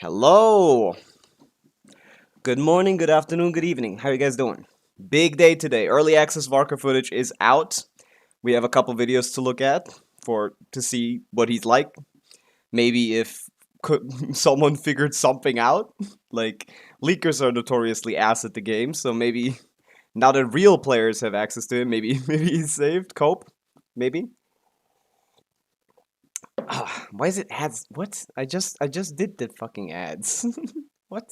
Hello. Good morning, good afternoon, good evening. How are you guys doing? Big day today. Early access Varka footage is out. We have a couple videos to look at to see what he's like. Maybe if someone figured something out. Like leakers are notoriously ass at the game, so maybe now that real players have access to him, maybe he's saved. Cope, maybe. Why is it ads? What? I just did the fucking ads. What?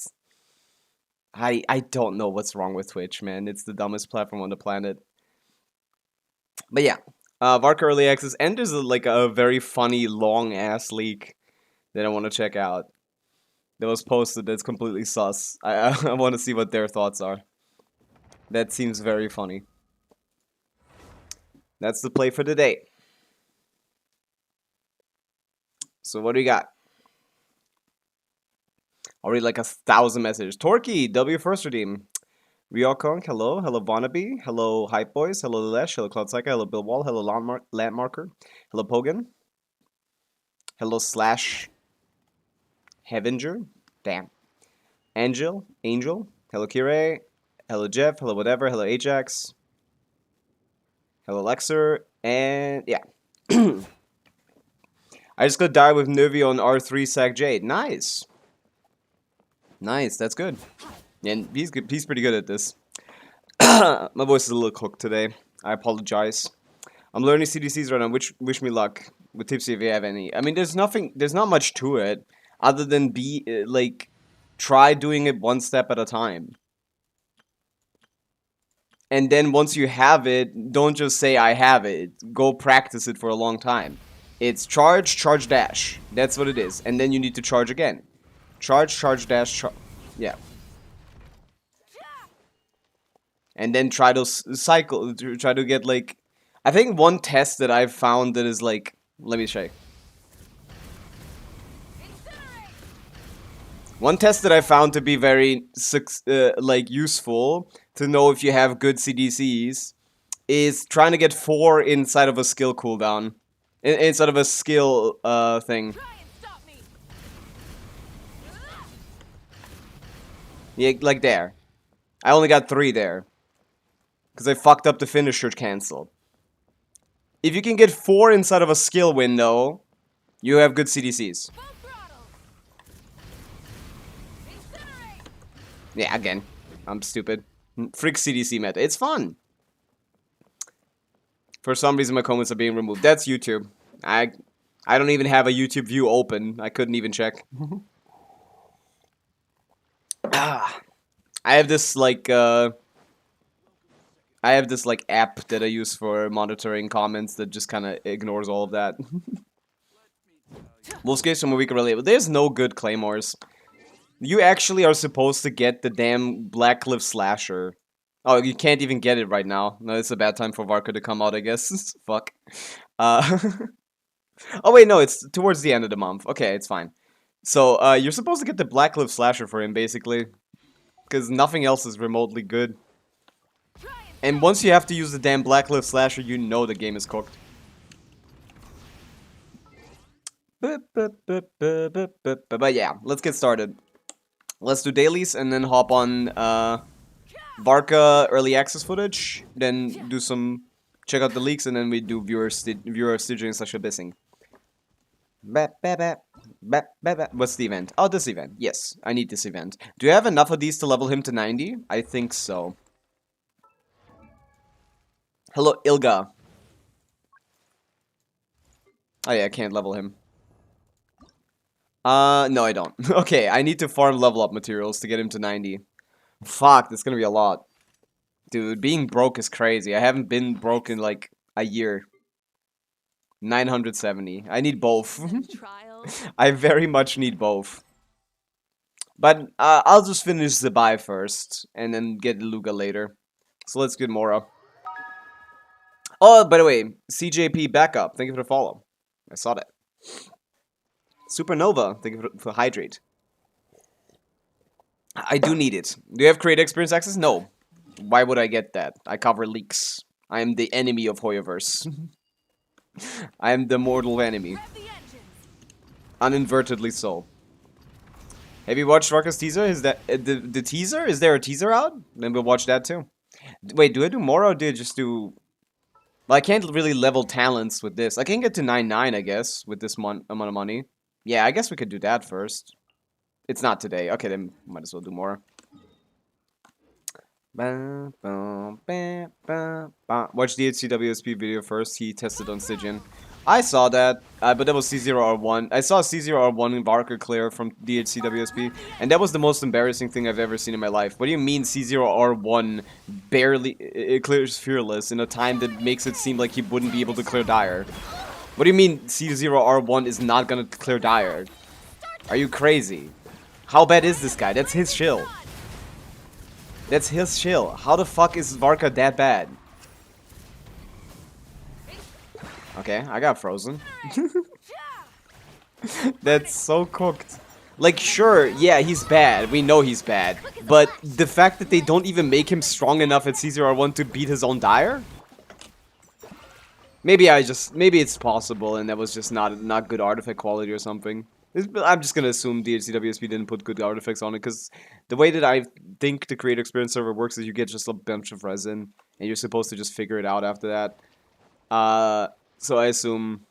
I don't know what's wrong with Twitch, man. It's the dumbest platform on the planet. But yeah, Varka Early Access, and there's like a very funny long ass leak that I want to check out. That was posted. That's completely sus. I want to see what their thoughts are. That seems very funny. That's the play for today. So what do you got? Already like 1,000 messages. Torquay, W first redeem. Ryokong, hello. Hello, Wannabe. Hello, Hype Boys. Hello, Lesh. Hello, Cloud Psycho. Hello, Bill Wall. Hello, Landmarker. Hello, Pogan. Hello, Slash Heavenger. Damn. Angel. Hello, Kire. Hello, Jeff. Hello, whatever. Hello, Ajax. Hello, Lexer. And yeah. I just got die with Nervy on R3 Sack Jade. Nice. Nice. That's good. And he's good. He's pretty good at this. My voice is a little cooked today. I apologize. I'm learning CDCs right now. Wish me luck with tips if you have any. I mean, there's not much to it other than try doing it one step at a time. And then once you have it, don't just say I have it. Go practice it for a long time. It's charge, dash. That's what it is. And then you need to charge again. Charge, dash, yeah. And then try to cycle, try to get like, I think one test that I've found that is like, let me show you. One test that I found to be very useful to know if you have good CDCs is trying to get 4 inside of a skill cooldown, inside of a skill thing. Yeah, like there. I only got 3 there. Because I fucked up the finisher cancel. If you can get 4 inside of a skill window, you have good CDCs. Yeah, again, I'm stupid. Freak CDC meta. It's fun. For some reason, my comments are being removed. That's YouTube. I don't even have a YouTube view open. I couldn't even check. I have this app that I use for monitoring comments that just kind of ignores all of that. Wolf's Gates from a week earlier. There's no good claymores. You actually are supposed to get the damn Blackcliff Slasher. Oh, you can't even get it right now. No, it's a bad time for Varka to come out, I guess. Fuck. Oh wait, no, it's towards the end of the month. Okay, it's fine. So, you're supposed to get the Blackcliff Slasher for him, basically. Because nothing else is remotely good. And once you have to use the damn Blackcliff Slasher, you know the game is cooked. But yeah, let's get started. Let's do dailies and then hop on Varka early access footage. Then do some check out the leaks and then we do viewer Stygian slash abyssing. What's the event? Oh, this event. Yes, I need this event. Do you have enough of these to level him to 90? I think so. Hello, Ilga. Oh yeah, I can't level him. No, I don't. Okay, I need to farm level up materials to get him to 90. Fuck, that's gonna be a lot. Dude, being broke is crazy. I haven't been broke in like a year. 970. I need both. I very much need both. But I'll just finish the buy first and then get Luga later. So let's get Mora. Oh, by the way, CJP backup. Thank you for the follow. I saw that. Supernova. Thank you for hydrate. I do need it. Do you have create experience access? No. Why would I get that? I cover leaks. I am the enemy of Hoyoverse. I am the mortal enemy. Uninvertedly so. Have you watched Varka's teaser? Is that the teaser? Is there a teaser out? Then we'll watch that too. Wait, do I do more or do I just do... Well, I can't really level talents with this. I can get to 9-9, I guess, with this amount of money. Yeah, I guess we could do that first. It's not today. Okay, then might as well do more. Watch the HCWSP video first. He tested on Stygian. I saw that, but that was C0R1. I saw C0R1 in Varka clear from DHCWSP, and that was the most embarrassing thing I've ever seen in my life. What do you mean C0R1 barely clears Fearless in a time that makes it seem like he wouldn't be able to clear Dire? What do you mean C0R1 is not gonna clear Dire? Are you crazy? How bad is this guy? That's his shill. That's his shill. How the fuck is Varka that bad? Okay, I got frozen. That's so cooked. Like, sure, yeah, he's bad. We know he's bad. But the fact that they don't even make him strong enough at C0R1 to beat his own Dire? Maybe it's possible and that was just not good artifact quality or something. I'm just gonna assume DHCWSP didn't put good artifacts on it, because the way that I think the creator experience server works is you get just a bunch of resin, and you're supposed to just figure it out after that. So I assume...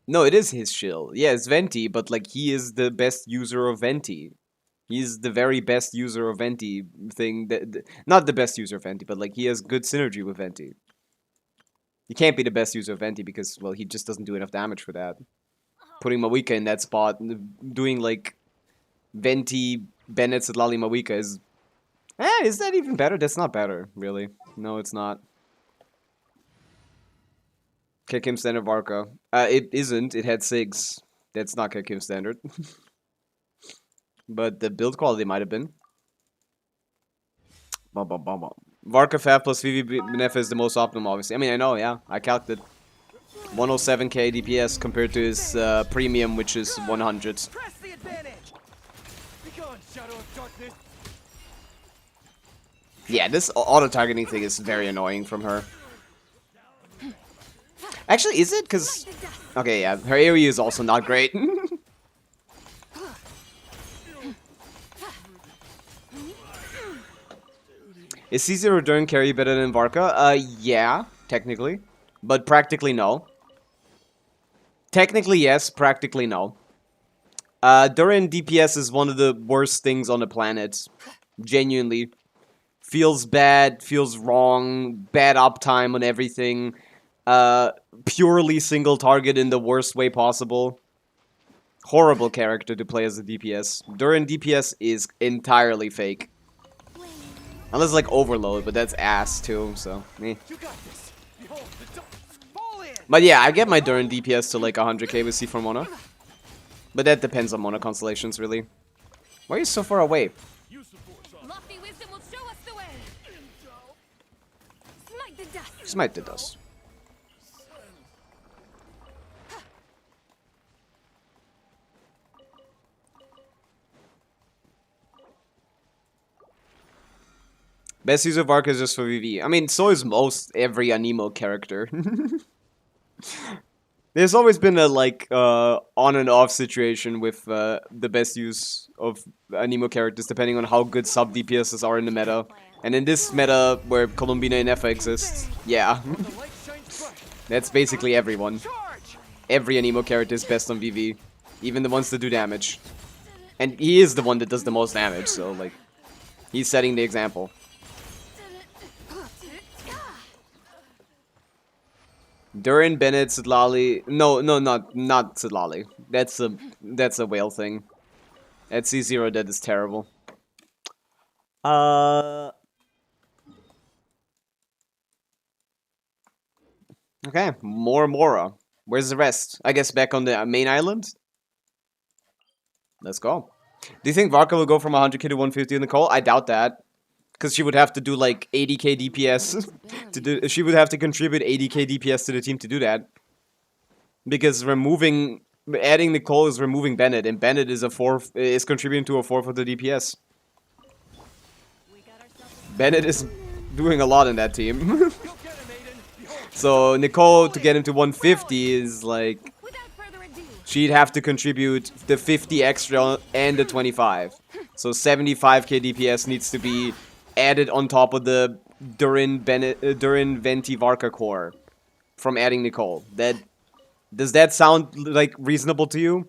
No, it is his shill. Yeah, it's Venti, but like he is the best user of Venti. He's the very best user of Venti thing. Not the best user of Venti, but like he has good synergy with Venti. He can't be the best user of Venti because, well, he just doesn't do enough damage for that. Putting Mawika in that spot, doing like Venti, Bennett, Lali, Mawika is... is that even better? That's not better, really. No, it's not. Kekim Standard Varka. It isn't. It had Sigs. That's not Kekim Standard. But the build quality might have been. Varka Fab plus VV Benefa is the most optimal, obviously. I mean, I know, yeah. I calculated 107k DPS compared to his premium, which is 100. Yeah, this auto-targeting thing is very annoying from her. Actually, is it? Because... Okay, yeah. Her area is also not great. Is C0 during carry better than Varka? Yeah, technically. But practically no. Technically yes, practically no. During DPS is one of the worst things on the planet. Genuinely. Feels bad, feels wrong, bad uptime on everything. Purely single target in the worst way possible. Horrible character to play as a DPS. During DPS is entirely fake. Unless like Overload, but that's ass too, so eh. But yeah, I get my Durin DPS to like 100k with C4 Mona. But that depends on Mona constellations, really. Why are you so far away? Smite the dust. Best use of Varka is just for VV. I mean, so is most every Anemo character. There's always been a, like, on and off situation with the best use of Anemo characters, depending on how good sub-DPSs are in the meta. And in this meta, where Columbina and Effa exists, yeah. That's basically everyone. Every Anemo character is best on VV. Even the ones that do damage. And he is the one that does the most damage, so, like, he's setting the example. Durin, Bennett, Sidlali. No, not Sidlali. That's a whale thing. At C0, that is terrible. Okay, more Mora. Where's the rest? I guess back on the main island? Let's go. Do you think Varka will go from 100k to 150 in the call? I doubt that. Because she would have to do like 80k DPS to do. She would have to contribute 80k DPS to the team to do that. Because adding Nicole is removing Bennett, and Bennett is contributing to a fourth of the DPS. Bennett is doing a lot in that team. So Nicole to get him to 150 is like she'd have to contribute the 50 extra and the 25. So 75k DPS needs to be added on top of the Durin Venti Varka core from adding Nicole. Does that sound like reasonable to you?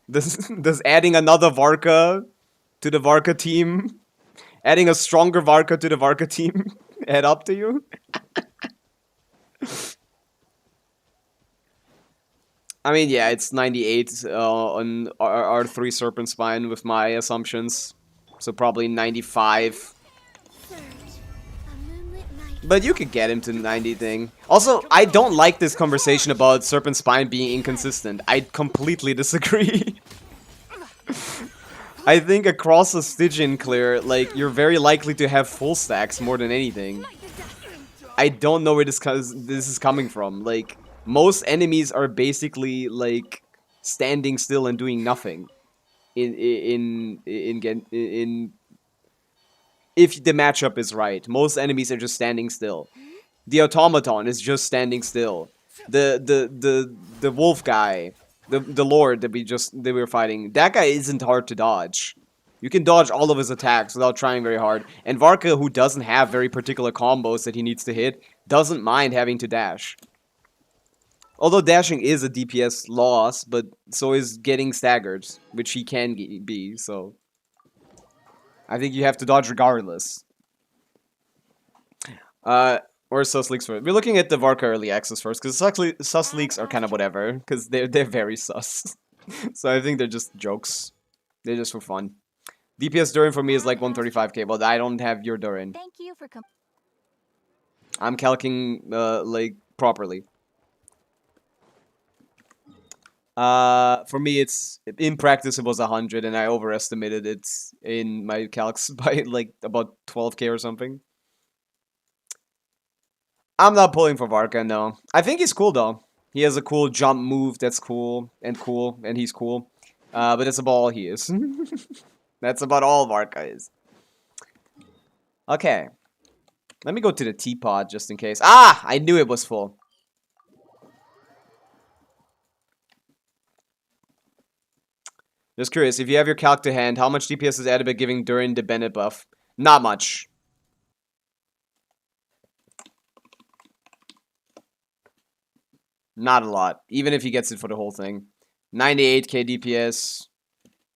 Does adding another Varka to the Varka team, adding a stronger Varka to the Varka team, add up to you? I mean, yeah, it's 98 on R3 Serpent Spine with my assumptions. So probably 95. But you could get him to 90 thing. Also, I don't like this conversation about Serpent Spine being inconsistent. I completely disagree. I think across a Stygian clear, like, you're very likely to have full stacks more than anything. I don't know where this is coming from. Like, most enemies are basically, like, standing still and doing nothing. If the matchup is right, most enemies are just standing still. The automaton is just standing still. The wolf guy, the lord that we were fighting, that guy isn't hard to dodge. You can dodge all of his attacks without trying very hard. And Varka, who doesn't have very particular combos that he needs to hit, doesn't mind having to dash. Although dashing is a DPS loss, but so is getting staggered, which he can be, so I think you have to dodge regardless. Or sus leaks first. We're looking at the Varka early access first, because sus leaks are kind of whatever, because they're very sus. So I think they're just jokes. They're just for fun. DPS Durin for me is like 135k, but I don't have your Durin. Thank you for I'm calcing, like, properly. For me, it's in practice it was 100, and I overestimated it in my calcs by like about 12k or something. I'm not pulling for Varka, no. I think he's cool though. He has a cool jump move that's cool, and he's cool. But that's about all he is. That's about all Varka is. Okay. Let me go to the Teapot just in case. Ah! I knew it was full. Just curious, if you have your calc to hand, how much DPS is added by giving Durin the Bennett buff? Not much. Not a lot. Even if he gets it for the whole thing. 98k DPS.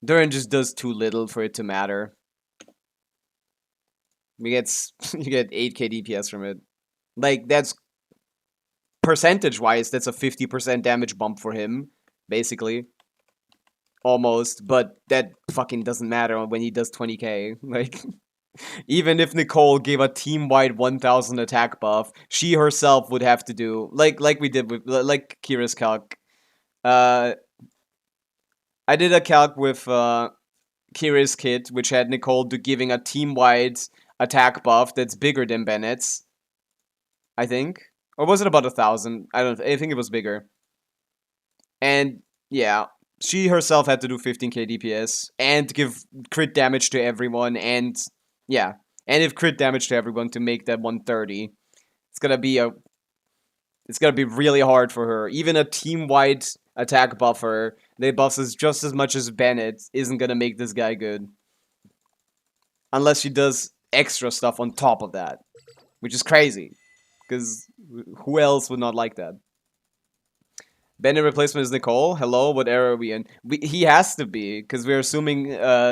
Durin just does too little for it to matter. You get 8k DPS from it. Like, that's... Percentage-wise, that's a 50% damage bump for him. Basically. Almost. But that fucking doesn't matter when he does 20k. Like... Even if Nicole gave a team-wide 1000 attack buff, she herself would have to do like we did with like Kira's calc. I did a calc with Kira's kit, which had Nicole giving a team-wide attack buff that's bigger than Bennett's. I think, or was it about 1000? I think it was bigger. And yeah, she herself had to do 15k DPS and give crit damage to everyone and. Yeah, and if crit damage to everyone to make that 130, it's gonna be really hard for her. Even a team-wide attack buffer that buffs us just as much as Bennett isn't gonna make this guy good. Unless she does extra stuff on top of that, which is crazy, because who else would not like that? Bennett replacement is Nicole. Hello, what era are we in? He has to be, because we're assuming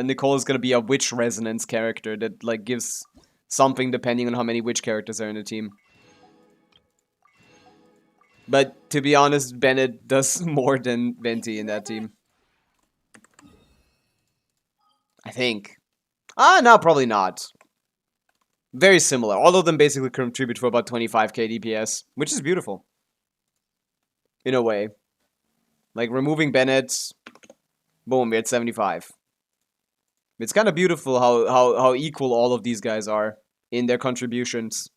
Nicole is going to be a witch resonance character that like gives something depending on how many witch characters are in the team. But to be honest, Bennett does more than Venti in that team. I think. No, probably not. Very similar. All of them basically contribute for about 25k DPS, which is beautiful. In a way. Like, removing Bennett, boom, we're at 75. It's kind of beautiful how equal all of these guys are in their contributions.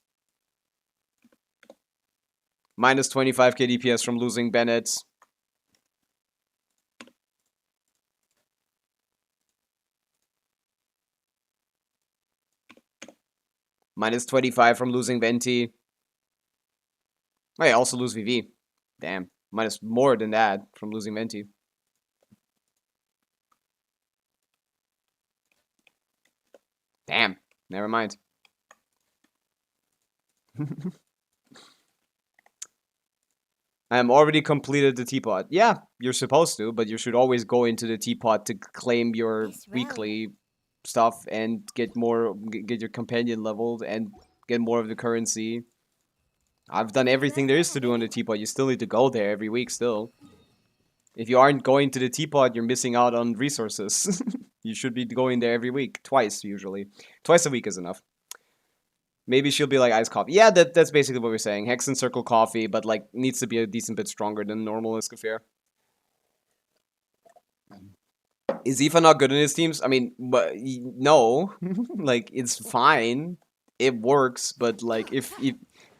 Minus 25k DPS from losing Bennett. Minus 25 from losing Venti. Oh, yeah, also lose VV. Damn. Minus more than that from losing Venti. Damn. Never mind. I am already completed the Teapot. Yeah, you're supposed to, but you should always go into the Teapot to claim your weekly stuff and get more, get your companion leveled and get more of the currency. I've done everything there is to do on the Teapot. You still need to go there every week still. If you aren't going to the Teapot, you're missing out on resources. You should be going there every week. Twice, usually. Twice a week is enough. Maybe she'll be like iced coffee. Yeah, that's basically what we're saying. Hex and Circle coffee, but like needs to be a decent bit stronger than normal Escaffier. Is Aoife not good in his teams? I mean, but no. Like, it's fine. It works, but like if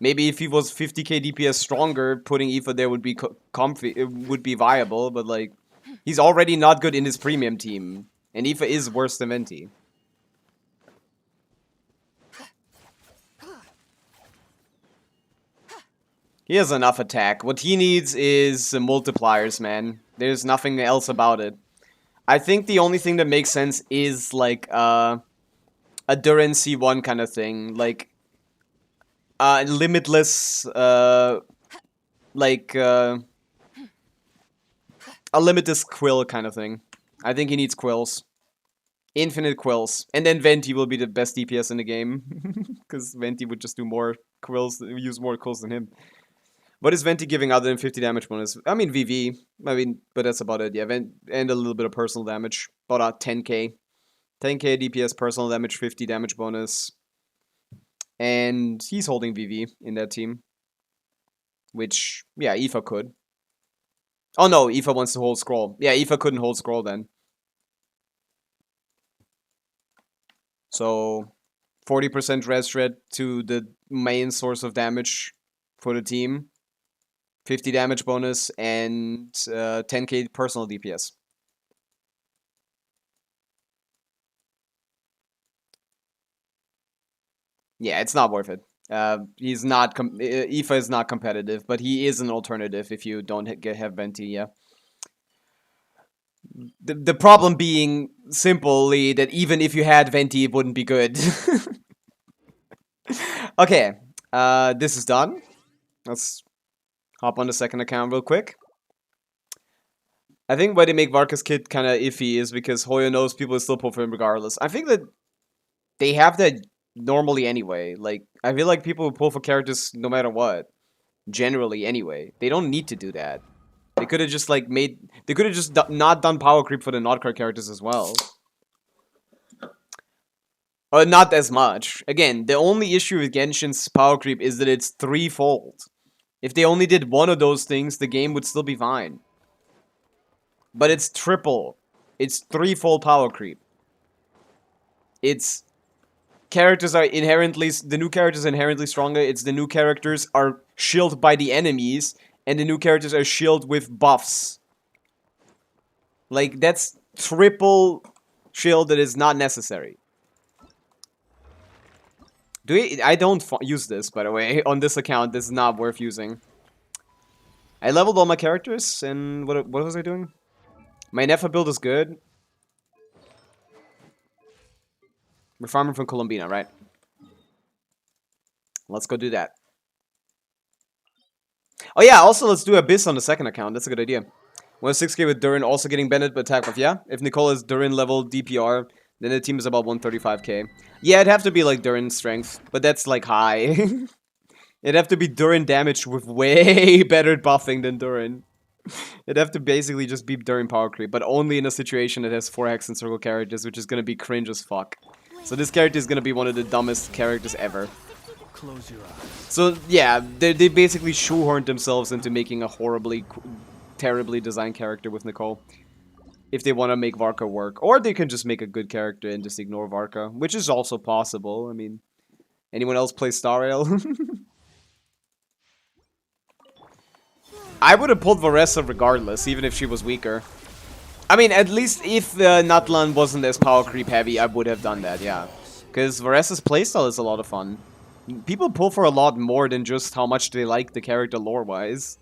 maybe if he was 50k DPS stronger, putting Aoife there would be comfy. It would be viable, but like he's already not good in his premium team, and Aoife is worse than Venti. He has enough attack. What he needs is multipliers, man. There's nothing else about it. I think the only thing that makes sense is like a Duran C1 kind of thing, like limitless, like a limitless quill kind of thing. I think he needs quills. Infinite quills. And then Venti will be the best DPS in the game. Because Venti would just do more quills, use more quills than him. What is Venti giving other than 50 damage bonus? I mean, VV. I mean, but that's about it. Yeah, and a little bit of personal damage. About 10k. 10k DPS, personal damage, 50 damage bonus. And he's holding VV in that team. Which, yeah, Aoife could. Oh no, Aoife wants to hold scroll. Yeah, Aoife couldn't hold scroll then. So, 40% res shred to the main source of damage for the team. 50 damage bonus and 10k personal DPS. Yeah, it's not worth it. He's not. Aoife is not competitive, but he is an alternative if you don't have Venti. Yeah. The problem being simply that even if you had Venti, it wouldn't be good. Okay, this is done. Let's hop on the second account real quick. I think why they make Varka's kit kind of iffy is because Hoya knows people will still pull for him regardless. I think that they have that normally anyway. Like, I feel like people will pull for characters no matter what. Generally anyway. They don't need to do that. They could have just like they could have just not done power creep for the Notcard characters as well. Or not as much. Again, the only issue with Genshin's power creep is that it's threefold. If they only did one of those things, the game would still be fine. But it's triple. It's threefold power creep. It's characters are inherently, the new characters are inherently stronger. It's the new characters are shielded by the enemies, and the new characters are shielded with buffs. Like, that's triple shield that is not necessary. I don't use this, by the way, on this account. This is not worth using. I leveled all my characters, and what was I doing? My Nefa build is good. We're farming from Colombina, right? Let's go do that. Oh yeah, also let's do Abyss on the second account. That's a good idea. 106k with Durin, also getting Bennett, but attack buff. Yeah, if Nicole is Durin level DPR, then the team is about 135k. Yeah, it'd have to be like Durin strength, but that's like high. It'd have to be Durin damage with way better buffing than Durin. It'd have to basically just be Durin power creep, but only in a situation that has 4 Hex and Circle characters, which is gonna be cringe as fuck. So this character is gonna be one of the dumbest characters ever. Close your eyes. So yeah, they basically shoehorned themselves into making a horribly, terribly designed character with Nicole. If they want to make Varka work. Or they can just make a good character and just ignore Varka, which is also possible. I mean, anyone else play Star Rail? I would have pulled Varessa regardless, even if she was weaker. I mean, at least if Natlan wasn't as power creep heavy, I would have done that, yeah. Because Varessa's playstyle is a lot of fun. People pull for a lot more than just how much they like the character lore-wise.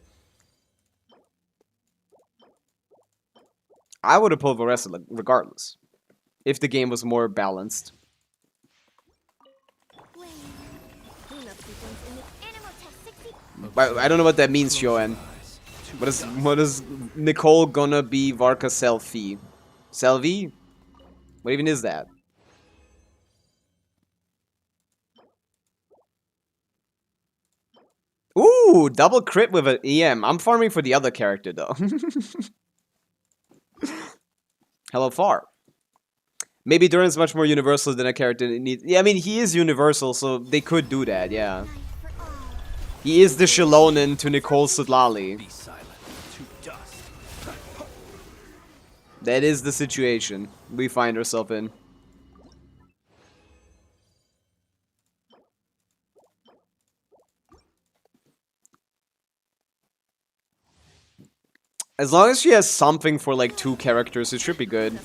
I would have pulled Varka regardless. If the game was more balanced. I don't know what that means, Joanne. What is Nicole gonna be Varka selfie? Selfie? What even is that? Ooh, double crit with an EM. I'm farming for the other character though. Hello, Far. Maybe Duran's much more universal than a character needs. Yeah, I mean, he is universal, so they could do that, yeah. He is the Shilonen to Nicole Sudlali. That is the situation we find ourselves in. As long as she has something for like 2 characters, it should be good.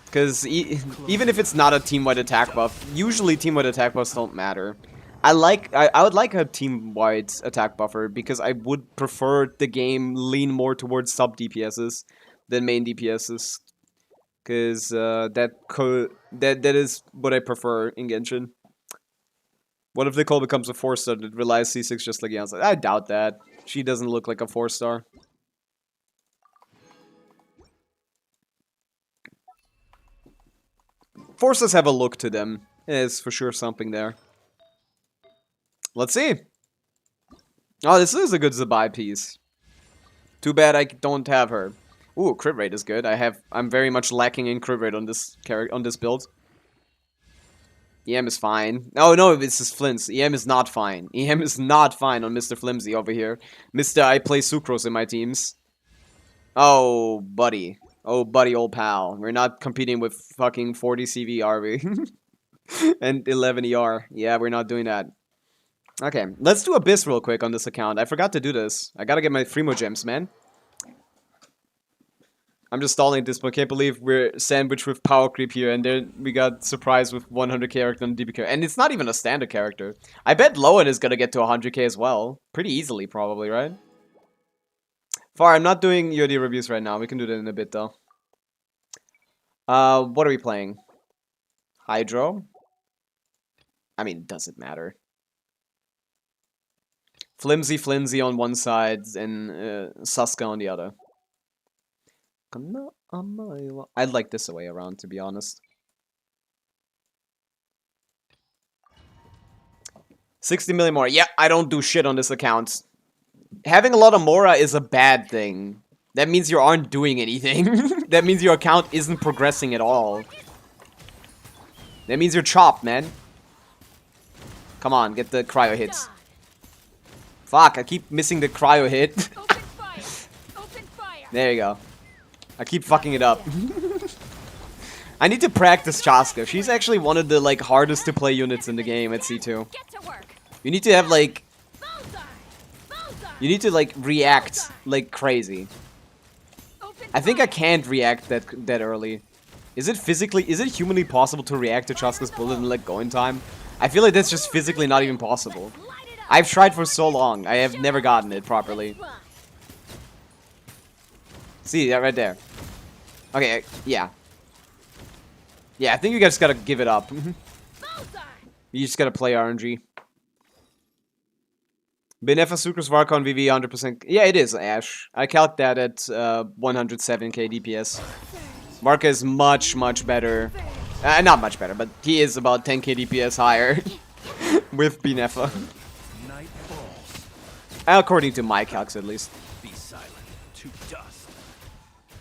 Because even if it's not a team-wide attack buff, usually team-wide attack buffs don't matter. I would like a team-wide attack buffer because I would prefer the game lean more towards sub DPSs than main DPSs. Because that is what I prefer in Genshin. What if Nicole becomes a 4-star that relies C6 just like Jan's? I doubt that. She doesn't look like a 4-star. Forces have a look to them. There's for sure something there. Let's see. Oh, this is a good Zabai piece. Too bad I don't have her. Ooh, crit rate is good. I'm very much lacking in crit rate on this build. EM is fine. Oh no, this is Flint's. EM is not fine. EM is not fine on Mr. Flimsy over here. Mr. I play Sucrose in my teams. Oh, buddy. Oh, buddy, old pal. We're not competing with fucking 40 CV, are we? And 11 ER. Yeah, we're not doing that. Okay, let's do Abyss real quick on this account. I forgot to do this. I gotta get my Fremo gems, man. I'm just stalling at this point. Can't believe we're sandwiched with power creep here, and then we got surprised with 100 character and DB character. And it's not even a standard character. I bet Lowen is gonna get to 100k as well. Pretty easily, probably, right? Far, I'm not doing UID reviews right now. We can do that in a bit, though. What are we playing? Hydro? I mean, does it matter? Flimsy on one side and Saska on the other. I'd like this way around, to be honest. 60 million more. Yeah, I don't do shit on this account. Having a lot of Mora is a bad thing. That means you aren't doing anything. That means your account isn't progressing at all. That means you're chopped, man. Come on, get the cryo hits. Fuck, I keep missing the cryo hit. There you go. I keep fucking it up. I need to practice Chaska. She's actually one of the like hardest to play units in the game at C2. You need to have like... You need to like react like crazy. I think I can't react that early. Is it humanly possible to react to Chaska's bullet in like going time? I feel like that's just physically not even possible. I've tried for so long. I have never gotten it properly. See that right there. Okay, yeah. Yeah, I think you guys gotta give it up. You just gotta play RNG. Benefa Sucrose Varka on VV 100%. Yeah, it is, Ash. I calc that at 107k DPS. Varka is much better. Not much better, but he is about 10k DPS higher with Benefa. According to my calcs, at least.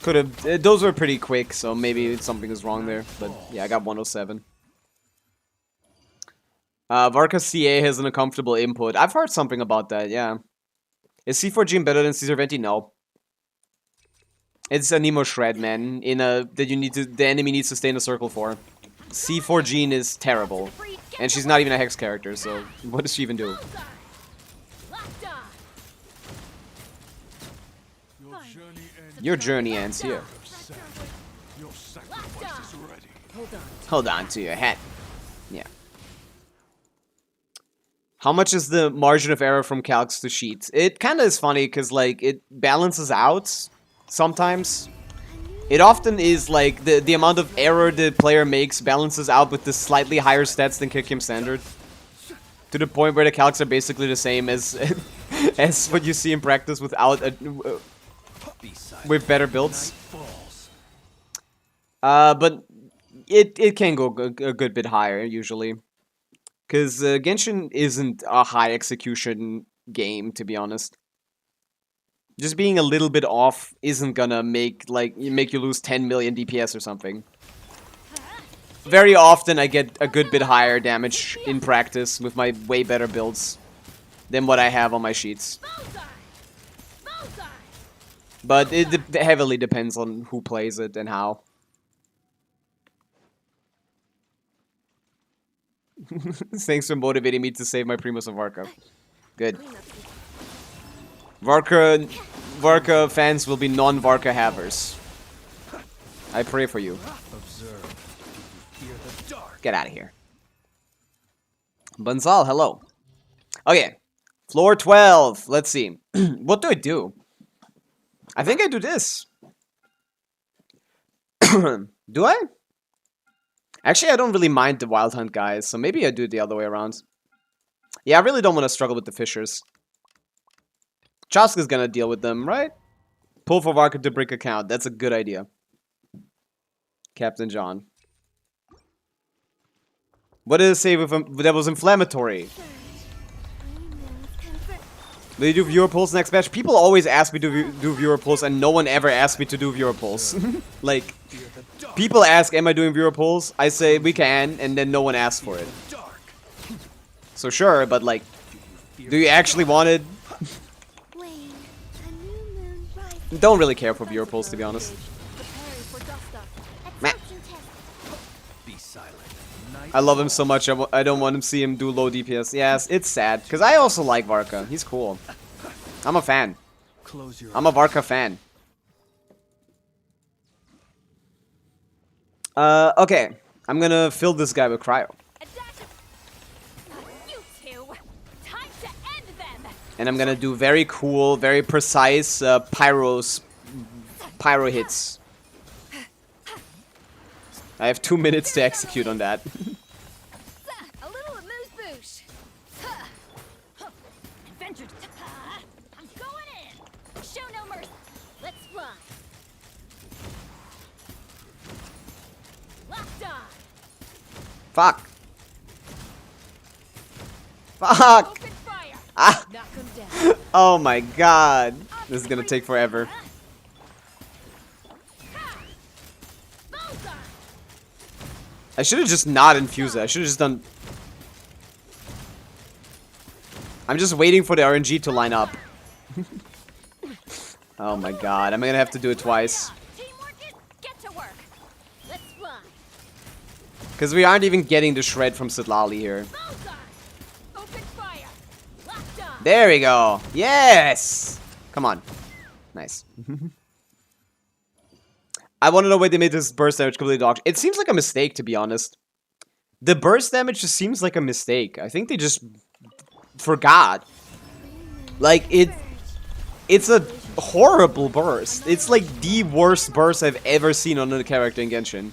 Could have. Those were pretty quick, so maybe something is wrong there. But yeah, I got 107. Varka CA has an uncomfortable input. I've heard something about that, yeah. Is C4 Gene better than Caesar Venti? No. It's a Nemo Shred, man. The enemy needs to stay in a circle for. C4 Gene is terrible. And she's not even a Hex character, so what does she even do? Your journey ends here. Hold on to your hat. Yeah. How much is the margin of error from calcs to sheets? It kind of is funny because, like, it balances out sometimes. It often is like the amount of error the player makes balances out with the slightly higher stats than Kick Him Standard. To the point where the calcs are basically the same as as what you see in practice without with better builds. But it can go a good bit higher usually, because Genshin isn't a high execution game, to be honest. Just being a little bit off isn't gonna make you lose 10 million DPS or something. Very often I get a good bit higher damage in practice with my way better builds than what I have on my sheets. But it heavily depends on who plays it and how. Thanks for motivating me to save my Primus of Varka. Good. Varka fans will be non-Varka havers. I pray for you. Get out of here. Banzal, hello. Okay. Floor 12. Let's see. What do I do? I think I do this. Do I? Actually, I don't really mind the Wild Hunt guys, so maybe I do it the other way around. Yeah, I really don't want to struggle with the Fishers. Chaska's gonna deal with them, right? Pull for Varka to brick account. That's a good idea. Captain John. What did it say that was inflammatory? Will you do viewer polls next batch? People always ask me to do viewer polls, and no one ever asks me to do viewer polls. Like, people ask, am I doing viewer polls? I say, we can, and then no one asks for it. So sure, but like, do you actually want it? Don't really care for viewer polls, to be honest. Meh. I love him so much, I don't want to see him do low DPS. Yes, it's sad, because I also like Varka. He's cool. I'm a fan. I'm a Varka fan. Okay. I'm gonna fill this guy with cryo. And I'm gonna do very cool, very precise pyro hits. I have 2 minutes to execute on that. A little amuse-bouche. Adventure. I'm going in. Show no mercy. Let's fly. Locked on. Fuck. Fuck. Open fire. Ah. Knock him down. Oh my god. This is gonna take forever. I should have just not infused it. I should have just done... I'm just waiting for the RNG to line up. Oh my god. I'm gonna have to do it twice. Because we aren't even getting the shred from Sitlali here. There we go. Yes! Come on. Nice. I want to know why they made this burst damage completely dodge. It seems like a mistake, to be honest. The burst damage just seems like a mistake. I think they just forgot. Like, it's a horrible burst. It's like the worst burst I've ever seen on a character in Genshin.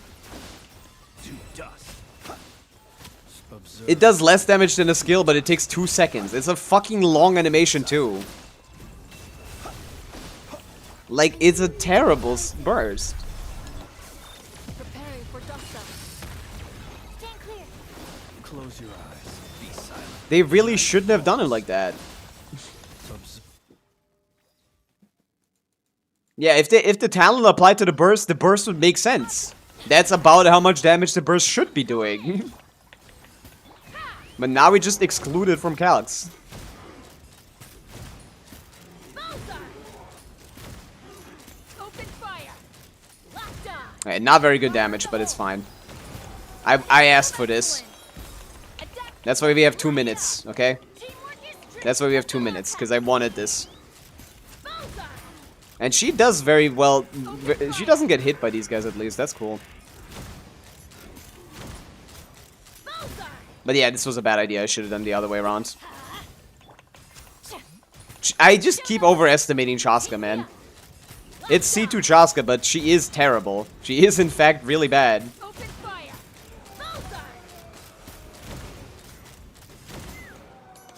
It does less damage than a skill, but it takes 2 seconds. It's a fucking long animation, too. Like, it's a terrible burst. Close your eyes. Be silent. They really shouldn't have done it like that. Yeah, if the talent applied to the burst would make sense. That's about how much damage the burst should be doing. But now we just exclude it from calcs. Okay, not very good damage, but it's fine. I asked for this. That's why we have 2 minutes, okay? That's why we have 2 minutes, because I wanted this. And she does very well. She doesn't get hit by these guys, at least. That's cool. But yeah, this was a bad idea. I should have done the other way around. I just keep overestimating Chaska, man. It's C2 Chaska, but she is terrible. She is, in fact, really bad. Open fire. Bullseye.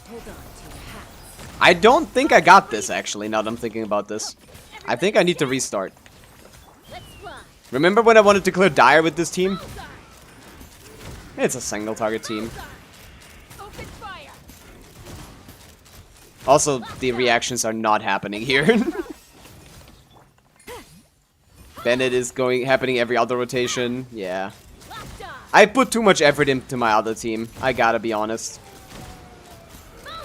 Hold on to your hats. I don't think I got this, actually, now that I'm thinking about this. I think I need to restart. Let's fly. Remember when I wanted to clear Dire with this team? Bullseye. It's a single target team. Bullseye. Open fire. Also, the reactions are not happening here. Bennett is happening every other rotation. Yeah. Locked on. I put too much effort into my other team. I gotta be honest. Bullseye.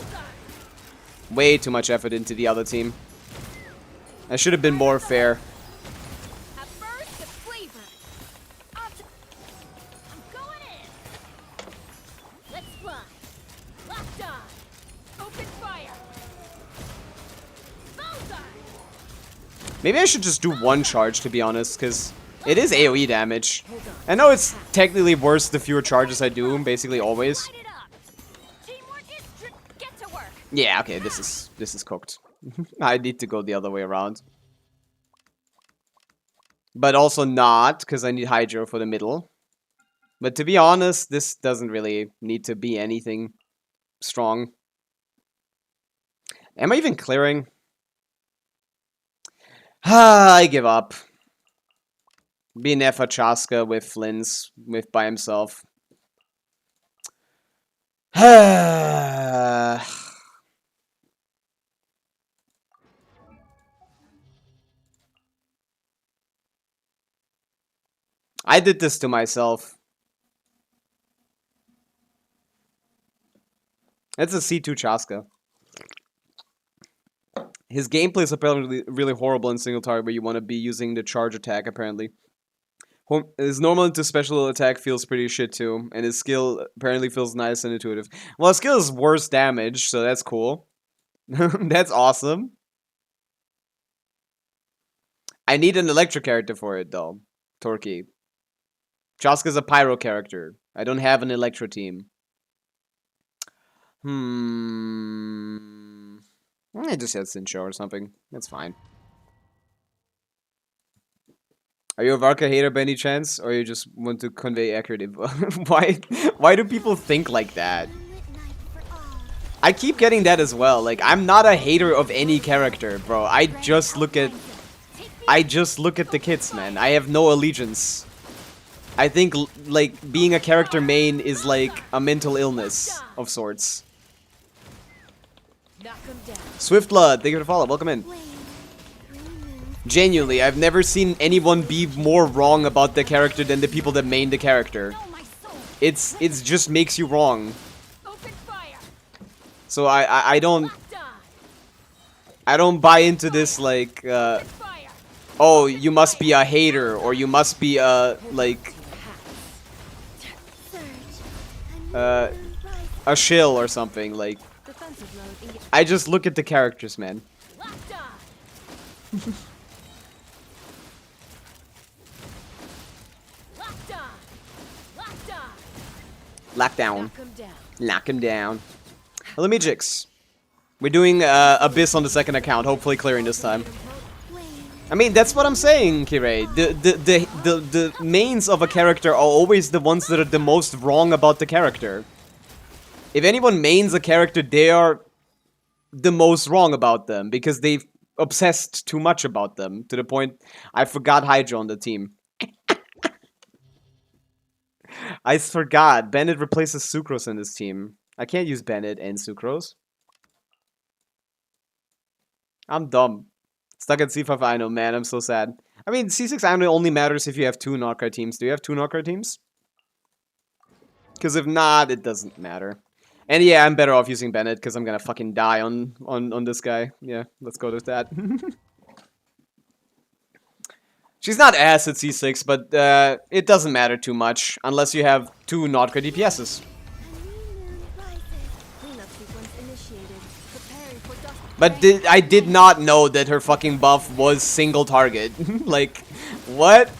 Way too much effort into the other team. I should have been more fair. A burst of flavor. I'm going in. Let's fly. Locked on. Open fire. Bullseye. Maybe I should just do one charge, to be honest, because it is AoE damage. I know it's technically worse the fewer charges I do, basically always. Light it up. Teamwork is get to work. Yeah, okay, this is cooked. I need to go the other way around. But also not, because I need Hydro for the middle. But to be honest, this doesn't really need to be anything strong. Am I even clearing? I give up. BNF Chaska with Flynn's by himself. I did this to myself. That's a C2 Chaska. His gameplay is apparently really horrible in single target, where you want to be using the charge attack, apparently. His normal into special attack feels pretty shit too, and his skill apparently feels nice and intuitive. Well, his skill is worse damage, so that's cool. That's awesome. I need an electro character for it, though. Torquay. Chaska's a pyro character. I don't have an electro team. I just had Sincho or something. That's fine. Are you a Varka hater by any chance? Or you just want to convey accurate info? Why do people think like that? I keep getting that as well. Like, I'm not a hater of any character, bro. I just look at the kids, man. I have no allegiance. I think, like, being a character main is like a mental illness of sorts. Swiftblood, thank you for the follow. Welcome in. Genuinely, I've never seen anyone be more wrong about the character than the people that main the character. It's just makes you wrong. So I don't buy into this like oh, you must be a hater or you must be a like a shill or something. Like, I just look at the characters, man. Lockdown. Knock him down. Hello, Mijix. We're doing Abyss on the second account, hopefully clearing this time. I mean, that's what I'm saying, Kirei. The mains of a character are always the ones that are the most wrong about the character. If anyone mains a character, they are the most wrong about them, because they've obsessed too much about them, to the point I forgot Hydra on the team. I forgot. Bennett replaces Sucrose in this team. I can't use Bennett and Sucrose. I'm dumb. Stuck at C5 Ino, man, I'm so sad. I mean, C6 Ino only matters if you have 2 knockout teams. Do you have 2 knockout teams? Because if not, it doesn't matter. And yeah, I'm better off using Bennett, because I'm gonna fucking die on this guy. Yeah, let's go with that. She's not ass at C6, but it doesn't matter too much, unless you have 2 knockout DPSs. But I did not know that her fucking buff was single target. Like, what?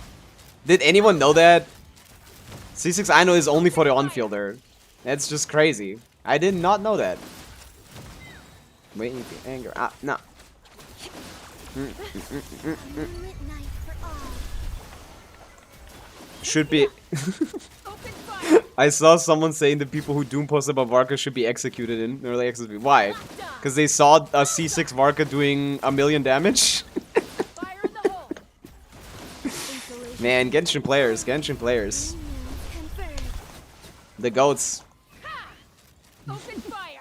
Did anyone know that? C6 I know is only for the on-fielder. That's just crazy. I did not know that. Waiting for anger. Ah, no. Moonlit night for all. Should be. Open fire. I saw someone saying the people who Doom posted about Varka should be executed in early access. Why? Because they saw a C6 Varka doing 1,000,000 damage? Fire in the hole. Insulation Man, Genshin players, Genshin players. confirmed. The goats. Open fire.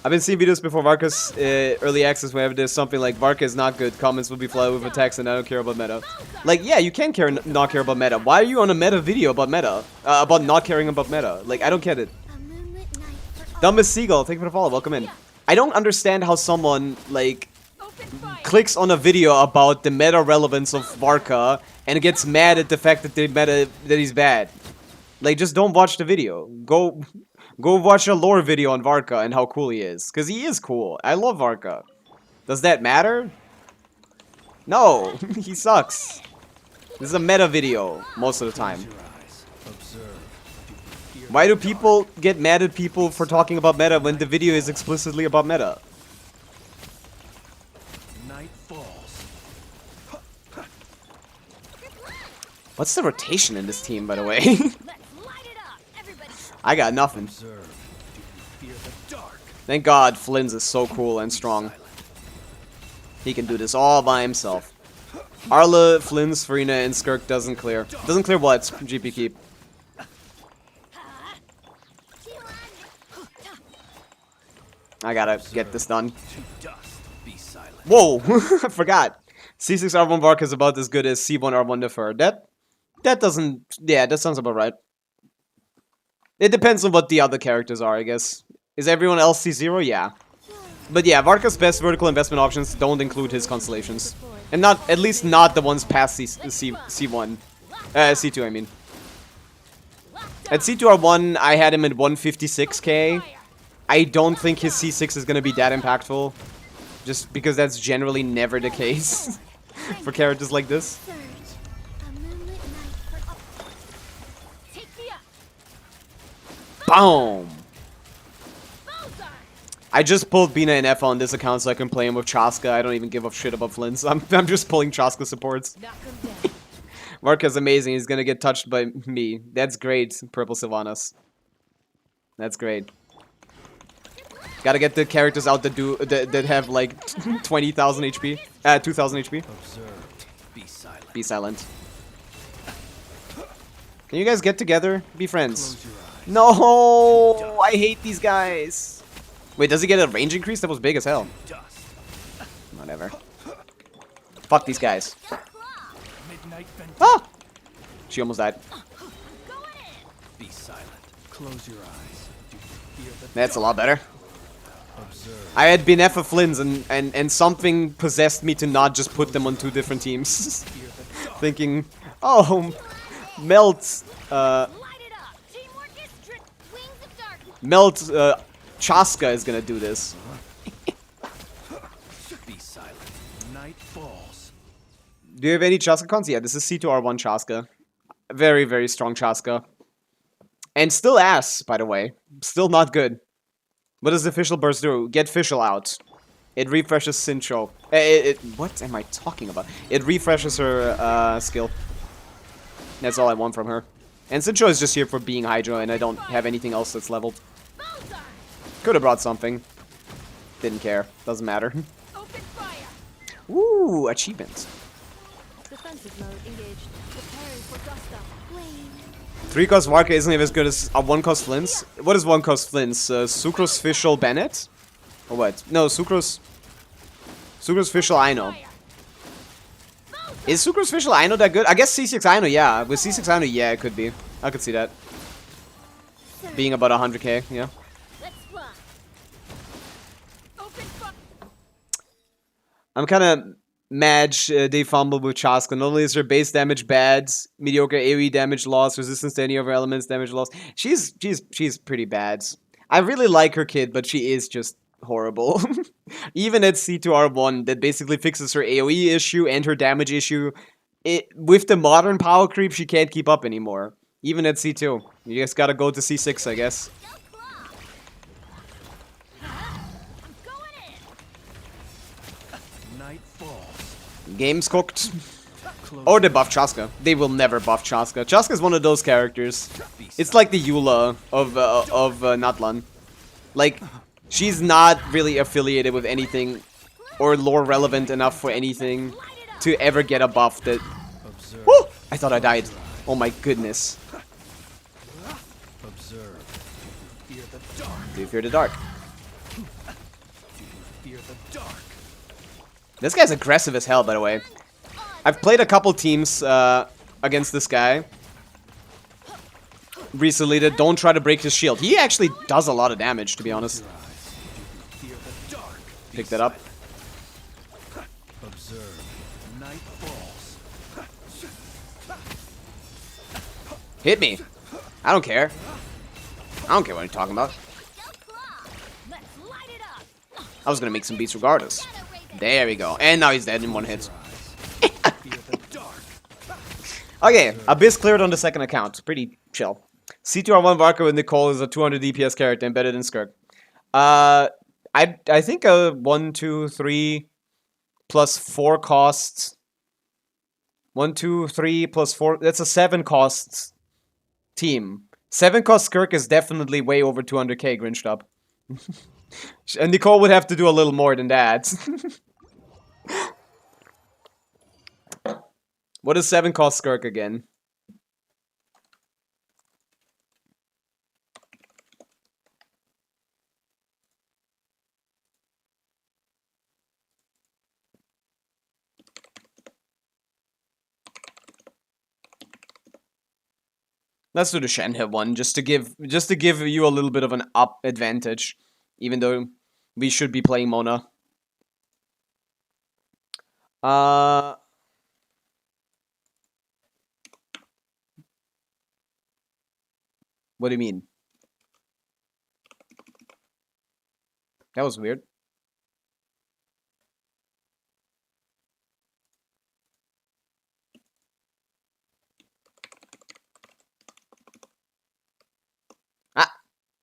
I've been seeing videos before Varka's early access whenever there's something like Varka is not good, comments will be flooded with attacks and I don't care about meta. Like, yeah, you can not care about meta. Why are you on a meta video about meta? About not caring about meta? Like, I don't get it. A moonlit night for all. Dumbest Seagull, thank you for the follow, welcome in. I don't understand how someone, like, Open fire. clicks on a video about the meta relevance of Varka and gets mad at the fact that that he's bad. Like, just don't watch the video. Go watch a lore video on Varka and how cool he is. Because he is cool. I love Varka. Does that matter? No, he sucks. This is a meta video most of the time. Close your eyes. Observe. Do you hear Why do the people get mad at people for talking about meta when the video is explicitly about meta? night falls? What's the rotation in this team, by the way? Let's light it up. Everybody. I got nothing. Observe. Do you fear the dark? Thank God Flynn's is so cool and strong. Silent. He can do this all by himself. Arla, Flynn's, Farina, and Skirk doesn't clear. Doesn't clear what? GP keep. I gotta get this done. To dust. Be silent. Whoa! I forgot. C6 R1 Varka is about as good as C1 R1 Defer. That doesn't... Yeah, that sounds about right. It depends on what the other characters are, I guess. Is everyone else C0? Yeah. But yeah, Varka's best vertical investment options don't include his constellations. And not, at least not the ones past C1. C2, I mean. At C2R1, I had him at 156k. I don't think his C6 is gonna be that impactful. Just because that's generally never the case for characters like this. Surge. A moonlit night for all. Take me up. Boom! Bullseye. I just pulled Bina and F on this account so I can play him with Chaska. I don't even give a shit about Flynn's. I'm just pulling Chaska supports. Knock him down. Varka's amazing. He's gonna get touched by me. That's great, Purple Sylvanas. That's great. Gotta get the characters out that have like 20,000 HP. 2,000 HP. Observe. Be silent. Be silent. Can you guys get together? Be friends. Close your eyes. No! I hate these guys. Wait, does he get a range increase? That was big as hell. Dust. Whatever. Fuck these guys. Midnight vengeance. Ah! She almost died. Going in. Be silent. Close your eyes. Do you hear the That's a lot better. Observe. I had been F of Flynn's and something possessed me to not just put them on two different teams. Hear the dark. Thinking, oh, Melt, Light it up. Teamwork is strict. Wings of darkness. Melt, Chaska is gonna do this. Be silent. Night falls. Do you have any Chaska cons? Yeah, this is C2R1 Chaska. Very, very strong Chaska. And still ass, by the way. Still not good. What does the Fischl burst do? Get Fischl out. It refreshes Sincho. What am I talking about? It refreshes her skill. That's all I want from her. And Sincho is just here for being Hydra, and I don't have anything else that's leveled. Bullseye. Could have brought something. Didn't care. Doesn't matter. Open fire. Ooh, achievement. Defensive mode engaged. Preparing for gusto. Flame. 3-cost Varka isn't even as good as a 1-cost Flynn's. What is 1-cost Flynn's? Sucrose Fischl Bennett? Or what? No, Sucrose Fischl Aino. Is Sucrose Fischl Aino that good? I guess C6 Aino, yeah. With C6 Aino, yeah, it could be. I could see that. Being about 100k, yeah. Let's fly. Open fire. I'm kind of mad they fumbled with Chaska. Not only is her base damage bad, mediocre AoE damage loss, resistance to any of her elements damage loss. She's pretty bad. I really like her kid, but she is just horrible. Even at C2R1, that basically fixes her AoE issue and her damage issue. With the modern power creep, she can't keep up anymore. Even at C2. You just gotta go to C6, I guess. Go claw. I'm going in. Night Game's cooked. Close Or they your buff Chaska. They will never buff Chaska. Chaska is one of those characters. It's like the Eula of Natlan. Like, she's not really affiliated with anything or lore relevant enough for anything to ever get a buff that... Observe. Woo! I thought I died. Oh my goodness. Observe. Do you fear the dark? Do you fear the dark? Do you fear the dark? This guy's aggressive as hell, by the way. I've played a couple teams against this guy recently that don't try to break his shield. He actually does a lot of damage, to be honest. Fear the dark. Pick that up. Observe. Night falls. Hit me. I don't care. I don't care what you're talking about. Let's light it up. I was gonna make some beats regardless. There we go. And now he's dead in one hit. Fear the dark. Okay, Abyss cleared on the second account. Pretty chill. C2R1 Varka with Nicole is a 200 DPS character embedded in Skirk. I think a 1, 2, 3 plus 4 costs. 1, 2, 3 plus 4. That's a 7 costs team. 7 cost Skirk is definitely way over 200k grinched up. And Nicole would have to do a little more than that. What does 7 cost Skirk again? Let's do the Shenhe one, just to give you a little bit of an up advantage, even though we should be playing Mona. What do you mean? That was weird.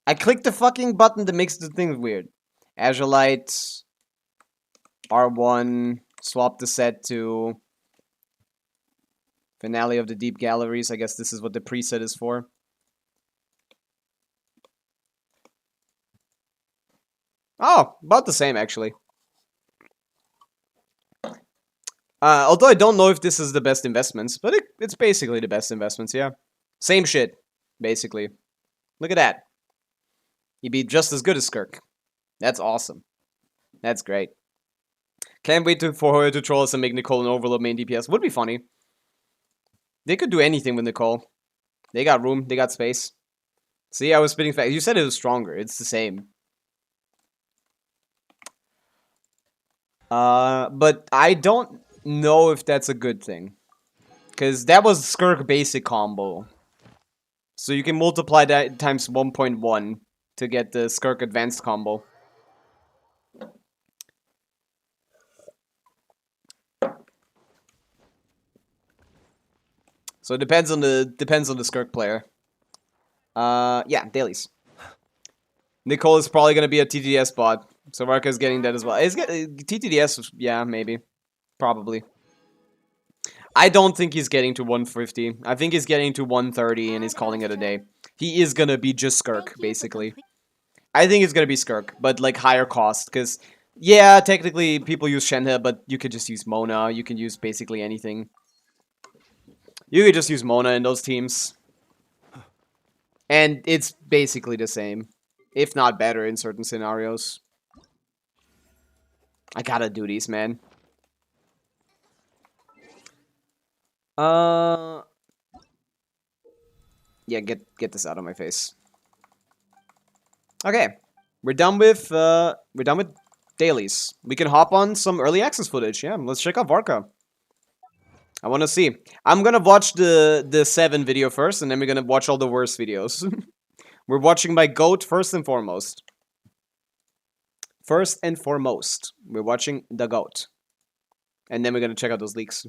I clicked the fucking button that makes the thing weird. Azurelight, R1, swap the set to Finale of the Deep Galleries. I guess this is what the preset is for. Oh, about the same actually. Although I don't know if this is the best investments, but it's basically the best investments, yeah. Same shit, basically. Look at that. He'd be just as good as Skirk. That's awesome. That's great. Can't wait for her to troll us and make Nicole an overload main DPS. Would be funny. They could do anything with Nicole. They got room. They got space. See, I was spitting fast. You said it was stronger. It's the same. But I don't know if that's a good thing. Because that was Skirk basic combo. So you can multiply that times 1.1 to get the Skirk advanced combo. So it depends on the Skirk player. Yeah, dailies. Nicole is probably gonna be a TTDS bot, so Varka is getting that as well. TTDS, yeah, maybe, probably. I don't think he's getting to 150. I think he's getting to 130 and he's calling it a day. He is gonna be just Skirk, basically. I think it's gonna be Skirk, but like higher cost, because yeah, technically people use Shenhe, but you could just use Mona. You can use basically anything. You could just use Mona in those teams. And it's basically the same. If not better in certain scenarios. I gotta do these, man. Yeah, get this out of my face. Okay. We're done with dailies. We can hop on some early access footage. Yeah, let's check out Varka. I want to see. I'm gonna watch the 7 video first, and then we're gonna watch all the worst videos. We're watching my GOAT first and foremost. First and foremost, we're watching the GOAT. And then we're gonna check out those leaks.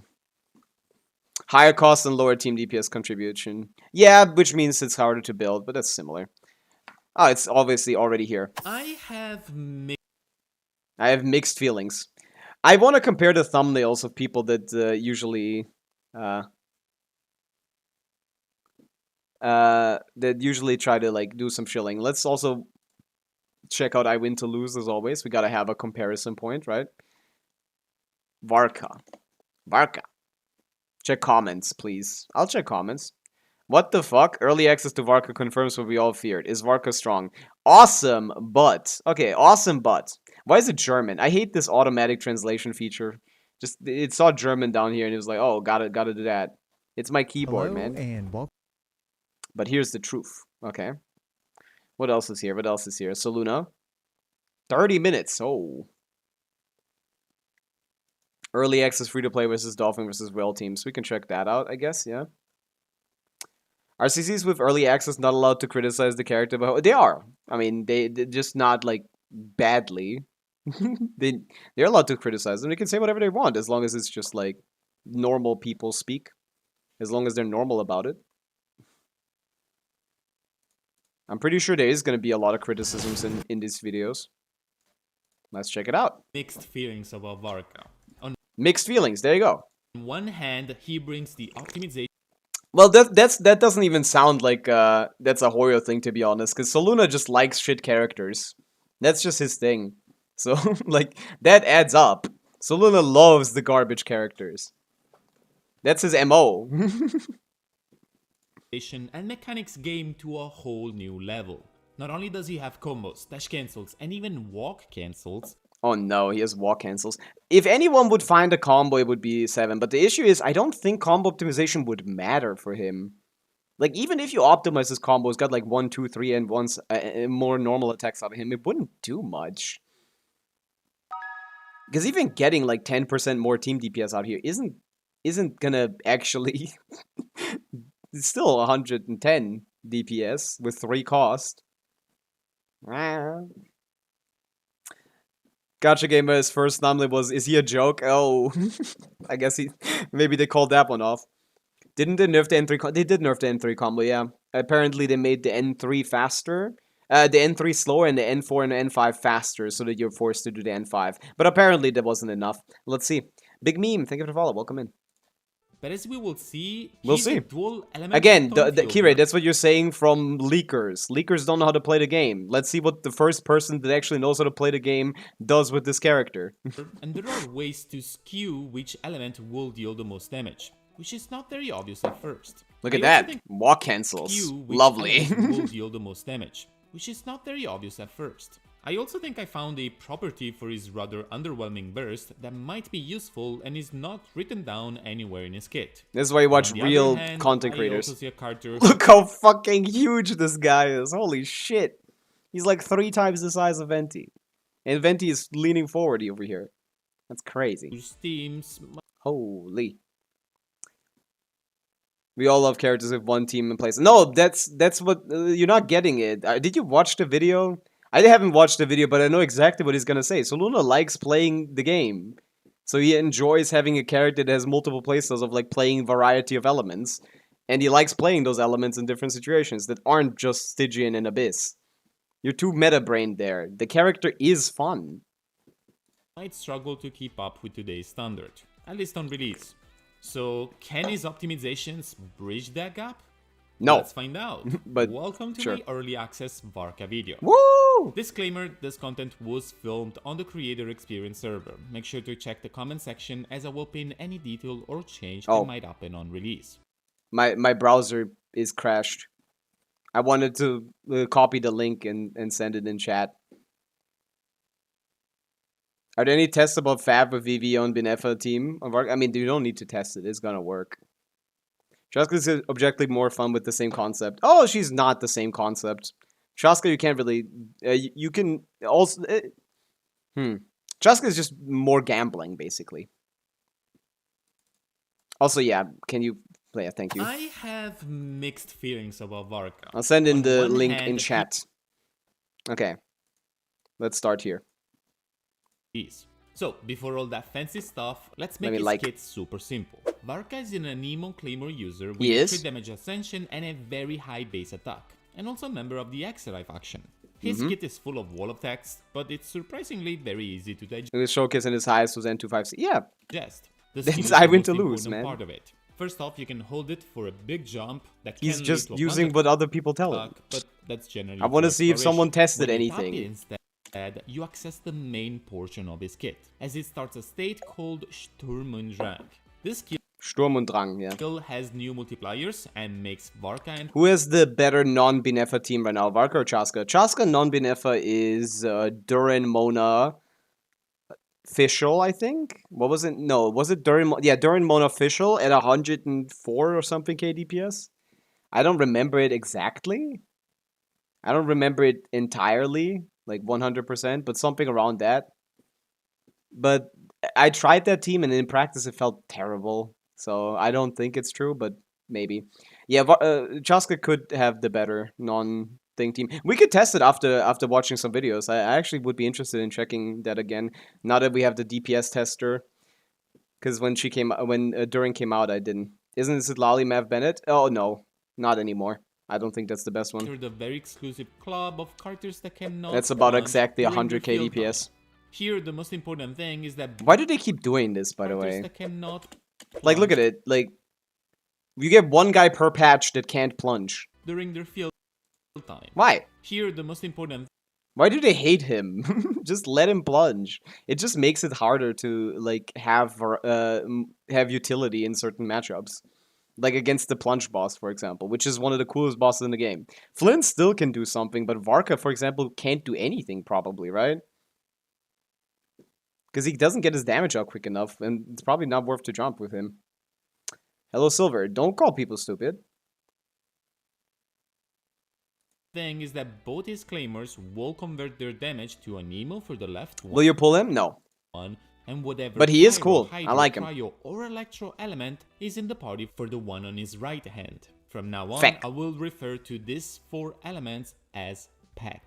Higher cost and lower team DPS contribution. Yeah, which means it's harder to build, but that's similar. Oh, it's obviously already here. I have mixed feelings. I want to compare the thumbnails of people that usually try to like do some shilling. Let's also check out I Win to Lose as always. We gotta have a comparison point, right? Varka. Check comments, please. I'll check comments. What the fuck? Early access to Varka confirms what we all feared. Is Varka strong? Awesome, but... Okay, awesome, but... Why is it German? I hate this automatic translation feature. Just, it saw German down here and it was like, oh, gotta do that. It's my keyboard, Hello man. and welcome. But here's the truth. Okay. What else is here? Soluna. 30 minutes. Oh. Early access free-to-play versus Dolphin versus Whale teams. We can check that out, I guess, yeah. RCCs with early access not allowed to criticize the character, but they are. I mean, they're just not, like, badly. They're allowed to criticize them. They can say whatever they want, as long as it's just, like, normal people speak. As long as they're normal about it. I'm pretty sure there is going to be a lot of criticisms in these videos. Let's check it out. Mixed feelings about Varka. On Mixed feelings, there you go. one hand, he brings the optimization Well, that doesn't even sound like that's a Hoyo thing, to be honest, because Soluna just likes shit characters. That's just his thing. So, like, that adds up. Soluna loves the garbage characters. That's his MO. and mechanics game to a whole new level. Not only does he have combos, dash cancels, and even walk cancels. Oh no, he has walk cancels. If anyone would find a combo, it would be 7. But the issue is, I don't think combo optimization would matter for him. Like, even if you optimize his combos, got like 1, 2, 3, and once more normal attacks out of him, it wouldn't do much. Because even getting like 10% more team DPS out here isn't gonna actually... It's still 110 DPS with 3 cost. Gacha Gamer's first thumbnail was, is he a joke? Oh, I guess maybe they called that one off. Didn't they nerf the N3 they did nerf the N3 combo, yeah. Apparently they made the N3 faster, the N3 slower, and the N4 and the N5 faster, so that you're forced to do the N5. But apparently that wasn't enough. Let's see. Big Meme, thank you for the follow, welcome in. But as we will see, We'll he's see. a dual element Again, tone Kire, fielder. that's what you're saying from leakers. Leakers don't know how to play the game. Let's see what the first person that actually knows how to play the game does with this character. And there are ways to skew which element will deal the most damage, which is not very obvious at first. Look I at also that. think Walk cancels. skew which Lovely. element will deal the most damage, which is not very obvious at first. I also think I found a property for his rather underwhelming burst that might be useful and is not written down anywhere in his kit. This is why you watch On the real other hand, content I creators. also see a character Look how fucking huge this guy is. Holy shit. He's like 3 times the size of Venti. And Venti is leaning forward over here. That's crazy. whose teams Holy. We all love characters with one team in place. No, that's what... you're not getting it. Did you watch the video? I haven't watched the video, but I know exactly what he's gonna say. So Luna likes playing the game. So he enjoys having a character that has multiple playstyles of like playing variety of elements. And he likes playing those elements in different situations that aren't just Stygian and Abyss. You're too meta-brained there. The character is fun. might struggle to keep up with today's standard, at least on release. So, can his optimizations bridge that gap? No. Let's find out. But welcome to sure. my early access Varka video. Woo! Disclaimer, this content was filmed on the creator experience server. Make sure to check the comment section as I will pin any detail or change that might happen on release. My browser is crashed. I wanted to copy the link and send it in chat. Are there any tests about Fab with VV on Benefa team? I mean, you don't need to test it. It's gonna work. Shaska is objectively more fun with the same concept. Oh, she's not the same concept. Shaska, you can't really... you can also... Shaska is just more gambling, basically. Also, yeah, can you... play it? Thank you. I have mixed feelings about Varka. I'll send in On the one link hand, in chat. Okay. Let's start here. So, before all that fancy stuff, let's make me his like- kit super simple. Varka is an Anemone Claymore user with He is? 3 damage ascension and a very high base attack, and also a member of the Extra faction. His kit is full of wall of text, but it's surprisingly very easy to digest. His showcase and his highest was N25C. Yeah, The That's skill is I the win most to lose, important man. part of it. First off, you can hold it for a big jump that he's can just lead to a using plant what other people tell him. attack, but that's generally I want to for see if someone exploration. tested When you tap anything. it instead, you access the main portion of his kit, as it starts a state called Sturm und Drang. This Sturm und Drang, yeah. skill has new multipliers and makes Varka and Who has the better non-Binefa team right now, Varka or Chaska? Chaska non-Binefa is Durin, Mona, Fischl, I think? What was it? No, was it Durin? Yeah, Durin, Mona, Fischl at 104 or something KDPS? I don't remember it exactly. I don't remember it entirely, like 100%, but something around that. But I tried that team, and in practice it felt terrible. So I don't think it's true, but maybe. Yeah, Chaska could have the better non-thing team. We could test it after watching some videos. I actually would be interested in checking that again. Now that we have the DPS tester, because when Durin came out, I didn't. Isn't this Lali Mav Bennett? Oh no, not anymore. I don't think that's the best one. the very exclusive club of characters that cannot. That's about plunge exactly during 100 their field KDPS. time. Here, the most important thing is that Why do they keep doing this, by the characters way? that cannot Like, look at plunge it. Like, you get one guy per patch that can't plunge. during their field time. Why? Here, the most important Why do they hate him? Just let him plunge. It just makes it harder to like have utility in certain matchups. Like against the plunge boss, for example, which is one of the coolest bosses in the game. Flynn still can do something, but Varka, for example, can't do anything probably, right? Because he doesn't get his damage up quick enough, and it's probably not worth to jump with him. Hello, Silver. Don't call people stupid. thing is that both his claimers will convert their damage to an emo for the left Will you pull him? No. one, and whatever But he is pyro, cool. I hydro, like him. cryo, or electro element is in the party for the one on his right hand. From now on, Feck. I will refer to these 4 elements as Peck.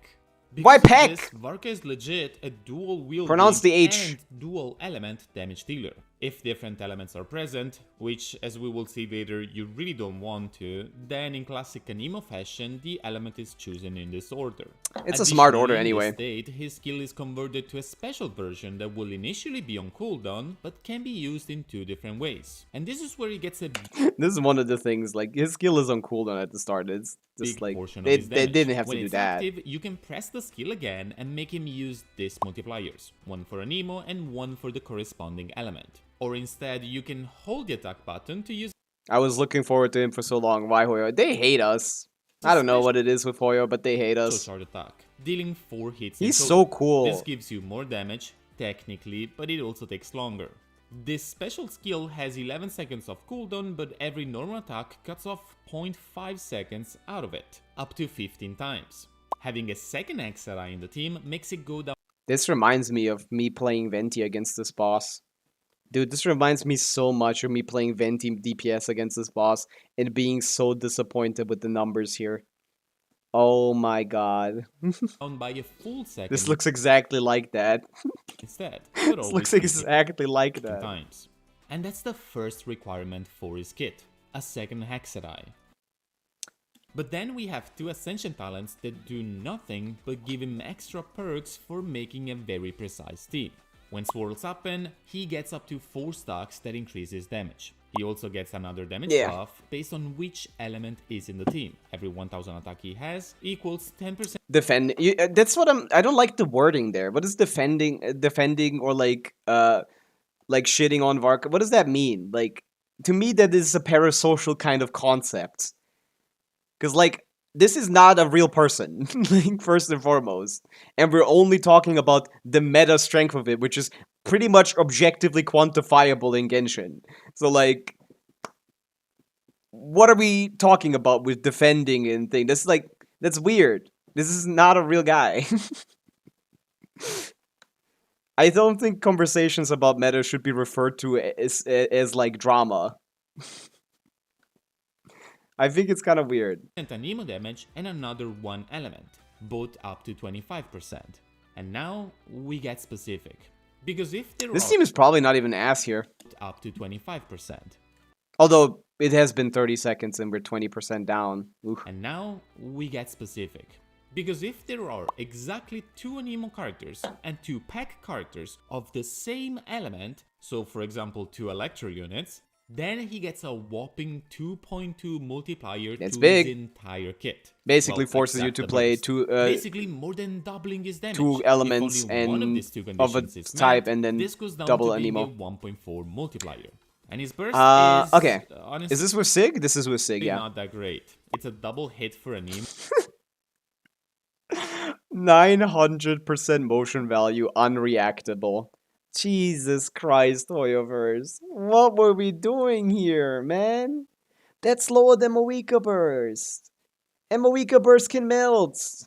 Why Because of Peck? this, Varka is legit a dual wield Pronounce the H. and dual element damage dealer. If different elements are present, which as we will see later you really don't want to, then in classic Anemo fashion the element is chosen in this order. It's a smart order Additionally, in anyway. this state, his skill is converted to a special version that will initially be on cooldown, but can be used in 2 different ways. And this is where he gets a This is one of the things, like, his skill is on cooldown at the start. It's just big like, portion of they his damage. didn't have When to do it's that. active, you can press the skill again and make him use these multipliers, one for Anemo and one for the corresponding element. Or instead, you can hold the attack button to use I was looking forward to him for so long. Why Hoyo? They hate us. I don't know what it is with Hoyo, but they hate a us. short attack, dealing 4 hits in He's total. so cool. This gives you more damage, technically, but it also takes longer. This special skill has 11 seconds of cooldown, but every normal attack cuts off 0.5 seconds out of it, up to 15 times. Having a second XRI in the team makes it go down This reminds me of me playing Venti against this boss. Dude, this reminds me so much of me playing Venti DPS against this boss and being so disappointed with the numbers here. Oh my god. by a full second This looks exactly like that. instead. But This always looks 15 exactly like that. times. And that's the first requirement for his kit, a second Hexadai. But then we have 2 Ascension talents that do nothing but give him extra perks for making a very precise team. When swirls happen, he gets up to 4 stacks that increases damage. He also gets another damage buff based on which element is in the team. Every 1000 attack he has equals 10% Defend. That's what I don't like the wording there. What is defending? Defending or like shitting on Varka? What does that mean? Like, to me, that is a parasocial kind of concept. Because like, this is not a real person, like, first and foremost. And we're only talking about the meta strength of it, which is pretty much objectively quantifiable in Genshin. So like, what are we talking about with defending and thing? That's weird. This is not a real guy. I don't think conversations about meta should be referred to as like drama. I think it's kind of weird. Anemo damage and another 1 element, both up to 25%. And now we get specific. Because if there This are team is probably not even ass here. up to 25%, Although, it has been 30 seconds and we're 20% down. Oof. and now we get specific. Because if there are exactly 2 Anemo characters and 2 pack characters of the same element, so for example 2 Electro units, then he gets a whopping 2.2 multiplier That's to big. his entire kit. Basically Well, forces you except to the play burst. two Basically more than doubling his damage. two If elements only one of and these two of a conditions is type met, and then this goes down double to being a Anemo. 1.4 multiplier. And his burst is Okay. honestly Is this with Sig? This is with Sig, yeah. not that great. It's a double hit for Anemo. 900% motion value, unreactable. Jesus Christ, Hoyoverse. What were we doing here, man? That's slower than Moeka Burst. And Moeka Burst can melt.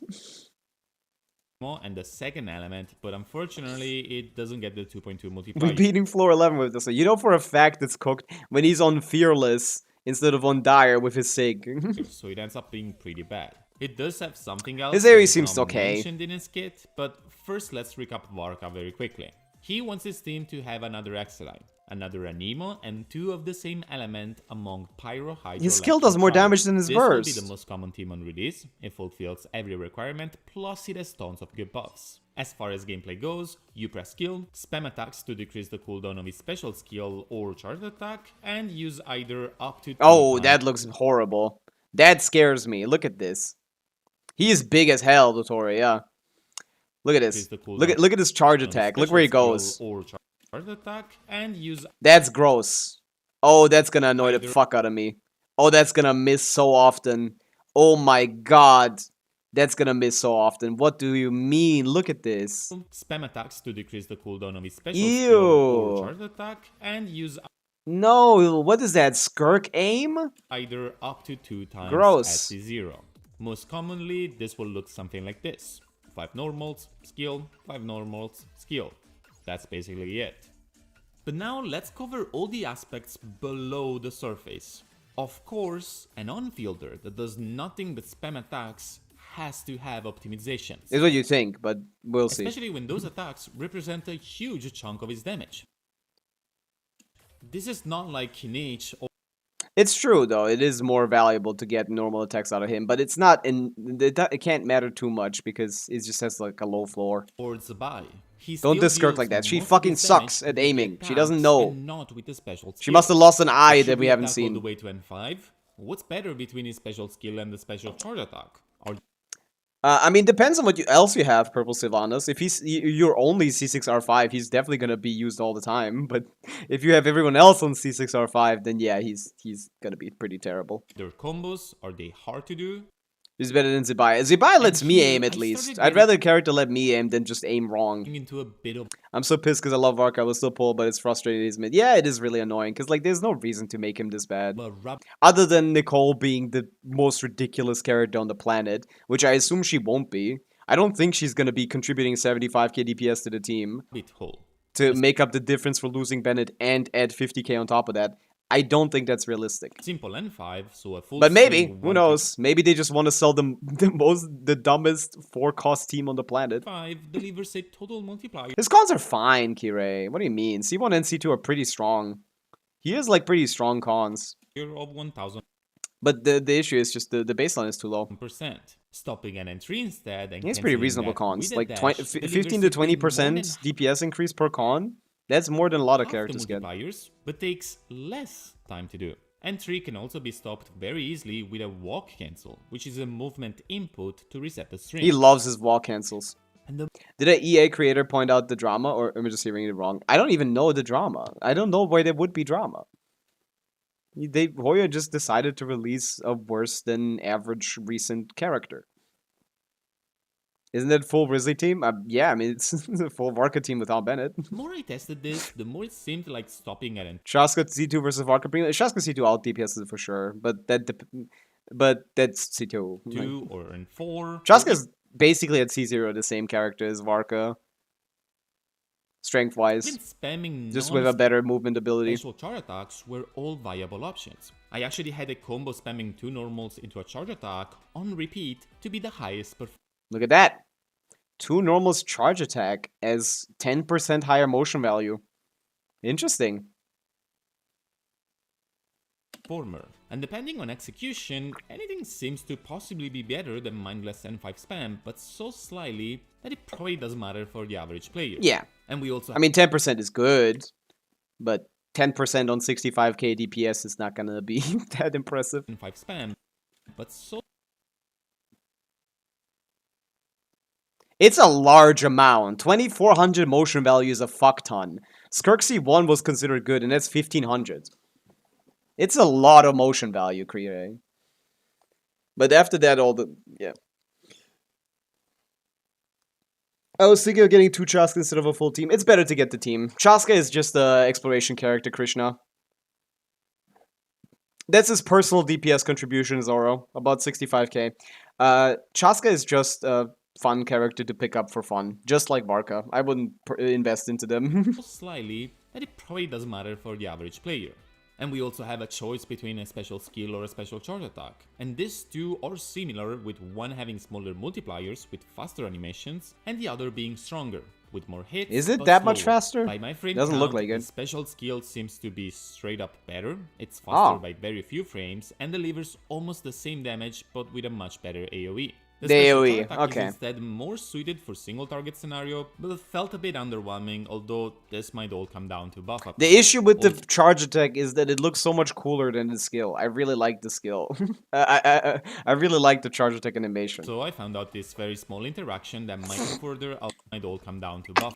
And the second element, but unfortunately it doesn't get the 2.2 We're multiplier. beating floor 11 with this. You know for a fact it's cooked when he's on Fearless instead of on Dire with his Sig. So it ends up being pretty bad. It does have something else His area that is seems not okay. mentioned in his kit, but first let's recap Varka very quickly. He wants his team to have another Exodite, another Anemo, and 2 of the same element among Pyro, Hydro, His skill does more Fire. damage than his This will be burst. the most common team on release. It fulfills every requirement, plus it has tons of good buffs. As far as gameplay goes, you press skill, spam attacks to decrease the cooldown of his special skill or charge attack, and use either up to 2 Oh, times. that looks horrible. That scares me. Look at this. He is big as hell, Dotori, yeah. Look at this. Look at his charge on his attack. Look where he special goes. skill or charge attack, and use That's gross. Oh, that's gonna annoy the Either- fuck out of me. Oh, that's gonna miss so often. Oh my god. That's gonna miss so often. What do you mean? Look at this. spam attacks to decrease the cooldown of his special Ew. skill or charge attack, and use No, what is that? Skirk aim? either up to 2 times Gross. as C0. Most commonly, this will look something like this. 5 normals, skill, 5 normals, skill. That's basically it. But now let's cover all the aspects below the surface. Of course, an on-fielder that does nothing but spam attacks has to have optimizations. Is what you think, but we'll see. Especially when those attacks represent a huge chunk of his damage. This is not like Kinech or It's true though. It is more valuable to get normal attacks out of him, but it's not in. It can't matter too much because it just has like a low floor. Zabai. Don't diss Skirk like that. She fucking sucks at aiming. She doesn't know. Not with the special She must have lost an eye that we haven't All the seen. way to N5. What's better between his special skill and the special charge attack? Or I mean, depends on what else you have, Purple Sylvanas. If you're only C6R5, he's definitely gonna be used all the time. But if you have everyone else on C6R5, then yeah, he's gonna be pretty terrible. their combos, are they hard to do? He's better than Zebai. Zebai lets me here, aim at I least. started I'd getting- rather a character let me aim than just aim wrong. Into a bit of I'm so pissed because I love Varka. I will still pull, but it's frustrating he's mid. Yeah, it is really annoying because like there's no reason to make him this bad. a rub Other than Nicole being the most ridiculous character on the planet, which I assume she won't be. I don't think she's gonna be contributing 75k DPS to the team bit hole. to make up the difference for losing Bennett and add 50k on top of that. I don't think that's realistic. Simple N5, so a full But maybe, swing who knows? Maybe they just want to sell the dumbest 4-cost team on the planet. 5 delivers a total multiplier His cons are fine, Kirei. What do you mean? C1 and C2 are pretty strong. He has like pretty strong cons. of 1000%, But the issue is just the baseline is too low. stopping an entry instead. And He has pretty cancelling reasonable that cons. with a Like dash 15 delivers to a bit 20% more than DPS increase per con. That's more than a lot of half the characters get. multipliers, but takes less time to do. Entry can also be stopped very easily with a walk cancel, which is a movement input to reset the string. He loves his wall cancels. And the Did an EA creator point out the drama, or am I just hearing it wrong? I don't even know the drama. I don't know why there would be drama. Hoya just decided to release a worse than average recent character. Isn't it full Grizzly team? Yeah, I mean it's a full Varka team without Bennett. more I tested this, the more it seemed like stopping at an Shaska C2 versus Varka. Shaska C2 out DPS it for sure, but that's C2. 2 or an 4. Shaska's basically at C0 the same character as Varka, strength wise, Even spamming just with a better movement ability. special charge attacks were all viable options. I actually had a combo spamming 2 normals into a charge attack on repeat to be the highest performance. Look at that. 2 normals charge attack as 10% higher motion value. Interesting. former. And depending on execution, anything seems to possibly be better than mindless N5 spam, but so slightly that it probably doesn't matter for the average player. Yeah. And we also I mean, 10% is good, but 10% on 65k DPS is not gonna be that impressive. N5 spam, but so It's a large amount. 2400 motion value is a fuck ton. Skirksy 1 was considered good, and that's 1500. It's a lot of motion value, Kriere. But after that, all the... yeah. I was thinking of getting 2 Chaska instead of a full team. It's better to get the team. Chaska is just a exploration character, Krishna. That's his personal DPS contribution, Zoro. About 65k. Chaska is just a fun character to pick up for fun. Just like Varka. I wouldn't invest into them. slightly that it probably doesn't matter for the average player. And we also have a choice between a special skill or a special charge attack. And these two are similar, with one having smaller multipliers with faster animations, and the other being stronger, with more hits. Is it but that much slower. faster? By my frame Doesn't look count, like it. the special skill seems to be straight up better. It's faster by very few frames, and delivers almost the same damage, but with a much better AoE. The special AoE, charge attack okay. is instead more suited for single target scenario, but it felt a bit underwhelming, although this might all come down to buff up. The issue with the charge attack is that it looks so much cooler than the skill. I really like the skill. I really like the charge attack animation. So I found out this very small interaction that might go further, might all come down to buff.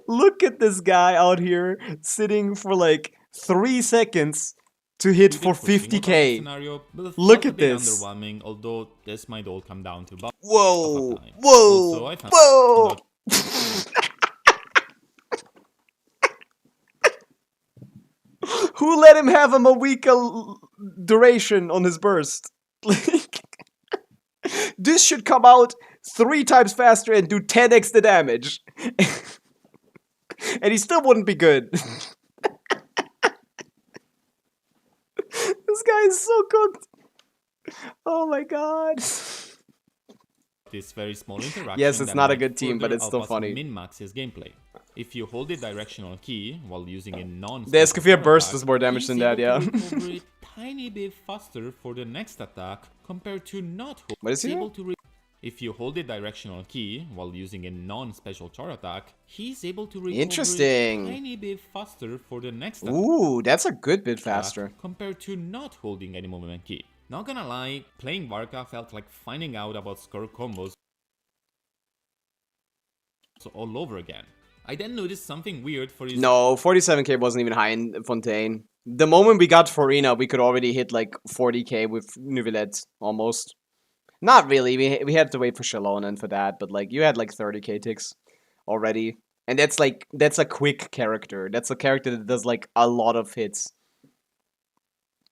Look at this guy out here sitting for like 3 seconds to hit for 50k. Scenario, but Look felt a at bit this. underwhelming, although this might all come down to buff. Whoa! time. Whoa! Also, I found Whoa! out Who let him have a Mawika duration on his burst? Like, this should come out 3 times faster and do 10x the damage. And he still wouldn't be good. This guy is so cooked. Oh my god. this very small interaction. Yes, it's that not a might good team, but further it's still outpace funny. Min-max his gameplay. If you hold the directional key while using a non The Escoffier burst does more damage than that, yeah. recover a tiny bit faster for the next attack compared to not holding. What is he able to If you hold the directional key while using a non-special charge attack, he's able to recover Interesting. a tiny bit faster for the next attack. Ooh, that's a good bit faster. Compared to not holding any movement key. Not gonna lie, playing Varka felt like finding out about Skirk combos all over again. I then noticed something weird for his... No, 47k wasn't even high in Fontaine. The moment we got Farina, we could already hit like 40k with Neuvillette, almost. Not really, we had to wait for Shallonen for that, but like, you had like 30k ticks already. And that's like, that's a quick character. That's a character that does like a lot of hits.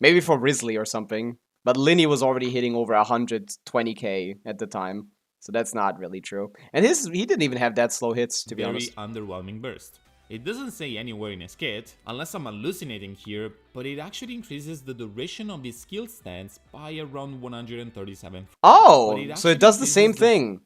Maybe for Risley or something. But Linny was already hitting over 120k at the time. So that's not really true. And he didn't even have that slow hits, to be honest. Very underwhelming burst. It doesn't say anywhere in his kit, unless I'm hallucinating here, but it actually increases the duration of his skill stance by around 137. Oh, so it does the same thing.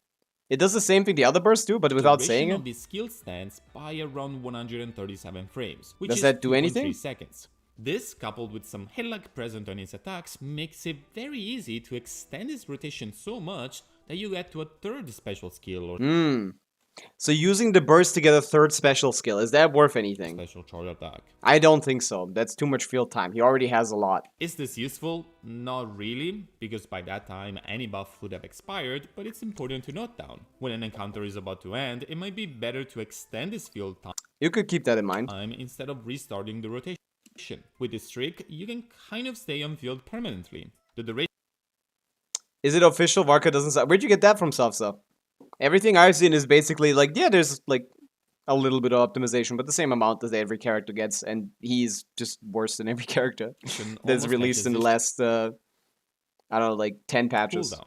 It does the same thing the other bursts do, but without saying it? Of the skill stance by around 137 frames, which Does is that do anything? 2.3 seconds. This, coupled with some hit lag present on his attacks, makes it very easy to extend his rotation so much that you get to a third special skill or So using the burst to get a third special skill, is that worth anything? special charge attack. I don't think so. That's too much field time. He already has a lot. Is this useful? Not really, because by that time any buff would have expired, but it's important to note down. When an encounter is about to end, it might be better to extend this field You could keep that in mind. time instead of restarting the rotation. With this trick, you can kind of stay on field permanently. The duration Is it official? Varka doesn't... Where'd you get that from, Safsa? Everything I've seen is basically like, yeah, there's like a little bit of optimization, but the same amount as every character gets, and he's just worse than every character that's released in the last, I don't know, like 10 patches. cooldown.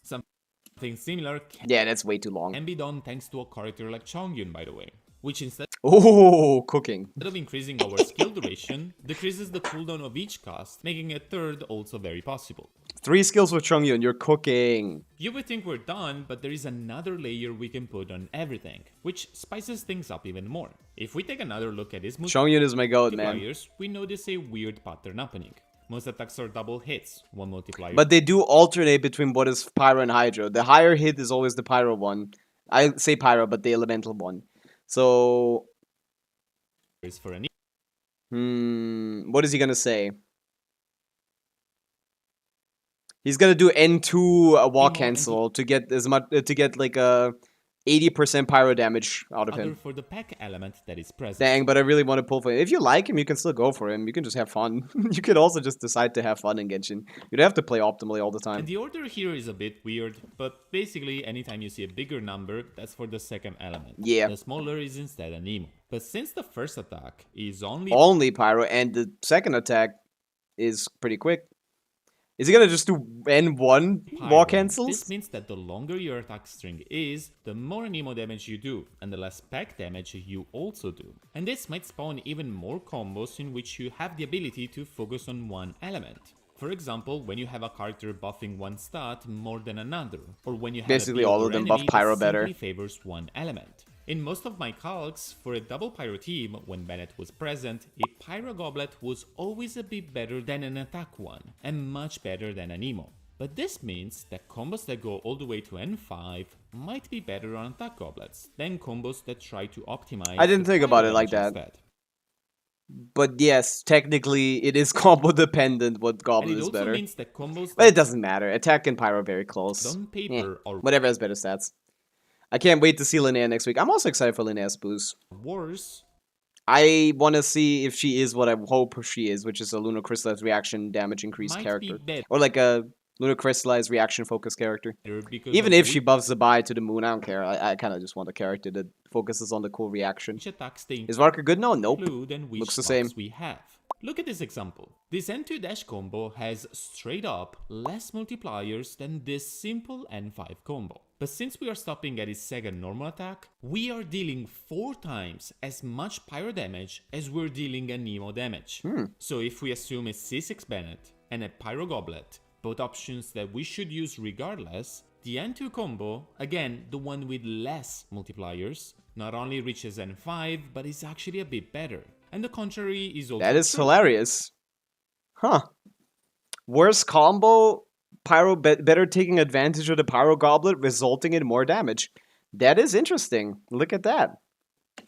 Something similar Yeah, that's way too long. can be done thanks to a character like Chongyun, by the way, which instead Oh, cooking. of increasing our skill duration, decreases the cooldown of each cast, making a third also very possible. 3 skills with Chongyun, you're cooking. You would think we're done, but there is another layer we can put on everything, which spices things up even more. If we take another look at his Chongyun is my goat, man. multipliers, we notice a weird pattern happening. Most attacks are double hits, one multiplier. But they do alternate between what is Pyro and Hydro. The higher hit is always the Pyro one. I say Pyro, but the Elemental one. So... is for an what is he gonna say? He's gonna do N2 wall cancel to get as much to get like a 80% pyro damage out of him. for the pack element that is present. Dang, but I really want to pull for him. If you like him, you can still go for him. You can just have fun. You could also just decide to have fun in Genshin. You don't have to play optimally all the time. And the order here is a bit weird, but basically anytime you see a bigger number, that's for the second element. Yeah. The smaller is instead an emo. But since the first attack is only pyro and the second attack is pretty quick. Is he gonna just do N1 wall cancels? This means that the longer your attack string is, the more Nemo damage you do, and the less pack damage you also do. And this might spawn even more combos in which you have the ability to focus on one element. For example, when you have a character buffing one stat more than another, or when you have basically all of them buff pyro better. Favors one element. In most of my calcs, for a double pyro team, when Bennett was present, a pyro goblet was always a bit better than an attack one, and much better than an emo. But this means that combos that go all the way to N5 might be better on attack goblets than combos that try to optimize. I didn't think about it like that. Instead. But yes, technically it is combo dependent what goblet is better. Means that combos but it doesn't matter. Attack and pyro are very close. On paper or whatever has better stats. I can't wait to see Linnea next week. I'm also excited for Linnea's boost. Worse. I want to see if she is what I hope she is, which is a Lunar Crystallized reaction damage increase character. Or like a Lunar Crystallized reaction focus character. Even if she buffs the buy to the moon, I don't care. I kind of just want a character that focuses on the cool reaction. Is Varka good? No, nope. Looks the same. We have. Look at this example. This N2 dash combo has straight up less multipliers than this simple N5 combo. But since we are stopping at his second normal attack, we are dealing 4 times as much pyro damage as we're dealing a Nemo damage. So if we assume a C6 Bennett and a pyro goblet, both options that we should use regardless, the N2 combo, again the one with less multipliers, not only reaches N5 but is actually a bit better. And the contrary is also That is hilarious. Huh. Worse combo, pyro better taking advantage of the pyro goblet, resulting in more damage. That is interesting. Look at that.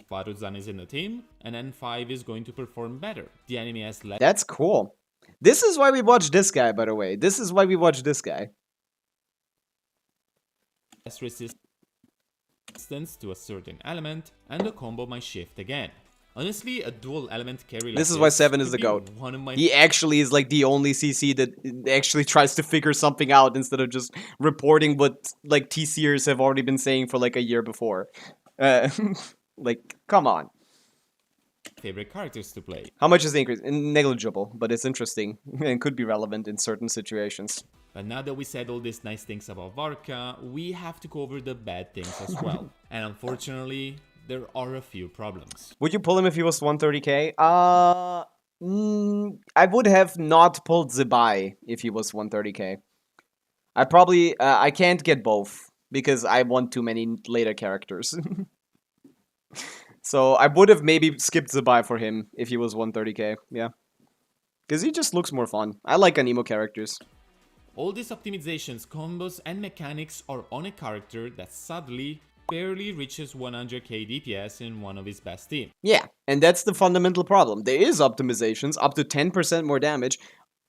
Varuzan is in the team, and N5 is going to perform better. The enemy has less. That's cool. This is why we watch this guy, by the way. This is why we watch this guy. Less resistance to a certain element, and the combo might shift again. Honestly, a dual element carry. This is why 7 is the GOAT. He actually is like the only CC that actually tries to figure something out instead of just reporting what like TCers have already been saying for like a year before. Like, come on. Favorite characters to play. How much is the increase? Negligible, but it's interesting and could be relevant in certain situations. But now that we said all these nice things about Varka, we have to cover the bad things as well. And unfortunately, there are a few problems. Would you pull him if he was 130k? I would have not pulled Zebai if he was 130k. I probably, I can't get both because I want too many later characters. So I would have maybe skipped Zebai for him if he was 130k, yeah. Because he just looks more fun. I like Anemo characters. All these optimizations, combos and mechanics are on a character that sadly barely reaches 100k DPS in one of his best teams. Yeah, and that's the fundamental problem. There is optimizations, up to 10% more damage,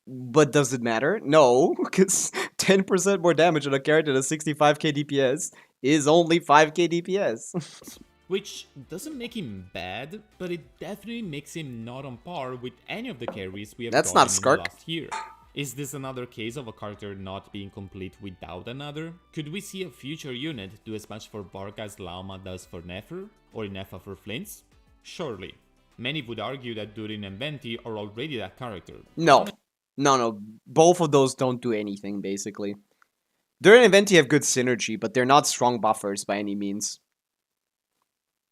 but does it matter? No, because 10% more damage on a character that's 65k DPS is only 5k DPS. Which doesn't make him bad, but it definitely makes him not on par with any of the carries we have gotten in the last year. Is this another case of a character not being complete without another? Could we see a future unit do as much for Varka as Lauma does for Nefer, or Nefa for Flints? Surely. Many would argue that Durin and Venti are already that character. No. Both of those don't do anything, basically. Durin and Venti have good synergy, but they're not strong buffers by any means.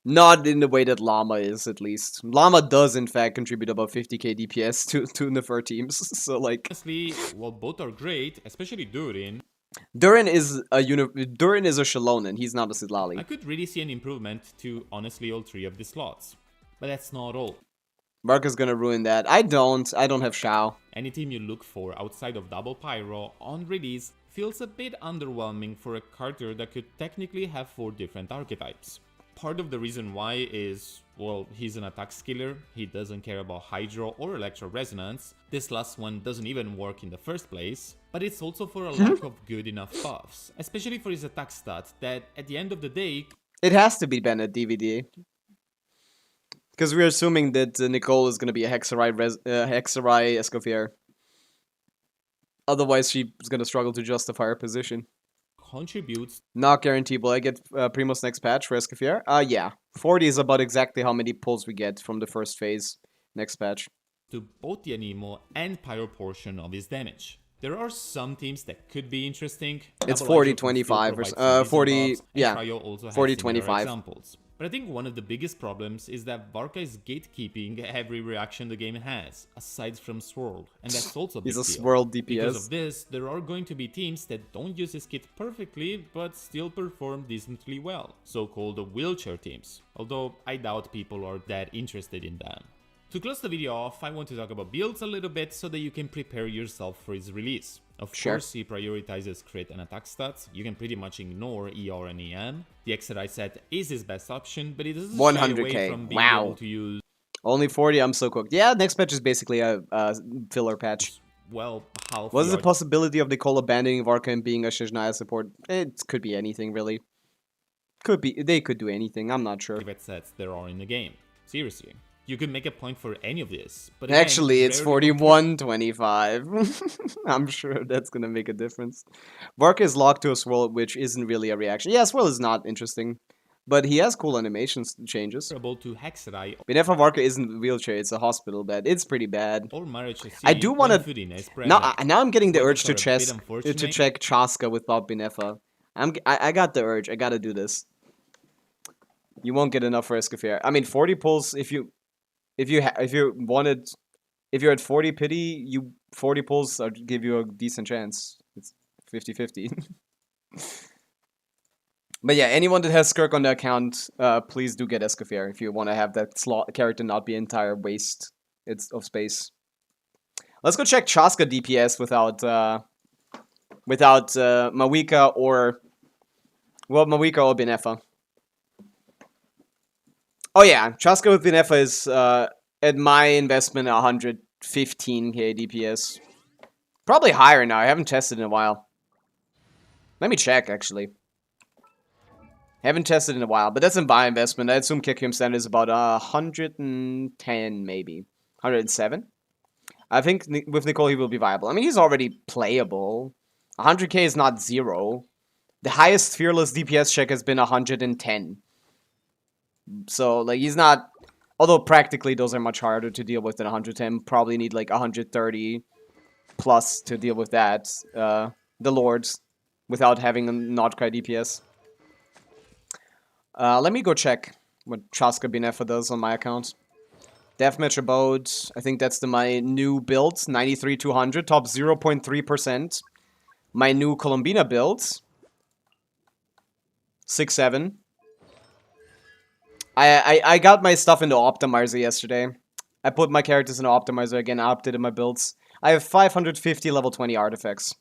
Not in the way that Llama is, at least. Llama does, in fact, contribute about 50k DPS to Nefer teams, so like... Honestly, while both are great, especially Durin... Durin is a Shalonen, he's not a Sidlali. I could really see an improvement to, honestly, all 3 of the slots. But that's not all. Varka's gonna ruin that. I don't have Shao. Any team you look for outside of Double Pyro on release feels a bit underwhelming for a character that could technically have 4 different archetypes. Part of the reason why is, well, he's an attack skiller, he doesn't care about Hydro or Electro Resonance, this last one doesn't even work in the first place, but it's also for a lack of good enough buffs, especially for his attack stat that at the end of the day... It has to be Bennett DVD. Because we're assuming that Nicole is gonna be a Hexarai Escoffier. Otherwise, she's gonna struggle to justify her position. Contributes. Not guaranteed. Will I get Primo's next patch for Escoffier? Yeah. 40 is about exactly how many pulls we get from the first phase next patch. To both the Anemo and Pyro portion of his damage. There are some teams that could be interesting. It's 40-25 or 40, yeah, 40-25 examples. But I think one of the biggest problems is that Varka is gatekeeping every reaction the game has, aside from Swirl, and that's also a big deal. He's a Swirl DPS. Because of this, there are going to be teams that don't use his kit perfectly, but still perform decently well, so-called wheelchair teams, although I doubt people are that interested in them. To close the video off, I want to talk about builds a little bit so that you can prepare yourself for its release. Of course, he prioritizes crit and attack stats. You can pretty much ignore ER and EM. The Xrite set is his best option, but it doesn't shy away from being able to use... Only 40, I'm so cooked. Yeah, next patch is basically a filler patch. Well, half... What's the possibility of Nicole abandoning Varka and being a Shizhnaya support? It could be anything, really. Could be. They could do anything, I'm not sure. ...sets there are in the game. Seriously. You could make a point for any of this, but actually, it's 41-25. I'm sure that's gonna make a difference. Varka is locked to a Swirl, which isn't really a reaction. Yeah, Swirl is not interesting, but he has cool animations changes. To Hexarai. Benefa Varka isn't wheelchair; it's a hospital bed. It's pretty bad. Or I do want to. Now I'm getting the urge to check Chaska without Benefa. I got the urge. I gotta do this. You won't get enough for Escoffier. I mean, 40 pulls if you. If you're at 40 pity, 40 pulls give you a decent chance. It's 50-50. But yeah, anyone that has Skirk on the account, please do get Escoffier if you want to have that character not be entire waste of space. Let's go check Chaska DPS without Mawika or Benefa. Oh yeah, Chaska with Benefa is, at my investment, 115k DPS. Probably higher now, I haven't tested in a while. Let me check, actually. Haven't tested in a while, but that's in my investment. I assume Kikium standard is about 110, maybe. 107? I think with Nicole he will be viable. I mean, he's already playable. 100k is not 0. The highest Fearless DPS check has been 110. So, like, he's not... Although, practically, those are much harder to deal with than 110. Probably need, like, 130 plus to deal with that. The Lords. Without having a not cry DPS. Let me go check what Chaska Benefa does on my account. Deathmatch Abode. I think that's my new build. 93-200. Top 0.3%. My new Colombina build. 6-7. I got my stuff into Optimizer yesterday. I put my characters into Optimizer again, I updated my builds. I have 550 level 20 artifacts.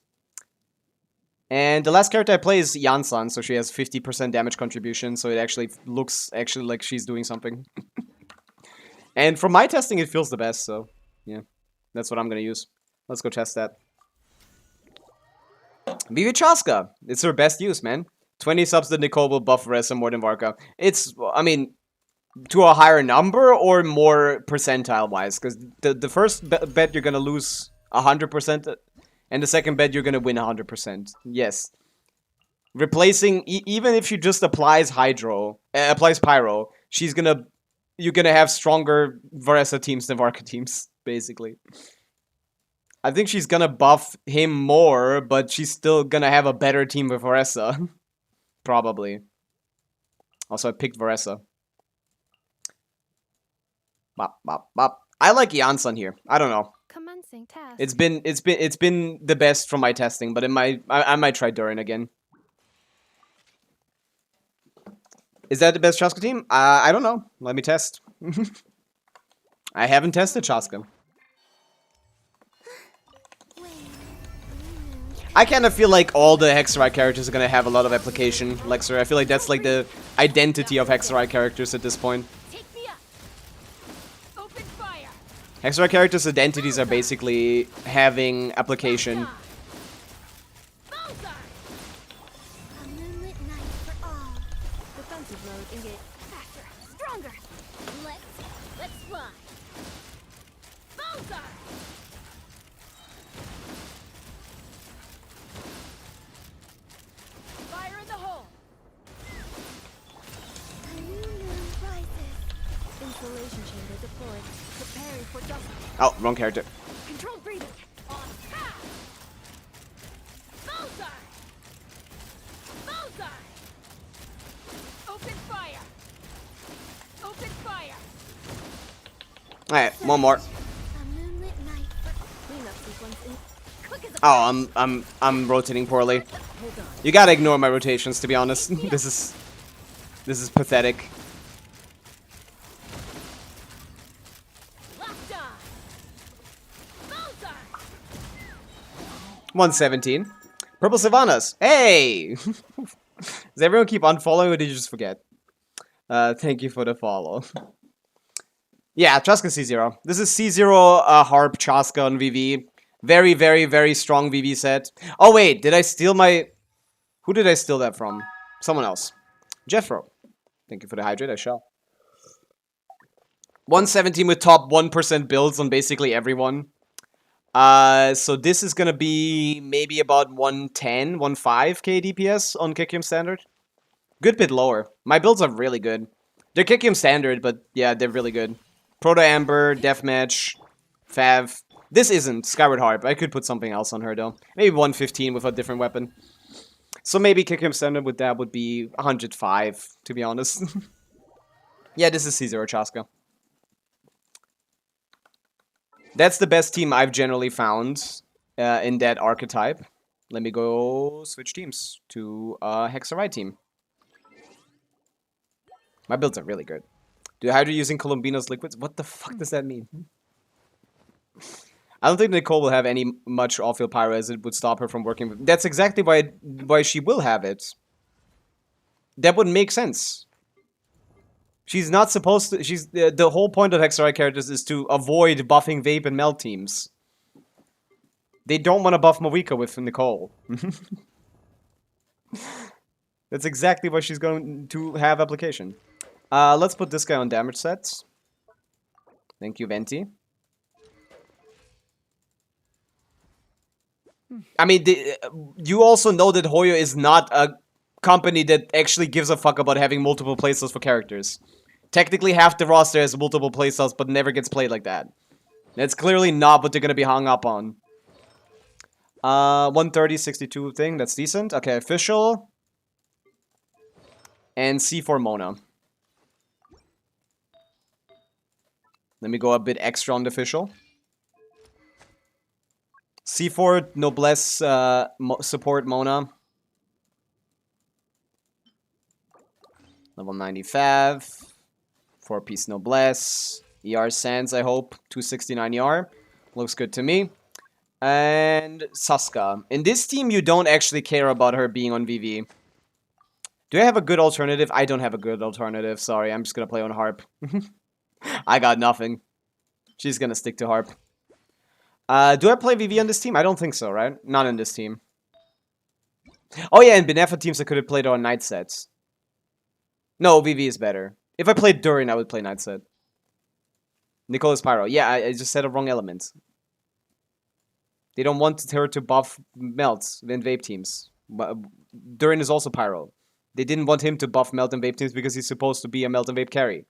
And the last character I play is Yansan, so she has 50% damage contribution, so it actually looks like she's doing something. And from my testing, it feels the best, so yeah. That's what I'm gonna use. Let's go test that. Vivi Chaska! It's her best use, man. 20 subs that Nicole will buff Ressa more than Varka. It's, I mean... To a higher number or more percentile-wise? Because the first bet you're gonna lose 100%, and the second bet you're gonna win 100%. Yes. Replacing, even if she just applies Pyro, you're gonna have stronger Varessa teams than Varka teams, basically. I think she's gonna buff him more, but she's still gonna have a better team with Varessa. Probably. Also, I picked Varessa. Bop, bop, bop. I like Yansan here. I don't know. Commencing task. It's been the best from my testing, but I might try Durin again. Is that the best Chaska team? I don't know. Let me test. I haven't tested Chaska. I kind of feel like all the Hexerite characters are gonna have a lot of application, Lexer. I feel like that's like the identity of Hexerite characters at this point. Take me up. Open fire. Hexerite characters' identities are basically having application. Bullseye. A moonlit night for all. Defensive mode engage. Faster, stronger. Let's fly. Bullseye. Fire in the hole. A new moon rises. Insulation chamber deployed. Preparing for dusk. Oh, wrong character. Controlled breathing. On path. Bullseye. Bullseye. Open fire. Open fire. Alright, one more. A moonlit night for cleanup sequence in quick as a Oh, I'm rotating poorly. Hold on. You gotta ignore my rotations, to be honest. This is pathetic. Locked on. Bullseye. 117. Purple Savannas. Hey! Does everyone keep unfollowing or did you just forget? Thank you for the follow. Yeah, Chaska C0. This is C0 Harp Chaska on VV. Very, very, very strong VV set. Oh wait, did I steal my... Who did I steal that from? Someone else. Jeffro. Thank you for the hydrate, I shall. 117 with top 1% builds on basically everyone. So this is gonna be maybe about 110, 15k DPS on Kikium Standard. Good bit lower. My builds are really good. They're Kikium Standard, but yeah, they're really good. Proto Amber, Deathmatch, Fav. This isn't Skyward Harp. I could put something else on her though. Maybe 115 with a different weapon. So maybe Kikium Standard with that would be 105, to be honest. Yeah, this is C0 Chaska. That's the best team I've generally found in that archetype. Let me go switch teams to Hexerite team. My builds are really good. Do Hydra using Columbina's liquids? What the fuck does that mean? I don't think Nicole will have any much off-field pyro as it would stop her from working with... That's exactly why she will have it. That would make sense. She's not supposed to... She's the whole point of Hexerite characters is to avoid buffing Vape and Melt teams. They don't want to buff Pavica with Nicole. That's exactly what she's going to have application. Let's put this guy on damage sets. Thank you, Venti. I mean, you also know that Hoyo is not a company that actually gives a fuck about having multiple playstyles for characters. Technically, half the roster has multiple playstyles, but never gets played like that. That's clearly not what they're gonna be hung up on. 130, 62 thing, that's decent. Okay, official. And C4 Mona. Let me go a bit extra on the official. C4 Noblesse support Mona. Level 95. 4-piece Noblesse. ER Sands, I hope. 269 ER. Looks good to me. And Saska. In this team, you don't actually care about her being on VV. Do I have a good alternative? I don't have a good alternative. Sorry, I'm just gonna play on Harp. I got nothing. She's gonna stick to Harp. Do I play VV on this team? I don't think so, right? Not in this team. Oh yeah, in Benefa teams I could have played on night sets. No, VV is better. If I played Durin, I would play night set. Nicholas Pyro. Yeah, I just said a wrong element. They don't want her to buff Melt in Vape teams. But Durin is also Pyro. They didn't want him to buff Melt and Vape teams because he's supposed to be a Melt and Vape carry.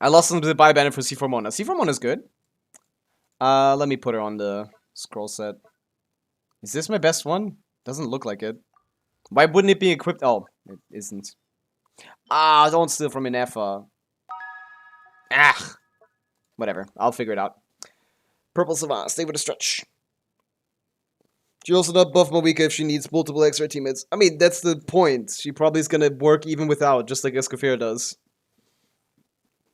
I lost him to the buy banner for C4 Mona. C4 Mona is good. Let me put her on the scroll set. Is this my best one? Doesn't look like it. Why wouldn't it be equipped? Oh, it isn't. Ah, don't steal from Inefa. Ah. Whatever. I'll figure it out. Purple Savant. Stay with the stretch. She also not buff Pavica if she needs multiple extra teammates. I mean, that's the point. She probably is gonna work even without, just like Escoffier does.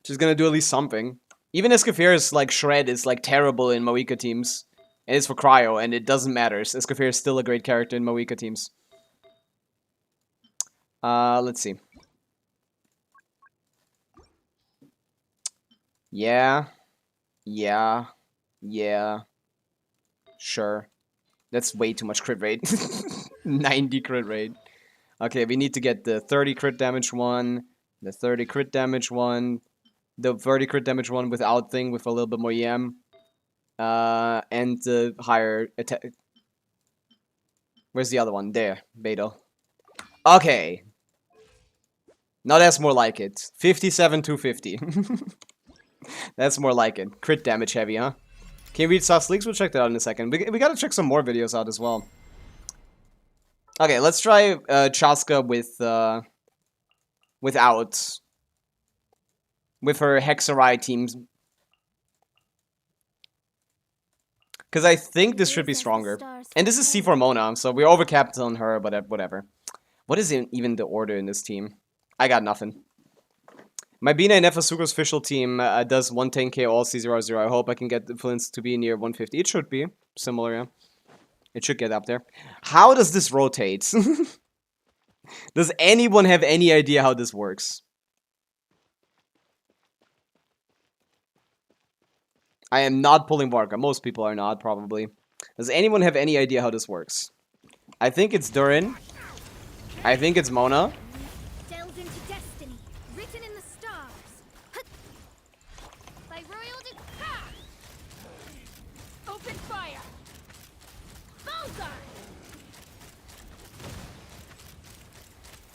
She's gonna do at least something. Even Escafier's like shred is like terrible in Moeka teams. And it's for cryo, and it doesn't matter. Escafier is still a great character in Moeka teams. Let's see. Yeah. Sure. That's way too much crit rate. 90 crit rate. Okay, we need to get the 30 crit damage one, the 30 crit damage one, the 30 crit damage one without thing with a little bit more EM. And the higher attack. Where's the other one? There, Beto. Okay. Now that's more like it. 57 250. That's more like it. Crit damage heavy, huh? Can we read Sauce Leaks? We'll check that out in a second. We gotta check some more videos out as well. Okay, let's try Chaska without. With her Hexarai teams. Because I think this should be stronger. And this is C4 Mona, so we're overcapped on her, but whatever. What is even the order in this team? I got nothing. My Bina and Nefasuko's official team does 110k all C00. I hope I can get the Flints to be near 150. It should be. Similar, yeah. It should get up there. How does this rotate? Does anyone have any idea how this works? I am not pulling Varka. Most people are not, probably. Does anyone have any idea how this works? I think it's Durin. I think it's Mona. Delved into destiny, written in the stars. By royal open fire. Bullseye.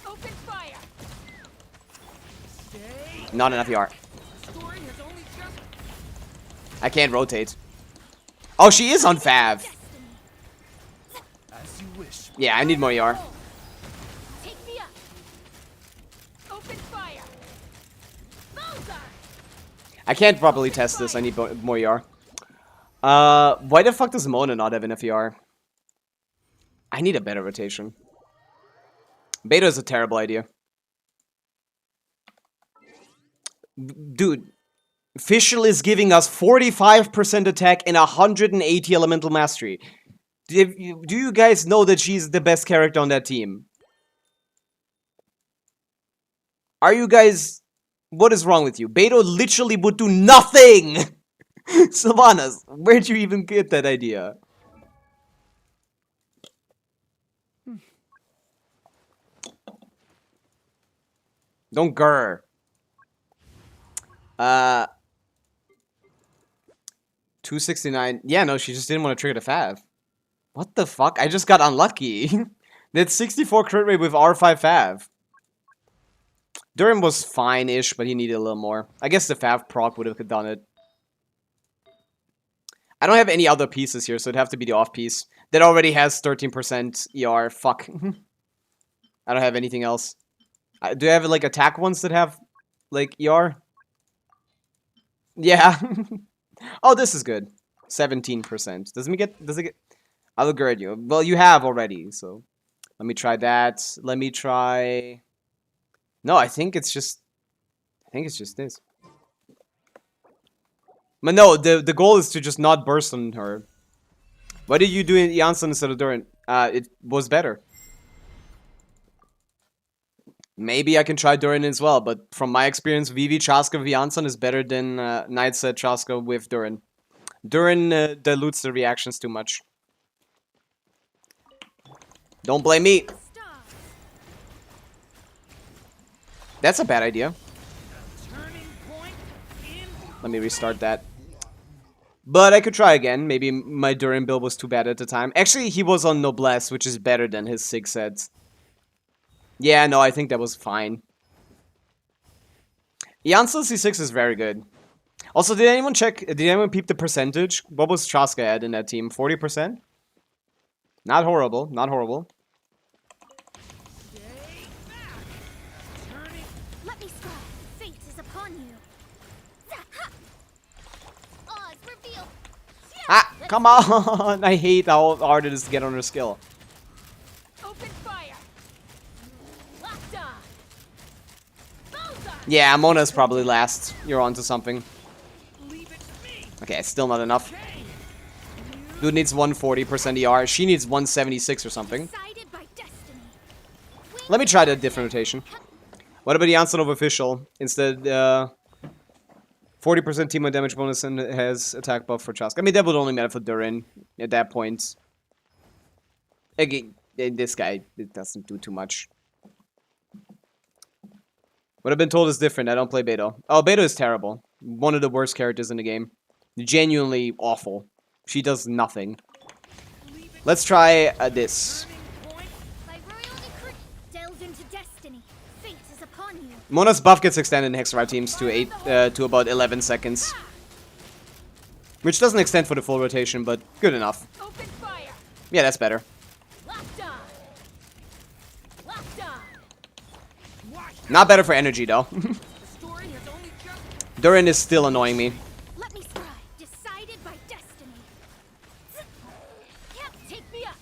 Open fire. Not enough ER. I can't rotate. Oh, she is on Fav. As you wish. Yeah, I need more ER. Take me up. Open fire. Bullseye. I can't properly test this. I need more ER. Why the fuck does Mona not have enough ER? I need a better rotation. Beta is a terrible idea. Dude. Fischl is giving us 45% attack and 180 elemental mastery. Do you guys know that she's the best character on that team? Are you guys... What is wrong with you? Beto literally would do nothing! Sylvanas, where'd you even get that idea? Don't grr. 269. Yeah, no, she just didn't want to trigger the Fav. What the fuck? I just got unlucky. That's 64 crit rate with R5 Fav. Durin was fine-ish, but he needed a little more. I guess the Fav proc would have done it. I don't have any other pieces here, so it'd have to be the off piece. That already has 13% ER. Fuck. I don't have anything else. Do I have, like, attack ones that have, like, ER? Yeah. Oh, this is good. 17%. Does it get... I'll guard you. Well, you have already, so... Let me try that. Let me try... No, I think it's just... this. But no, the goal is to just not burst on her. Why did you do Janssen instead of Durin? It was better. Maybe I can try Durin as well, but from my experience, Vivi Chaska with Janssen is better than Nightset Chaska with Durin. Durin dilutes the reactions too much. Don't blame me. That's a bad idea. Let me restart that. But I could try again. Maybe my Durin build was too bad at the time. Actually, he was on Noblesse, which is better than his 6 sets. Yeah, no, I think that was fine. Janssen C6 is very good. Also, did anyone check, did anyone peep the percentage? What was Chaska at in that team? 40%? Not horrible, not horrible. Let me strike. Fate is upon you. Oz reveal. Ah, come on! I hate how hard it is to get on her skill. Open fire. Locked on. Bullseye. Yeah, Mona's probably last. You're onto something. Leave it to me. Okay, still not enough. Dude needs 140% ER. She needs 176 or something. Decided by destiny. Let me try the different rotation. What about the Antonov official? Instead, 40% team damage bonus and it has attack buff for Chaska. I mean, that would only matter for Durin at that point. Again, this guy, it doesn't do too much. What I've been told is different. I don't play Beto. Oh, Beto is terrible. One of the worst characters in the game. Genuinely awful. She does nothing. Let's try this. By royal decree, delve into destiny. Fate is upon you. Mona's buff gets extended in Hexavar teams to about 11 seconds. Which doesn't extend for the full rotation, but good enough. Open fire. Yeah, that's better. Locked on. Locked on. Not better for energy, though. The story has only just. Durin is still annoying me. Let me scribe. Decided by destiny. Yep, take me up.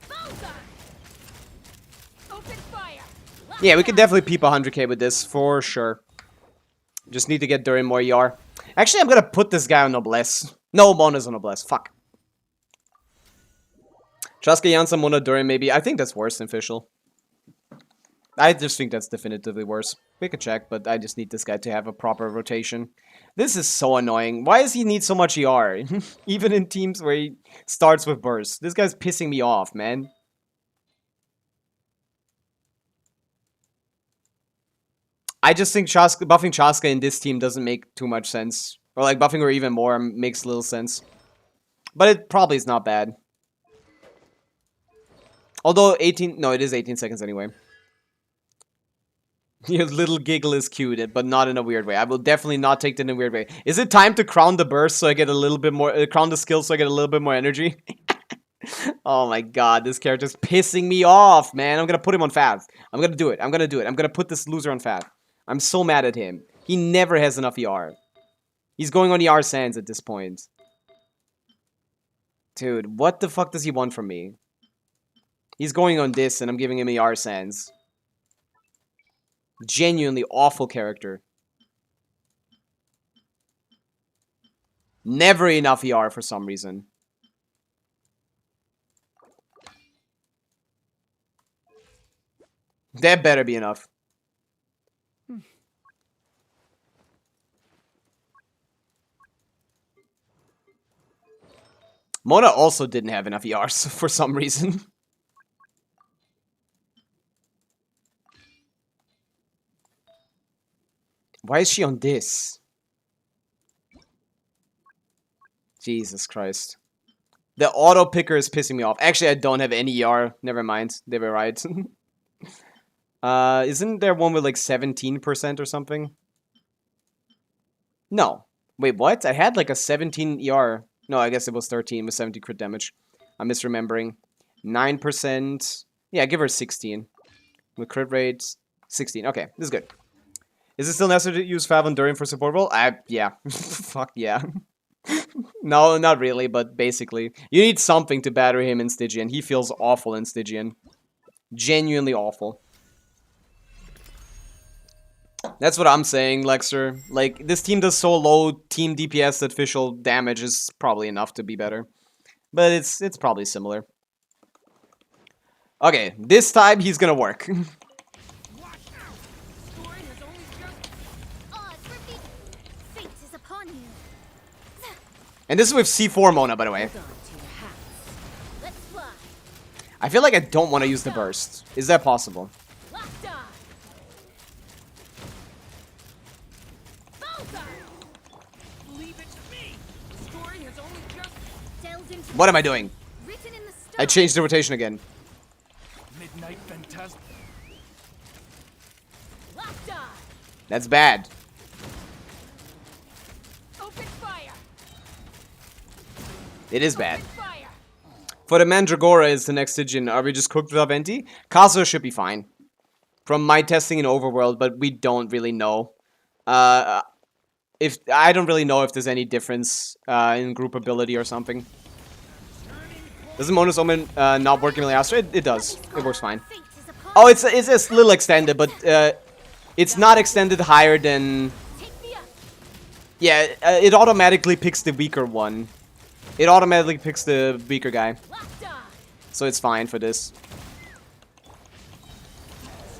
Bullseye. Open fire. Yeah, we could definitely peep 100k with this, for sure. Just need to get Durin more ER. Actually, I'm gonna put this guy on Noblesse. No, Mona's on Noblesse. Fuck. Chaska, Jansa, Mona, Durin, maybe. I think that's worse than Fischl. I just think that's definitively worse. We could check, but I just need this guy to have a proper rotation. This is so annoying. Why does he need so much ER? Even in teams where he starts with burst. This guy's pissing me off, man. I just think buffing Chaska in this team doesn't make too much sense. Or like buffing her even more makes little sense. But it probably is not bad. Although 18... No, it is 18 seconds anyway. Your little giggle is cute, but not in a weird way. I will definitely not take that in a weird way. Is it time to crown the burst so I get a little bit more... crown the skill so I get a little bit more energy? Oh my god, this character's pissing me off, man. I'm gonna put him on fast. I'm gonna do it. I'm gonna do it. I'm gonna put this loser on fast. I'm so mad at him. He never has enough ER. He's going on ER sands at this point. Dude, what the fuck does he want from me? He's going on this and I'm giving him ER sands. Genuinely awful character. Never enough ER for some reason. That better be enough. Mona also didn't have enough ERs for some reason. Why is she on this? Jesus Christ. The auto picker is pissing me off. Actually, I don't have any ER. Never mind. They were right. Isn't there one with like 17% or something? No. Wait, what? I had like a 17 ER. No, I guess it was 13 with 70 crit damage. I'm misremembering. 9%. Yeah, give her 16. With crit rate, 16. Okay, this is good. Is it still necessary to use Fav on Durin for support role? Yeah. Fuck yeah. No, not really, but basically. You need something to batter him in Stygian. He feels awful in Stygian. Genuinely awful. That's what I'm saying, Lexer. Like, this team does so low team DPS that official damage is probably enough to be better. But it's probably similar. Okay, this time he's gonna work. And this is with C4 Mona, by the way. I feel like I don't want to use the burst. Is that possible? What am I doing? I changed the rotation again. Midnight Phantasm. That's bad. Open fire. It is bad. For the Mandragora is the next Stygian. Are we just cooked without Venti? Kazuo should be fine. From my testing in Overworld, but we don't really know. If I don't really know if there's any difference in group ability or something. Doesn't Mona's Omen not work in Astra? It does. It works fine. Fate is upon Oh, it's a little extended, but it's not extended higher than... Take me up. Yeah, it automatically picks the weaker one. It automatically picks the weaker guy. Locked on. So it's fine for this.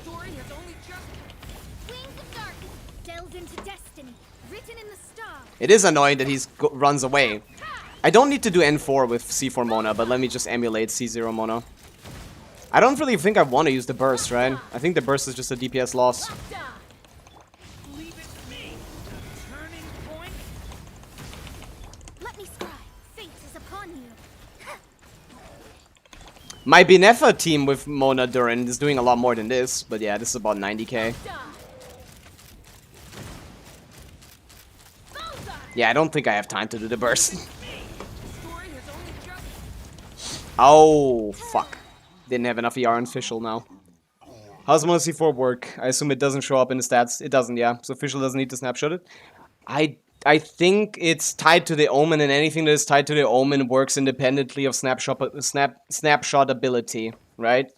Story has only just wings of darkness delved into destiny, written in the stars. It is annoying that he runs away. I don't need to do N4 with C4 Mona, but let me just emulate C0 Mona. I don't really think I want to use the burst, right? I think the burst is just a DPS loss. Locked on. Leave it to me. Turning point. Let me scribe. Fate is upon you. My Binefa team with Mona Durin is doing a lot more than this, but yeah, this is about 90k. Locked on. Bullseye. Yeah, I don't think I have time to do the burst. Story has only just. Oh, fuck. Didn't have enough ER on Fischl now. How's Mona C4 work? I assume it doesn't show up in the stats. It doesn't, yeah. So Fischl doesn't need to snapshot it. I think it's tied to the Omen, and anything that is tied to the Omen works independently of snapshot ability, right?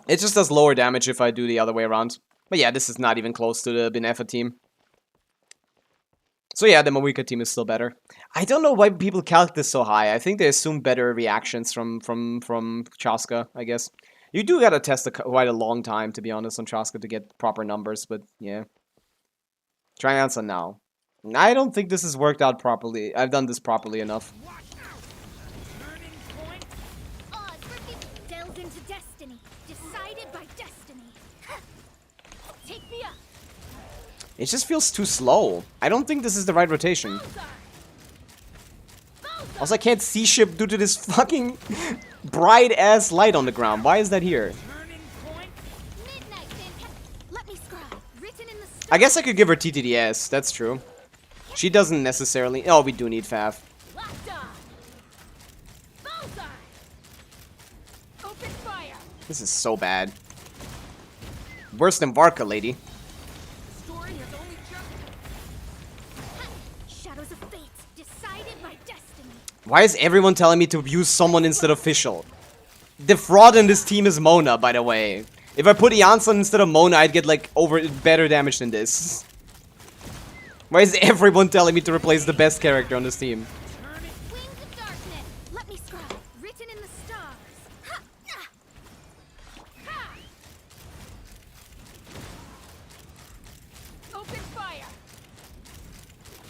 It just does lower damage if I do the other way around. But yeah, this is not even close to the Binefa team. So yeah, the Mawika team is still better. I don't know why people calc this so high. I think they assume better reactions from Chaska, I guess. You do gotta test quite a long time, to be honest, on Chaska to get proper numbers, but yeah. Try and answer now. I don't think this has worked out properly. I've done this properly enough. Watch out. Turning point. Odds for delved into destiny, decided by destiny. Take me up. It just feels too slow. I don't think this is the right rotation. Bullseye. Bullseye. Also, I can't see ship due to this fucking bright-ass light on the ground. Why is that here? Turning point. Midnight fantastic. Let me scribe. Written in the stars. I guess I could give her TTDS. That's true. She doesn't necessarily... Oh, we do need Fav. Locked on. Bullseye. Open fire. This is so bad. Worse than Varka, lady. Story has only just. Shadows of fate, decided by destiny. Why is everyone telling me to use someone instead of Fischl? The fraud in this team is Mona, by the way. If I put Janssen instead of Mona, I'd get, like, better damage than this. Why is everyone telling me to replace the best character on this team? Turning. Wings of darkness. Let me scribe. Written in the stars. Ha! Ah! Ha! Open fire.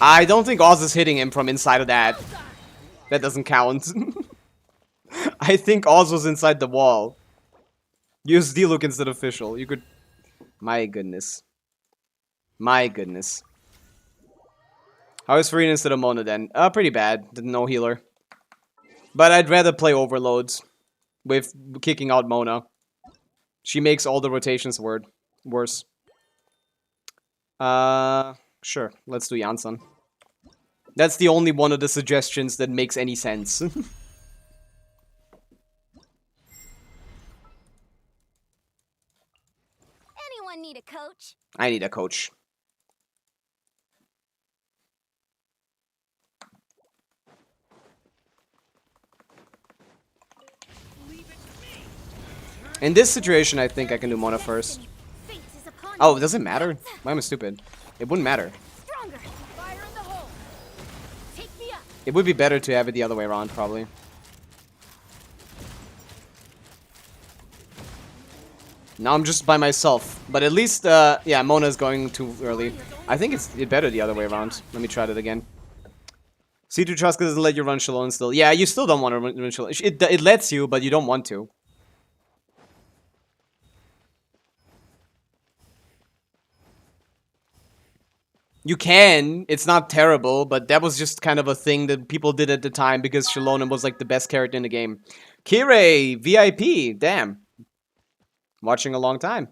I don't think Oz is hitting him from inside of that. Bullseye. That doesn't count. I think Oz was inside the wall. Use D-Look instead of Fischl. You could... My goodness. My goodness. How is Farina instead of Mona then? Pretty bad. No healer. But I'd rather play Overloads with kicking out Mona. She makes all the rotations worse. Sure. Let's do Janssen. That's the only one of the suggestions that makes any sense. Anyone need a coach? I need a coach. In this situation, I think I can do Mona first. Fate is upon Oh, you. does it matter? Why am I stupid? It wouldn't matter. Stronger. Fire in the hole. Take me up. It would be better to have it the other way around, probably. Now I'm just by myself. But at least, yeah, Mona's going too early. I think it's better the other way around. Let me try that again. C2 Traska doesn't let you run Shalon still. Yeah, you still don't want to run Shalon. It lets you, but you don't want to. You can. It's not terrible, but that was just kind of a thing that people did at the time because Shalom was like the best character in the game. Kirei, VIP, damn. Watching a long time.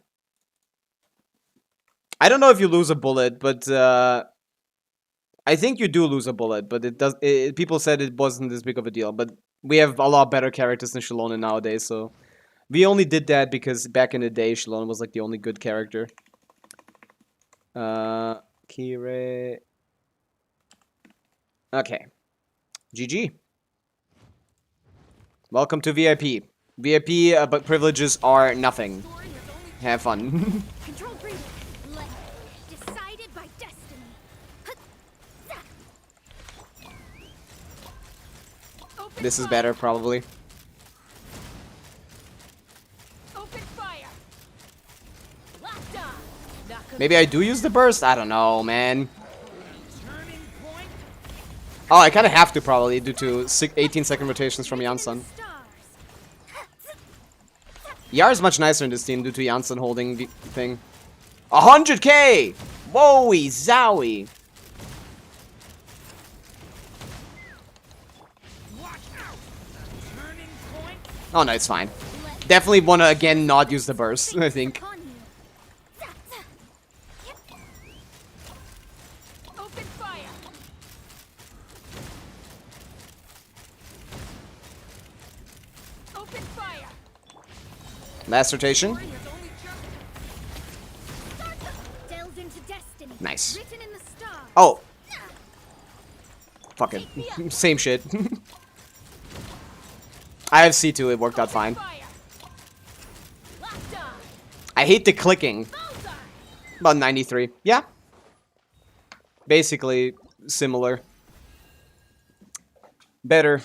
I don't know if you lose a bullet, but I think you do lose a bullet, but it does. People said it wasn't this big of a deal, but we have a lot better characters than Shalom nowadays, so we only did that because back in the day, Shalom was like the only good character. Kirei. Okay. GG. Welcome to VIP. VIP, but privileges are nothing. Have fun. Controlled breathing. Decided by destiny. Open This is fire. better, probably. Open fire. Locked on. Not gonna Maybe I do use the burst? I don't know, man. turning point. Oh, I kind of have to, probably, due to 18-second rotations from Janssen. Stars. Yar is much nicer in this team due to Janssen holding the thing. 100k! Whoa-y, zowie! Watch out. Turning point. Oh, no, it's fine. Definitely want to, again, not use the burst, I think. Upon you. Open fire. Open fire. Last rotation. Delves into destiny. Nice. Written in the stars. Oh! Fuck it. Same shit. I have C2, it worked out fine. Fire. Locked on. I hate the clicking. Bullseye. About 93. Yeah. Basically, similar. Better.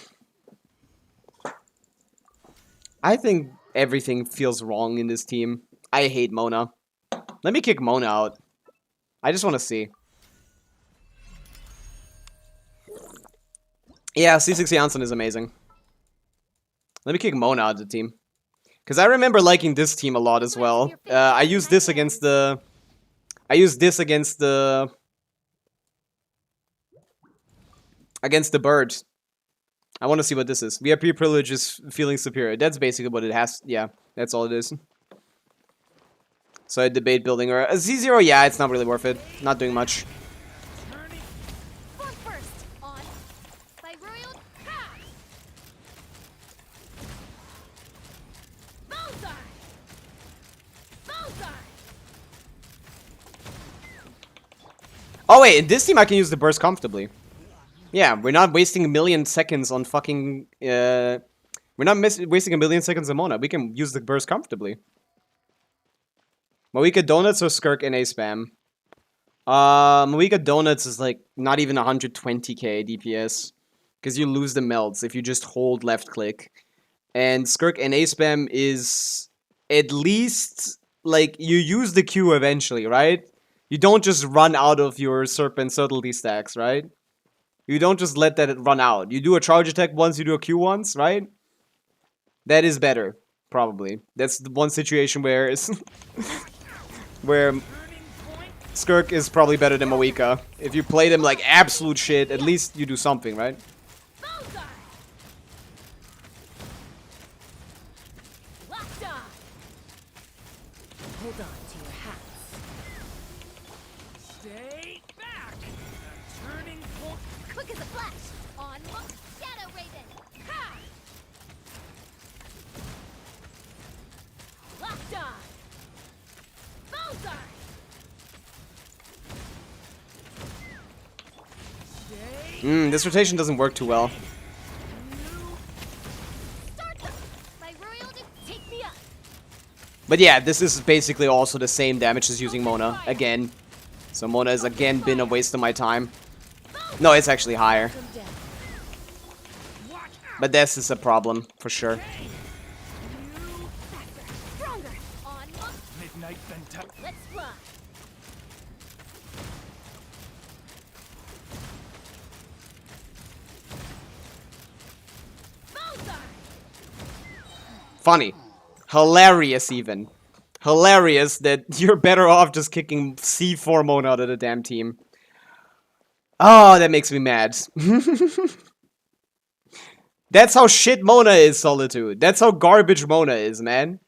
I think everything feels wrong in this team. I hate Mona. Let me kick Mona out. I just want to see. Yeah, C6 Janssen is amazing. Let me kick Mona out of the team. Because I remember liking this team a lot as well. I used this against the... Against the bird. I want to see what this is. VIP privilege is feeling superior. That's basically what it has. Yeah, that's all it is. So I debate building or a Z0. Yeah, it's not really worth it. Not doing much. Form first. On. By royal. Ha! Bullseye. Bullseye. Oh wait, in this team I can use the burst comfortably. Yeah, we're not wasting a million seconds on fucking. We're not wasting a million seconds on Mona. We can use the burst comfortably. Moika Donuts or Skirk NA spam? Moika Donuts is like not even 120k DPS. Because you lose the melts if you just hold left click. And Skirk NA spam is at least like you use the Q eventually, right? You don't just run out of your Serpent Subtlety stacks, right? You don't just let that run out. You do a charge attack once, you do a Q once, right? That is better, probably. That's the one situation where where Skirk is probably better than Moika. If you play them like absolute shit, at least you do something, right? Bullseye. Locked on. Hold on to your hats. Stay back. Turning point. Quick as a flash. On Shadow Raven. Ha! Locked on. Bullseye. This rotation doesn't work too well. Start them. My royalty, take me up. But yeah, this is basically also the same damage as using Mona again. So Mona has again been a waste of my time. No, it's actually higher. But this is a problem, for sure. Stronger. On Midnight Venta. let's fly. Bullseye. Funny. Hilarious even. Hilarious that you're better off just kicking C4 Mona out of the damn team. Oh, that makes me mad. That's how shit Mona is, Solitude. That's how garbage Mona is, man.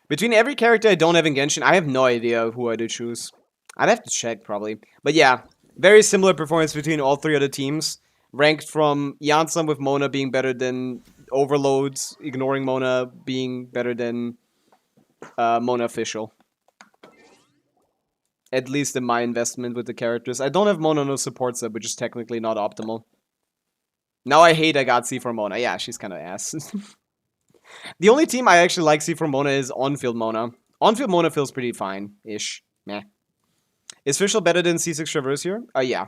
Between every character I don't have in Genshin, I have no idea who I do choose. I'd have to check, probably. But yeah, very similar performance between all three other teams. Ranked from Janssen with Mona being better than Overloads, ignoring Mona being better than Mona Official. At least in my investment with the characters. I don't have Mona no support set, which is technically not optimal. Now I hate I got C4 Mona. Yeah, she's kind of ass. The only team I actually like C4 Mona is on-field Mona. On-field Mona feels pretty fine-ish. Meh. Is Fischl better than C6 Traverse here? Yeah.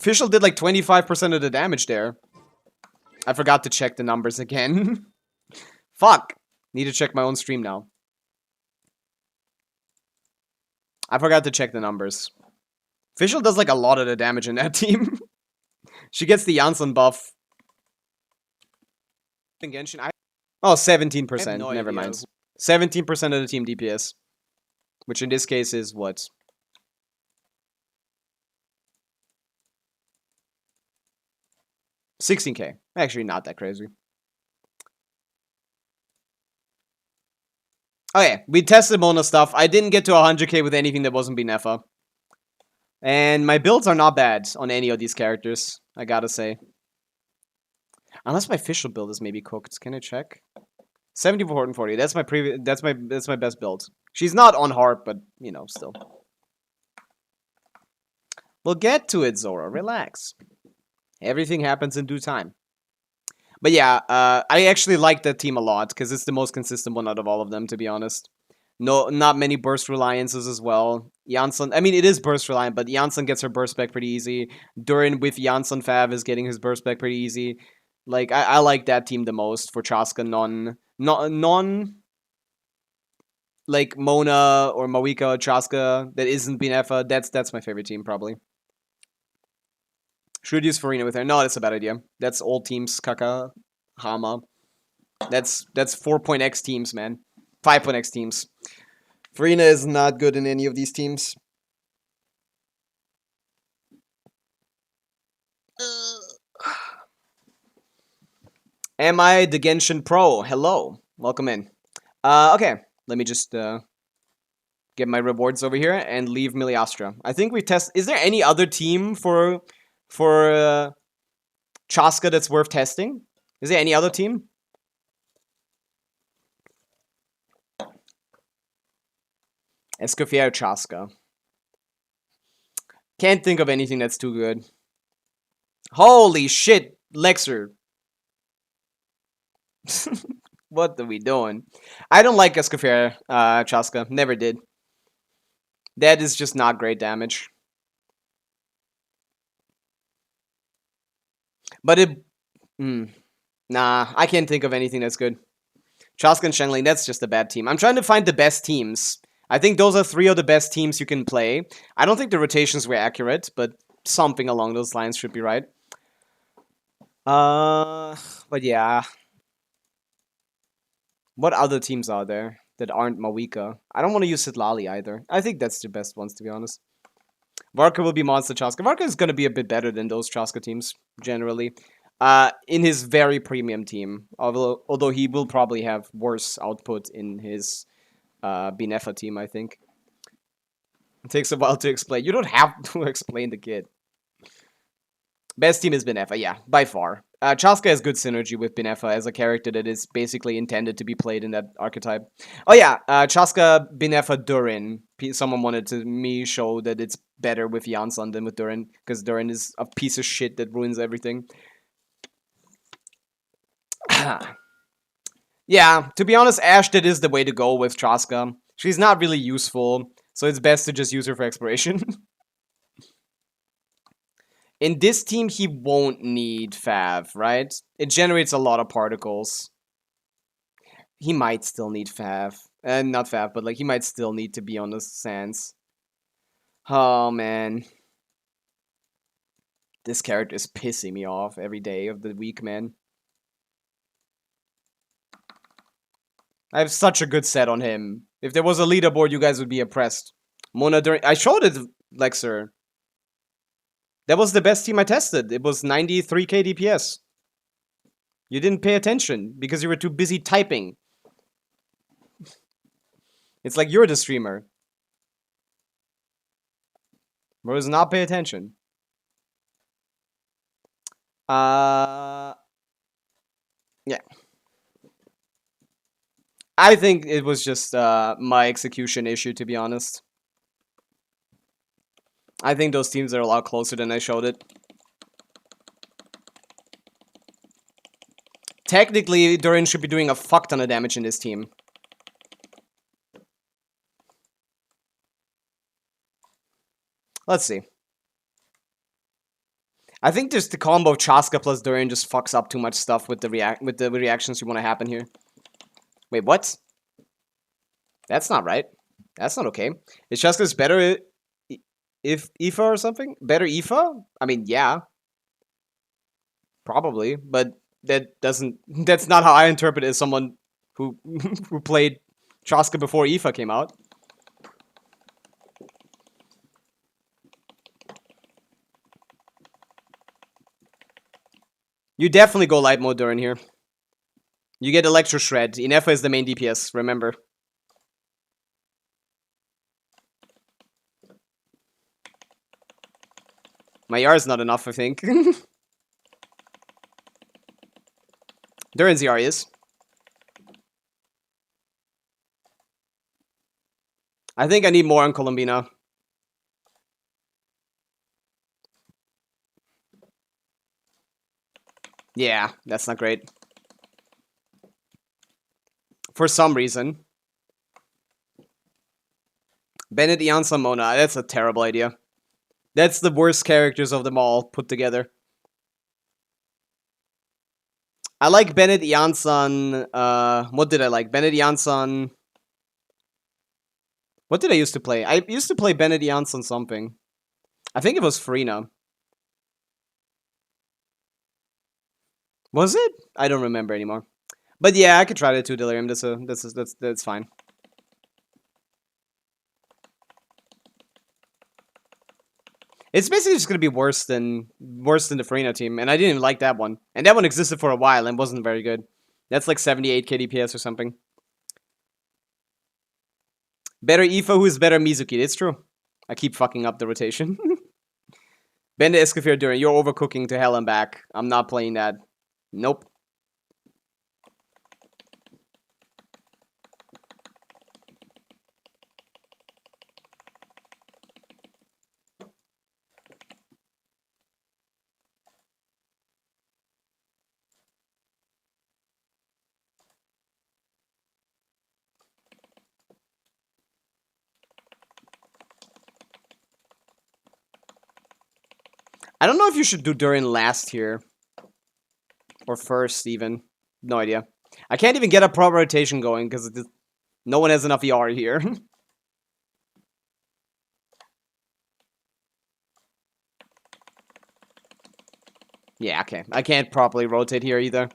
Fischl did like 25% of the damage there. I forgot to check the numbers again. Fuck. Need to check my own stream now. I forgot to check the numbers. Fischl does like a lot of the damage in that team. She gets the Janssen buff. In Genshin, oh, 17%. No Never idea. mind. 17% of the team DPS. Which in this case is what? 16k. Actually, not that crazy. Okay, we tested Mona stuff. I didn't get to 100k with anything that wasn't Binefa. And my builds are not bad on any of these characters, I gotta say. Unless my official build is maybe cooked. Can I check? 7440. That's my previous. That's my best build. She's not on harp, but you know, still. We'll get to it, Zora. Relax. Everything happens in due time. But yeah, I actually like that team a lot because it's the most consistent one out of all of them, to be honest. No, not many burst reliances as well. Janssen, I mean, it is burst reliant, but Janssen gets her burst back pretty easy. Durin with Janssen Fav is getting his burst back pretty easy. Like, I like that team the most for Chaska non like Mona or Mawika or Chaska that isn't Binefa. That's my favorite team probably. Should use Farina with her. No, that's a bad idea. That's old teams, Kaka, Hama. That's 4.x teams, man. 5.x teams. Farina is not good in any of these teams. Am I the Genshin Pro? Hello. Welcome in. Okay. Let me just get my rewards over here and leave Miliastra. I think we test... Is there any other team for Chaska that's worth testing? Is there any other team? Escoffier Chaska. Can't think of anything that's too good. Holy shit, Lexer. What are we doing? I don't like Escoffier Chaska. Never did. That is just not great damage. But it... nah, I can't think of anything that's good. Chaska and Shenling, that's just a bad team. I'm trying to find the best teams. I think those are 3 of the best teams you can play. I don't think the rotations were accurate, but something along those lines should be right. But yeah. What other teams are there that aren't Mawika? I don't want to use Sitlali either. I think that's the best ones, to be honest. Varka will be Monster Chaska. Varka is going to be a bit better than those Chaska teams, generally. In his very premium team. Although he will probably have worse output in his Binefa team, I think. It takes a while to explain. You don't have to explain the kid. Best team is Binefa, yeah, by far. Chaska has good synergy with Binefa as a character that is basically intended to be played in that archetype. Oh yeah, Chaska, Binefa, Durin. Someone wanted to me show that it's better with Janssen than with Durin, because Durin is a piece of shit that ruins everything. Yeah, to be honest, Ashdod is the way to go with Chaska. She's not really useful, so it's best to just use her for exploration. In this team, he won't need Fav, right? It generates a lot of particles. He might still need Fav. Not Fav, but like he might still need to be on the sands. Oh, man. This character is pissing me off every day of the week, man. I have such a good set on him. If there was a leaderboard, you guys would be impressed. Mona during... I showed it, Lexer. That was the best team I tested. It was 93k DPS. You didn't pay attention because you were too busy typing. It's like you're the streamer. Bro does not pay attention. Yeah. I think it was just my execution issue, to be honest. I think those teams are a lot closer than I showed it. Technically, Durin should be doing a fuck ton of damage in this team. Let's see. I think just the combo of Chaska plus Durin just fucks up too much stuff with the reactions you want to happen here. Wait, what? That's not right. That's not okay. Is Chaska's better if Aoife or something? Better Aoife? I mean, yeah. Probably, but that doesn't... That's not how I interpret it as someone who who played Chaska before Aoife came out. You definitely go light mode Durin here. You get Electro Shred. Inefa is the main DPS, remember. My YR is not enough, I think. Durin's YR is. I think I need more on Colombina. Yeah, that's not great. For some reason. Bennett, Iansa, Mona. That's a terrible idea. That's the worst characters of them all put together. I like Bennett, Iansan. What did I like? Bennett, Iansan. What did I used to play? I used to play Bennett, Iansan something. I think it was Farina. Was it? I don't remember anymore. But yeah, I could try that too, Delirium. That's fine. It's basically just gonna be worse than the Farina team, and I didn't even like that one. And that one existed for a while and wasn't very good. That's like 78 KDPS or something. Better Aoife, who's better Mizuki. It's true. I keep fucking up the rotation. Bend the Escafir Durin. You're overcooking to hell and back. I'm not playing that. Nope. I don't know if you should do Durin last here. Or first, even. No idea. I can't even get a proper rotation going, because no one has enough ER here. Yeah, okay. I can't properly rotate here either.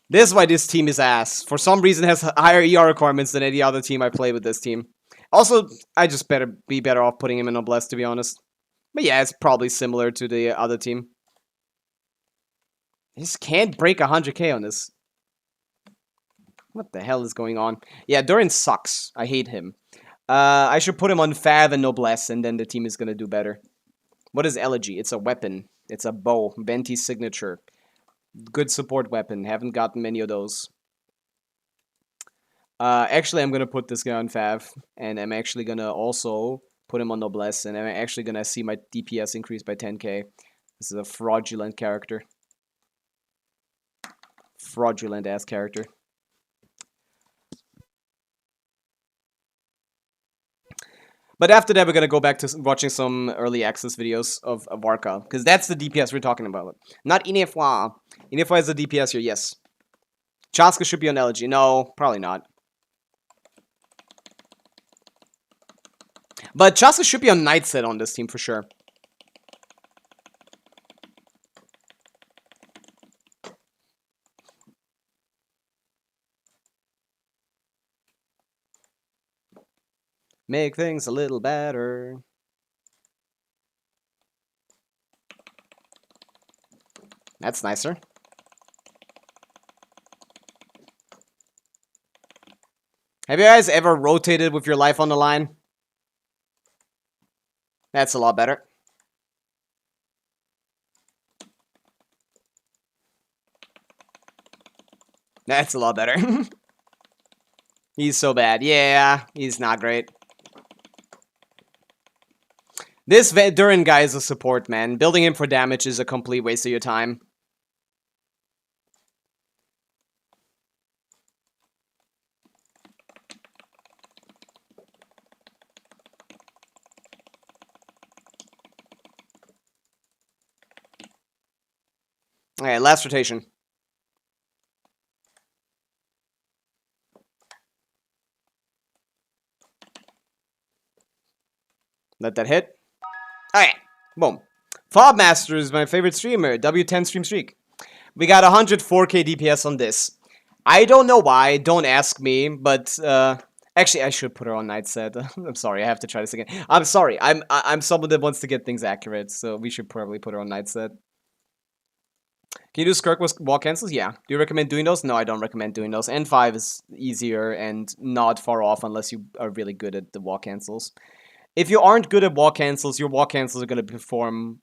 This is why this team is ass. For some reason, it has higher ER requirements than any other team I play with this team. Also, I just be better off putting him in Noblesse, to be honest. But yeah, it's probably similar to the other team. I just can't break 100k on this. What the hell is going on? Yeah, Durin sucks. I hate him. I should put him on Fav and Noblesse, and then the team is gonna do better. What is Elegy? It's a weapon. It's a bow. Venti's signature. Good support weapon. Haven't gotten many of those. Actually, I'm gonna put this guy on Fav, and I'm actually gonna also put him on Noblesse, and I'm actually gonna see my DPS increase by 10k. This is a fraudulent character. Fraudulent ass character. But after that, we're gonna go back to watching some early access videos of Varka, because that's the DPS we're talking about. Not Inefwa. Inefwa is the DPS here, yes. Chaska should be on Elegy. No, probably not. But Chaska should be on Night Set on this team for sure. Make things a little better. That's nicer. Have you guys ever rotated with your life on the line? That's a lot better. That's a lot better. He's so bad. Yeah, he's not great. This Durin guy is a support, man. Building him for damage is a complete waste of your time. Alright, last rotation. Let that hit. Alright, boom. Fobmaster is my favorite streamer. W10 stream streak. We got 104k DPS on this. I don't know why, don't ask me, but actually I should put her on night set. I'm sorry, I have to try this again. I'm sorry, I'm someone that wants to get things accurate, so we should probably put her on night set. Can you do Skirk with wall cancels? Yeah. Do you recommend doing those? No, I don't recommend doing those. N5 is easier and not far off unless you are really good at the wall cancels. If you aren't good at wall cancels, your wall cancels are going to perform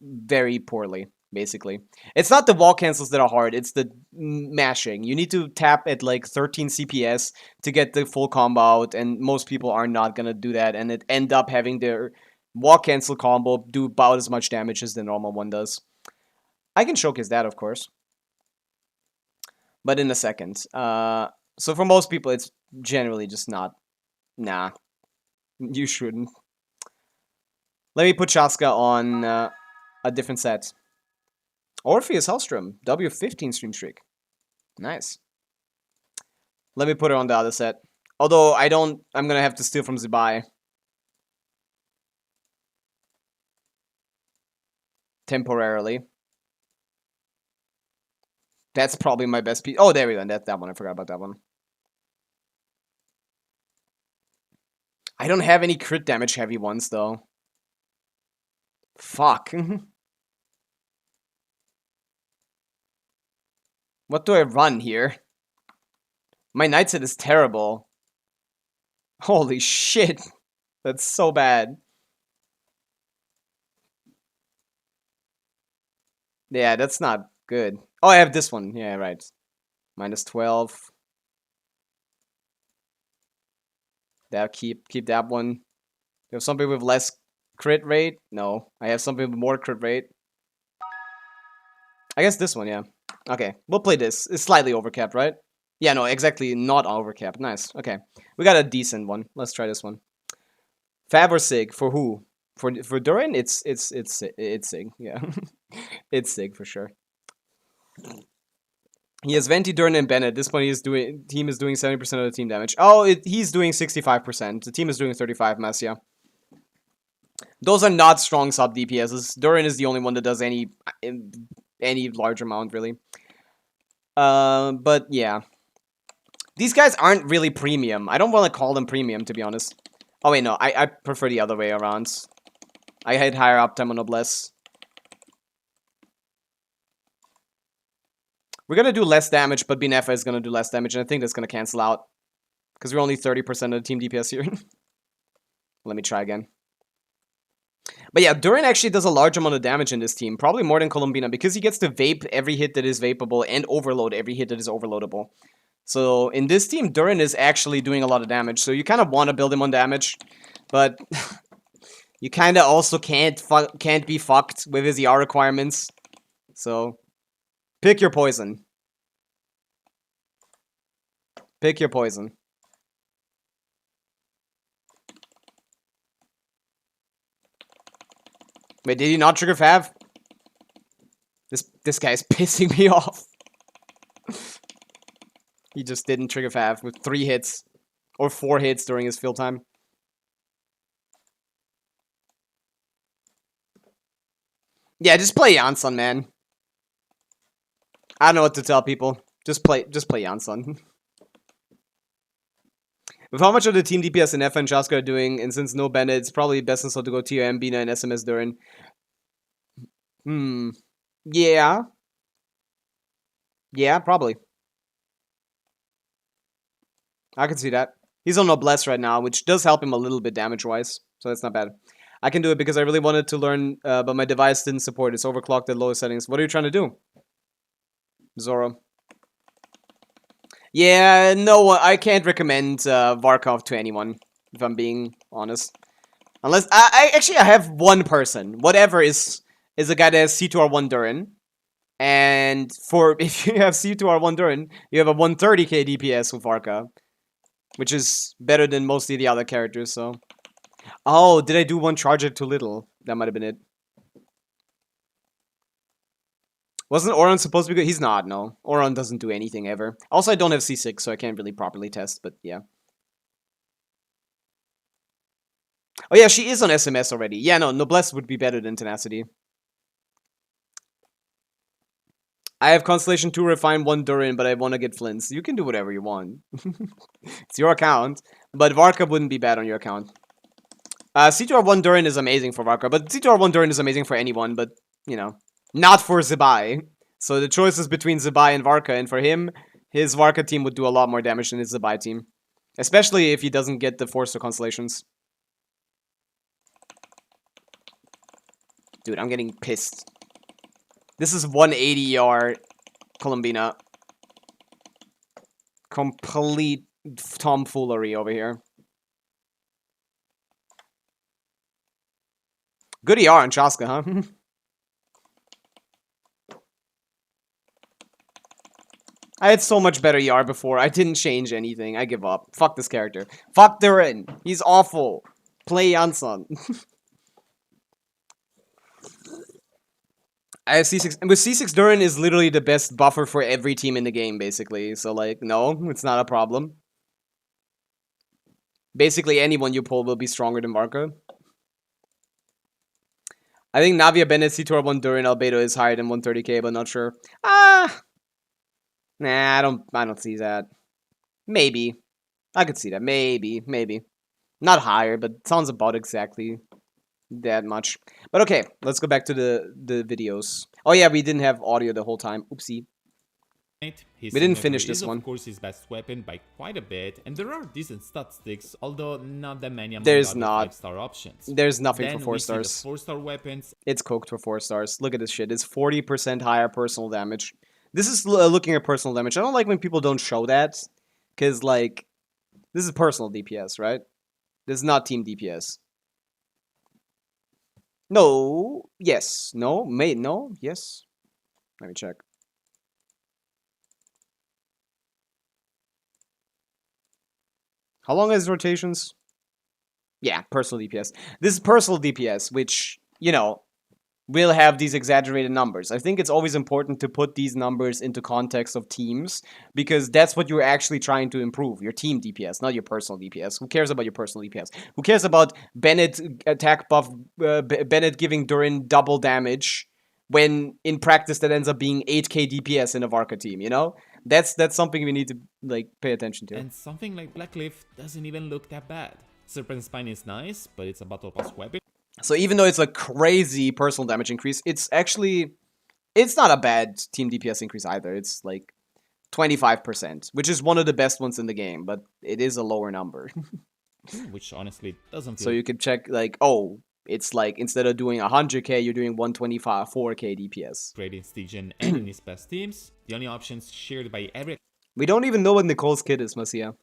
very poorly, basically. It's not the wall cancels that are hard, it's the mashing. You need to tap at like 13 CPS to get the full combo out, and most people are not going to do that, and it end up having their wall cancel combo do about as much damage as the normal one does. I can showcase that, of course. But in a second. So for most people, it's generally just not... Nah. You shouldn't. Let me put Shaska on a different set. Orpheus Hellstrom. W15 stream streak. Nice. Let me put her on the other set. Although, I don't... I'm gonna have to steal from Zibai. Temporarily. That's probably my best piece. Oh, there we go. That's that one. I forgot about that one. I don't have any crit damage heavy ones, though. Fuck. What do I run here? My night set is terrible. Holy shit. That's so bad. Yeah, that's not good. Oh, I have this one. Yeah, right. Minus 12. That keep that one. You have something with less crit rate? No. I have something with more crit rate. I guess this one, yeah. Okay, we'll play this. It's slightly overcapped, right? Yeah, no, exactly not overcapped. Nice. Okay. We got a decent one. Let's try this one. Fab or Sig? For who? For Durin? It's Sig. Yeah. It's Sig for sure. He has Venti, Durin, and Bennett. At this point, team is doing 70% of the team damage. Oh, he's doing 65%. The team is doing 35 mass, yeah. Those are not strong sub DPSs. Durin is the only one that does any large amount, really. But yeah. These guys aren't really premium. I don't want to call them premium, to be honest. Oh, wait, no. I prefer the other way around. I had higher uptime on Noblesse. We're gonna do less damage, but Binefa is gonna do less damage, and I think that's gonna cancel out. Because we're only 30% of the team DPS here. Let me try again. But yeah, Durin actually does a large amount of damage in this team. Probably more than Columbina, because he gets to vape every hit that is vapeable, and overload every hit that is overloadable. So in this team, Durin is actually doing a lot of damage. So you kind of want to build him on damage. But you kind of also can't be fucked with his ER requirements. So... pick your poison. Pick your poison. Wait, did he not trigger Fav? This guy's pissing me off. He just didn't trigger Fav with 3 hits. Or 4 hits during his field time. Yeah, just play Janssen, man. I don't know what to tell people. Just play Janssen. With how much of the team DPS and F and Shaska are doing, and since no Bennett, it's probably best and so to go TM, Bina, and SMS Durin. Yeah. Yeah, probably. I can see that. He's on Noblesse right now, which does help him a little bit damage-wise, so that's not bad. I can do it because I really wanted to learn, but my device didn't support it. It's overclocked at lowest settings. What are you trying to do? Zoro. Yeah, no, I can't recommend Varka to anyone, if I'm being honest. Unless I actually I have one person. Whatever is a guy that has C2R1 Durin. And for if you have C2R1 Durin, you have a 130k DPS with Varka. Which is better than most of the other characters, so. Oh, did I do one charger too little? That might have been it. Wasn't Oron supposed to be good? He's not, no. Oron doesn't do anything ever. Also, I don't have C6, so I can't really properly test, but yeah. Oh yeah, she is on SMS already. Yeah, no, Noblesse would be better than Tenacity. I have Constellation 2 Refine 1 Durin, but I want to get Flints. You can do whatever you want. It's your account. But Varka wouldn't be bad on your account. C2R1 Durin is amazing for Varka, but C2R1 Durin is amazing for anyone, but, you know, not for Zebai. So the choice is between Zebai and Varka, and for him, his Varka team would do a lot more damage than his Zebai team. Especially if he doesn't get the Force or Constellations. Dude, I'm getting pissed. This is 180 ER Columbina. Complete tomfoolery over here. Good ER on Chaska, huh? I had so much better ER before. I didn't change anything. I give up. Fuck this character. Fuck Durin. He's awful. Play Yansan. I have C6, and with C6 Durin is literally the best buffer for every team in the game, basically. So, like, no, it's not a problem. Basically, anyone you pull will be stronger than Varka. I think Navia Bennett C2R1 Durin Albedo is higher than 130k, but not sure. Nah, I don't see that. Maybe. I could see that. Maybe. Not higher, but sounds about exactly that much. But okay, let's go back to the videos. Oh yeah, we didn't have audio the whole time. Oopsie. His We didn't finish this one. Of course, his best weapon by quite a bit, and there are decent statistics, although not that many among There's other not. 5-star options. There's nothing Then for 4 we see the stars. 4-star weapons. It's cooked for 4 stars. Look at this shit. It's 40% higher personal damage. This is looking at personal damage. I don't like when people don't show that, because like this is personal DPS, right? This is not team DPS. No. Yes. No. No. Yes. Let me check. How long is rotations? Yeah, personal DPS. This is personal DPS, which, you know, will have these exaggerated numbers. I think it's always important to put these numbers into context of teams, because that's what you're actually trying to improve, your team DPS, not your personal DPS. Who cares about your personal DPS? Who cares about Bennett attack buff, Bennett giving Durin double damage, when in practice that ends up being 8k DPS in a Varka team, you know? That's something we need to, like, pay attention to. And something like Blackcliff doesn't even look that bad. Serpent Spine is nice, but it's a battle pass weapon. So even though it's a crazy personal damage increase, it's not a bad team DPS increase either. It's like 25%, which is one of the best ones in the game, but it is a lower number. Which honestly doesn't feel... So you could check like, oh, it's like instead of doing 100k, you're doing 4k DPS. great in Stygian and in his best teams. The only options shared by every... We don't even know what Nicole's kid is, Masia.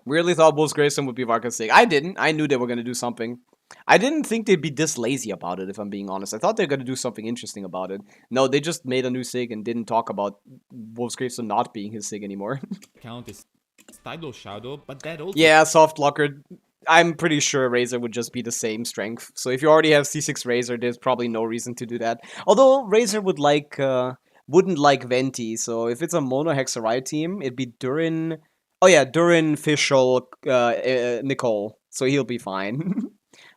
Really thought Wolf's Gravestone would be Varka's sig. I didn't. I knew they were going to do something. I didn't think they'd be this lazy about it, if I'm being honest. I thought they were going to do something interesting about it. No, they just made a new sig and didn't talk about Wolf's Gravestone not being his sig anymore. Count is Tidal Shadow, but that also... Yeah, soft locker. I'm pretty sure Razor would just be the same strength. So if you already have C6 Razor, there's probably no reason to do that. Although Razor would like, wouldn't like Venti. So if it's a mono Hexarai team, it'd be Durin. Oh yeah, Durin, Fischl, Nicole. So he'll be fine.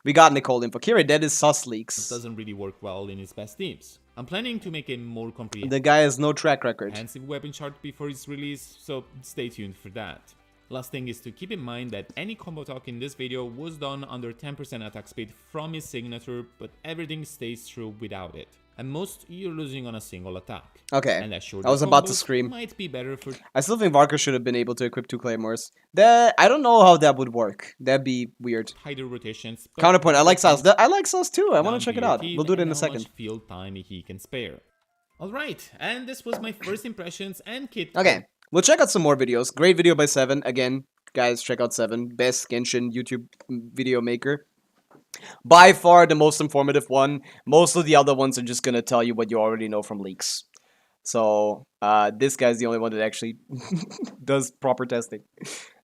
We got Nicole in for Kira. That is sus leaks. doesn't really work well in his best teams. I'm planning to make a more comprehensive The guy has no track record. weapon chart before its release, so stay tuned for that. Last thing is to keep in mind that any combo talk in this video was done under 10% attack speed from his signature, but everything stays true without it. And most you're losing on a single attack. Okay, And shorter I was about to combos scream. might be better for... I still think Varka should have been able to equip 2 Claymores. I don't know how that would work. That'd be weird. tighter rotations. but Counterpoint, I like Sauce. I like Sauce too. I want down to check it your out. team We'll do it in and a how second. much field time he can spare. Alright, and this was my first impressions and kit. Okay, we'll check out some more videos. Great video by 7. Again, guys, check out 7. Best Genshin YouTube video maker. By far the most informative one. Most of the other ones are just gonna tell you what you already know from leaks. So, this guy's the only one that actually does proper testing.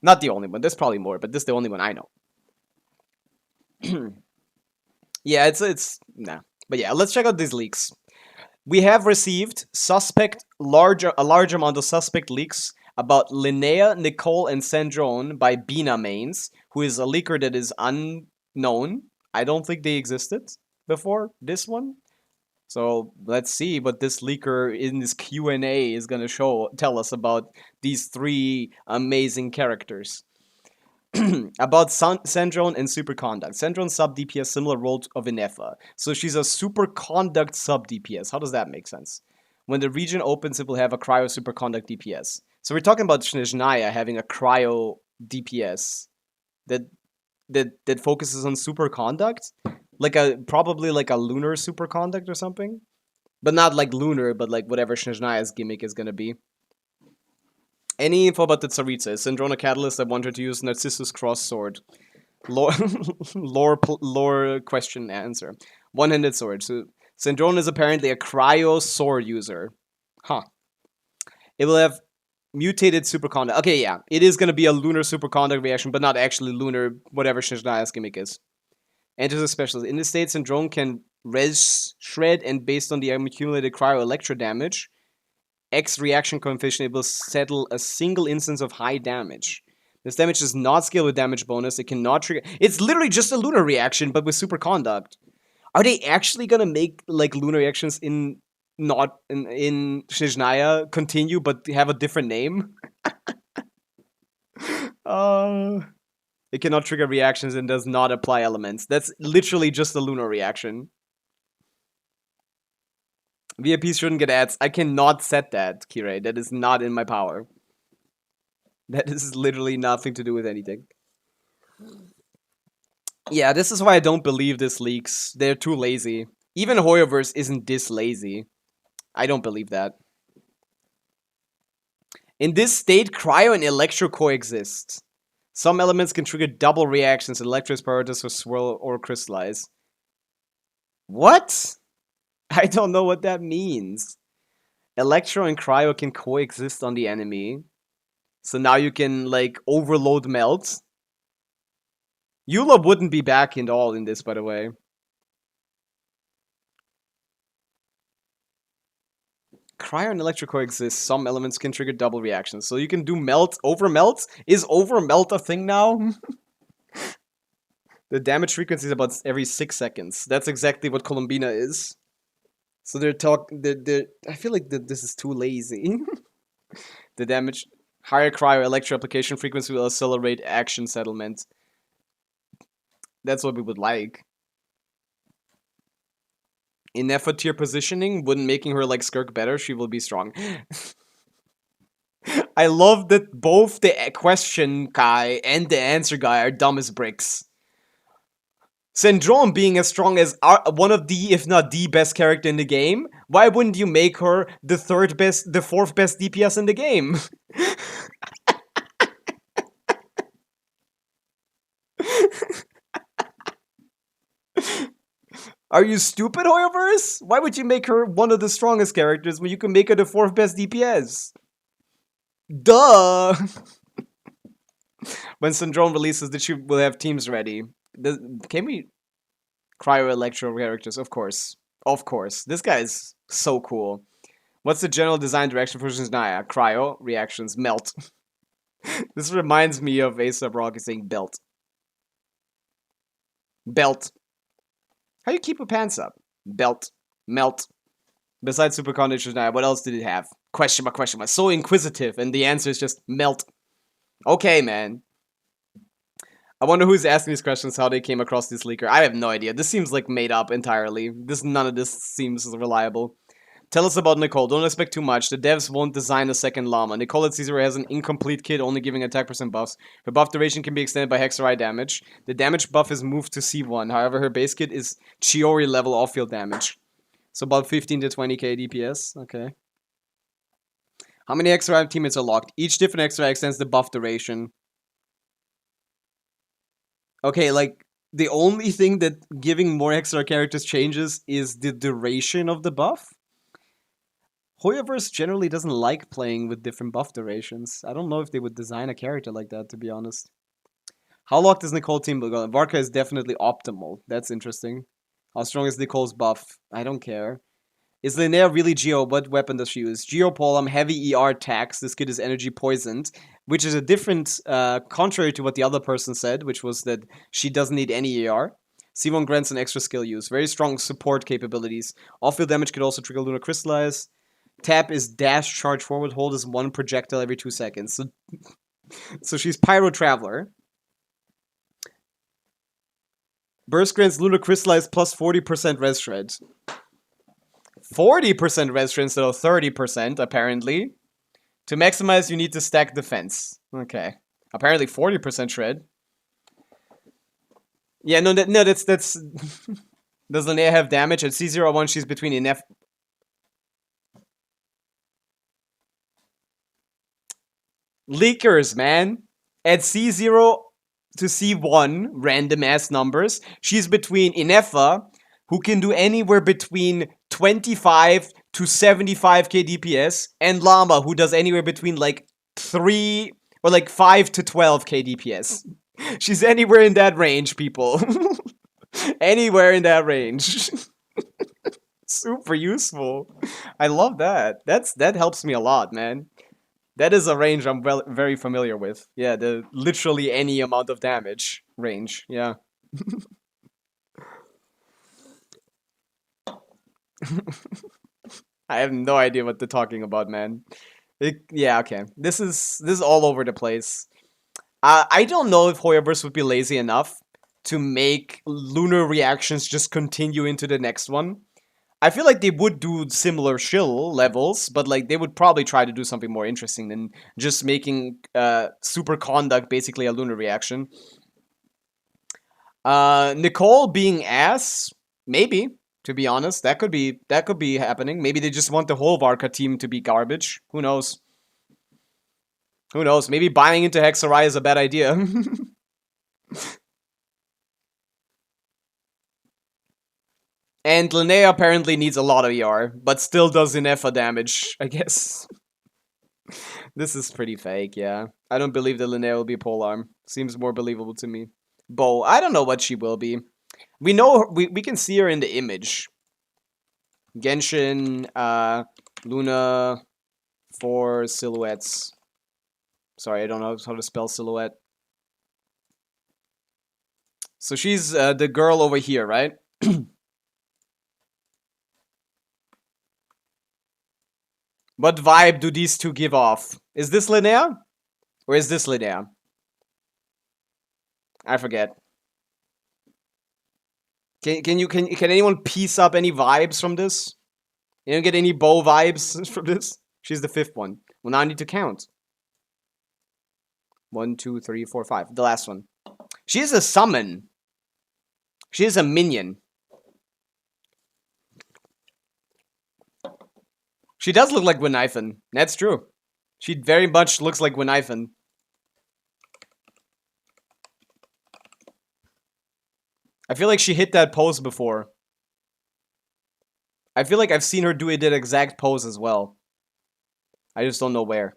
Not the only one, there's probably more, but this is the only one I know. Yeah, nah. But yeah, let's check out these leaks. We have received a large amount of suspect leaks about Linnea, Nicole, and Sandrone by Bina Mains, who is a leaker that is unknown. I don't think they existed before this one. So let's see what this leaker in this Q&A is gonna tell us about these three amazing characters. About Sandrone and Superconduct. Sandrone sub DPS similar role of Inefa. So she's a Superconduct sub DPS. How does that make sense? When the region opens, it will have a Cryo Superconduct DPS. So we're talking about Snezhnaya having a Cryo DPS that focuses on Superconduct, probably like a Lunar Superconduct or something, but not like Lunar, but like whatever Snezhnaya's gimmick is gonna be. Any info about the Tsaritsa? Is Sandrone Catalyst that wanted to use Narcissus Cross Sword? Lore question answer. One-handed sword. So Sandrone is apparently a cryo sword user. Huh. It will have mutated superconduct. Okay, yeah. It is going to be a lunar superconduct reaction, but not actually lunar, whatever Snezhnaya's gimmick is. Enters a specialist. In the state, Sandrone can res shred, and based on the accumulated cryo electro damage, X reaction coefficient, it will settle a single instance of high damage. This damage does not scale with damage bonus. It cannot trigger. It's literally just a lunar reaction, but with superconduct. Are they actually gonna make like lunar reactions in Snezhnaya continue, but have a different name? It cannot trigger reactions and does not apply elements. That's literally just a lunar reaction. VIPs shouldn't get ads. I cannot set that, Kirei. That is not in my power. That is literally nothing to do with anything. Yeah, this is why I don't believe this leaks. They're too lazy. Even Hoyoverse isn't this lazy. I don't believe that. In this state, cryo and electro coexist. Some elements can trigger double reactions. Electro is prioritized for swirl or crystallize. What? I don't know what that means. Electro and cryo can coexist on the enemy. So now you can, like, overload melt. Eula wouldn't be back at all in this, by the way. Cryo and electro coexist. Some elements can trigger double reactions. So you can do melt. Over melt? Is over melt a thing now? The damage frequency is about every 6 seconds. That's exactly what Columbina is. So I feel like this is too lazy. The damage, higher cryo electro application frequency will accelerate action settlement. That's what we would like. In effort tier positioning, wouldn't making her like Skirk better, she will be strong. I love that both the question guy and the answer guy are dumb as bricks. Sandrone being as strong as one of the, if not the best character in the game, why wouldn't you make her the fourth best DPS in the game? Are you stupid, Hoyoverse? Why would you make her one of the strongest characters when you can make her the 4th best DPS? Duh! When Sandrone releases, that she will have teams ready. Can we... Cryo Electro characters, of course. Of course. This guy is so cool. What's the general design direction for Snezhnaya? Cryo, reactions, melt. This reminds me of A$AP Rocky saying belt. Belt. How do you keep your pants up? Belt. Melt. Besides Superconduct Snezhnaya, what else did it have? Question mark, question mark. So inquisitive, and the answer is just melt. Okay, man. I wonder who's asking these questions, how they came across this leaker. I have no idea. This seems like made up entirely. None of this seems reliable. Tell us about Nicole. Don't expect too much. The devs won't design a second llama. Nicole at Caesar has an incomplete kit, only giving attack % buffs. Her buff duration can be extended by Hexerite damage. The damage buff is moved to C1. However, her base kit is Chiori level off-field damage. So about 15 to 20k DPS. Okay. How many Hexerite teammates are locked? Each different Hexerite extends the buff duration. Okay, like, the only thing that giving more extra characters changes is the duration of the buff. Hoyoverse generally doesn't like playing with different buff durations. I don't know if they would design a character like that, to be honest. How locked is Nicole team go? Varka is definitely optimal. That's interesting. How strong is Nicole's buff? I don't care. Is Linnea really Geo? What weapon does she use? Geopolem, heavy ER tax. This kid is energy poisoned, which is a different, contrary to what the other person said, which was that she doesn't need any ER. C1 grants an extra skill use. Very strong support capabilities. Off-field damage could also trigger Lunar Crystallize. Tap is dash, charge forward, hold is 1 projectile every 2 seconds. So she's Pyro Traveler. Burst grants Lunar Crystallize plus 40% Res Shred. 40% res shred instead of 30%, apparently. To maximize, you need to stack defense. Okay. Apparently 40% shred. Yeah, no, that's... Does Linnea have damage? At C01, she's between enough... Leakers, man. At C0 to C1, random ass numbers, she's between Inefa, who can do anywhere between 25 to 75k DPS, and Llama, who does anywhere between like 3 or like 5 to 12k DPS. She's anywhere in that range, people. Anywhere in that range. Super useful. I love that. That helps me a lot, man. That is a range I'm very familiar with. Yeah, the literally any amount of damage range. Yeah. I have no idea what they're talking about, man. Yeah, okay. This is all over the place. I don't know if Hoyoverse would be lazy enough to make lunar reactions just continue into the next one. I feel like they would do similar shill levels, but like they would probably try to do something more interesting than just making super conduct basically a lunar reaction. Nicole being ass, maybe. To be honest, that could be happening. Maybe they just want the whole Varka team to be garbage. Who knows? Who knows? Maybe buying into Hexarai is a bad idea. And Linnea apparently needs a lot of ER, but still does Inefa damage, I guess. This is pretty fake, yeah. I don't believe that Linnea will be polearm. Seems more believable to me. Bo, I don't know what she will be. We know her, we can see her in the image. Genshin, Luna, 4 silhouettes. Sorry, I don't know how to spell silhouette. So she's the girl over here, right? What vibe do these two give off? Is this Linnea? Or is this Linnea? I forget. Can anyone piece up any vibes from this? You don't get any bow vibes from this? She's the 5th one. Well, now I need to count. 1, 2, 3, 4, 5. The last one. She is a summon. She is a minion. She does look like Gwynaifen. That's true. She very much looks like Gwynaifen. I feel like she hit that pose before. I feel like I've seen her do that exact pose as well. I just don't know where.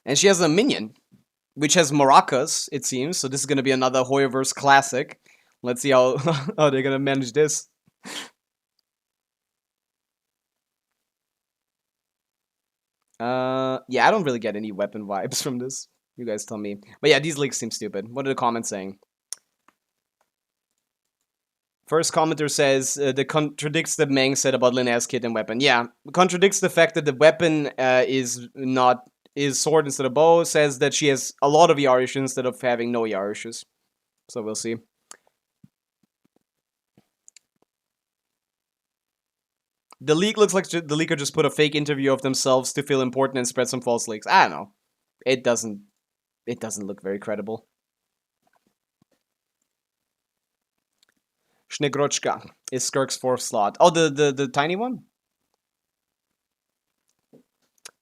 And she has a minion, which has maracas, it seems. So this is going to be another Hoyoverse classic. Let's see how, how they're going to manage this. Yeah, I don't really get any weapon vibes from this. You guys tell me. But yeah, these leaks seem stupid. What are the comments saying? First commenter says, that contradicts the Meng said about Linnea's kit and weapon. Yeah, contradicts the fact that the weapon is sword instead of bow. Says that she has a lot of ER issues instead of having no ER issues. So we'll see. The leak looks like the leaker just put a fake interview of themselves to feel important and spread some false leaks. I don't know. It doesn't look very credible. Schnegrochka is Skirk's 4th slot. Oh, the tiny one?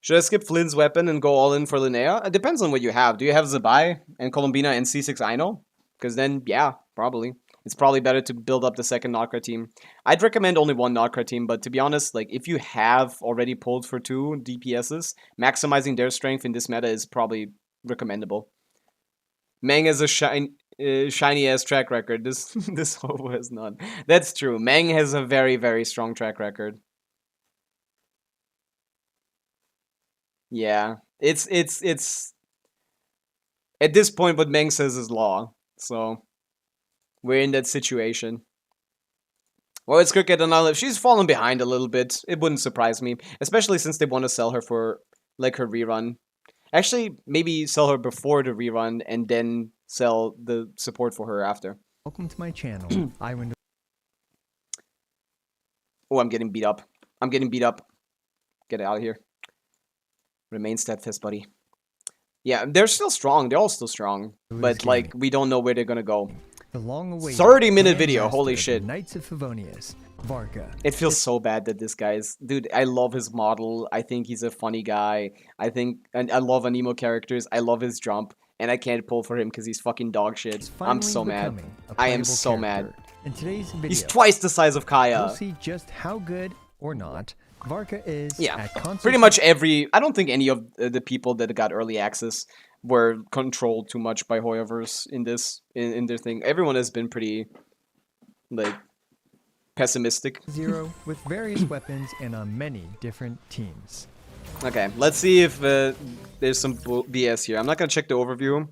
Should I skip Flynn's weapon and go all in for Linnea? It depends on what you have. Do you have Zabai and Colombina and C6 Ino? Because then, yeah, probably. It's probably better to build up the second Notcra team. I'd recommend only one Notcra team, but to be honest, like if you have already pulled for 2 DPSs, maximizing their strength in this meta is probably recommendable. Mang has a shiny ass track record. This Hobo has none. That's true. Mang has a very, very strong track record. Yeah, it's at this point what Meng says is law. So we're in that situation. Well, it's Cricket and Olive. She's fallen behind a little bit. It wouldn't surprise me, especially since they want to sell her for like her rerun. Actually, maybe sell her before the rerun and then sell the support for her after. Welcome to my channel. Oh, I'm getting beat up. I'm getting beat up. Get out of here. Remain steadfast, buddy. Yeah, they're still strong. They're all still strong. But, like, we don't know where they're gonna go. The long-awaited 30-minute video. Holy shit. Knights of Favonius, Varka. It feels so bad that this guy's... Dude, I love his model. I think he's a funny guy. And I love Anemo characters. I love his jump. And I can't pull for him because he's fucking dog shit. I'm so mad. I am so mad. In today's video, he's twice the size of Kaya. We'll see just how good or not Varka is. Yeah, pretty much every... I don't think any of the people that got early access were controlled too much by Hoyoverse in their thing. Everyone has been pretty, like, pessimistic. Zero with various weapons and on many different teams. Okay, let's see if there's some BS here. I'm not gonna check the overview.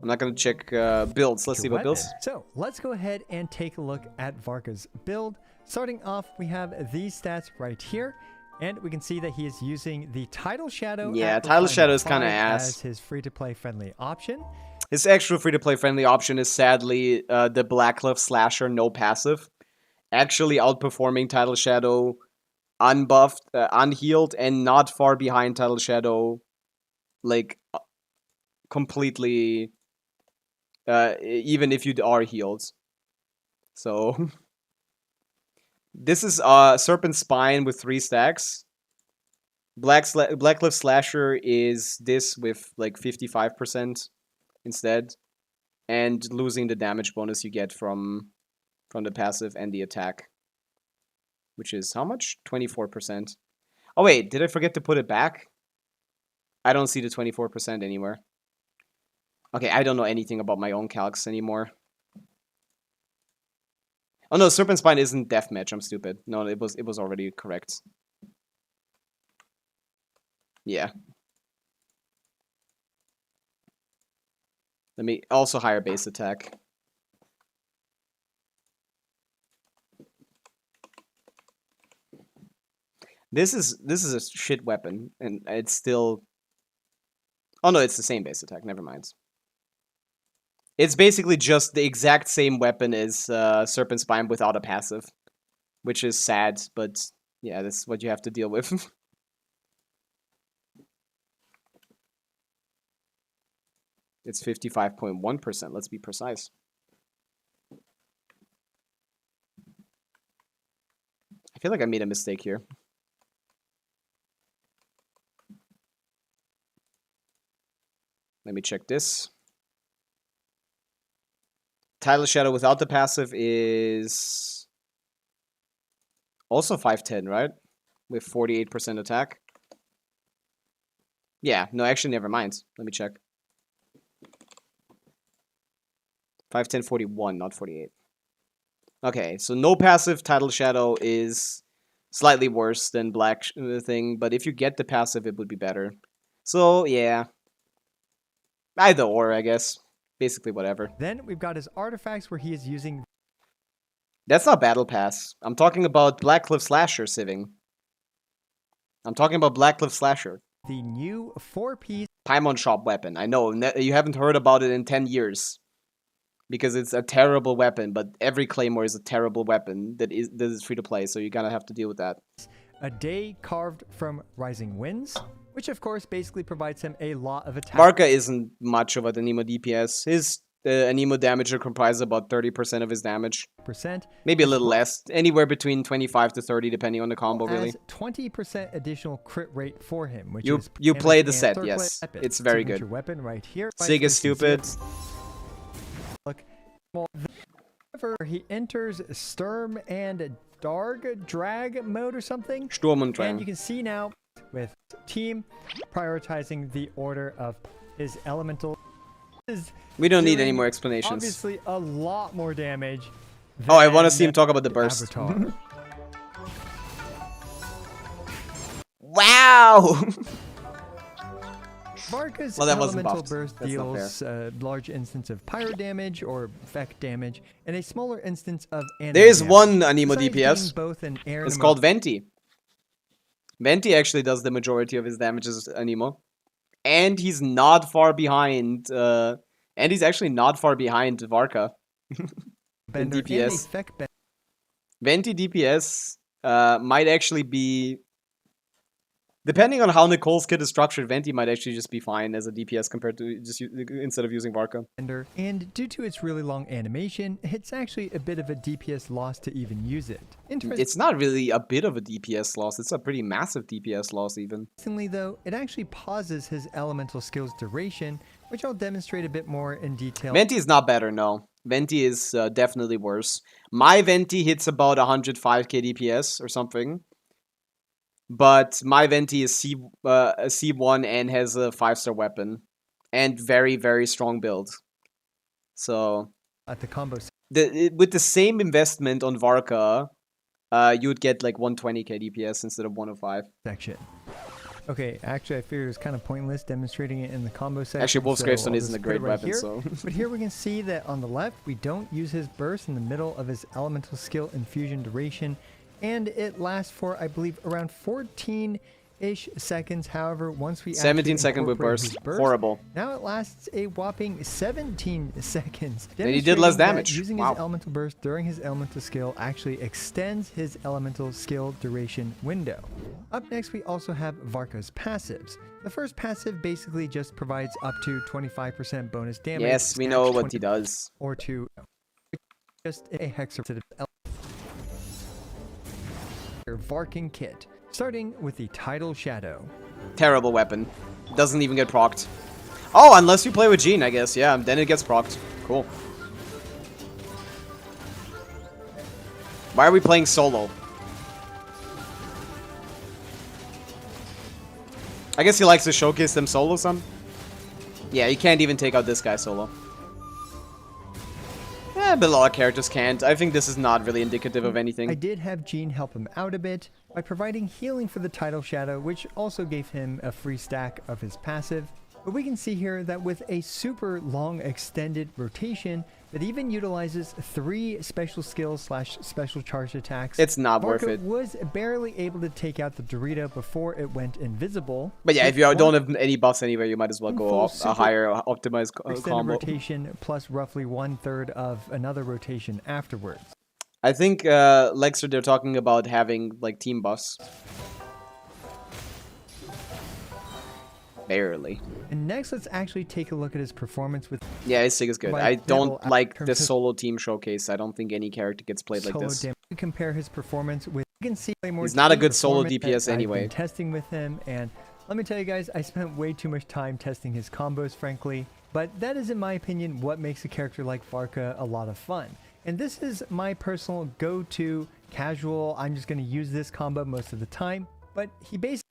I'm not gonna check builds. Let's see what builds. So let's go ahead and take a look at Varka's build. Starting off, we have these stats right here, and we can see that he is using the Tidal Shadow. Yeah, Tidal Shadow is kind of ass. As his free-to-play friendly option. His actual free-to-play friendly option is sadly the Blackcliff Slasher, no passive, actually outperforming Tidal Shadow, unbuffed, unhealed, and not far behind Tidal Shadow, like completely. Even if you are healed, so. This is Serpent Spine with 3 stacks. Blackcliff Slasher is this with like 55% instead, and losing the damage bonus you get from the passive and the attack, which is how much? 24%. Oh wait, did I forget to put it back? I don't see the 24% anywhere. Okay, I don't know anything about my own calcs anymore. Oh no, Serpent Spine isn't deathmatch. I'm stupid. No, it was already correct. Yeah. Let me also higher base attack. This is a shit weapon, and it's still. Oh no, it's the same base attack. Never mind. It's basically just the exact same weapon as Serpent Spine without a passive, which is sad, but yeah, that's what you have to deal with. It's 55.1%, let's be precise. I feel like I made a mistake here. Let me check this. Tidal Shadow without the passive is also 510, right? With 48% attack. Yeah, no, actually, never mind. Let me check. 510, 41, not 48. Okay, so no passive Tidal Shadow is slightly worse than Black thing, but if you get the passive, it would be better. So, yeah. Either or, I guess. Basically, whatever. Then we've got his artifacts where he is using... That's not Battle Pass. I'm talking about Blackcliff Slasher Siving. I'm talking about Blackcliff Slasher. The new 4-piece... Paimon Shop weapon. I know, you haven't heard about it in 10 years. Because it's a terrible weapon, but every Claymore is a terrible weapon that is free to play, so you gotta have to deal with that. A day carved from Rising Winds, which of course basically provides him a lot of attack. Varka isn't much of an Anemo DPS. His the anemo damager comprises about 30% of his damage. Percent. Maybe a little less. Anywhere between 25 to 30, depending on the combo, really. Has 20% additional crit rate for him, which You is play the and set, circlet yes. weapon. It's very Signature good. weapon right here. Sig is stupid. Look, well, whenever he enters Sturm and Darg drag mode or something, Sturm und and Drang. you can see now with team prioritizing the order of his elemental. We don't need doing any more explanations. Obviously, a lot more damage. Oh, I want to see than him talk about the burst. Avatar. Wow! Varka's Well, that wasn't elemental buffed. burst That's not deals a large instance of pyro damage or Vec damage, and a smaller instance of anima There is damage. one anemo Besides being DPS. both an air It's and called Venti. Venti actually does the majority of his damages as anemo. And he's not far behind, and he's actually not far behind Varka. bender and a DPS. Vec bender. Venti DPS might actually be... Depending on how Nicole's kit is structured, Venti might actually just be fine as a DPS compared to just instead of using Varka. And due to its really long animation, it's actually a bit of a DPS loss to even use it. It's not really a bit of a DPS loss, it's a pretty massive DPS loss even. Interestingly though, it actually pauses his elemental skill's duration, which I'll demonstrate a bit more in detail. Venti is not better, no. Venti is definitely worse. My Venti hits about 105k DPS or something. But my Venti is a C1 and has a 5-star weapon. And very, very strong build. So... At the combo with the same investment on Varka, you would get like 120k DPS instead of 105. section. Okay, actually I figured it was kind of pointless demonstrating it in the combo section. Actually, Wolf's Gravestone I'll isn't a just put great it right weapon, here. so... But here we can see that on the left, we don't use his burst in the middle of his elemental skill infusion duration. And it lasts for, I believe, around 14-ish seconds. However, once we 17-second with incorporate burst. his Horrible. now it lasts a whopping 17 seconds. Then he did less demonstrating that damage. Using Wow. his elemental burst during his elemental skill actually extends his elemental skill duration window. Up next, we also have Varka's passives. The first passive basically just provides up to 25% bonus damage. Yes, we know what he does. Or to just a hexagonal Varkin kit, starting with the Tidal Shadow. Terrible weapon. Doesn't even get procced. Oh, unless you play with Jean, I guess. Yeah, then it gets procced. Cool. Why are we playing solo? I guess he likes to showcase them solo some. Yeah, you can't even take out this guy solo. But a lot of characters can't. I think this is not really indicative of anything. I did have Jean help him out a bit by providing healing for the Tidal Shadow, which also gave him a free stack of his passive. But we can see here that with a super long extended rotation that even utilizes 3 special skills / special charge attacks, It's not worth Varka it. was barely able to take out the Dorito before it went invisible. But yeah, with if you don't one have any buffs anywhere, you might as well go full off a super higher optimized extended combo. rotation plus roughly 1/3 of another rotation afterwards. I think Lexer, they're talking about having like team buffs. Barely. And next, let's actually take a look at his performance with Yeah, his sig is good. By I don't level like terms the of solo team showcase. I don't think any character gets played like solo this. damage. We compare his performance with. You can see more He's not a team good solo performance DPS that I've anyway. been testing with him, and let me tell you guys, I spent way too much time testing his combos, frankly. But that is, in my opinion, what makes a character like Varka a lot of fun. And this is my personal go-to casual. I'm just going to use this combo most of the time. But he basically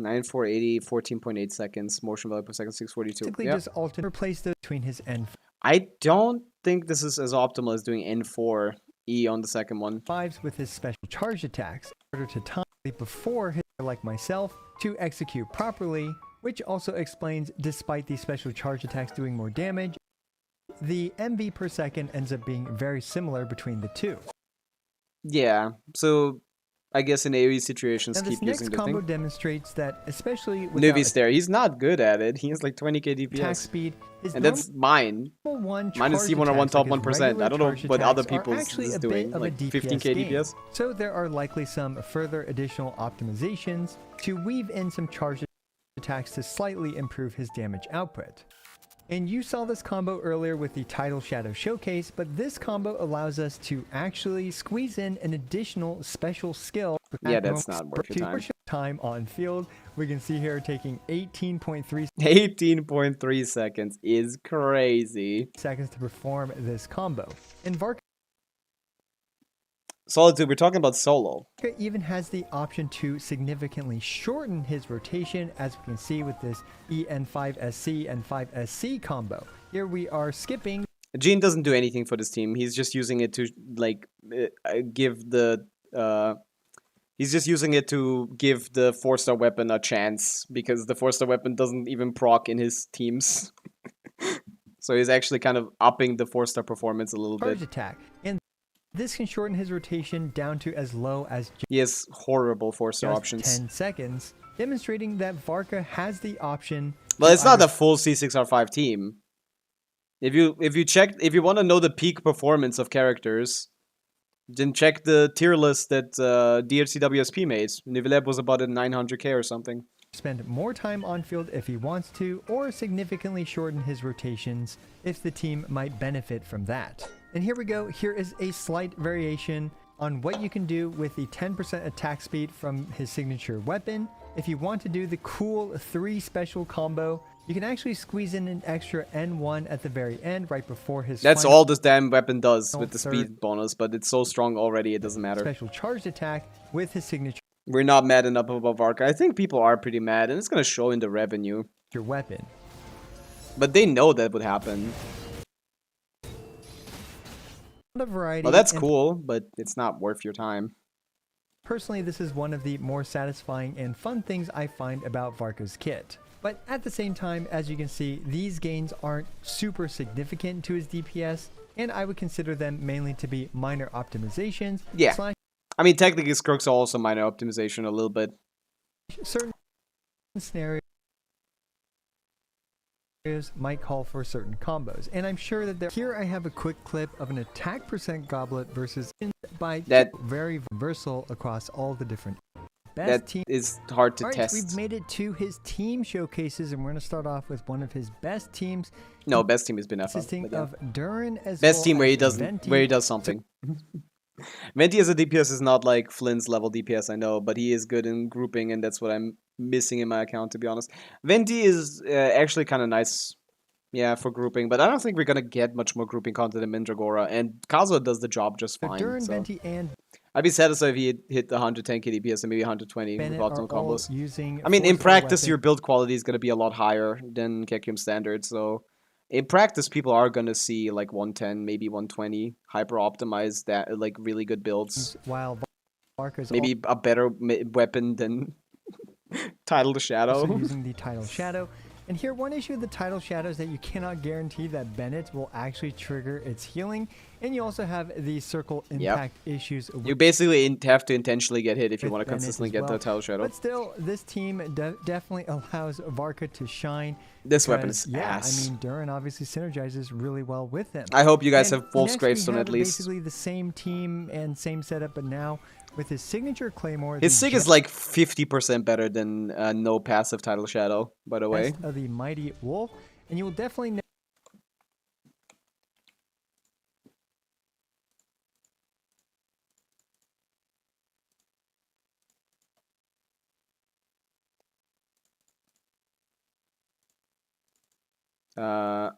9480, 14.8 seconds, motion value per second, 642. Yep. just alternate replace those between his I don't think this is as optimal as doing N4E on the second one. N5s with his special charge attacks in order to time before his like myself to execute properly, which also explains, despite these special charge attacks doing more damage, the MV per second ends up being very similar between the two. Yeah, so I guess in AoE situations, Now, this keep using next the combo thing. demonstrates that, especially with Nuvi's there. He's not good at it. He has like 20k attack DPS. speed, his And that's mine. normal one Mine is charge C1 or 1 attacks, top like his 1%. I regular don't know charge what other attacks, are people's actually is a bit doing. of a Like DPS 15k gain. DPS. So there are likely some further additional optimizations to weave in some charge attacks to slightly improve his damage output. And you saw this combo earlier with the Tidal Shadow Showcase, but this combo allows us to actually squeeze in an additional special skill. Yeah, that's not worth your time. Time on field. We can see here taking 18.3 18.3 seconds is crazy. seconds to perform this combo. And Varka Solitude, we're talking about solo. even has the option to significantly shorten his rotation, as we can see with this EN5SC and 5SC combo. Here we are skipping. Gene doesn't do anything for this team. He's just using it to give the he's just using it to give the 4-star weapon a chance, because the 4-star weapon doesn't even proc in his teams. So he's actually kind of upping the 4-star performance a little Charge bit. attack. And this can shorten his rotation down to as low as He has horrible 4-star just options. 10 seconds, demonstrating that Varka has the option. Well, to it's not either a full C6R5 team. If you want to know the peak performance of characters, then check the tier list that DHCWSP made. Niveleb was about at 900k or something. spend more time on field if he wants to, or significantly shorten his rotations if the team might benefit from that. And here we go. Here is a slight variation on what you can do with the 10% attack speed from his signature weapon. If you want to do the cool 3 special combo, you can actually squeeze in an extra N1 at the very end, right before his That's final all this damn weapon does with the third speed bonus, but it's so strong already, it doesn't matter. special charged attack with his signature We're not mad enough about Varka. I think people are pretty mad, and it's gonna show in the revenue. weapon. But they know that would happen. A variety. Well, that's and cool, but it's not worth your time. personally, this is one of the more satisfying and fun things I find about Varka's kit. But at the same time, as you can see, these gains aren't super significant to his DPS, and I would consider them mainly to be minor optimizations. Yeah. Slash I mean, technically, Skirks are also minor optimization a little bit. certain scenarios might call for certain combos, and I'm sure that there. Here I have a quick clip of an attack percent goblet versus by That- very versatile across all the different best That team. is hard to All right, test. we've made it to his team showcases, and we're going to start off with one of his best teams, No, best team has been FF. consisting but yeah. of Durin as Best well team where as he does Venti. where he does something. Venti as a DPS is not like Flynn's level DPS, I know, but he is good in grouping, and that's what I'm missing in my account, to be honest. Venti is actually kind of nice, yeah, for grouping, but I don't think we're gonna get much more grouping content in Mandragora, and Kazuha does the job just So fine. Durin, So Venti, and I'd be satisfied if he hit the 110k DPS and maybe 120 Bennett with are optimal all combos. using. I mean, in 4-star practice, weapons. your build quality is gonna be a lot higher than Kekim standard, so in practice, people are gonna see like 110, maybe 120, hyper optimized that like really good builds. While Varka's Maybe a better weapon than Tidal the Shadow. also using the Tidal Shadow. And here, one issue with the Tidal Shadow is that you cannot guarantee that Bennett will actually trigger its healing, and you also have the circle impact issues. You basically have to intentionally get hit if you with want to Bennett consistently as get well. the Tidal Shadow. But still, this team definitely allows Varka to shine. This weapon because, is yeah, ass. I mean, Durin obviously synergizes really well with him. I hope you guys And have Wolf's next we Gravestone have at least. Basically the same team and same setup, but now with his signature Claymore. His the Sig is like 50% better than no passive Tidal Shadow, by the way. best of the mighty wolf, and you will definitely know. Uh,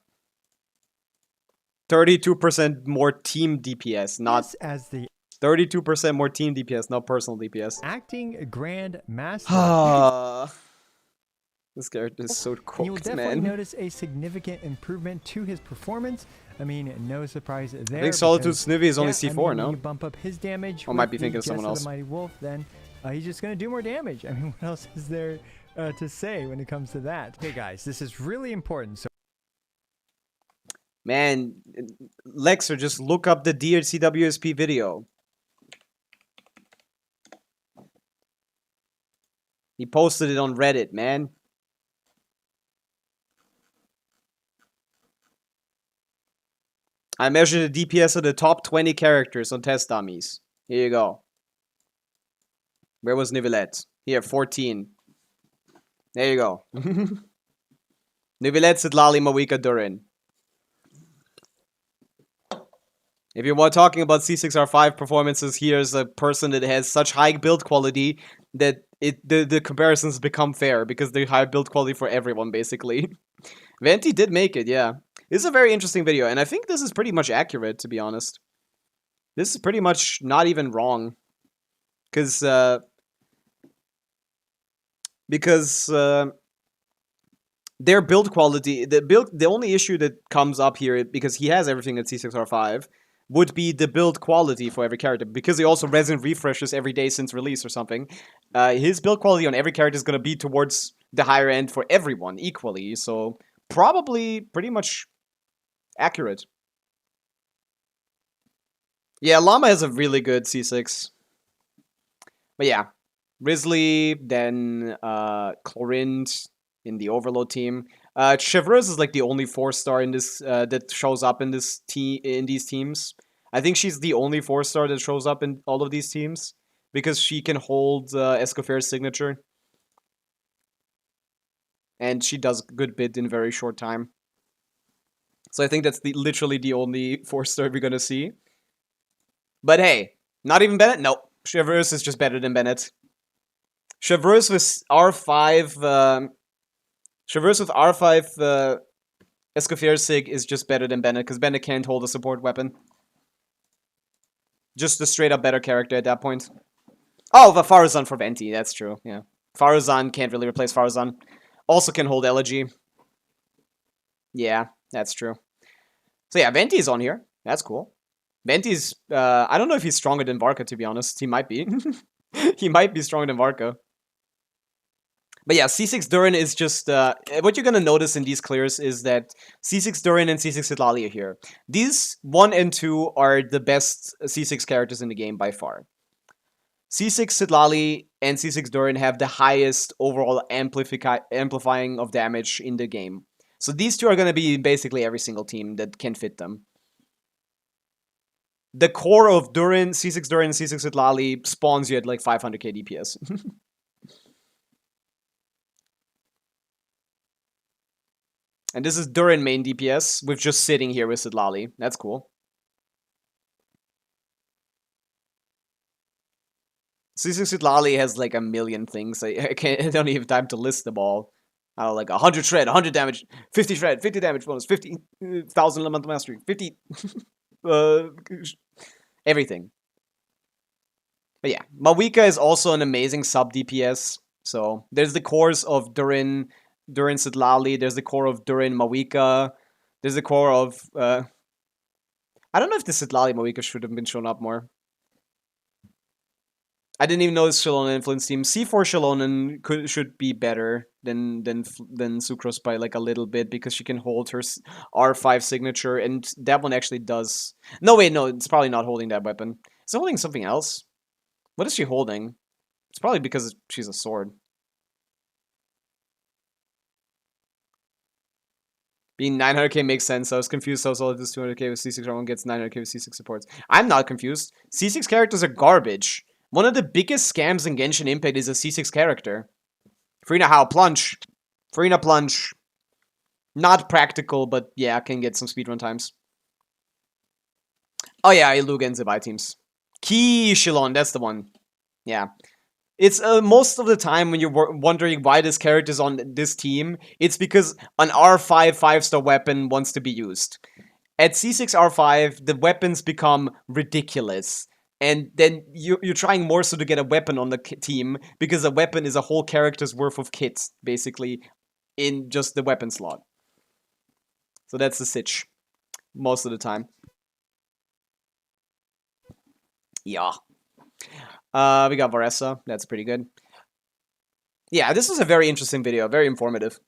32% more team DPS, not This as the 32% more team DPS, not personal DPS. acting Grand Master. This character is so And you will cooked, definitely man. notice a significant improvement to his performance. I mean, no surprise there. I think Solitude because, Snivy is only yeah, I C4, mean, when no? you bump up his damage. I might with be the thinking of someone Jest else. the Mighty Wolf, then he's just going to do more damage. I mean, what else is there to say when it comes to that? Okay, guys, this is really important. So Man, Lexer, just look up the DHCWSP video. He posted it on Reddit, man. I measured the DPS of the top 20 characters on test dummies. Here you go. Where was Nivelette? Here, 14. There you go. Nivelet, Sidlali, Mawika, Durin. If you were talking about C6R5 performances, here's a person that has such high build quality that the comparisons become fair because they high build quality for everyone, basically. Venti did make it, yeah. This is a very interesting video, and I think this is pretty much accurate, to be honest. This is pretty much not even wrong. Because their build quality, the only issue that comes up here, because he has everything at C6R5, would be the build quality for every character, because he also resin refreshes every day since release or something. His build quality on every character is going to be towards the higher end for everyone equally, so probably pretty much accurate. Yeah, Llama has a really good C6. But yeah, Risley, then Chlorinde in the Overload team. Chevreuse is like the only 4-star in this that shows up in this in these teams. I think she's the only 4-star that shows up in all of these teams because she can hold Escoffier's signature, and she does a good bit in a very short time. So I think that's literally the only 4-star we're gonna see. But hey, not even Bennett. Nope, Chevreuse is just better than Bennett. Chevreuse with R5. Chevreuse with R5 Escoffier Sig is just better than Bennett, because Bennett can't hold a support weapon. Just a straight up better character at that point. Oh, the Farazan for Venti, that's true, yeah. Farazan can't really replace Farazan. Also can hold Elegy. Yeah, that's true. So yeah, Venti is on here. That's cool. Venti's, I don't know if he's stronger than Varka, to be honest. He might be. He might be stronger than Varka. But yeah, C6 Durin is just, what you're gonna notice in these clears is that C6 Durin and C6 Sidlali are here. These 1 and 2 are the best C6 characters in the game by far. C6 Sidlali and C6 Durin have the highest overall amplifying of damage in the game. So these two are gonna be basically every single team that can fit them. The core of Durin, C6 Durin, and C6 Sidlali spawns you at like 500k DPS. And this is Durin main DPS with just sitting here with Sidlali. That's cool. C6 Sidlali has like a million things. I don't even have time to list them all. I don't know, like 100 shred, 100 damage, 50 shred, 50 damage bonus, 50,000 elemental mastery, 50 everything. But yeah, Mawika is also an amazing sub DPS. So there's the cores of Durin Sidlali, there's the core of Durin Mawika, there's the core of I don't know if the Sidlali Mawika should have been shown up more. I didn't even know this Shallonen influence team. C4 Shallonen should be better than Sucrose by like a little bit, because she can hold her R5 signature, and that one actually does. No, wait, no, it's probably not holding that weapon. It's holding something else. What is she holding? It's probably because she's a sword. Being 900k makes sense. I was confused. I was all this 200k with C6. Everyone gets 900k with C6 supports. I'm not confused. C6 characters are garbage. One of the biggest scams in Genshin Impact is a C6 character. Farina How? Plunge. Farina Plunge. Not practical, but yeah, can get some speedrun times. Oh yeah, Iluga and Zebai teams. Key Shilon, that's the one. Yeah. It's most of the time when you're wondering why this character's on this team, it's because an R5 5-star weapon wants to be used. At C6 R5, the weapons become ridiculous. And then you're trying more so to get a weapon on the team, because a weapon is a whole character's worth of kits, basically, in just the weapon slot. So that's the sitch, most of the time. Yeah. We got Varessa, that's pretty good. Yeah, this was a very interesting video, very informative.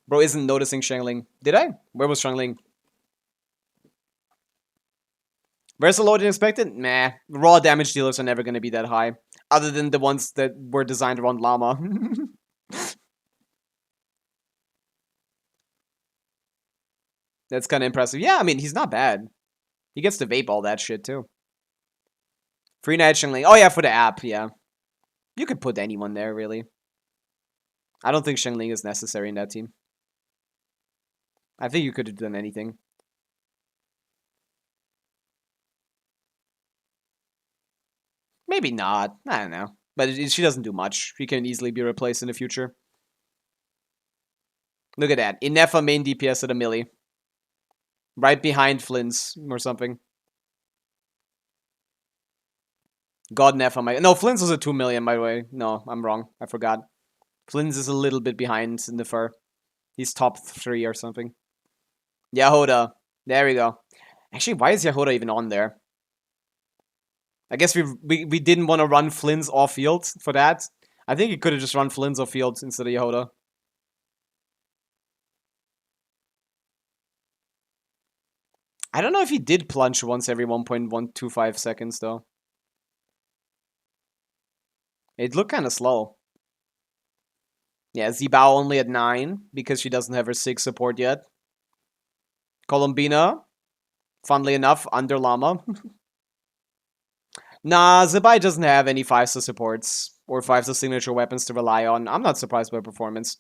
Bro isn't noticing Shangling. Did I? Where was Shangling? Where's the load expected? Meh. Raw damage dealers are never going to be that high. Other than the ones that were designed around Llama. That's kind of impressive. Yeah, I mean, he's not bad. He gets to vape all that shit, too. Free Night Shangling. Oh, yeah, for the app, yeah. You could put anyone there, really. I don't think Shangling is necessary in that team. I think you could have done anything. Maybe not. I don't know. But she doesn't do much. She can easily be replaced in the future. Look at that. Inefa main DPS at a milli. Right behind Flynn's or something. God Nefa might... No, Flynn's was at 2 million, by the way. No, I'm wrong. I forgot. Flynn's is a little bit behind in the fur. He's top 3 or something. Yahoda. There we go. Actually, why is Yahoda even on there? I guess we didn't want to run Flynn's off field for that. I think he could have just run Flynn's off field instead of Yahoda. I don't know if he did plunge once every 1.125 seconds, though. It looked kind of slow. Yeah, Zibao only at 9, because she doesn't have her 6 support yet. Columbina, funnily enough, under Llama. Nah, Zibai doesn't have any 5-star supports, or 5-star signature weapons to rely on. I'm not surprised by performance.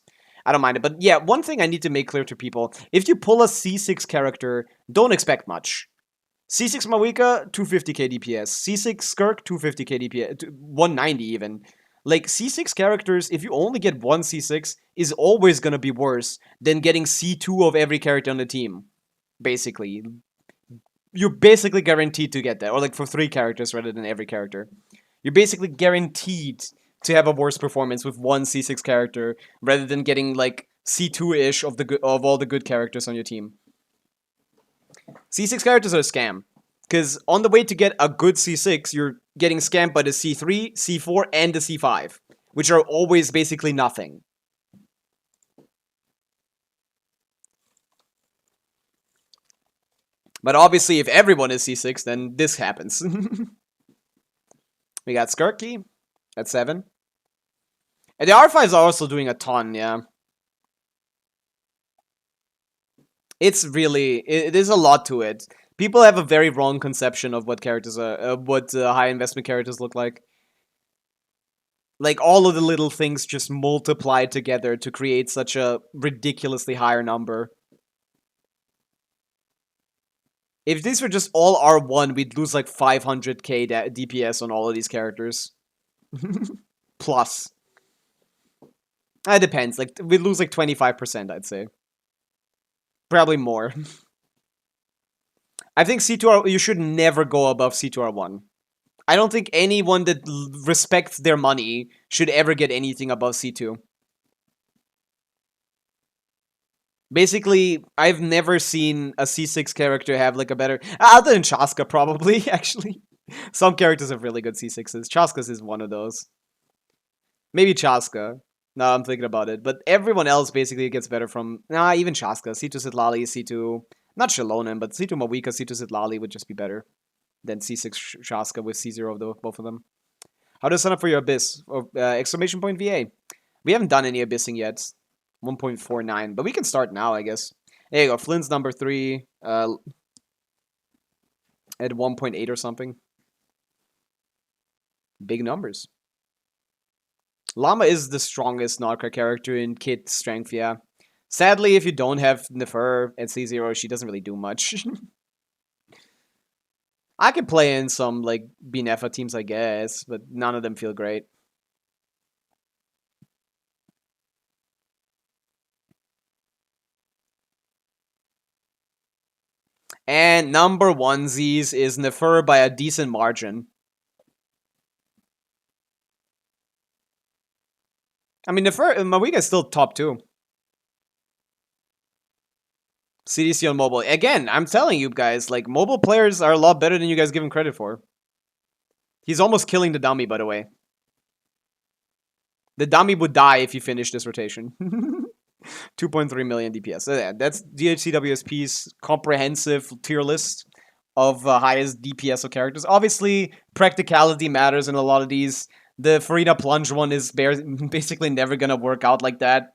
I don't mind it. But yeah, one thing I need to make clear to people. If you pull a C6 character, don't expect much. C6 Mawika, 250k DPS. C6 Skirk, 250k DPS. 190 even. Like, C6 characters, if you only get one C6, is always gonna be worse than getting C2 of every character on the team. Basically. You're basically guaranteed to get that. Or like for 3 characters rather than every character. You're basically guaranteed to have a worse performance with one C6 character rather than getting like C2-ish of all the good characters on your team. C6 characters are a scam. Because on the way to get a good C6, you're getting scammed by the C3, C4, and the C5. Which are always basically nothing. But obviously, if everyone is C6, then this happens. We got Skirky at 7. And the R5s are also doing a ton, yeah. It's really... There's a lot to it. People have a very wrong conception of what characters are... what high investment characters look like. Like, all of the little things just multiply together to create such a ridiculously higher number. If these were just all R1, we'd lose like 500k DPS on all of these characters. Plus. It depends. Like, we'd lose like 25%, I'd say. Probably more. I think C2R... You should never go above C2R1. I don't think anyone that respects their money should ever get anything above C2. Basically, I've never seen a C6 character have like a better... Other than Chaska, probably, actually. Some characters have really good C6s. Chaska's is one of those. Maybe Chaska. Now I'm thinking about it. But everyone else basically gets better from... Nah, even Chaska. C2 Sitlali, C2... Not Shalonen, but C2 Mawika, C2 Sitlali would just be better than C6 Chaska with C0 of both of them. How to sign up for your Abyss? Exclamation point VA. We haven't done any Abyssing yet. 1.49, but we can start now, I guess. There you go. Flynn's number 3 at 1.8 or something. Big numbers. Llama is the strongest Narca character in kit strength, yeah. Sadly, if you don't have Nefer at C0, she doesn't really do much. I could play in some, like, Binefa teams, I guess, but none of them feel great. And number 1sies is Nefer by a decent margin. I mean, Nefer, Mawika is still top 2. CDC on mobile. Again, I'm telling you guys, like, mobile players are a lot better than you guys give him credit for. He's almost killing the dummy, by the way. The dummy would die if you finish this rotation. 2.3 million DPS. So yeah, that's DHCWSP's comprehensive tier list of highest DPS of characters. Obviously, practicality matters in a lot of these. The Farina Plunge one is basically never gonna work out like that.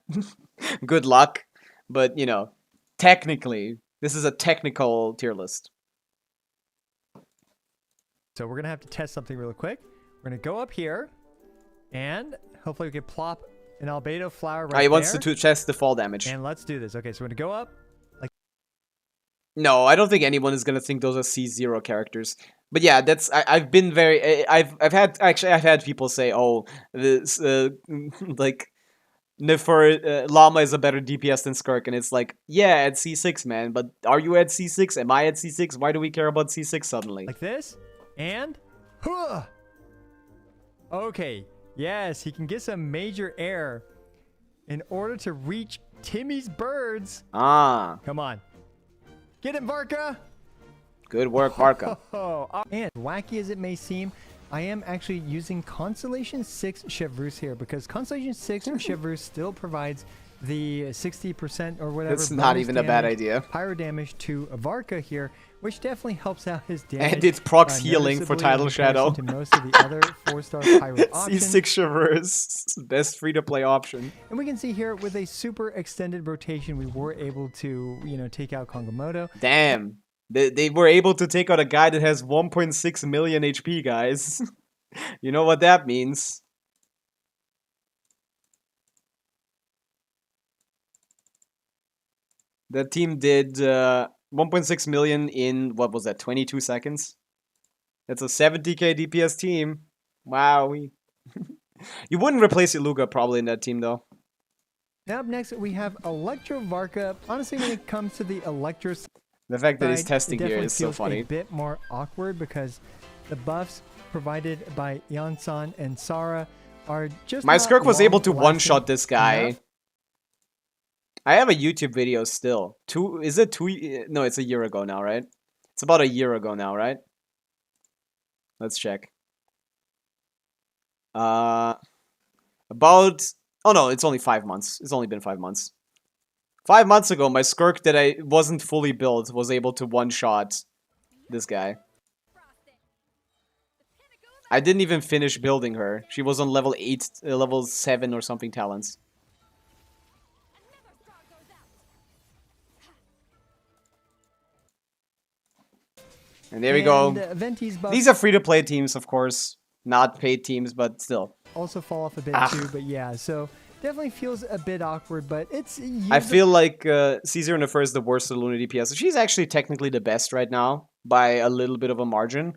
Good luck. But, you know, technically, this is a technical tier list. So we're going to have to test something real quick. We're going to go up here, and hopefully we can plop an albedo flower right there. He wants to test the fall damage. And let's do this. Okay, so we're going to go up. No, I don't think anyone is gonna think those are C0 characters. But yeah, that's I've been very I've had actually I've had people say, oh, this like Nefer Llama is a better DPS than Skirk, and it's like, yeah, at C6, man. But are you at C6? Am I at C6? Why do we care about C6 suddenly? Like this, and huh. Okay, yes, he can get some major air in order to reach Timmy's birds. Ah, Come on, get it, Varka. good work, Varka. And wacky as it may seem, I am actually using Constellation 6 Chevreuse here because Constellation 6 Chevreuse still provides the 60% or whatever. That's not bonus even a bad damage, idea. Pyro damage to Varka here, which definitely helps out his damage. And it procs healing for noticeably Tidal in Shadow. comparison to most of the other 4-star Pyro options. C6 Chevreuse, best free-to-play option. And we can see here with a super extended rotation, we were able to, you know, take out Kongomoto. Damn. They were able to take out a guy that has 1.6 million HP, guys. You know what that means. That team did 1.6 million in, what was that, 22 seconds? That's a 70k DPS team. Wow. You wouldn't replace Iluga probably in that team, though. Now up next, we have Electro Varka. Honestly, when it comes to the Electro The fact that he's side, testing it here definitely is so feels funny. a bit more awkward because the buffs provided by Yansan and Sara are just My not Skirk was able to long-lasting one-shot this guy. enough. I have a YouTube video still. Is it 2? No, it's a year ago now, right? It's about a year ago now, right? Let's check. About... Oh no, it's only 5 months. It's only been 5 months. 5 months ago, my Skirk that I wasn't fully built was able to one-shot this guy. I didn't even finish building her. She was on level 8, level 7 or something talents. And there we go. Venti's buffs These are free-to-play teams, of course. Not paid teams, but still. also fall off a bit too, but yeah, so definitely feels a bit awkward, but it's... I feel like Caesar Nefer is the worst of Luna DPS. She's actually technically the best right now, by a little bit of a margin.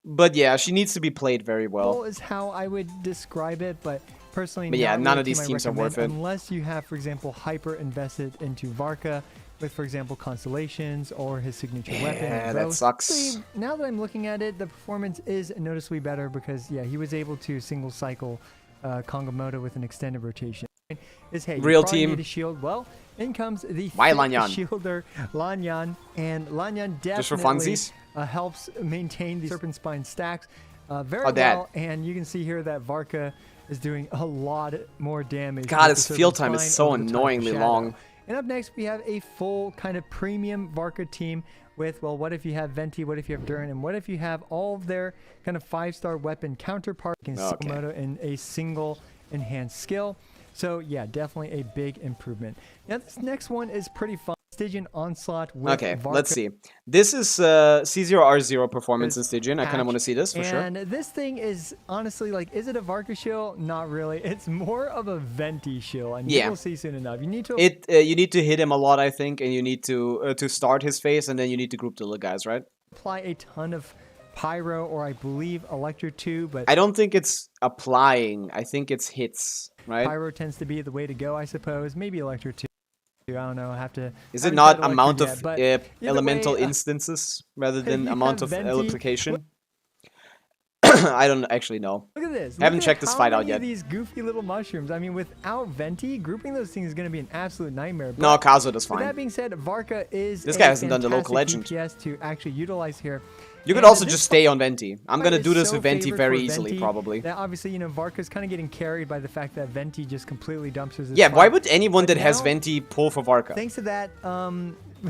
But yeah, she needs to be played very well. Is how I would describe it, but personally, But yeah, not none really of these a team I teams are worth recommend it. unless you have, for example, hyper invested into Varka with, for example, Constellations or his signature weapon. Yeah, that sucks. Actually, now that I'm looking at it, the performance is noticeably better because, yeah, he was able to single cycle Kongomoto with an extended rotation. Is hey, you Real probably team. need a shield. Well, in comes the Why fit Lanyan? shielder Lanyan, and Lanyan definitely Just for funsies? Helps maintain the Serpent Spine stacks very Oh, that. well, and you can see here that Varka is doing a lot more damage. God, with his the field Serpent time is Spine so over the Time of annoyingly Shadow. long. And up next, we have a full kind of premium Varka team with, well, what if you have Venti, what if you have Durin, and what if you have all of their kind of 5-star weapon counterpart against Okay. Sakamoto in a single enhanced skill. So yeah, definitely a big improvement. Now this next one is pretty fun. Stygian Onslaught with Okay, Varka. let's see. This is C0R0 performance in Stygian. I kind of want to see this for sure. And this thing is honestly like, is it a Varka shield? Not really. It's more of a Venti shield, and Yeah. you will see soon enough. You need to You need to hit him a lot, I think, and you need to start his phase, and then you need to group the little guys, right? apply a ton of Pyro or I believe Electro 2, but I don't think it's applying. I think it's hits, right? Pyro tends to be the way to go, I suppose. Maybe Electro 2. I don't know. I have to. Is I it haven't not tried Electro amount yet, of but either elemental way, instances rather than you amount have of Venti. application? I don't actually know. Look at this. Haven't Look at checked this how fight out many of yet. These goofy little mushrooms. I mean, without Venti, grouping those things is going to be an absolute nightmare. No, But Kazuo does with that fine. being said, Varka is This a guy hasn't done the local fantastic legend. DPS to actually utilize here. You could And also this just stay on Venti. I'm fight gonna is do this so with Venti favored very for easily, Venti probably. That obviously, you know, Varka's kind of getting carried by the fact that Venti just completely dumps his. Yeah, why fight. would anyone But that has now, Venti pull for Varka? Thanks to that,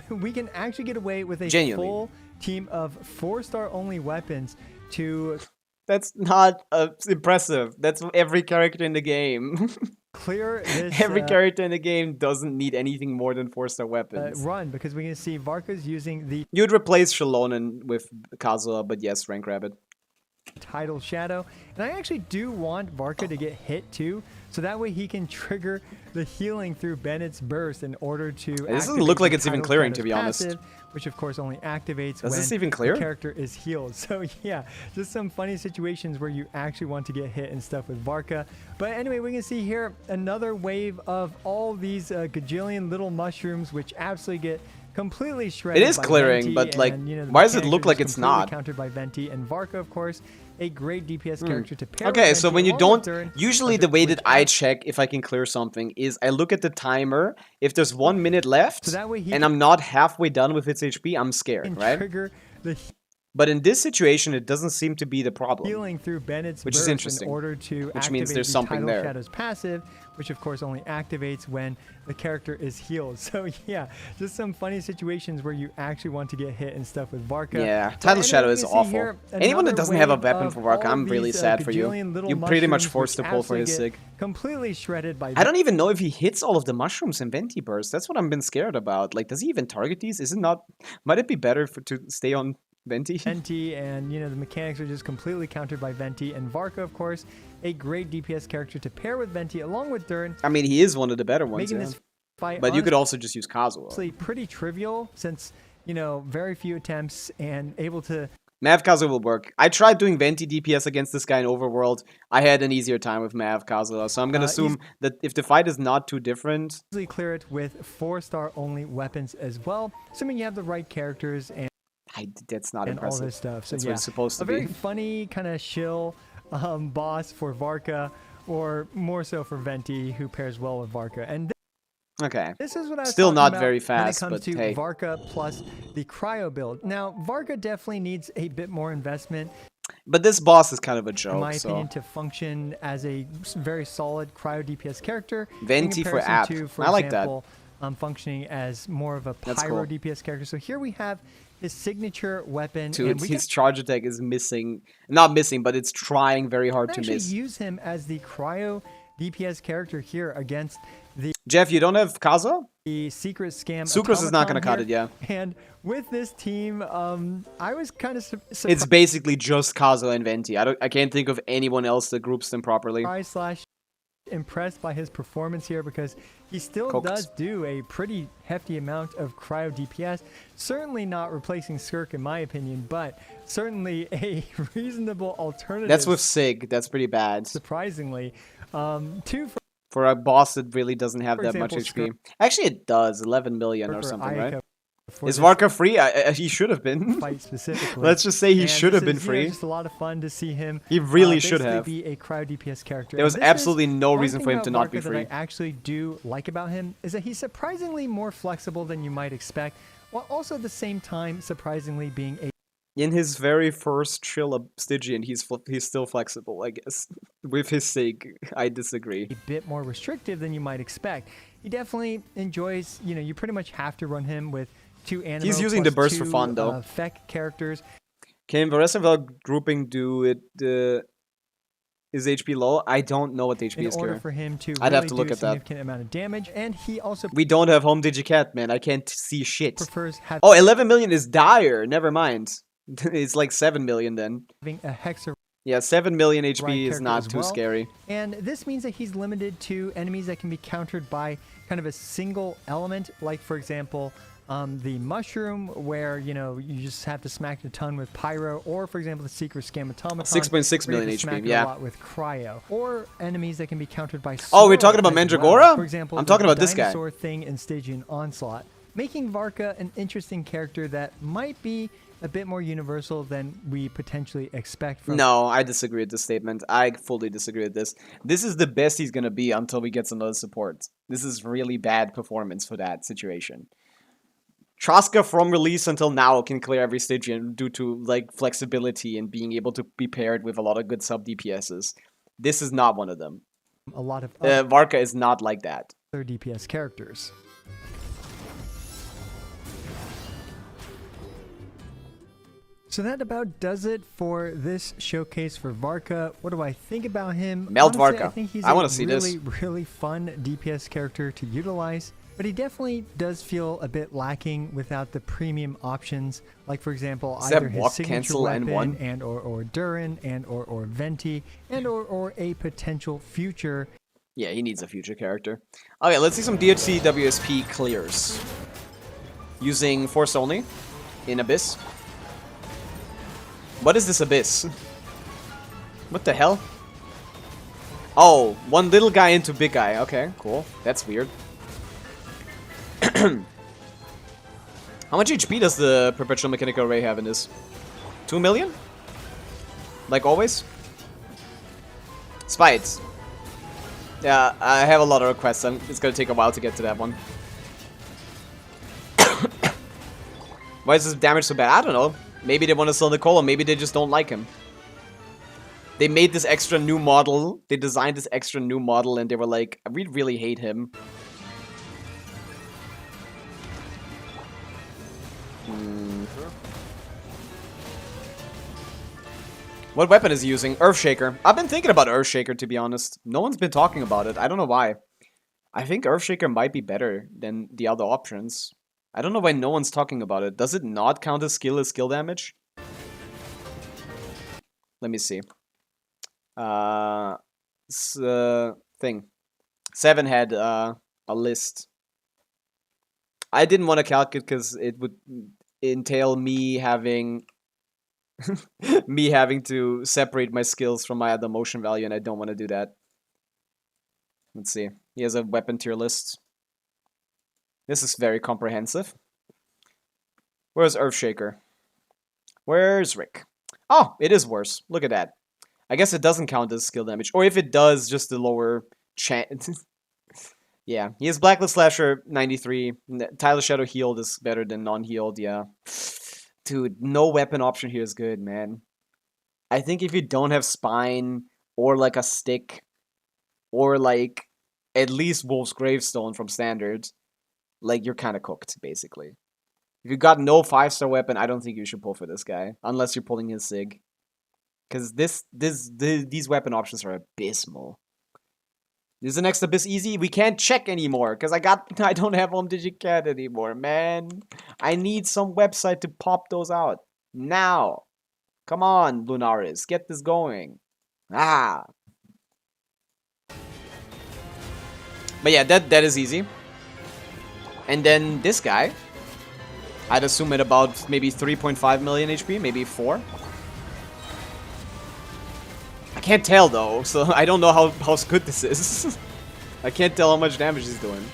we can actually get away with a Genuinely. full team of 4-star only weapons to That's not impressive. That's every character in the game. clear this Every character in the game doesn't need anything more than 4-star weapons. run, because we can see Varka's using the You'd replace Shalonen with Kazuha, but yes, rank rabbit. Tidal Shadow. And I actually do want Varka to get hit too, so that way he can trigger the healing through Bennett's Burst in order to It doesn't look like it's even clearing, to be honest. Passive, which of course only activates Does when this even clear? the character is healed. So yeah, just some funny situations where you actually want to get hit and stuff with Varka. But anyway, we can see here another wave of all these gajillion little mushrooms, which absolutely get completely shredded. It is by clearing, Venti, but like, and, you know, the why does it mechanics look are like just it's completely not? countered by Venti and Varka, of course, a great DPS character to pair Okay, with so Venti when you along with don't, Durin, usually of the way which that I check if I can clear something is I look at the timer. If there's 1 minute left so that way he and I'm not halfway done with its HP, I'm scared, can right? trigger the But in this situation, it doesn't seem to be the problem. healing through Bennett's Which is Burst interesting. in order to Which activate means there's the something Tidal there. Shadow's passive, which of course only activates when the character is healed. So yeah, just some funny situations where you actually want to get hit and stuff with Varka. Yeah, But Tidal anyway, Shadow we is can see awful. here Anyone that another doesn't have a wave weapon of for Varka, all I'm really these, sad for you. gajillion little You're pretty much mushrooms forced to which pull for absolutely his get sig. completely shredded by I don't even know if he hits all of the mushrooms in Venti Burst. That's what I'm been scared about. Like, does he even target these? Is it not? Might it be better to stay on Venti? Venti, and you know the mechanics are just completely countered by Venti and Varka, of course, a great DPS character to pair with Venti along with Durin, I mean, he is one of the better ones, making yeah. this fight But you could also just use Kazuo. honestly pretty trivial since you know very few attempts and able to Mav Kazuo will work. I tried doing Venti DPS against this guy in Overworld. I had an easier time with Mav Kazuo, so I'm gonna assume that if the fight is not too different, easily clear it with 4-star only weapons as well, assuming you have the right characters and that's not all impressive. this stuff. So That's yeah, what it's supposed to a very be. funny kind of shill boss for Varka, or more so for Venti, who pairs well with Varka. And Okay. this is what I was Still talking not about very when it fast, comes but to hey. Varka plus the cryo build. Now, Varka definitely needs a bit more investment, But this boss is kind of a in joke, my so opinion, to function as a very solid cryo DPS character. Venti in for comparison app. to, for I like that. example, functioning as more of a That's pyro cool. DPS character. So here we have his signature weapon, Dude, and we his charge attack is missing. Not missing, but it's trying very hard can to actually miss. use him as the cryo DPS character here against Jeff, you don't have Kazuo? the secret scam. Sucrose is not automaton gonna cut here. it, yeah. And with this team, I was kind of It's basically just Kazuo and Venti. I can't think of anyone else that groups them properly. surprised / impressed by his performance here, because he still Cooked. does do a pretty hefty amount of cryo DPS. Certainly not replacing Skirk in my opinion, but certainly a reasonable alternative. That's with Sig. That's pretty bad. surprisingly. Two For a boss that really doesn't have For that much example, HP. Actually, it does. 11 million or for something, right? Ayaka for Is this Varka free? He should have been. fight specifically. Let's just say he And should this have been is, you know, free. just a lot of fun to see him. He really should basically have. be a cryo DPS character. There was And this is absolutely no one reason thing for him about to not be Varka that free. I actually do like about him is that he's surprisingly more flexible than you might expect, while also at the same time surprisingly being a In his very first chill up Stygian, he's still flexible, I guess. With his Sig, I disagree. bit more restrictive than you might expect. He definitely enjoys, you know, you pretty much have to run him with 2 animo He's using the plus burst for 2, fun, though. Feck characters. Can the rest of our grouping do it? Is HP low? I don't know what HP In is order here. for him to I'd really have to look do a at that. significant amount of damage, and he also We don't have home digicat, man. I can't see shit. prefers Oh, 11 million is dire. Never mind. It's like 7 million then. having a hexa. Yeah, 7 million HP Right is character not as too well. scary. And this means that he's limited to enemies that can be countered by kind of a single element, like for example, the mushroom, where you know you just have to smack a ton with pyro, or for example the secret scam automaton. 6.6 where you million have to HP, smack it yeah. a lot with cryo, or enemies that can be countered by. Oh, we're sword talking about as Mandragora? well. For example, I'm talking the about this guy. dinosaur thing in Stygian Onslaught, making Varka an interesting character that might be a bit more universal than we potentially expect from. No, I disagree with this statement. I fully disagree with this. This is the best he's gonna be until we get another support. This is really bad performance for that situation. Traska from release until now can clear every Stygian due to like flexibility and being able to be paired with a lot of good sub DPSs. This is not one of them. A lot of other Varka is not like that. DPS characters. So that about does it for this showcase for Varka. What do I think about him? Melt Honestly, Varka. I think he's I a wanna see this. really fun DPS character to utilize. but he definitely does feel a bit lacking without the premium options, like for example, Is that either his walk, signature cancel, and weapon one? and or Durin and or Venti and or a potential future. Yeah, he needs a future character. Okay, let's see some DHC WSP clears. Using Force only in Abyss. What is this Abyss? What the hell? Oh, one little guy into big guy. Okay, cool. That's weird. How much HP does the Perpetual Mechanical Ray have in this? 2 million? Like always? Spites. Yeah, I have a lot of requests. It's gonna take a while to get to that one. Why is this damage so bad? I don't know. Maybe they want to sell Nicole, or maybe they just don't like him. They made this extra new model. They designed this extra new model, and they were like, we really hate him. What weapon is he using? Earthshaker. I've been thinking about Earthshaker, to be honest. No one's been talking about it. I don't know why. I think Earthshaker might be better than the other options. I don't know why no one's talking about it. Does it not count as skill damage? Let me see. Thing. 7 had a list. I didn't want to calculate because it would entail me having to separate my skills from my other motion value, and I don't want to do that. Let's see. He has a weapon tier list. This is very comprehensive. Where's Earthshaker? Where's Rick? Oh, it is worse. Look at that. I guess it doesn't count as skill damage. Or if it does, just the lower chance. Yeah, he has Blacklist Slasher 93. Tyler Shadow healed is better than non-healed, yeah. Dude, no weapon option here is good, man. I think if you don't have Spine, or like a stick, or like at least Wolf's Gravestone from Standard, like you're kind of cooked, basically. If you got no 5-star weapon, I don't think you should pull for this guy, unless you're pulling his Sig. Because these weapon options are abysmal. Is the next Abyss easy? We can't check anymore, because I don't have Home Digicat anymore, man. I need some website to pop those out. Now. Come on, Lunaris, get this going. Ah. But yeah, that is easy. And then this guy, I'd assume at about maybe 3.5 million HP, maybe 4. I can't tell though, so I don't know how good this is. I can't tell how much damage he's doing.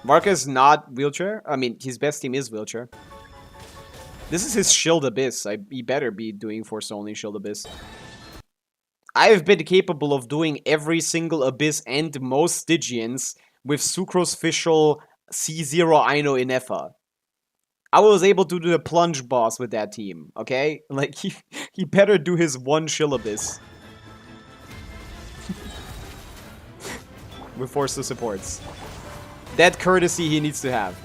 Varka is not wheelchair. I mean, his best team is wheelchair. This is his Shield Abyss. He better be doing Force only Shield Abyss. I've been capable of doing every single Abyss and most Stygians with Sucrose Fischl C0 Aino Inefa. I was able to do the plunge boss with that team, okay? Like, he better do his one Shield Abyss. With Force supports. That courtesy he needs to have.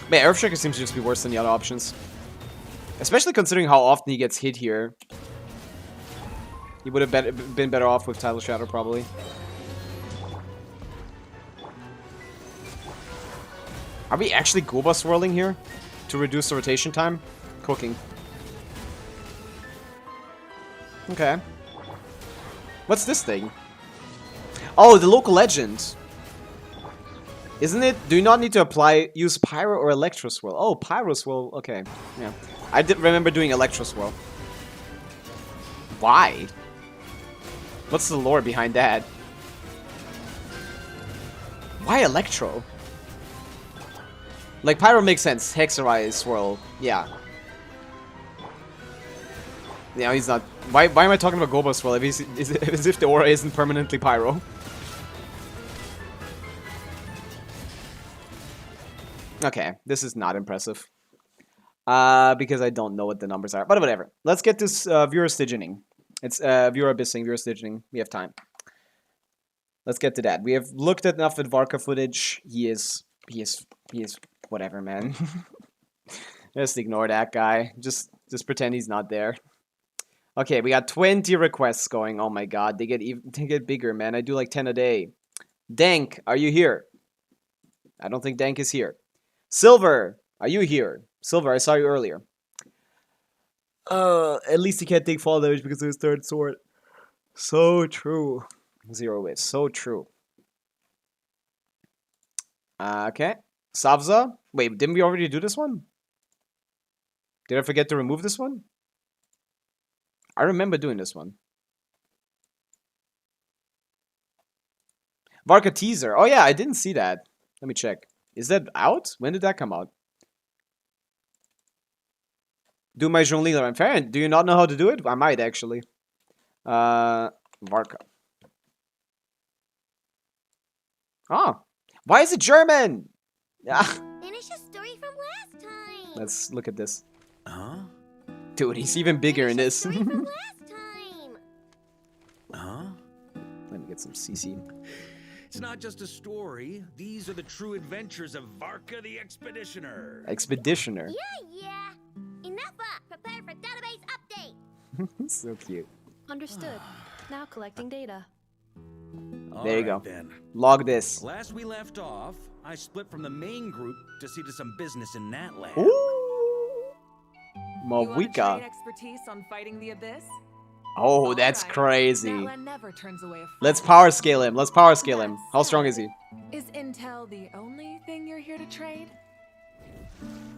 But yeah, Earthshaker seems to just be worse than the other options. Especially considering how often he gets hit here. He would have been better off with Tidal Shadow, probably. Are we actually Goba swirling here? To reduce the rotation time? Cooking. Okay. What's this thing? Oh, the local legend. Isn't it? Do you not need to use Pyro or Electro Swirl? Oh, Pyro Swirl. Okay. Yeah. I did remember doing Electro Swirl. Why? What's the lore behind that? Why Electro? Like, Pyro makes sense. Hexerai Swirl. Yeah. Yeah, he's not. Why am I talking about Goba Swirl as if the aura isn't permanently Pyro? Okay, this is not impressive. Because I don't know what the numbers are. But whatever. Let's get this viewer Stygianing. It's viewer abyssing, viewer Stygianing. We have time. Let's get to that. We have looked at enough at Varka footage. He is whatever, man. Just ignore that guy. Just pretend he's not there. Okay, we got 20 requests going. Oh my god, they get bigger, man. I do like 10 a day. Dank, are you here? I don't think Dank is here. Silver, are you here? Silver, I saw you earlier. At least he can't take fall damage because of his third sword. So true. Zero wit, so true. Okay. Savza? Wait, didn't we already do this one? Did I forget to remove this one? I remember doing this one. Varka teaser. Oh yeah, I didn't see that. Let me check. Is that out? When did that come out? Do my Jongleur. Fair. Do you not know how to do it? I might actually. Varka. Oh. Why is it German? Yeah. Finish a story from last time. Let's look at this. Huh? Dude, he's even bigger in this. Story from last time. Huh? Let me get some CC. It's not just a story. These are the true adventures of Varka the Expeditioner. Expeditioner. Yeah. Enough up. Prepare for database update. So cute. Understood. Now collecting data. There you go. Alright then. Log this. Last we left off, I split from the main group to see to some business in Natland. Ooh. You want to trade Mawika. expertise on fighting the abyss? Oh, that's Alright. crazy. Natlan never turns away a Let's fight. power scale him. Let's power scale him. How strong is he? Is intel the only thing you're here to trade?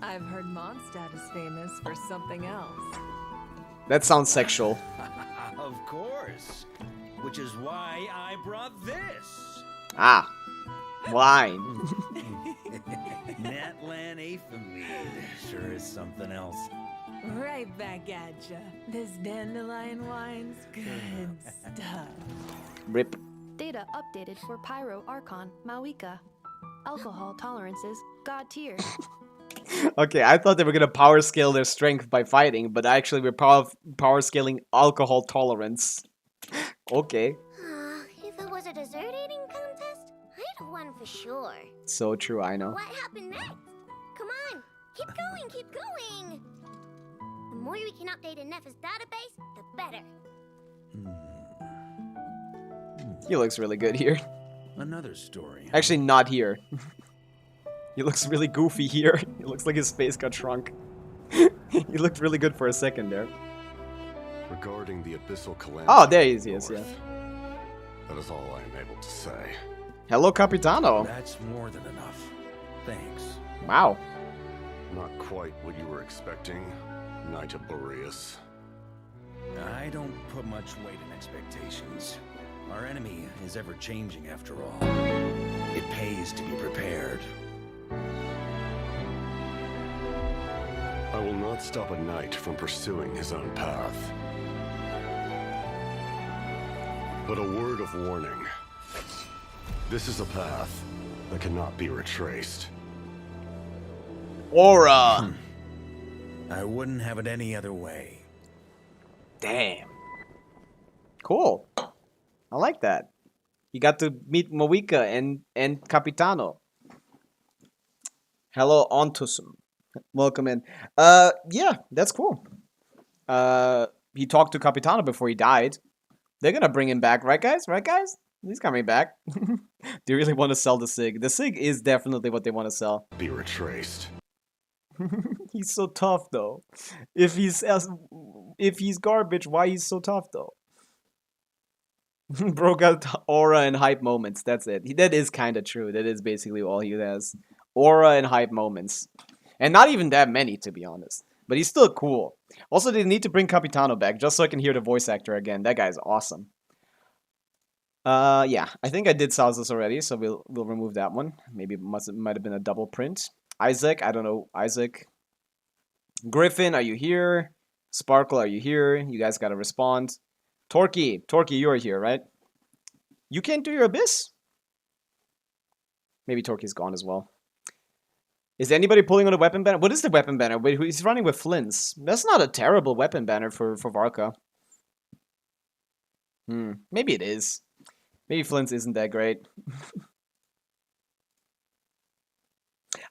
I've heard Mondstadt is famous for something else. That sounds sexual. Of course. Which is why I brought this. Ah. Wine. Natlan Aphemide sure is something else. Right back at ya. This dandelion wine's good stuff. Rip. Data updated for Pyro Archon Mawika. Alcohol tolerances God tier. Okay, I thought they were gonna power scale their strength by fighting, but actually we're power scaling alcohol tolerance. Okay. If it was a dessert eating contest, I'd have won for sure. So true, I know. What happened next? Come on, keep going. The more we can update in Nef's database, the better. He looks really good here. Another story. Actually, not here. He looks really goofy here. He looks like his face got shrunk. He looked really good for a second there. Regarding the abyssal calamity. Oh, there he is, yeah. That is all I am able to say. Hello, Capitano. That's more than enough. Thanks. Wow. Not quite what you were expecting, Knight of Boreas. I don't put much weight in expectations. Our enemy is ever changing after all. It pays to be prepared. I will not stop a knight from pursuing his own path. But a word of warning. This is a path that cannot be retraced. Aura. I wouldn't have it any other way. Damn. Cool. I like that. You got to meet Mawika and Capitano. Hello, Ontusum. Welcome in. Yeah, that's cool. He talked to Capitano before he died. They're gonna bring him back, right guys? Right guys? He's coming back. Do you really want to sell the SIG? The SIG is definitely what they want to sell. Be retraced. He's so tough though. If he's garbage, why he's so tough though? Bro got aura and hype moments. That's it. That is kind of true. That is basically all he has. Aura and hype moments. And not even that many, to be honest. But he's still cool. Also, they need to bring Capitano back, just so I can hear the voice actor again. That guy's awesome. Yeah. I think I did Salzas already, so we'll remove that one. Maybe it might have been a double print. Isaac, I don't know. Isaac. Griffin, are you here? Sparkle, are you here? You guys gotta respond. Torquay, you're here, right? You can't do your Abyss? Maybe Torquay's gone as well. Is anybody pulling on a weapon banner? What is the weapon banner? Wait, he's running with Flints. That's not a terrible weapon banner for Varka. Maybe it is. Maybe Flints isn't that great.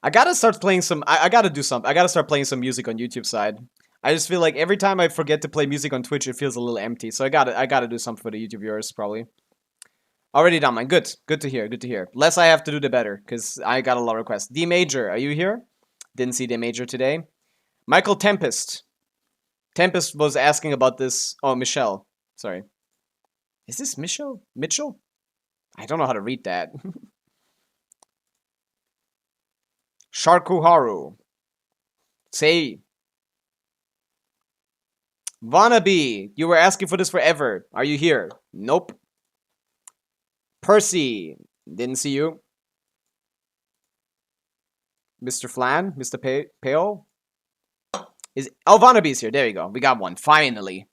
I gotta start playing some... I gotta do something. I gotta start playing some music on YouTube side. I just feel like every time I forget to play music on Twitch, it feels a little empty. So I gotta do something for the YouTube viewers, probably. Already done mine. Good. Good to hear. Good to hear. Less I have to do, the better, because I got a lot of requests. D Major, are you here? Didn't see D Major today. Michael Tempest. Tempest was asking about this. Oh, Michelle. Sorry. Is this Michelle? Mitchell? I don't know how to read that. Sharkuharu. Say. Wannabe. You were asking for this forever. Are you here? Nope. Percy. Didn't see you. Mr. Flan. Mr. Peo. Oh, Wannabe's here. There you go. We got one. Finally.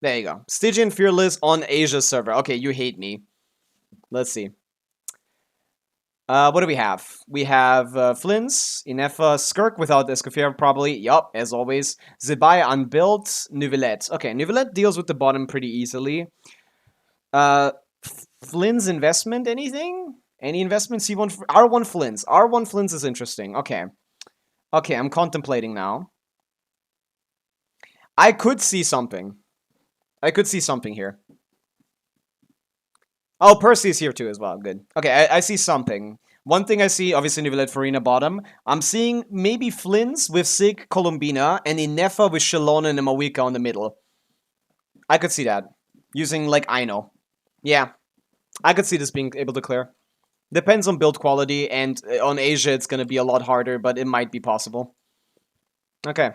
There you go. Stygian Fearless on Asia server. Okay, you hate me. Let's see. What do we have? We have Flins, Inefa, Skirk without Escoffier probably. Yup, as always. Zibai unbuilt, Nuvilette. Okay, Nuvilette deals with the bottom pretty easily. Flynn's investment, anything? Any investment? C1, R1 Flynn's. R1 Flynn's is interesting. Okay. Okay, I'm contemplating now. I could see something. I could see something here. Oh, Percy's here too as well. Good. Okay, I see something. One thing I see, obviously Nivelette Farina bottom. I'm seeing maybe Flynn's with Sig Columbina and Inefa with Shalona and Mawika on the middle. I could see that. Using like Ino. Yeah. I could see this being able to clear. Depends on build quality, and on Asia it's gonna be a lot harder, but it might be possible. Okay.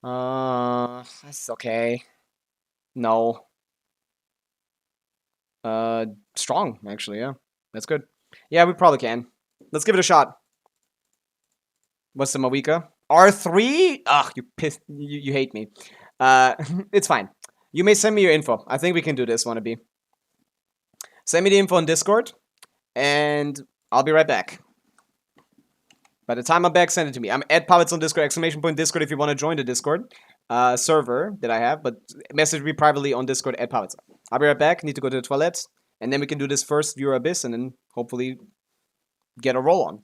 That's okay. No. Strong, actually, yeah. That's good. Yeah, we probably can. Let's give it a shot. What's the Mawika? R3? Ugh, you hate me. It's fine. You may send me your info. I think we can do this, Wannabe. Send me the info on Discord, and I'll be right back. By the time I'm back, send it to me. I'm at Pavits on Discord, !Discord if you want to join the Discord server that I have, but message me privately on Discord at Pavits. I'll be right back. Need to go to the toilet, and then we can do this first Viewer Abyss, and then hopefully get a roll on.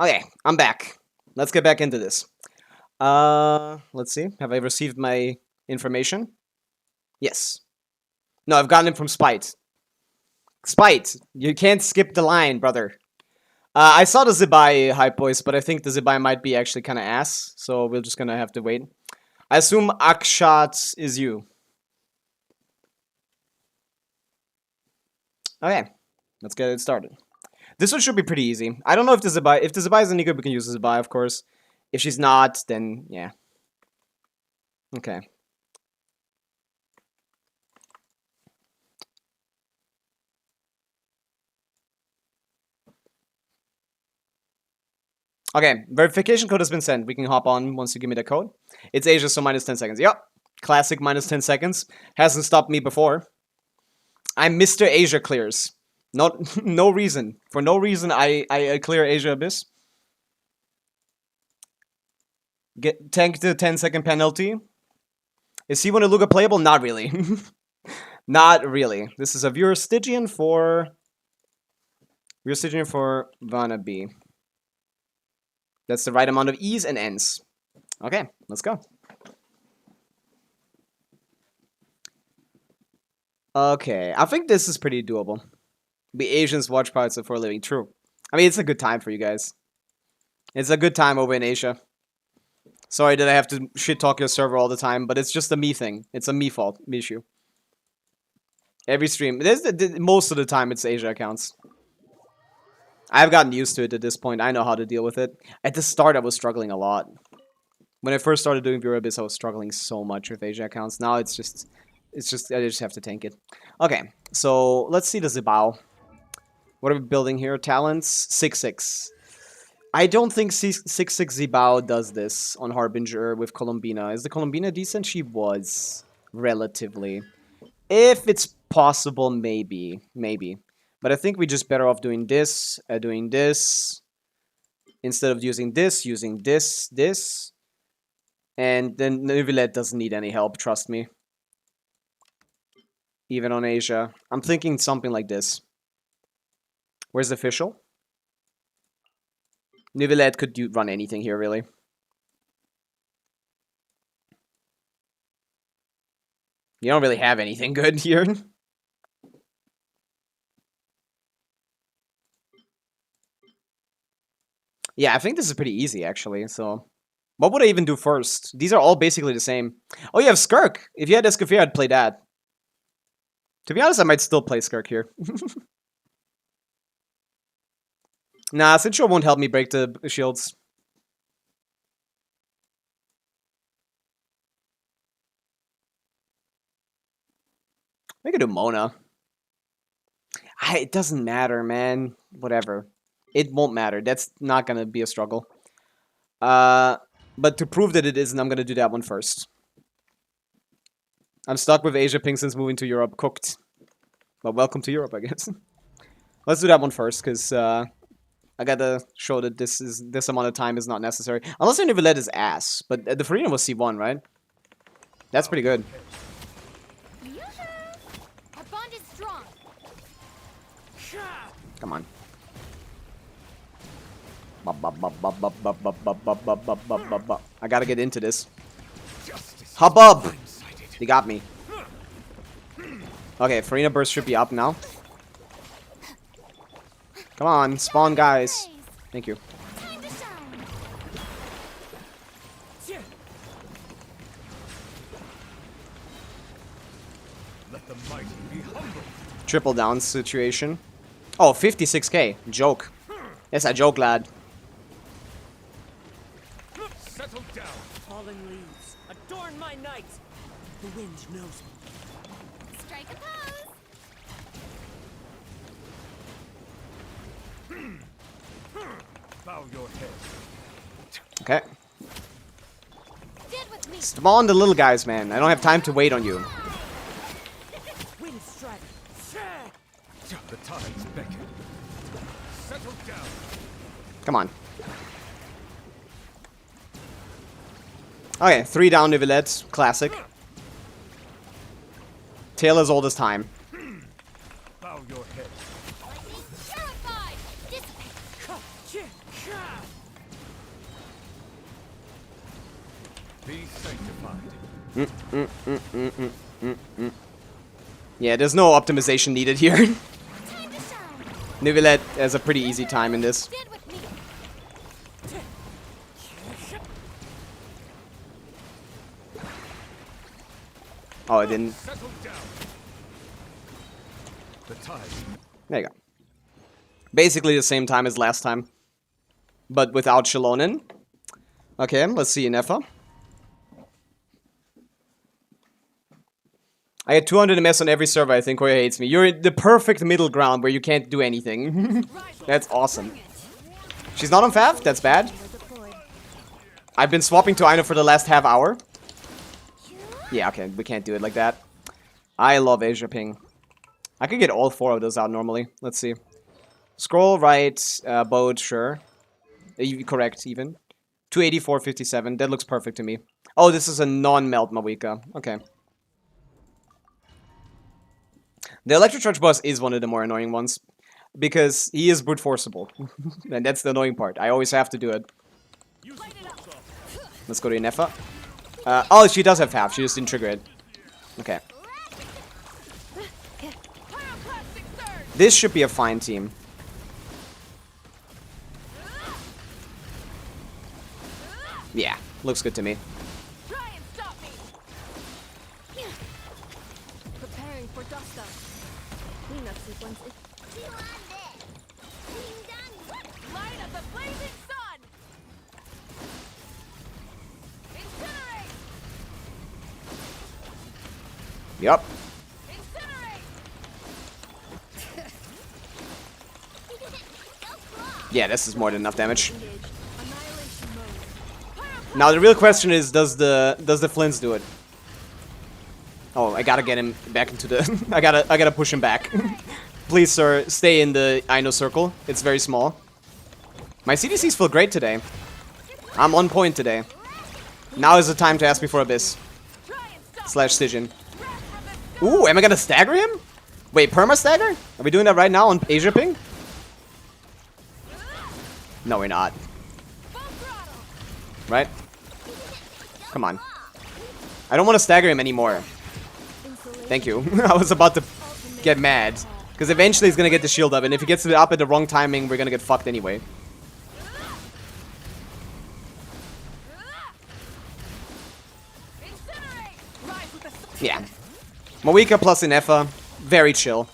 Okay, I'm back. Let's get back into this. Let's see. Have I received my information? Yes. No, I've gotten it from Spite. Spite, you can't skip the line, brother. I saw the Zibai hype voice, but I think the Zibai might be actually kind of ass, so we're just gonna have to wait. I assume Akshat is you. Okay, let's get it started. This one should be pretty easy. I don't know if the Zibai is any good, we can use the Zibai, of course. If she's not, then yeah. Okay. Okay, verification code has been sent. We can hop on once you give me the code. It's Asia, so minus 10 seconds. Yep. Classic minus 10 seconds. Hasn't stopped me before. I'm Mr. Asia clears. Not no reason. For no reason I clear Asia Abyss. Get tank the 10-second penalty. Is he Luga playable? Not really. Not really. This is a viewer Stygian for Vanabe. That's the right amount of E's and N's. Okay, let's go. Okay, I think this is pretty doable. The Asians watch parts for a living. True. I mean, it's a good time for you guys. It's a good time over in Asia. Sorry that I have to shit talk your server all the time, but it's just a me thing. It's a me fault, me issue. Every stream, most of the time it's Asia accounts. I've gotten used to it at this point. I know how to deal with it. At the start, I was struggling a lot. When I first started doing Viewer Abyss, I was struggling so much with Asia accounts. Now it's just I just have to tank it. Okay, so let's see the Zibao. What are we building here? Talents 6-6. I don't think 6-6 Zibao does this on Harbinger with Colombina. Is the Colombina decent? She was relatively. If it's possible, maybe. But I think we're just better off doing this, instead of using this. And then Neuvillette doesn't need any help, trust me. Even on Asia. I'm thinking something like this. Where's the official? Neuvillette could run anything here, really. You don't really have anything good here. Yeah, I think this is pretty easy, actually, so... What would I even do first? These are all basically the same. Oh, you have Skirk! If you had Escoffier, I'd play that. To be honest, I might still play Skirk here. Nah, Sincho won't help me break the shields. We could do Mona. It doesn't matter, man. Whatever. It won't matter. That's not gonna be a struggle. But to prove that it isn't, I'm gonna do that one first. I'm stuck with Asia Ping since moving to Europe. Cooked. Well, welcome to Europe, I guess. Let's do that one first, because I gotta show that this amount of time is not necessary. Unless Neuvillette is ass. But the Farina was C1, right? That's pretty good. Our bond is strong. Come on. I gotta get into this. Hubbub! They got me. Okay, Farina Burst should be up now. Come on, spawn guys. Thank you. Triple down situation. Oh, 56k. Joke. Yes, I joke, lad. Settle down. Fallen leaves adorn my night. The wind knows me. Strike a pose. Bow your head. Okay. Stand with me. Spawn the little guys, man. I don't have time to wait on you. Wind strike. The tides beckon. Settle down. Come on. Okay, 3 down Neuvillette. Classic. Tail as old as time. Bow your head. Lightning purified. Be sanctified. Yeah, there's no optimization needed here. Time to shine. Neuvillette has a pretty easy time in this. Stand with me. Oh, it didn't. Settle down. The tide. There you go. Basically the same time as last time. But without Shalonen. Okay, let's see Nefa. I get 200 MS on every server, I think, Koya hates me. You're in the perfect middle ground where you can't do anything. That's awesome. She's not on Fav? That's bad. I've been swapping to Aino for the last half hour. Yeah, okay, we can't do it like that. I love Asia Ping. I could get all 4 of those out normally. Let's see. Scroll, right, boat, sure. Correct, even. 284.57. That looks perfect to me. Oh, this is a non-melt Mawika. Okay. The Electric Charge boss is one of the more annoying ones. Because he is brute forceable. And that's the annoying part. I always have to do it. Let's go to Inefa. Oh, she does have half. She just didn't trigger it. Okay. This should be a fine team. Yeah, looks good to me. Try and stop me. Preparing for dust up. Cleanup sequence is light of the blazing sun. Incinerate. Yup. Incinerate. Yeah, this is more than enough damage. Annihilation mode. Now the real question is, does the Flints do it? Oh, I gotta get him back into the. I gotta push him back. Please, sir, stay in the Ino circle. It's very small. My CDCs feel great today. I'm on point today. Now is the time to ask me for Abyss. Slash Stygian. Ooh, am I gonna stagger him? Wait, perma stagger? Are we doing that right now on Asia Ping? No, we're not. Right? Come on. I don't want to stagger him anymore. Thank you. I was about to get mad. Because eventually he's going to get the shield up. And if he gets it up at the wrong timing, we're going to get fucked anyway. Yeah. Mawika plus Inefa. Very chill.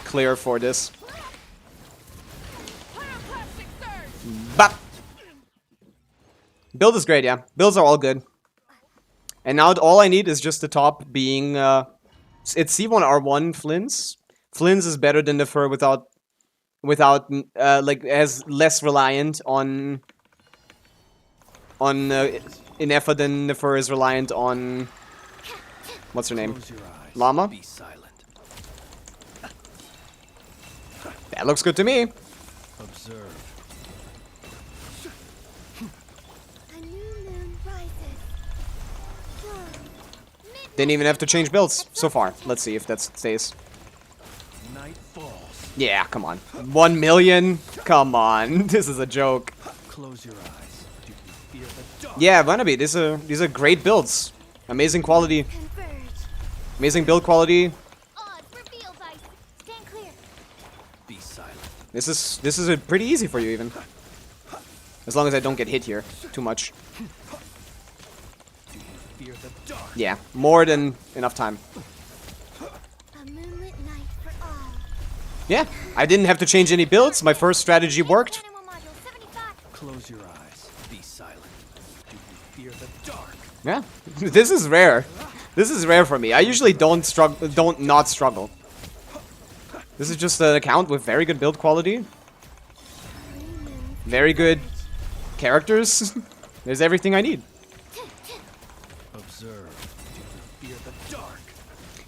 Clear for this. Bop! Build is great, yeah. Builds are all good. And now all I need is just the top being, it's C1R1 Flints. Flints is better than the Fur without, like, as less reliant on Inefa than the Fur is reliant on, what's her name? Llama? Be silent. That looks good to me. Observe. A new moon rises. Didn't even have to change builds so far. Let's see if that stays. Night falls. Yeah, come on. 1 million? Come on. This is a joke. Close your eyes. Do you fear the dark? Yeah, Vannaby, these are great builds. Amazing quality. Converge. Amazing build quality. Odds reveal dice. Stand clear. Be silent. This is a pretty easy for you even. As long as I don't get hit here too much. Do you fear the dark? Yeah, more than enough time. A moonlit night for all. Yeah, I didn't have to change any builds. My first strategy worked. Animal module 75. Close your eyes. Be silent. Do you fear the dark? Yeah, this is rare. This is rare for me. I usually don't not struggle. This is just an account with very good build quality. Very good characters. There's everything I need. Observe. Do you fear the dark?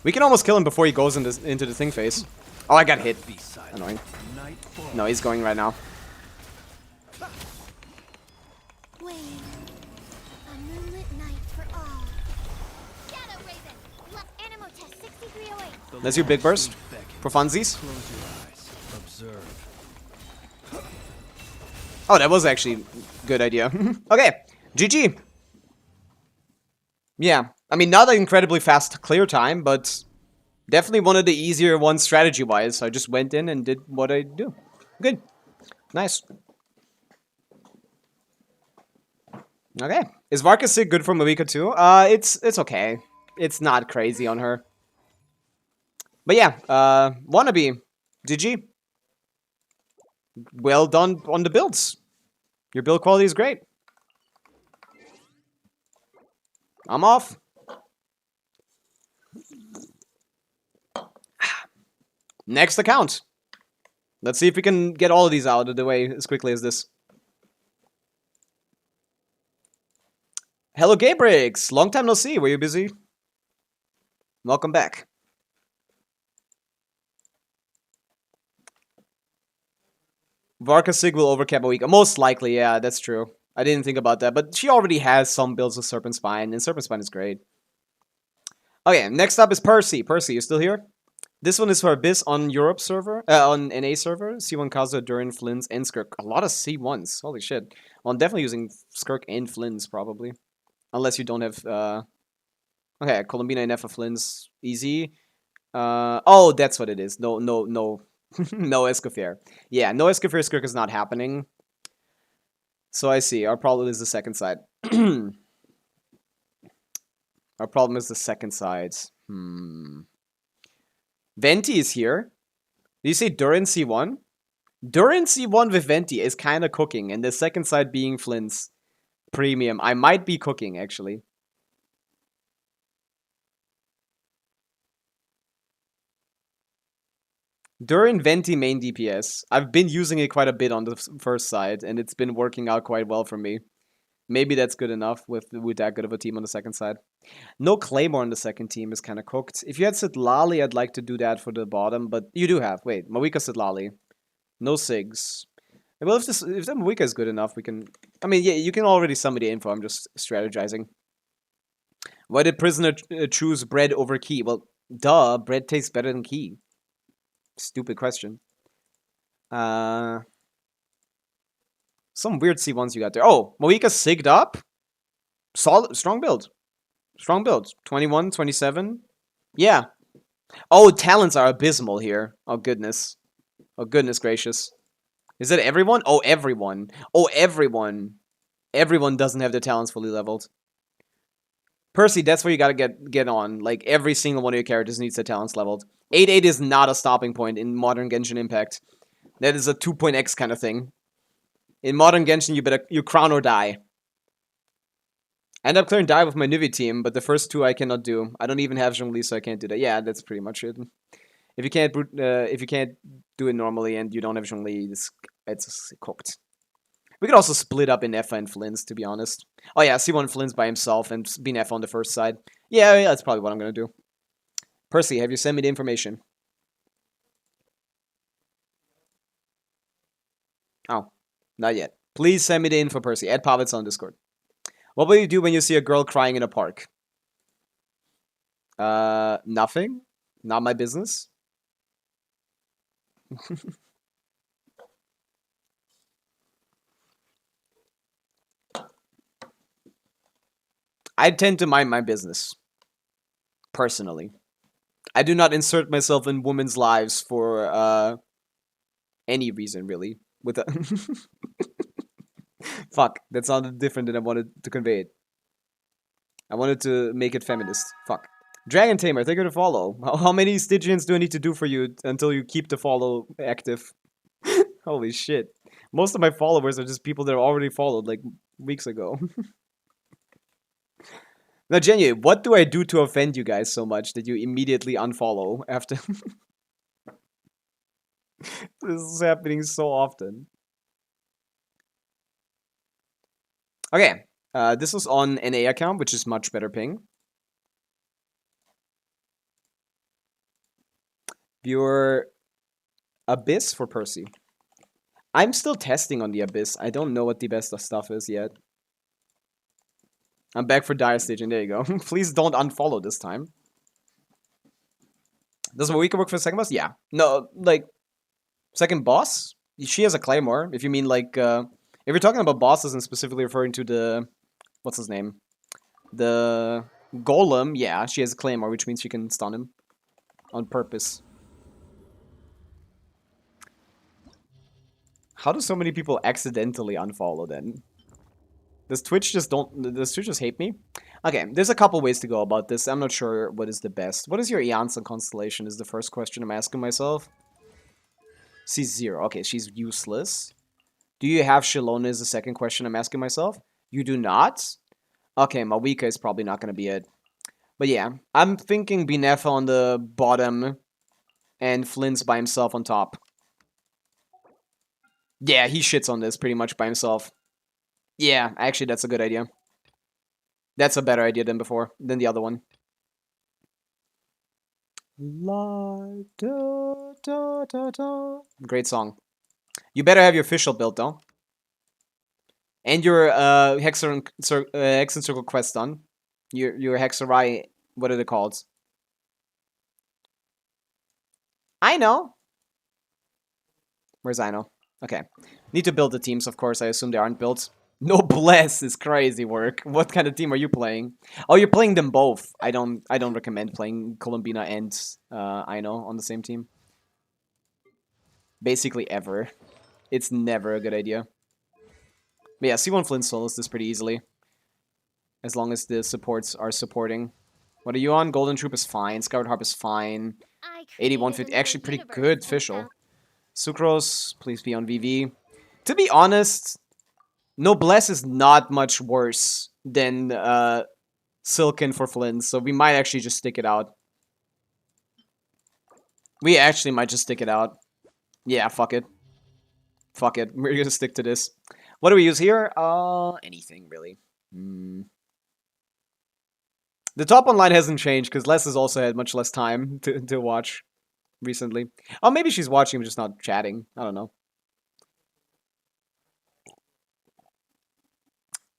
We can almost kill him before he goes into the thing phase. Oh, I got hit. Be silent. Annoying. Night falls. No, he's going right now. Wayne. A moonlit night for all. Shadow Raven. Animal test 6308. Let's do big burst for funsies. Close your eyes. Observe. Oh, that was actually a good idea. Okay, GG. Yeah, I mean, not an incredibly fast clear time, but definitely one of the easier ones strategy-wise. I just went in and did what I do. Good. Nice. Okay. Is Varka Sig good for Mawika too? It's okay. It's not crazy on her. But yeah, Wannabe. GG. Well done on the builds. Your build quality is great. I'm off. Next account. Let's see if we can get all of these out of the way as quickly as this. Hello, Gabrix. Long time no see. Were you busy? Welcome back. Varka Sig will overcap Pavica. Most likely, yeah, that's true. I didn't think about that, but she already has some builds with Serpent Spine, and Serpent Spine is great. Okay, next up is Percy. Percy, you still here? This one is for Abyss on Europe server, on NA server. C1 Kazuha, Durin, Flins, and Skirk. A lot of C1s. Holy shit. Well, I'm definitely using Skirk and Flins, probably. Unless you don't have, okay, Columbina and Nefa Flins. Easy. Oh, that's what it is. No, no Escoffier. Yeah, no Escoffier Skirk is not happening. So I see. Our problem is the second side. Our problem is the second side. Venti is here. Did you say Durin C1? Durin C1 with Venti is kind of cooking, and the second side being Flint's premium. I might be cooking, actually. Durin Venti main DPS. I've been using it quite a bit on the first side, and it's been working out quite well for me. Maybe that's good enough with that good of a team on the second side. No Claymore on the second team is kind of cooked. If you had Sitlali, I'd like to do that for the bottom, but you do have. Wait, Mawika Sitlali. No Sigs. Well, if that Mawika is good enough, we can... I mean, yeah, you can already summon the info. I'm just strategizing. Why did Prisoner choose bread over key? Well, duh, bread tastes better than key. Stupid question. Some weird C1s you got there. Oh, Moika sigged up? Solid, strong build. Strong build. 21, 27. Yeah. Oh, talents are abysmal here. Oh, goodness. Oh, goodness gracious. Is it everyone? Oh, everyone. Oh, everyone. Everyone doesn't have their talents fully leveled. Percy, that's where you gotta get on. Like, every single one of your characters needs their talents leveled. 8-8 is not a stopping point in modern Genshin Impact. That is a 2.x kind of thing. In modern Genshin, you crown or die. I end up clearing die with my Nivy team, but the first two I cannot do. I don't even have Zhongli, so I can't do that. Yeah, that's pretty much it. If you can't do it normally and you don't have Zhongli, it's cooked. We could also split up in Nefa and Flins, to be honest. Oh yeah, C1 Flins by himself and be Nefa on the first side. Yeah, that's probably what I'm gonna do. Percy, have you sent me the information? Oh, not yet. Please send me the info, Percy. Add Pavica on Discord. What will you do when you see a girl crying in a park? Nothing. Not my business. I tend to mind my business. Personally. I do not insert myself in women's lives for, any reason, really. With a... Fuck, that sounded different than I wanted to convey it. I wanted to make it feminist. Fuck. Dragon Tamer, thank you for the follow. How many Stygians do I need to do for you until you keep the follow active? Holy shit. Most of my followers are just people that are already followed, like, weeks ago. Now, Jenny, what do I do to offend you guys so much that you immediately unfollow after... This is happening so often. Okay, this was on NA account, which is much better ping. Viewer Abyss for Percy. I'm still testing on the Abyss. I don't know what the best stuff is yet. I'm back for Dire Stygian. There you go. Please don't unfollow this time. Does Moika work for the second boss? Yeah. No, like, second boss? She has a Claymore. If you mean, like, if you're talking about bosses and specifically referring to the... What's his name? The Golem, yeah, she has a Claymore, which means she can stun him. On purpose. How do so many people accidentally unfollow then? Does Twitch just hate me? Okay, there's a couple ways to go about this. I'm not sure what is the best. What is your Janssen constellation is the first question I'm asking myself. She's 0. Okay, she's useless. Do you have Shalona is the second question I'm asking myself. You do not? Okay, Mawika is probably not going to be it. But yeah, I'm thinking Binefa on the bottom and Flint's by himself on top. Yeah, he shits on this pretty much by himself. Yeah, actually that's a good idea. That's a better idea than before, than the other one. La, da, da, da, da. Great song. You better have your official build though. And your Hex and Circle quest done. Your Hexarai, what are they called? I know. Where's I know? Okay. Need to build the teams, of course. I assume they aren't built. No bless is crazy work. What kind of team are you playing? Oh, you're playing them both. I don't recommend playing Columbina and Aino on the same team. Basically ever. It's never a good idea. But yeah, C1 Flint solos this pretty easily. As long as the supports are supporting. What are you on? Golden Troop is fine. Skyward Harp is fine. 8150. Actually pretty good, Fischl. Sucrose, please be on VV. To be honest, Noblesse is not much worse than Silken for Flint, so we might actually just stick it out. We actually might just stick it out. Yeah, fuck it. Fuck it. We're gonna stick to this. What do we use here? Anything, really. The top online hasn't changed, because Les has also had much less time to watch recently. Oh, maybe she's watching, but just not chatting. I don't know.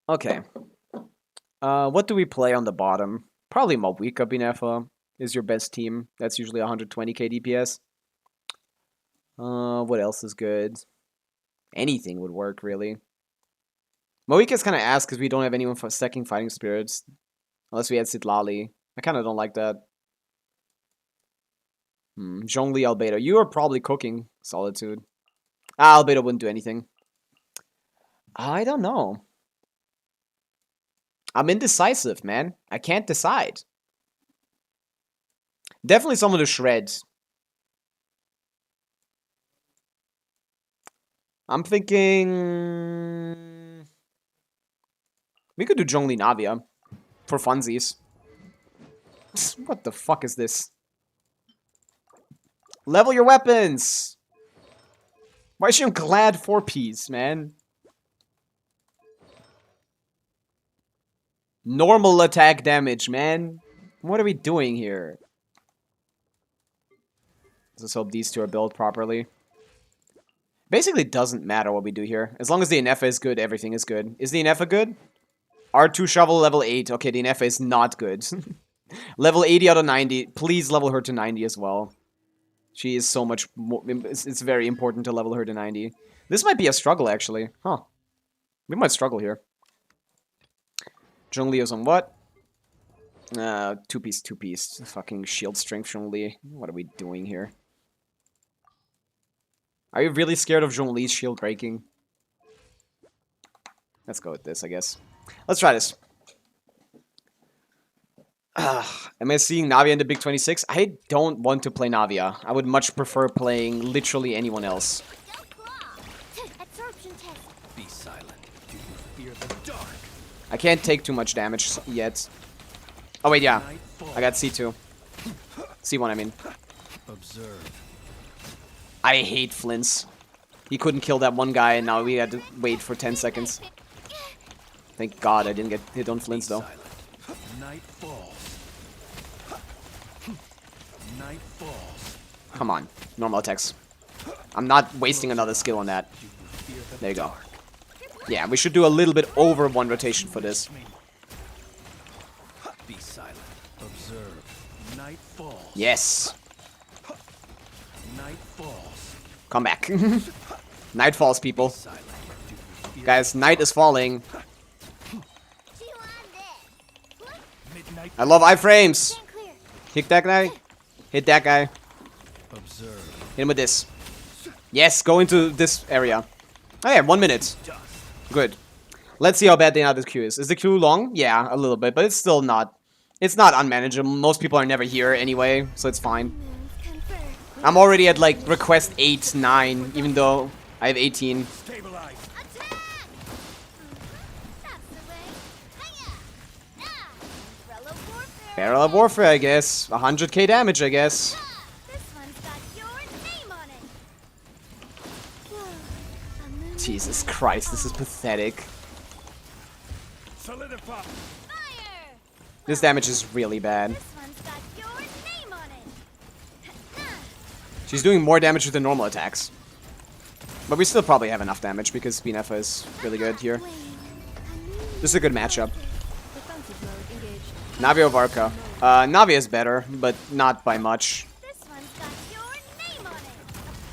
Okay. What do we play on the bottom? Probably Mavica Binefa is your best team. That's usually 120k DPS. What else is good? Anything would work, really. Mavica's kind of ass because we don't have anyone for stacking Fighting Spirits. Unless we had Sitlali. I kind of don't like that. Zhongli, Albedo. You are probably cooking Solitude. Albedo wouldn't do anything. I don't know. I'm indecisive, man. I can't decide. Definitely someone to shred. I'm thinking... We could do Zhongli Navia. For funsies. What the fuck is this? Level your weapons! Why is she on Glad 4-piece, man? Normal attack damage, man. What are we doing here? Let's hope these two are built properly. Basically, it doesn't matter what we do here. As long as the Inefa is good, everything is good. Is the Inefa good? R2 shovel level 8. Okay, the Inefa is not good. Level 80 out of 90. Please level her to 90 as well. She is so much more... It's very important to level her to 90. This might be a struggle, actually. Huh. We might struggle here. Zhongli's on what? Two-piece. Fucking shield strength Zhongli. What are we doing here? Are you really scared of Zhongli's shield breaking? Let's go with this, I guess. Let's try this. Am I seeing Navia in the Big 26? I don't want to play Navia. I would much prefer playing literally anyone else. Be silent. Do you fear the dark? I can't take too much damage yet. Oh wait, yeah. I got C2. C1, I mean. Observe. I hate Flints. He couldn't kill that one guy, and now we had to wait for 10 seconds. Thank God I didn't get hit on Flints, though. Night falls. Night falls. Come on. Normal attacks. I'm not wasting another skill on that. There you go. Yeah, we should do a little bit over one rotation for this. Be silent. Observe. Night falls. Yes. Night falls. Come back. Night falls, people. Guys, night is falling. I love iframes. Kick that guy. Hit that guy. Observe. Hit him with this. Yes, go into this area. Oh yeah, 1 minute. Good. Let's see how bad the other queue is. Is the queue long? Yeah, a little bit, but it's still not... It's not unmanageable. Most people are never here anyway, so it's fine. I'm already at, like, request 8, 9, even though I have 18. Barrel of Warfare, I guess. 100k damage, I guess. Jesus Christ, this is pathetic. This damage is really bad. She's doing more damage with the normal attacks. But we still probably have enough damage because Binefa is really good here. This is a good matchup. Defensive mode engaged. Navi or Varka? Navi is better, but not by much. This one's got your name on it.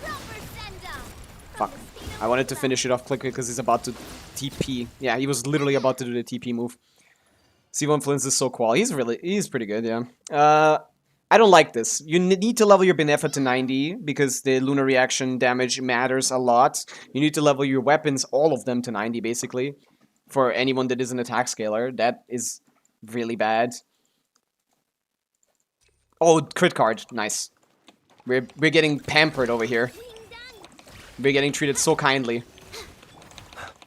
A proper send-off. Fuck. I wanted to finish it off quickly because he's about to TP. Yeah, he was literally about to do the TP move. C1 Flins is so qual. He's pretty good, yeah. I don't like this. You need to level your Binefa to 90 because the lunar reaction damage matters a lot. You need to level your weapons, all of them, to 90 basically. For anyone that is an attack scaler. That is really bad. Oh, crit card. Nice. We're getting pampered over here. We're getting treated so kindly.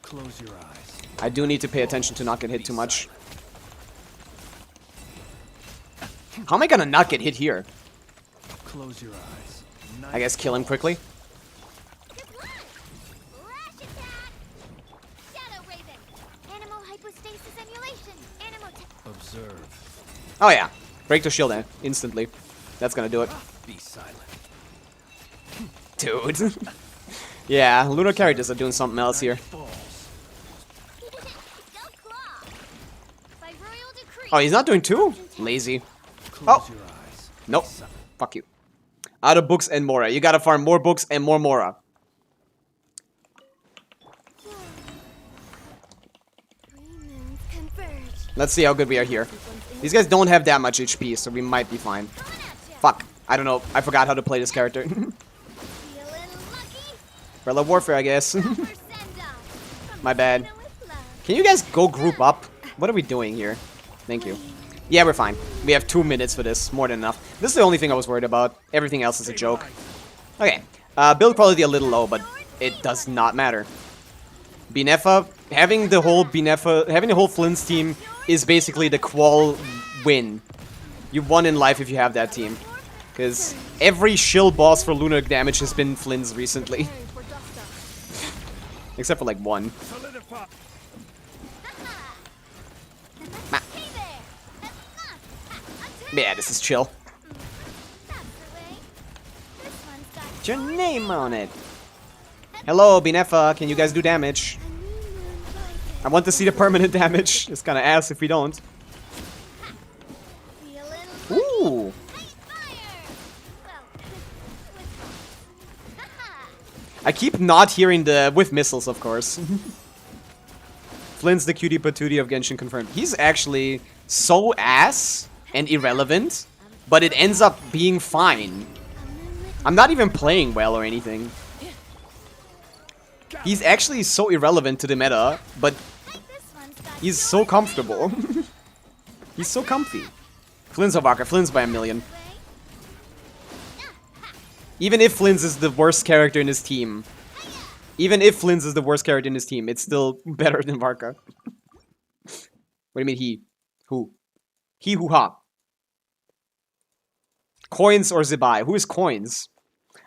Close your eyes. I do need to pay attention to not get hit too much. How am I gonna not get hit here? Close your eyes. I guess kill him quickly. Rash attack. Shadow Raven. Animal hypostasis emulation. Animal Observe. Oh yeah. Break the shield instantly. That's gonna do it. Be silent. Dude. Yeah, lunar characters are doing something else here. Falls. Go claw. By royal decree. Oh, he's not doing two? Lazy. Close your eyes. Nope. Fuck you. Out of books and Mora. You gotta farm more books and more Mora. Three moons converge. Let's see how good we are here. These guys don't have that much HP, so we might be fine. Fuck. I don't know. I forgot how to play this character. Feeling lucky. Umbrella Warfare, I guess. Proper send-off. My bad. With love. Can you guys go group up? What are we doing here? Thank you. Yeah, we're fine. We have 2 minutes for this. More than enough. This is the only thing I was worried about. Everything else is a joke. Okay. Build quality a little low, but it does not matter. Binefa, having the whole Flint's team is basically the qual win. You won in life if you have that team. Because every shill boss for lunar damage has been Flynn's recently. Except for like one. Ma. Yeah, this is chill. What's your name on it? Hello, Binefa. Can you guys do damage? I want to see the permanent damage. It's kind of ass if we don't. Ooh. I keep not hearing the with missiles, of course. Flynn's the cutie patootie of Genshin confirmed. He's actually so ass and irrelevant, but it ends up being fine. I'm not even playing well or anything. He's actually so irrelevant to the meta, but he's so comfortable. He's so comfy. Flynn's or Varka. Flynn's by 1,000,000. Even if Flynn's is the worst character in his team. Even if Flynn's is the worst character in his team, it's still better than Varka. What do you mean he? Who? He who ha. Coins or Zibai? Who is Coins?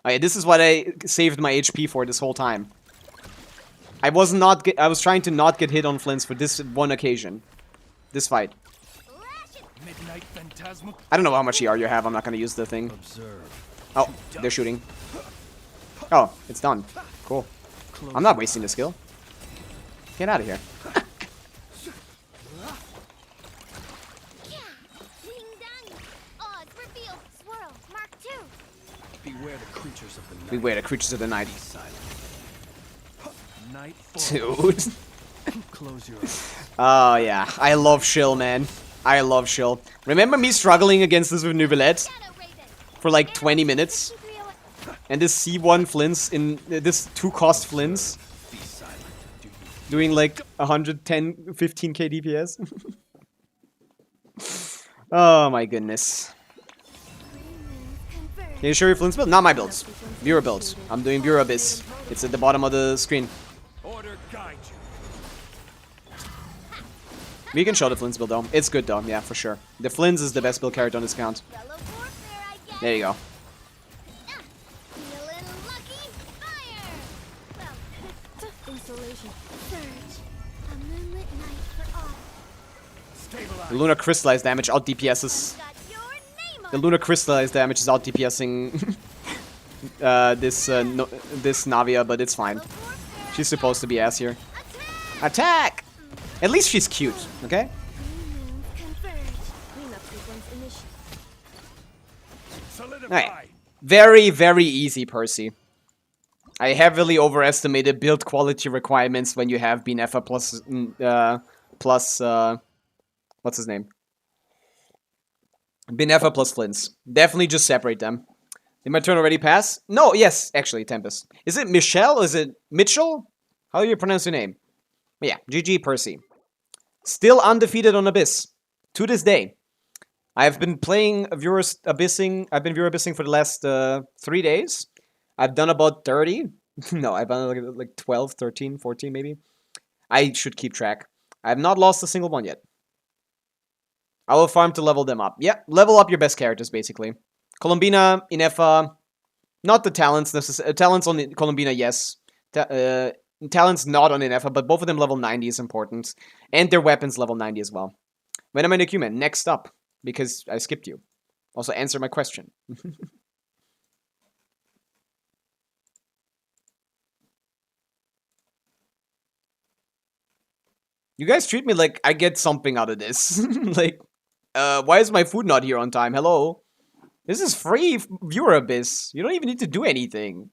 Oh yeah, this is what I saved my HP for this whole time. I was trying to not get hit on Flynn's for this one occasion. This fight. I don't know how much ER you have. I'm not gonna use the thing. Oh, they're shooting. Oh, it's done. Cool. I'm not wasting the skill. Get out of here. Beware the creatures of the night. Beware the creatures of the night. Night Dude. Close your eyes. Oh yeah, I love Shill, man. I love Shill. Remember me struggling against this with Nubilette for like 20 minutes? And this C1 Flynn's in this 2-cost Flynn's doing like 110, 15k DPS. Oh my goodness. Can you show your Flynn's build? Not my builds. Bureau builds. I'm doing Bureau Abyss. It's at the bottom of the screen. We can show the Flynn's build though. It's good though, yeah, for sure. The Flynn's is the best build character on this count. There you go. The lunar crystallized damage out DPSs. The lunar crystallized damage is out DPSing this Navia, but it's fine. She's supposed to be ass here. Attack! At least she's cute, okay? Alright. Very, very easy, Percy. I heavily overestimated build quality requirements when you have Binefa plus what's his name? Binefa plus Flints. Definitely just separate them. Did my turn already pass? No, yes, actually, Tempest. Is it Michelle? Is it Mitchell? How do you pronounce your name? Yeah, GG Percy. Still undefeated on Abyss. To this day. I've been playing viewer abyssing for the last 3 days. I've done about 30. No, I've done like 12, 13, 14 maybe. I should keep track. I have not lost a single one yet. I will farm to level them up. Yeah, level up your best characters, basically. Columbina, Inefa, not the talents. Talents on Columbina, yes. Talents not on Inefa, but both of them level 90 is important. And their weapons level 90 as well. When am I Nekumen? Next up, because I skipped you. Also, answer my question. You guys treat me like I get something out of this. Like, why is my food not here on time? Hello? This is free viewer abyss. You don't even need to do anything.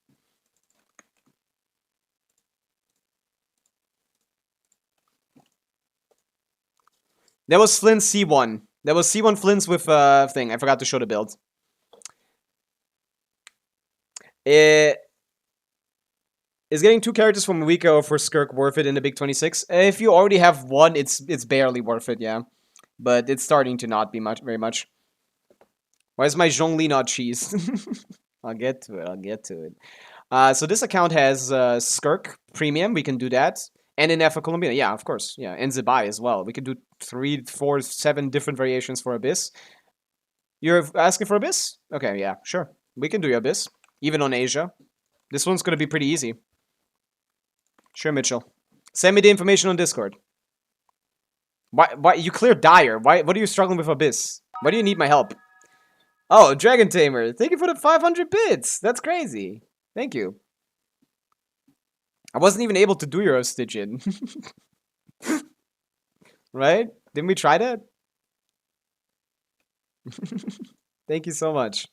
That was Flint's C1. That was C1 Flint's with thing. I forgot to show the build. Is getting 2 characters from Pavica or for Skirk worth it in the Big 26? If you already have one, it's barely worth it, yeah. But it's starting to not be very much. Why is my Zhongli not cheese? I'll get to it. So this account has Skirk Premium, we can do that. And in Efa Columbina, yeah, of course. Yeah, and Zibai as well. We can do 3, 4, 7 different variations for Abyss. You're asking for Abyss? Okay, yeah, sure. We can do Abyss. Even on Asia. This one's gonna be pretty easy. Sure, Mitchell. Send me the information on Discord. Why you cleared Dire? What are you struggling with Abyss? Why do you need my help? Oh, Dragon Tamer. Thank you for the 500 bits. That's crazy. Thank you. I wasn't even able to do your Stygian. Right? Didn't we try that? Thank you so much.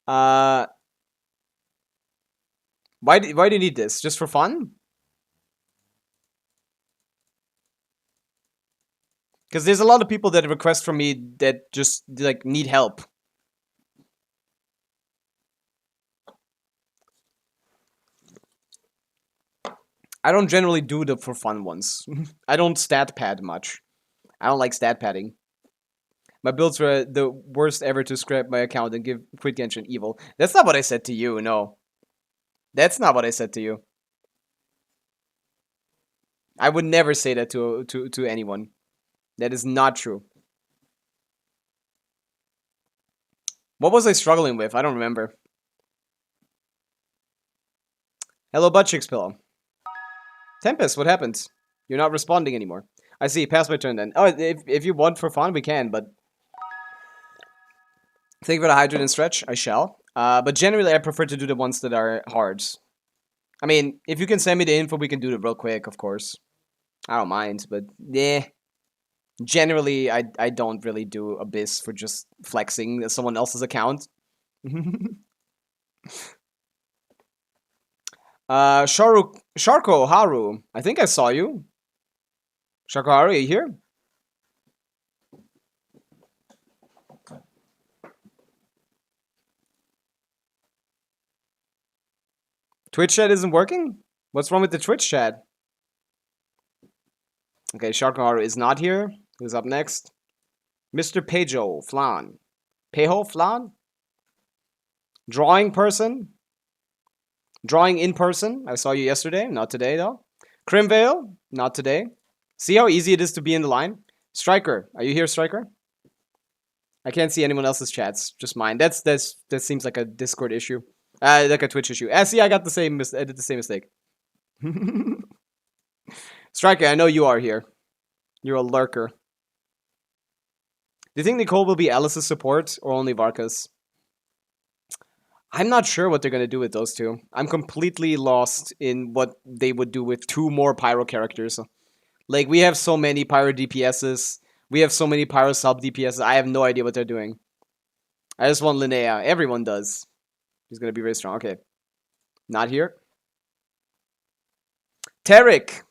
Why do you need this? Just for fun? Because there's a lot of people that request from me that just, like, need help. I don't generally do the for fun ones. I don't stat pad much. I don't like stat padding. My builds were the worst ever to scrap my account and quit Genshin evil. That's not what I said to you, no. That's not what I said to you. I would never say that to anyone. That is not true. What was I struggling with? I don't remember. Hello, Buttcheeks Pillow. Tempest, what happened? You're not responding anymore. I see. Pass my turn then. Oh, if you want for fun, we can, but... Think about a hydrate and stretch. I shall. But generally, I prefer to do the ones that are hard. I mean, if you can send me the info, we can do it real quick, of course. I don't mind, but yeah. Generally, I don't really do Abyss for just flexing someone else's account. Sharko Haru. I think I saw you. Sharko Haru, are you here? Twitch chat isn't working? What's wrong with the Twitch chat? Okay, Sharko Haru is not here. Who's up next? Mr. Pejo Flan. Pejo Flan? Drawing person? Drawing in person? I saw you yesterday. Not today, though. Crimvale? Not today. See how easy it is to be in the line? Striker. Are you here, Striker? I can't see anyone else's chats. Just mine. That seems like a Discord issue. Like a Twitch issue. See, I got the same. I did the same mistake. Striker, I know you are here. You're a lurker. Do you think Nicole will be Alice's support or only Varka's? I'm not sure what they're gonna do with those two. I'm completely lost in what they would do with 2 more Pyro characters. Like, we have so many Pyro DPSs. We have so many Pyro sub DPSs. I have no idea what they're doing. I just want Linnea. Everyone does. He's gonna be very strong. Okay. Not here. Tarek.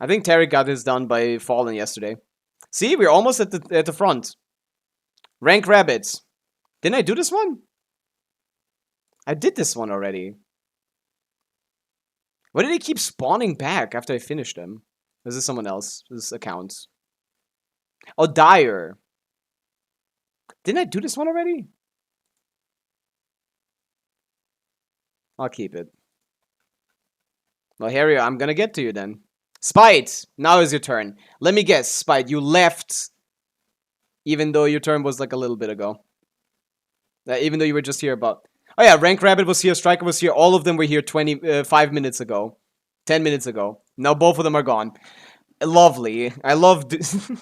I think Tarek got his done by Fallen yesterday. See, we're almost at the front. Rank Rabbits. Didn't I do this one? I did this one already. Why did they keep spawning back after I finished them? This is someone else. This account. Oh, Dyer. Didn't I do this one already? I'll keep it. Well, Harry, I'm gonna get to you then. Spite! Now is your turn. Let me guess, Spite, you left even though your turn was like a little bit ago. Even though you were just here about... Oh yeah, Rank Rabbit was here, Striker was here, all of them were here 5 minutes ago. 10 minutes ago. Now both of them are gone. Lovely. I love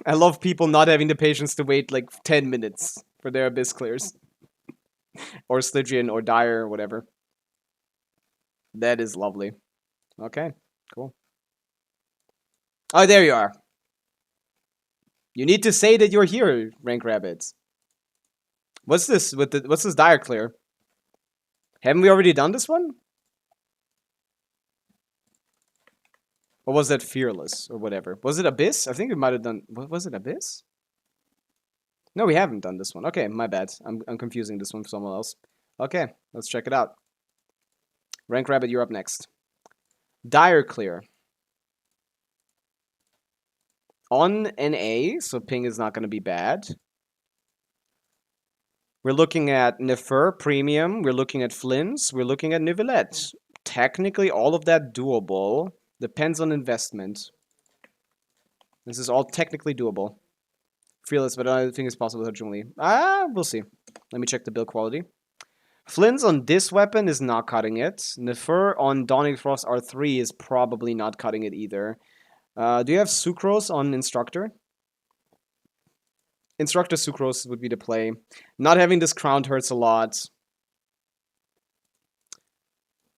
I love people not having the patience to wait like 10 minutes for their Abyss clears. Or Stygian or Dyer or whatever. That is lovely. Okay, cool. Oh, there you are. You need to say that you're here, Rank Rabbits. What's this with the what's this Dyer clear? Haven't we already done this one? Or was that Fearless or whatever? Was it Abyss? I think we might have done. What was it, Abyss? No, we haven't done this one. Okay, my bad. I'm confusing this one for someone else. Okay, let's check it out. Rank Rabbit, you're up next. Dyer clear. On an A, so ping is not going to be bad. We're looking at Nefer, Premium. We're looking at Flynn's. We're looking at Nivelette. Technically, all of that doable. Depends on investment. This is all technically doable. Fearless, but I don't think it's possible with Zhongli. We'll see. Let me check the build quality. Flynn's on this weapon is not cutting it. Nefer on Dawning Frost R3 is probably not cutting it either. Do you have Sucrose on Instructor? Instructor Sucrose would be the play. Not having this crown hurts a lot.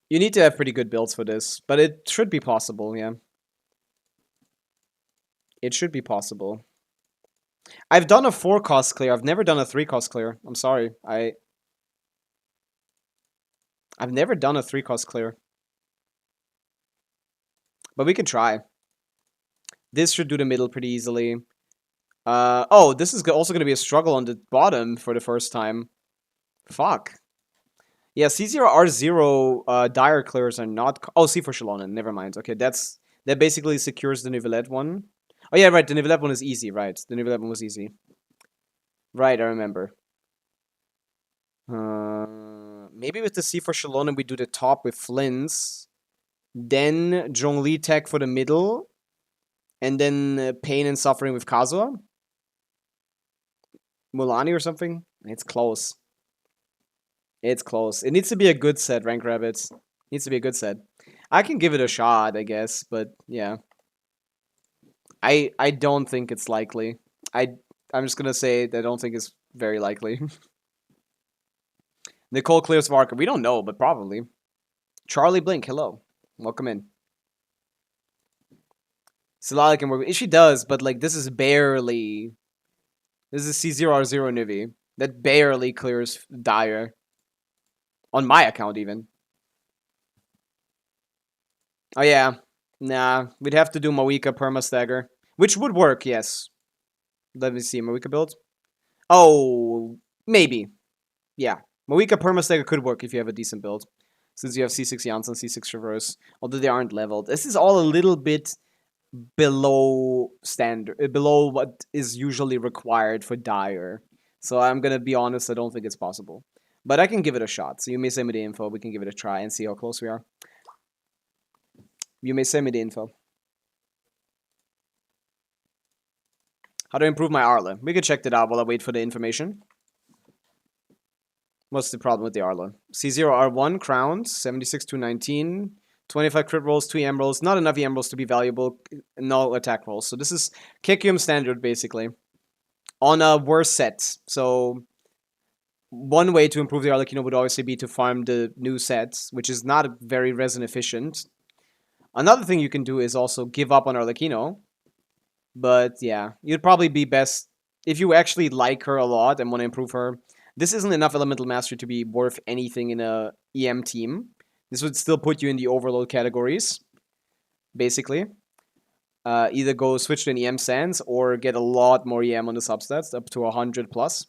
You need to have pretty good builds for this, but it should be possible, yeah. It should be possible. I've done a 4-cost clear. I've never done a 3-cost clear. I'm sorry. I've never done a 3-cost clear. But we can try. This should do the middle pretty easily. Oh, this is also going to be a struggle on the bottom for the first time. Fuck. Yeah, C0R0 Dyer clears are not... Oh, C for Shalonen. Never mind. Okay, that basically secures the Nivelette one. Oh yeah, right. The Nivelette one is easy, right. The Nivelette one was easy. Right, I remember. Maybe with the C for Shalonen we do the top with Flynn's. Then Zhongli tech for the middle. And then Pain and Suffering with Kazuha. Mulani or something. It's close. It's close. It needs to be a good set, Rank Rabbits. It needs to be a good set. I can give it a shot, I guess, but yeah. I don't think it's likely. I'm just gonna say that I don't think it's very likely. Nicole clears Varka. We don't know, but probably. Charlie Blink, hello. Welcome in. Silala can work. She does, but like this is barely. This is C0R0 Nivi. That barely clears Dyer. On my account, even. Oh, yeah. Nah, we'd have to do Mawika Perma Stagger. Which would work, yes. Let me see. Mawika build? Oh, maybe. Yeah. Mawika Perma Stagger could work if you have a decent build. Since you have C6 Janssen, C6 Traverse. Although they aren't leveled. This is all a little bit below standard. Below what is usually required for Dyer. So I'm gonna be honest, I don't think it's possible. But I can give it a shot. So you may send me the info. We can give it a try and see how close we are. You may send me the info. How to improve my Arla? We can check that out while I wait for the information. What's the problem with the Arla? C0R1 crowns, 76 to 19, 25 crit rolls, 2 EM rolls. Not enough EM rolls to be valuable. No attack rolls. So this is Kekium standard basically. On a worse set. So one way to improve the Arlecchino would obviously be to farm the new sets, which is not very resin efficient. Another thing you can do is also give up on Arlecchino. But yeah, you'd probably be best if you actually like her a lot and want to improve her. This isn't enough Elemental Mastery to be worth anything in a EM team. This would still put you in the overload categories, basically. Either go switch to an EM Sans or get a lot more EM on the substats, up to 100 plus.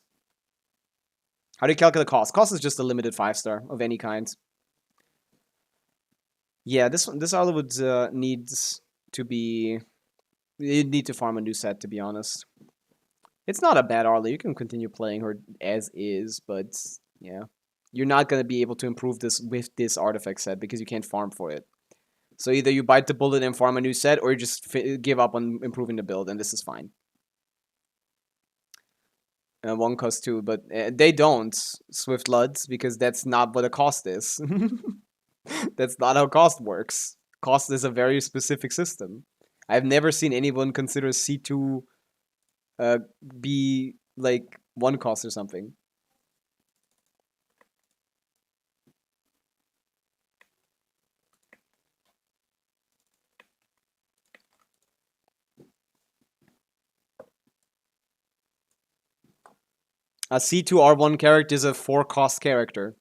How do you calculate cost? Cost is just a limited 5-star of any kind. Yeah, this Arla would needs to be... You'd need to farm a new set, to be honest. It's not a bad Arla. You can continue playing her as is, but yeah. You're not going to be able to improve this with this artifact set because you can't farm for it. So either you bite the bullet and farm a new set, or you just give up on improving the build, and this is fine. One cost 2, but they don't, Swift Luds, because that's not what a cost is. That's not how cost works. Cost is a very specific system. I've never seen anyone consider C2 be like 1 cost or something. A C2 R1 character is a 4 cost character.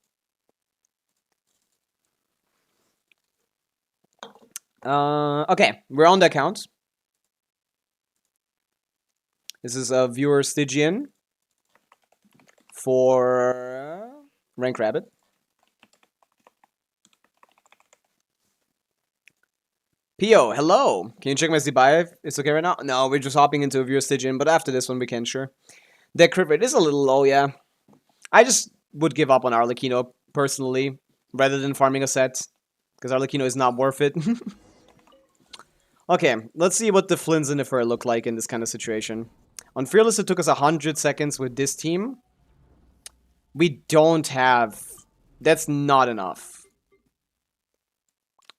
Okay, we're on the account. This is a viewer Stygian for Rank Rabbit. Pio, hello. Can you check my Z-Buy? It's okay right now? No, we're just hopping into a viewer Stygian, but after this one we can, sure. That crit rate is a little low, yeah. I just would give up on Arlecchino, personally, rather than farming a set. Because Arlecchino is not worth it. Okay, let's see what the Flins and the Fur look like in this kind of situation. On Fearless, it took us 100 seconds with this team. We don't have... That's not enough.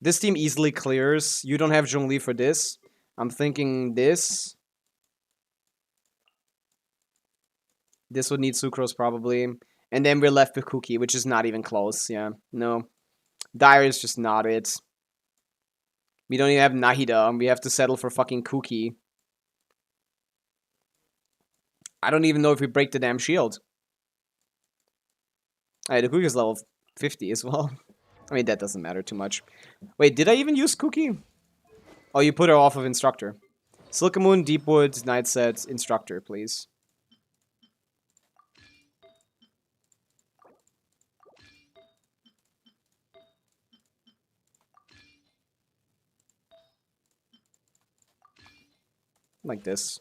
This team easily clears. You don't have Zhongli for this. I'm thinking this. This would need Sucrose, probably. And then we're left with Cookie, which is not even close. Yeah, no. Dire is just not it. We don't even have Nahida. We have to settle for fucking Cookie. I don't even know if we break the damn shield. Alright, the Cookie is level 50 as well. I mean, that doesn't matter too much. Wait, did I even use Cookie? Oh, you put her off of Instructor. Silkamoon, Deepwood, Night Set, Instructor, please. Like this.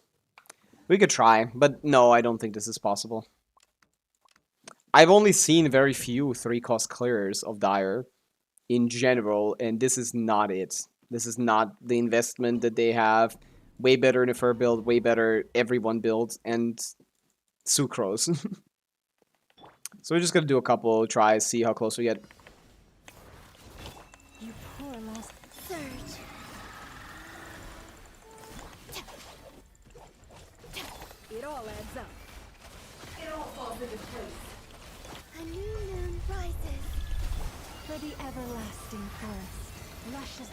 We could try, but no, I don't think this is possible. I've only seen very few 3-cost clearers of Dire in general, and this is not it. This is not the investment that they have. Way better in a Fur build, way better everyone build, and Sucrose. So we're just gonna do a couple tries, see how close we get. You poor lost Surge. It all adds up. It all falls into place. A new moon rises. For the everlasting forest, luscious.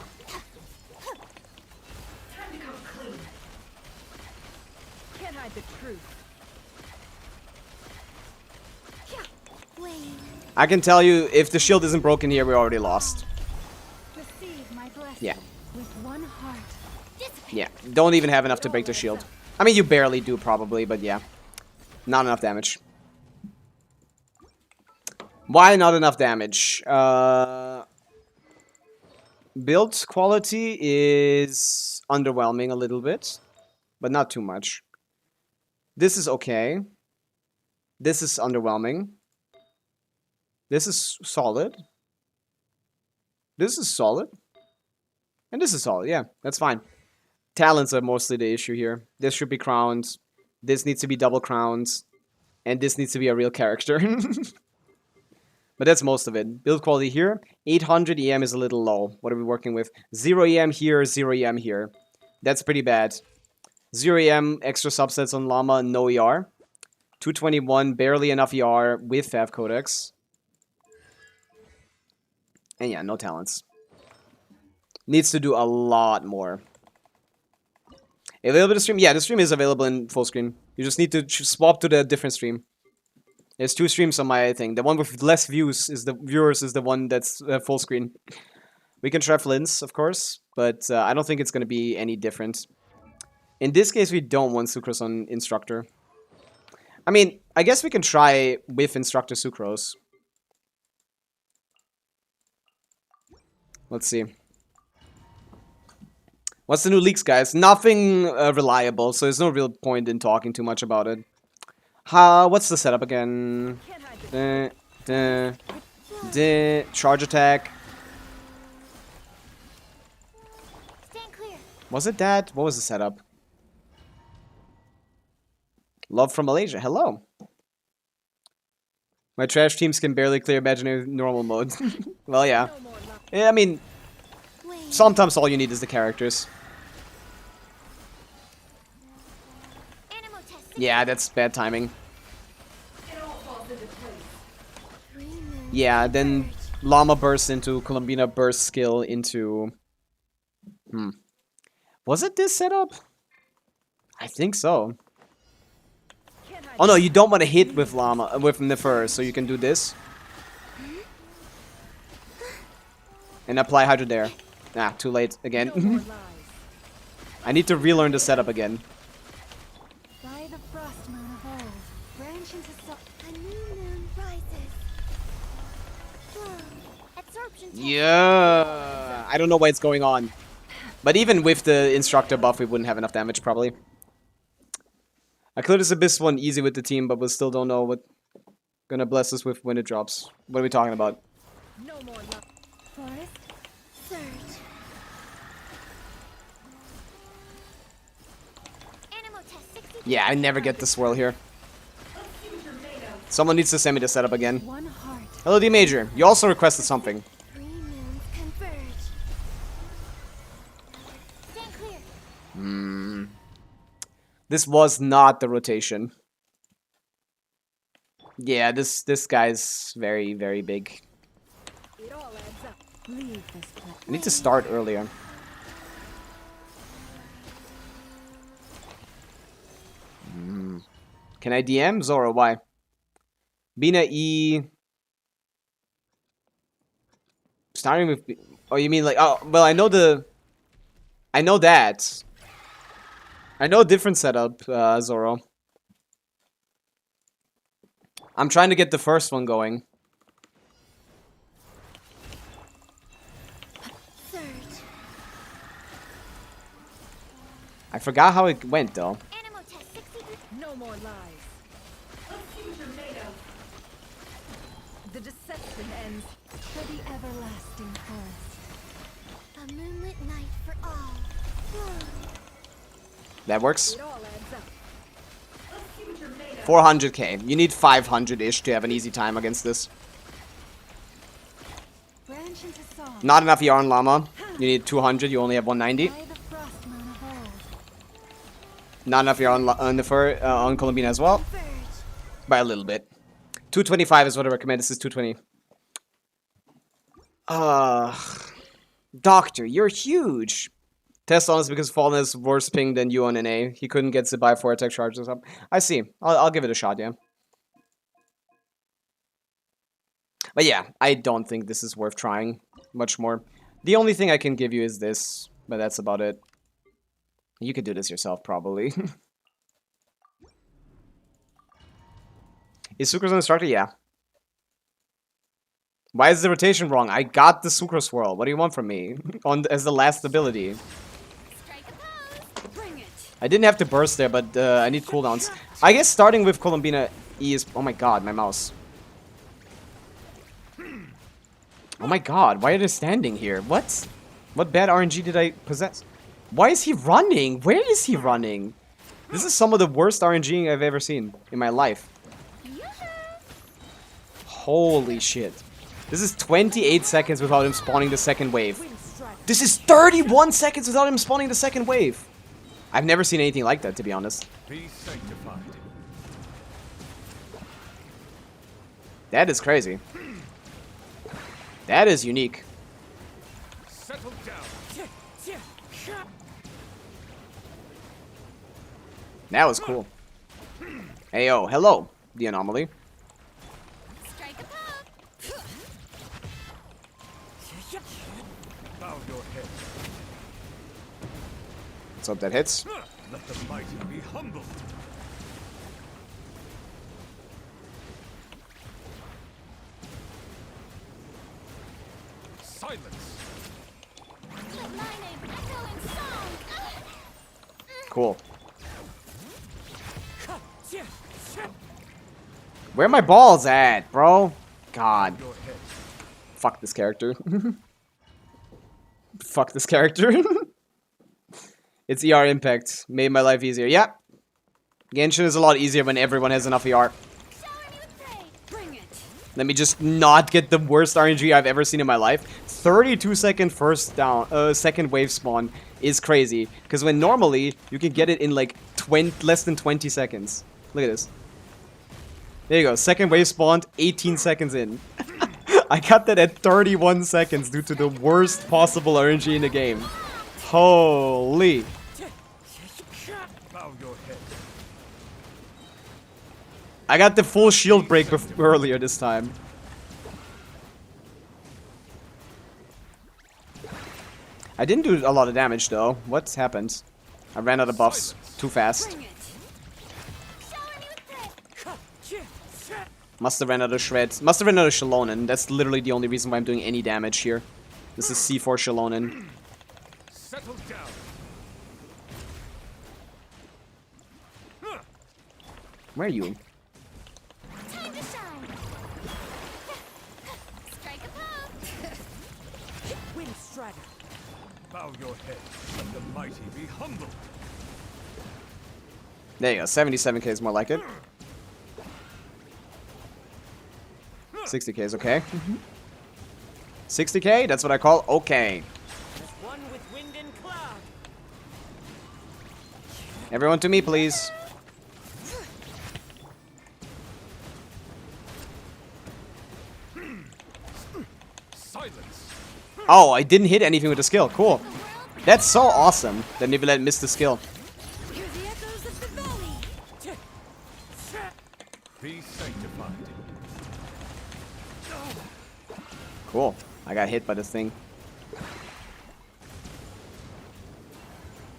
Time to come clean. Can't hide the truth. Wayne, I can tell you, if the shield isn't broken here, we're already lost. receive my blessing. Yeah. With one heart. Yeah, don't even have enough to break the shield. I mean, you barely do, probably, but yeah. Not enough damage. Why not enough damage? Build quality is underwhelming a little bit, but not too much. This is okay. This is underwhelming. This is solid. This is solid. And this is solid, yeah, that's fine. Talents are mostly the issue here. This should be crowned. This needs to be double crowned. And this needs to be a real character. But that's most of it. Build quality here. 800 EM is a little low. What are we working with? 0 EM here, 0 EM here. That's pretty bad. 0 EM, extra subsets on Llama, no ER. 221, barely enough ER with Fav Codex. And yeah, no talents. Needs to do a lot more. Available to stream? Yeah, the stream is available in full screen. You just need to swap to the different stream. There's 2 streams on my thing. The one with less views is the one that's full screen. We can try Flynn's, of course, but I don't think it's going to be any different. In this case, we don't want Sucrose on Instructor. I mean, I guess we can try with Instructor Sucrose. Let's see. What's the new leaks, guys? Nothing reliable, so there's no real point in talking too much about it. What's the setup again? Charge attack. Stand clear. Was it that? What was the setup? Love from Malaysia. Hello. My trash teams can barely clear imaginary normal mode. Well, yeah. Yeah, I mean, sometimes all you need is the characters. Yeah, that's bad timing. Yeah, then Llama bursts into Columbina burst skill into... Was it this setup? I think so. Oh no, you don't want to hit with Llama, with Nefer, so you can do this. And apply Hydro Dare. Ah, too late again. I need to relearn the setup again. By the frost moon of old, branch into a new moon rises. Absorption. Yeah, I don't know why it's going on. But even with the Instructor buff, we wouldn't have enough damage, probably. I cleared this Abyss one easy with the team, but we still don't know what gonna bless us with when it drops. What are we talking about? No more love. Forest, surge. Animal test 60. Yeah, I never get the swirl here. Someone needs to send me the setup again. One heart. Hello, D Major. You also requested something. 3 moons converge. Stand clear. This was not the rotation. Yeah, this guy's very, very big. It all adds up. Leave this place. I need to start earlier. Can I DM Zora? Why? Bina E. Starting with. Oh, you mean like? Oh, well, I know the. I know that. I know a different setup, Zoro. I'm trying to get the first one going. Surge. I forgot how it went, though. Animal test 63. No more lies. The deception ends. For the everlasting forest. A moonlit night for all. That works. It all adds up. 400k. You need 500-ish to have an easy time against this. Branch into song. Not enough Yarn Llama. You need 200. You only have 190. By the frost moon of old. Not enough Yarn on the fur on Columbina as well. Converge. By a little bit. 225 is what I recommend. This is 220. Doctor, you're huge. Test honest because Fallen has worse ping than you on NA. He couldn't get Zibai 4 attack charges up. I see. I'll give it a shot, yeah. But yeah, I don't think this is worth trying much more. The only thing I can give you is this, but that's about it. You could do this yourself, probably. Is Sucrose an instructor? Yeah. Why is the rotation wrong? I got the Sucrose swirl. What do you want from me? As the last ability. Strike a pose. Bring it. I didn't have to burst there, but I need cooldowns. I guess starting with Columbina E is... Oh my god, my mouse. Oh my god, why are they standing here? What? What bad RNG did I possess? Why is he running? Where is he running? This is some of the worst RNG I've ever seen in my life. Holy shit. This is 28 seconds without him spawning the second wave. This is 31 seconds without him spawning the second wave. I've never seen anything like that, to be honest. Be sanctified. That is crazy. That is unique. Settle down. That was cool. Hey, hello, the anomaly. Strike a pose. Bow your head. Let's hope that hits. Let the mighty be humbled. Silence. Let my name echo in song. Cool. Where are my balls at, bro? God. Your head. Fuck this character. Fuck this character. It's ER Impact. Made my life easier. Yeah. Genshin is a lot easier when everyone has enough ER. Shower me with praise. Bring it. Let me just not get the worst RNG I've ever seen in my life. 32-second second wave spawn is crazy. Because when normally, you can get it in like less than 20 seconds. Look at this. There you go. Second wave spawned 18 seconds in. I got that at 31 seconds due to the worst possible RNG in the game. Holy. Bow your head. I got the full shield break earlier this time. I didn't do a lot of damage though. What's happened? I ran out of buffs too fast. Bring it. Shower me with praise. Must have ran out of shreds. Must have ran out of Shalonen. That's literally the only reason why I'm doing any damage here. This is C4 Shalonen. Settle down. Where are you? Time to shine. Strike a pose. Wind strider. Bow your head. Let the mighty be humbled. There you go. 77k is more like it. 60k is okay. 60k? That's what I call okay. As one with wind and cloud. Everyone to me, please. Silence. Oh, I didn't hit anything with the skill. Cool. That's so awesome that Nivelet missed the skill. Hear the echoes of the valley. Be sanctified. Cool. I got hit by this thing.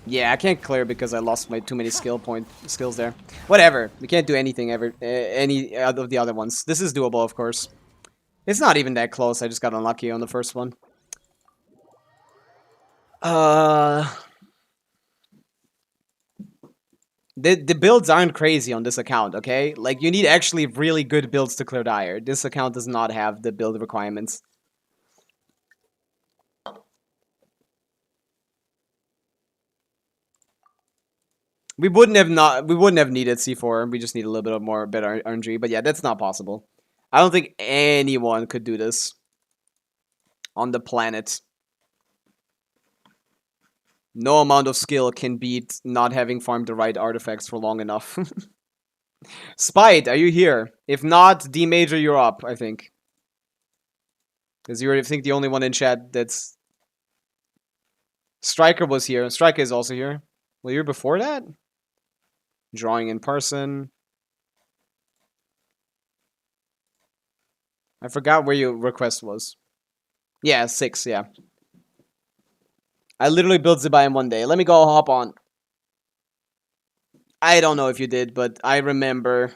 Yeah, I can't clear because I lost my too many skills there. Whatever. We can't do anything ever. Any of the other ones. This is doable, of course. It's not even that close. I just got unlucky on the first one. The builds aren't crazy on this account, okay? Like, you need actually really good builds to clear Dire. This account does not have the build requirements. We wouldn't have needed C4. We just need a little bit of more better RNG. But yeah, that's not possible. I don't think anyone could do this on the planet. No amount of skill can beat not having farmed the right artifacts for long enough. Spite, are you here? If not, D Major, you're up, I think. Because you're, I think, the only one in chat that's... Striker was here. Striker is also here. Well, you're before that? Drawing in person. I forgot where your request was. Yeah, 6, yeah. I literally built Zibai in one day. Let me go hop on. I don't know if you did, but I remember.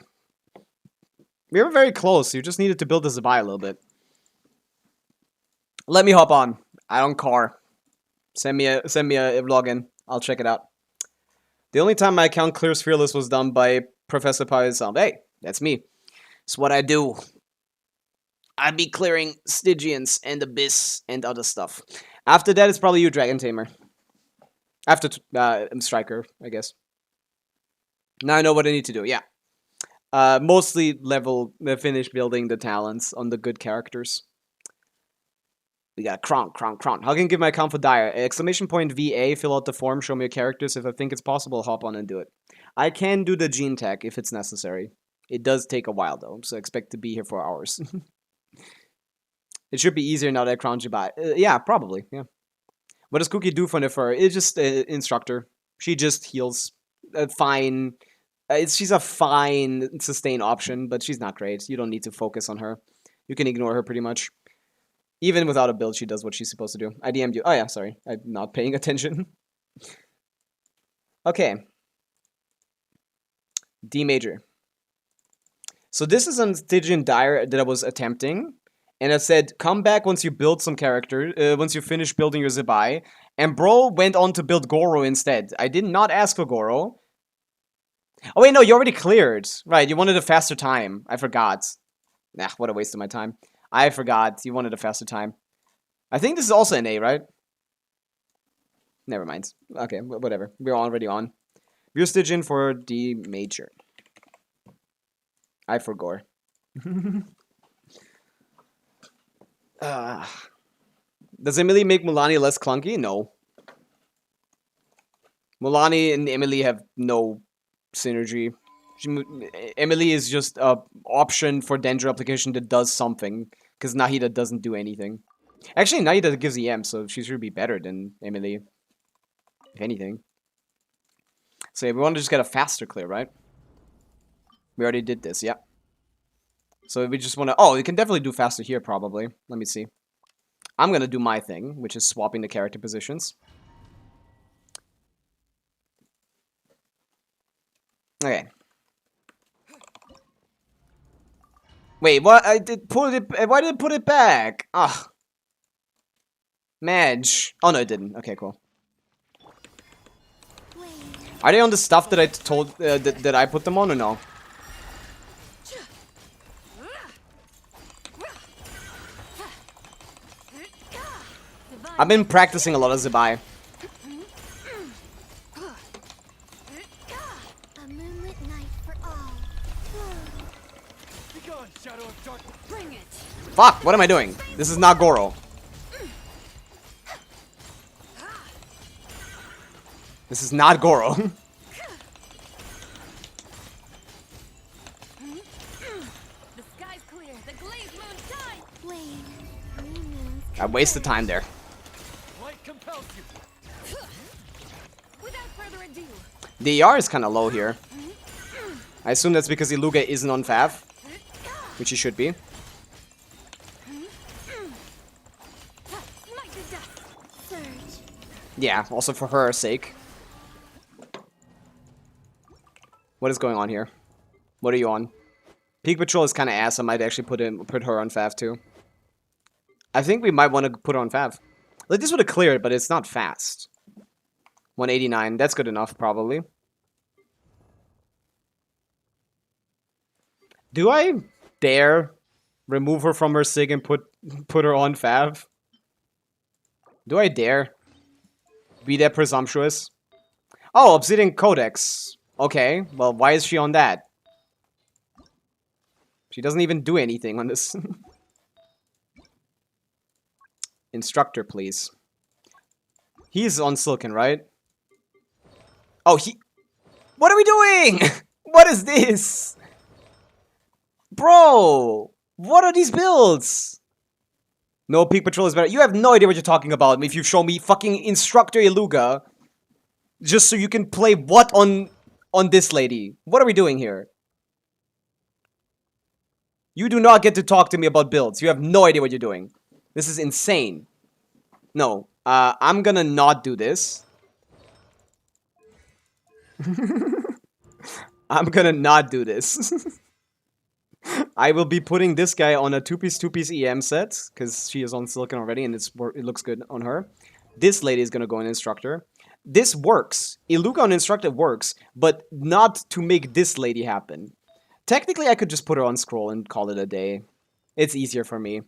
We were very close. You just needed to build the Zibai a little bit. Let me hop on. I don't care. Send me a login. I'll check it out. The only time my account clears Fearless was done by Professor Pavica. Hey, that's me. It's what I do. I'd be clearing Stygians and Abyss and other stuff. After that, it's probably you, Dragon Tamer. After Striker, I guess. Now I know what I need to do, yeah. Mostly finish building the talents on the good characters. We got Kronk. How can I give my account for Dire? Exclamation point VA, fill out the form, show me your characters. If I think it's possible, hop on and do it. I can do the gene tag if it's necessary. It does take a while though, so expect to be here for hours. It should be easier now that Crown Jibai. Yeah, probably. Yeah. What does Cookie do for Nefer? It's just an instructor. She just heals. Fine. She's a fine sustain option, but she's not great. You don't need to focus on her. You can ignore her pretty much. Even without a build, she does what she's supposed to do. I DM'd you. Oh yeah, sorry. I'm not paying attention. Okay. D major. So this is a Stygian Dire that I was attempting. And I said, come back once you build some character, once you finish building your Zebai. And bro went on to build Goro instead. I did not ask for Goro. Oh wait, no, you already cleared. Right, you wanted a faster time. I forgot. Nah, what a waste of my time. I forgot. You wanted a faster time. I think this is also an A, right? Never mind. Okay, whatever. We're already on. View Stygian for D major. I forgot. Does Emily make Mulani less clunky? No. Mulani and Emily have no synergy. Emily is just a option for Dendro application that does something, because Nahida doesn't do anything. Actually, Nahida gives EM, so she should be better than Emily, if anything. So yeah, we want to just get a faster clear, right? We already did this, yeah. So we just want to... Oh, we can definitely do faster here, probably. Let me see. I'm going to do my thing, which is swapping the character positions. Okay. Wait, what? I did put it... Why did it put it back? Ugh. Madge. Oh, no, it didn't. Okay, cool. Are they on the stuff that I told... that I put them on, or no? I've been practicing a lot of Zebai. A moonlit night for all. Be gone, shadow of darkness. Bring it. Fuck, what am I doing? This is not Goro. This is not Goro. The sky's clear. The glazed moon shines. Wait. I wasted time there. Light compels you. Without further ado. The ER is kind of low here. I assume that's because Iluga isn't on Fav, which he should be. Smite the dust. Surge. Yeah, also for her sake. What is going on here? What are you on? Peak Patrol is kind of ass. I might actually put her on Fav too. I think we might want to put her on Fav. Like, this would have cleared, but it's not fast. 189. That's good enough, probably. Do I dare remove her from her Sig and put her on Fav? Do I dare be that presumptuous? Oh, Obsidian Codex. Okay, well, why is she on that? She doesn't even do anything on this. Instructor, please. He's on Silken, right? Oh, What are we doing? What is this? Bro! What are these builds? No, Peak Patrol is better. You have no idea what you're talking about if you show me fucking Instructor Iluga just so you can play what on this lady. What are we doing here? You do not get to talk to me about builds. You have no idea what you're doing. This is insane. No, I'm gonna not do this. I'm gonna not do this. I will be putting this guy on a 2-piece EM set, because she is on Silicon already, and it looks good on her. This lady is gonna go in Instructor. This works. Iluga on Instructor works, but not to make this lady happen. Technically, I could just put her on Scroll and call it a day. It's easier for me.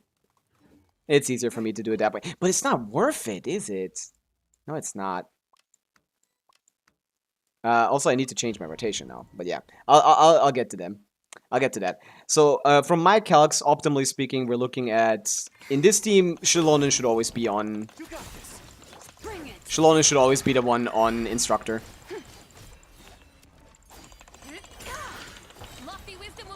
It's easier for me to do it that way. But it's not worth it, is it? No, it's not. Also, I need to change my rotation now. But yeah, I'll get to them. I'll get to that. So, from my calcs, optimally speaking, we're looking at... In this team, Shilonen should always be on... Shilonen should always be the one on Instructor. Lofty wisdom will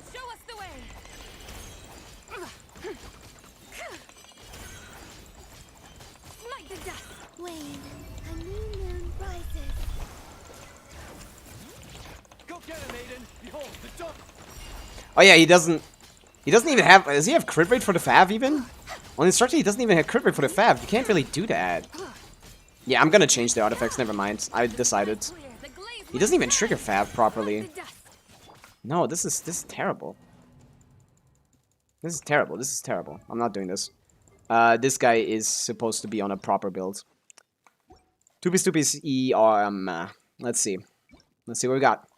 Oh yeah, he doesn't even have, does he have crit rate for the Fav even? On instruction he doesn't even have crit rate for the Fav. You can't really do that. Yeah, I'm gonna change the artifacts, never mind. I decided. He doesn't even trigger Fav properly. No, this is terrible. This is terrible, this is terrible. I'm not doing this. This guy is supposed to be on a proper build. Tupi's let's see. Let's see what we got.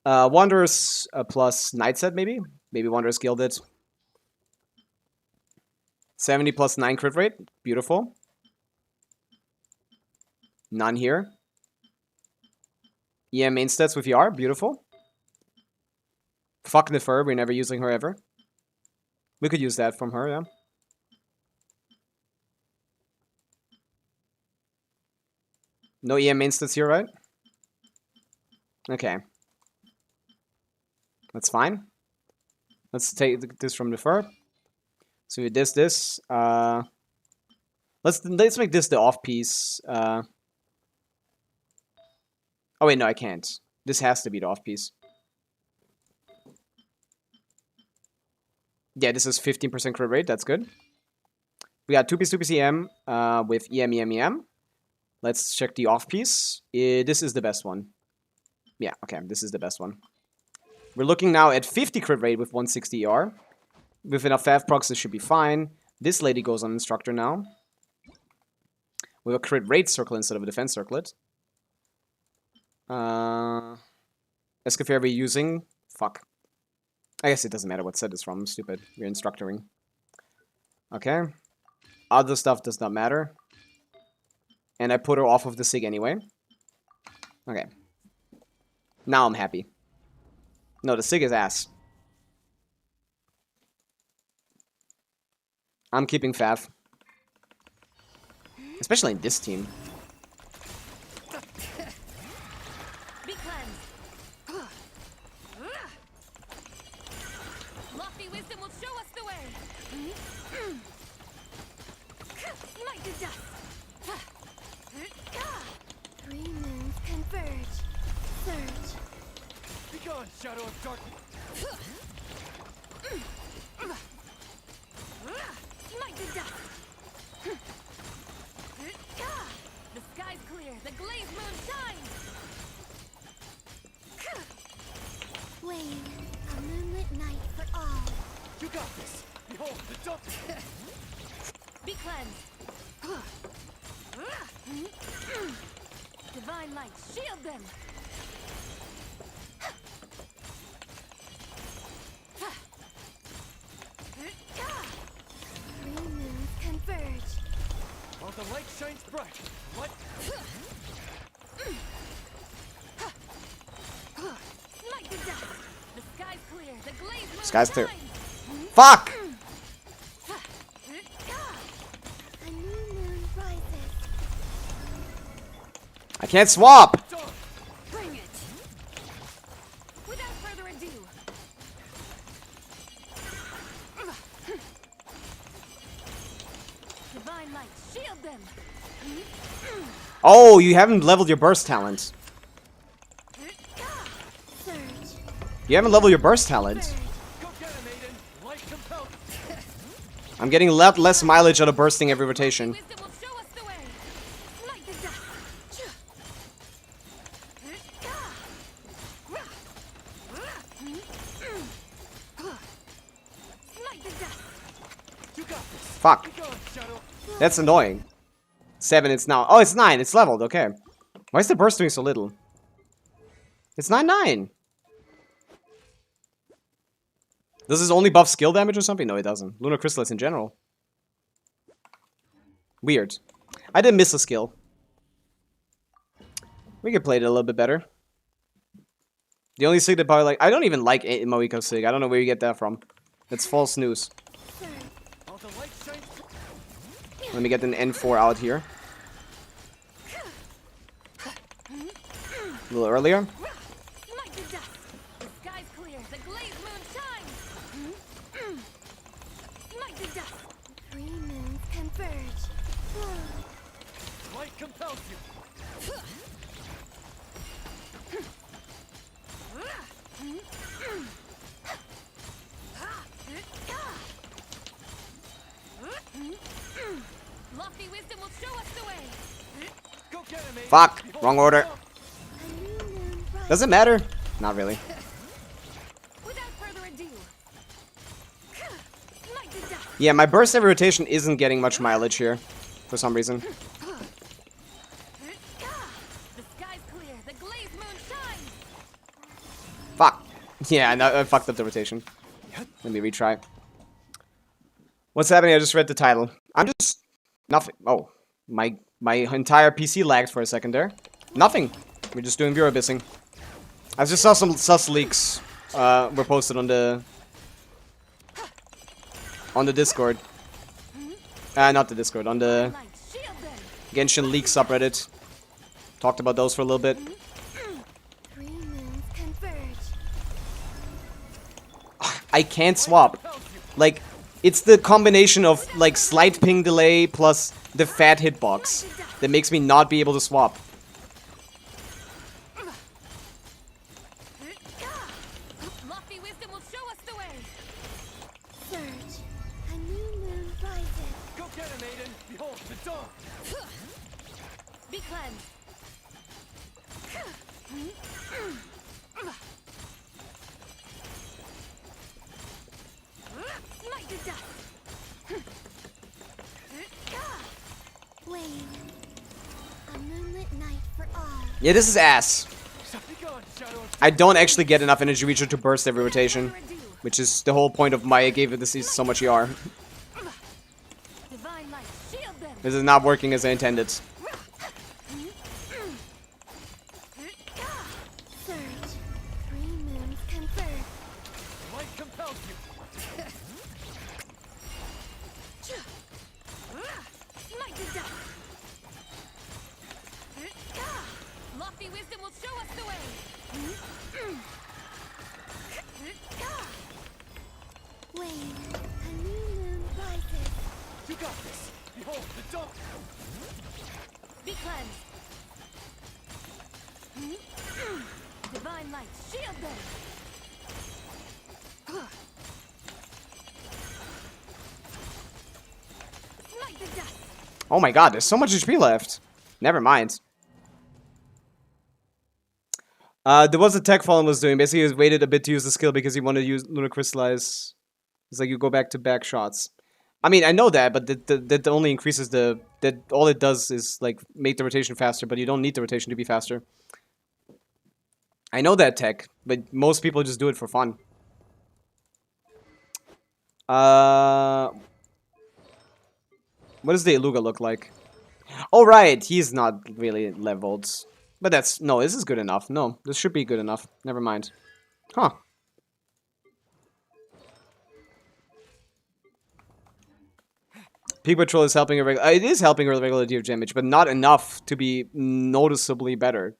Wanderers plus Knight set, maybe? Maybe Wanderers Gilded. 70 plus 9 crit rate. Beautiful. None here. EM main stats with ER. Beautiful. Fuck Nefer. We're never using her ever. We could use that from her, yeah. No EM main stats here, right? Okay. That's fine. Let's take this from Nefer. So this. Let's make this the off piece. Oh wait, no, I can't. This has to be the off piece. Yeah, this is 15% crit rate. That's good. We got 2-piece EM with EM. Let's check the off piece. This is the best one. Yeah, okay, this is the best one. We're looking now at 50 crit rate with 160 ER. With enough FAV procs, this should be fine. This lady goes on Instructor now. With a crit rate circle instead of a defense circlet. Escaffair we're using. Fuck. I guess it doesn't matter what set it's from. I'm stupid. We're Instructoring. Okay. Other stuff does not matter. And I put her off of the SIG anyway. Okay. Now I'm happy. No, the SIG is ass. I'm keeping Fav. Especially in this team. Be cleansed. Lofty wisdom will show us the way. Smite the dust. Three moons converge. Surge. Be gone, shadow of darkness. Smite the dust. The sky's clear. The glazed moon shines. Wane, a moonlit night for all. You got this. Behold, the dump. Be cleansed. Divine light, shield them. Three moons converge. While the light shines bright. What? Smite the dust. The sky's clear. The glazed moon Sky's clear. shines. Fuck! A new moon rises. I can't swap! Bring it. Without further ado. Divine light, shield them. Oh, you haven't leveled your burst talent. Surge. You haven't leveled your burst talent. Go get him, Aiden. Light compelled. I'm getting a lot less mileage out of bursting every rotation. Wisdom will show us the way. Smite the dust. Smite the dust. You got this. Fuck. Be gone, shadow. That's annoying. 7, it's now. Oh, it's 9. It's leveled. Okay. Why is the burst doing so little? It's 9-9. Does this only buff skill damage or something? No, it doesn't. Lunar Chrysalis in general. Weird. I did miss a skill. We could play it a little bit better. The only sig that probably like... I don't even like Moiko's sig. I don't know where you get that from. It's false news. While the light shines. Let me get an N4 out here. A little earlier. Smite the dust. The sky's clear. The glazed moon shines. Smite the dust. Three moons converge. Light compels you. Lofty wisdom will show us the way. Fuck! Wrong order. Does it matter? Not really. Without further ado. Light the dust. Yeah, my burst every rotation isn't getting much mileage here. For some reason. The sky's clear. The glazed moon shines. Fuck! Yeah, I fucked up the rotation. Let me retry. What's happening? I just read the title. I'm just... Nothing. Oh. My entire PC lagged for a second there. Nothing. We're just doing viewer abyssing. I just saw some sus leaks were posted on the Discord. Not the Discord, on the Genshin Leaks subreddit. Talked about those for a little bit. Three moons converge. I can't swap. Like, it's the combination of like slight ping delay plus the fat hitbox that makes me not be able to swap. Lofty wisdom will show us the way. Surge. A new moon rises. Go get him, Aiden. Behold the dawn. Be cleansed. Smite the dust. Wayne. A moonlit night for all. Yeah, this is ass. I don't actually get enough energy reacher to burst every rotation, which is the whole point of why I gave it this so much ER. Divine light, shield them. This is not working as I intended. Surge. Three moons converge. Light compels you. Smite the dust. Lofty wisdom will show us the way. Wayne, a new moon rises. You got this. Behold the dawn. Be cleansed. Divine light, shield them. Smite the dust. Oh my god, there's so much HP left. Never mind. There was a tech Fallen was doing. Basically, he waited a bit to use the skill because he wanted to use Lunar Crystallize. It's like you go back shots. I mean, I know that, but that only increases the... That all it does is, like, make the rotation faster, but you don't need the rotation to be faster. I know that tech, but most people just do it for fun. What does the Iluga look like? Oh, right, he's not really leveled. But that's... No, this is good enough. No, this should be good enough. Never mind. Huh. Peak Patrol is helping it is helping with regular deal damage, but not enough to be noticeably better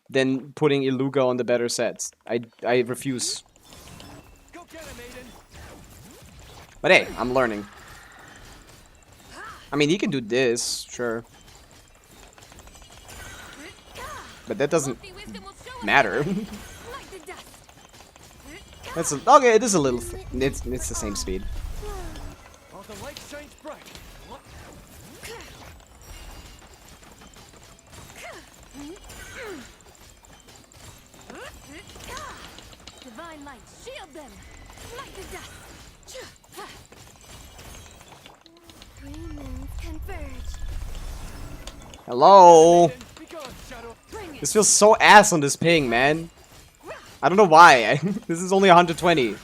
than putting Iluga on the better sets. I refuse. Go get him, Aiden. But hey, I'm learning. I mean, he can do this, sure. But that doesn't matter. That's a, okay. It is a little. It's the same speed. All the light shines bright. Divine light, shield them. Smite the dust. Three moons converge. Hello. Be gone, Shadow. This feels so ass on this ping, man. I don't know why. This is only 120.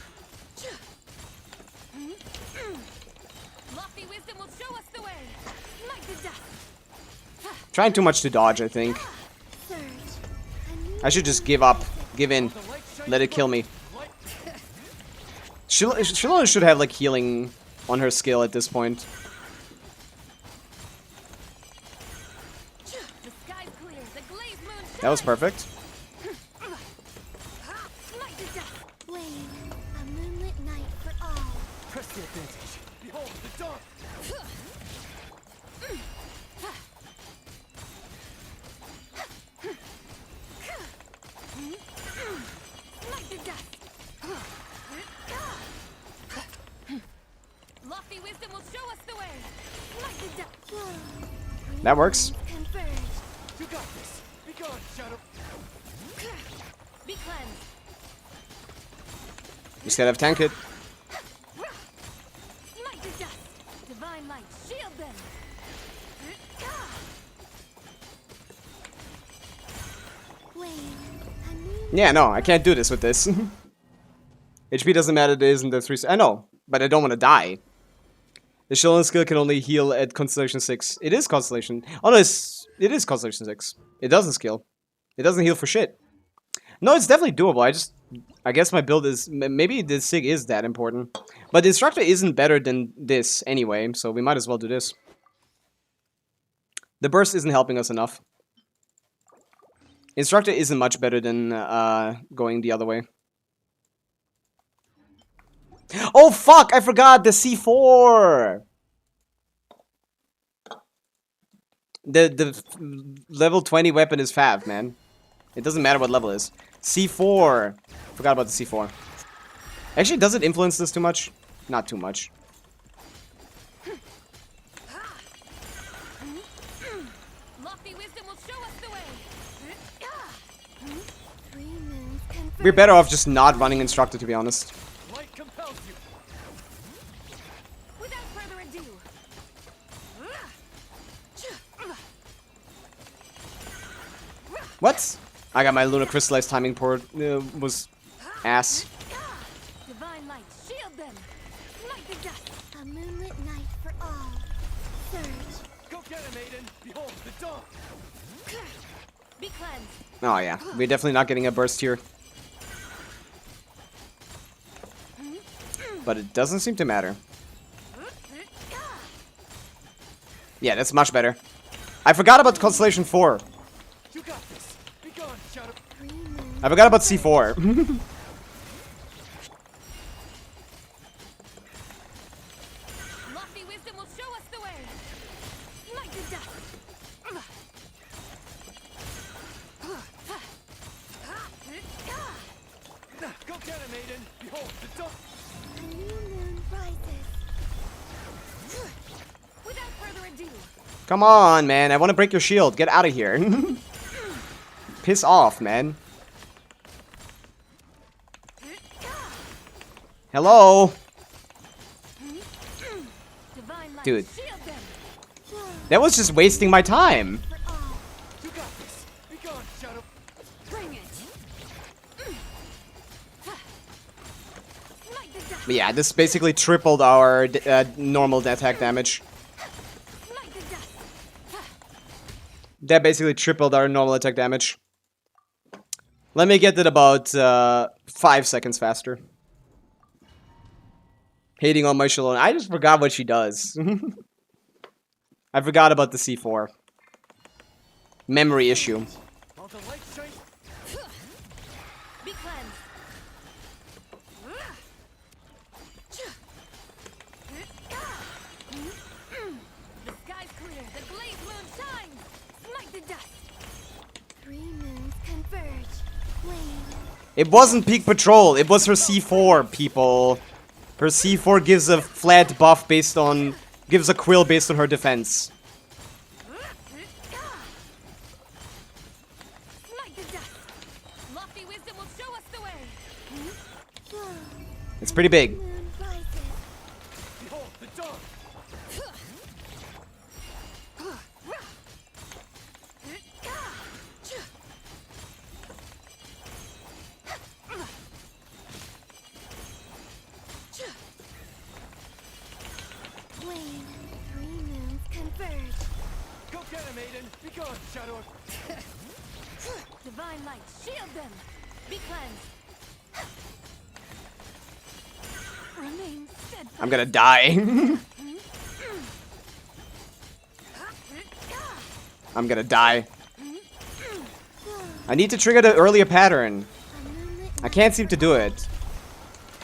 Lofty wisdom will show us the way. Smite the dust. Trying too much to dodge, I think. Surge. I should just give up. Give in. Let it kill me. Shilona should have, like, healing on her skill at this point. The sky's clear. The glazed moon shines. That was perfect. Smite the dust. Wayne, a moonlit night for all. Press the advantage. Behold the dawn. show us the way. Like the duck. That works. Converge. You got this. Be gone, Shadow. Be cleansed. Just gotta have tank it. Smite the dust. Divine light, shield them. Wait. I mean, Yeah, no, I can't do this with this. HP doesn't matter, it isn't the 3. I know, but I don't want to die. The Shielding skill can only heal at Constellation 6. It is Constellation. Oh no, it is Constellation 6. It doesn't skill. It doesn't heal for shit. No, it's definitely doable. I guess my build is... Maybe the SIG is that important. But the Instructor isn't better than this anyway, so we might as well do this. The burst isn't helping us enough. Instructor isn't much better than going the other way. Oh fuck! I forgot the C4. The level 20 weapon is Fav, man. It doesn't matter what level it is. C4. Forgot about the C4. Actually, does it influence this too much? Not too much. Lofty wisdom will show us the way. 3 moons converge. We're better off just not running Instructor, to be honest. Light compels you. Without further ado. What? I got my Lunar Crystallized timing port. Was ass. Divine light, shield them. Smite the dust. A moonlit night for all. Surge. Go get him, Aiden. Behold the dawn. Be cleansed. Oh yeah, we're definitely not getting a burst here. But it doesn't seem to matter. Yeah, that's much better. I forgot about Constellation 4. You got this. Be gone, Shadow. 3 moons. I forgot about C4. Lofty wisdom will show us the way. Smite the dust. Go get him, Aiden. Behold the dawn. A new moon rises. Without further ado. Come on, man. I want to break your shield. Get out of here. Piss off, man. Hello? Divine light, Dude. shield them. That was just wasting my time. For all. You got this. Be gone, Shadow. Bring it. Smite the dust. But yeah, this basically tripled our normal attack damage. Smite the dust. That basically tripled our normal attack damage. Let me get it about 5 seconds faster. Hating on my Shalom. I just forgot what she does. I forgot about the C4. Memory issue. All the light shine. Be cleansed. The sky's clear. The blaze moon shines. Smite the dust. 3 moons converge. Flame. It wasn't Peak Patrol. It was her C4, people. Her C4 gives a flat buff based on... Gives a quill based on her defense. Smite the dust. Lofty wisdom will show us the way. It's pretty big. Moon rises. Behold the dawn. Flame. 3 moons converge. Go get him, Aiden. Be gone, Shadow. Divine light, shield them. Be cleansed. Remain steadfast. I'm gonna die. I'm gonna die. I need to trigger the earlier pattern. A moonlit I can't seem to do it.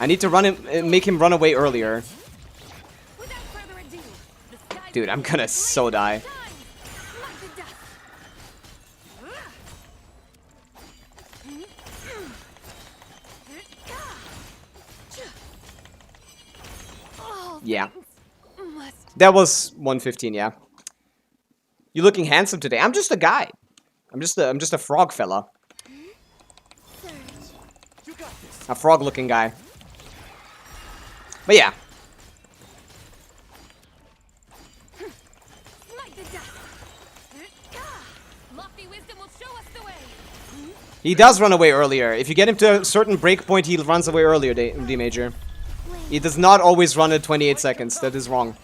I need to run him, make him run away earlier. Without further ado, the sky's Dude, I'm clear. gonna so die. Shine. Smite the dust. All Yeah. things must That was 115, yeah. You looking handsome today. I'm just a guy. I'm just a frog fella. A frog looking guy. But yeah. He does run away earlier. If you get him to a certain breakpoint, he runs away earlier, D Major. He does not always run at 28 seconds. That is wrong.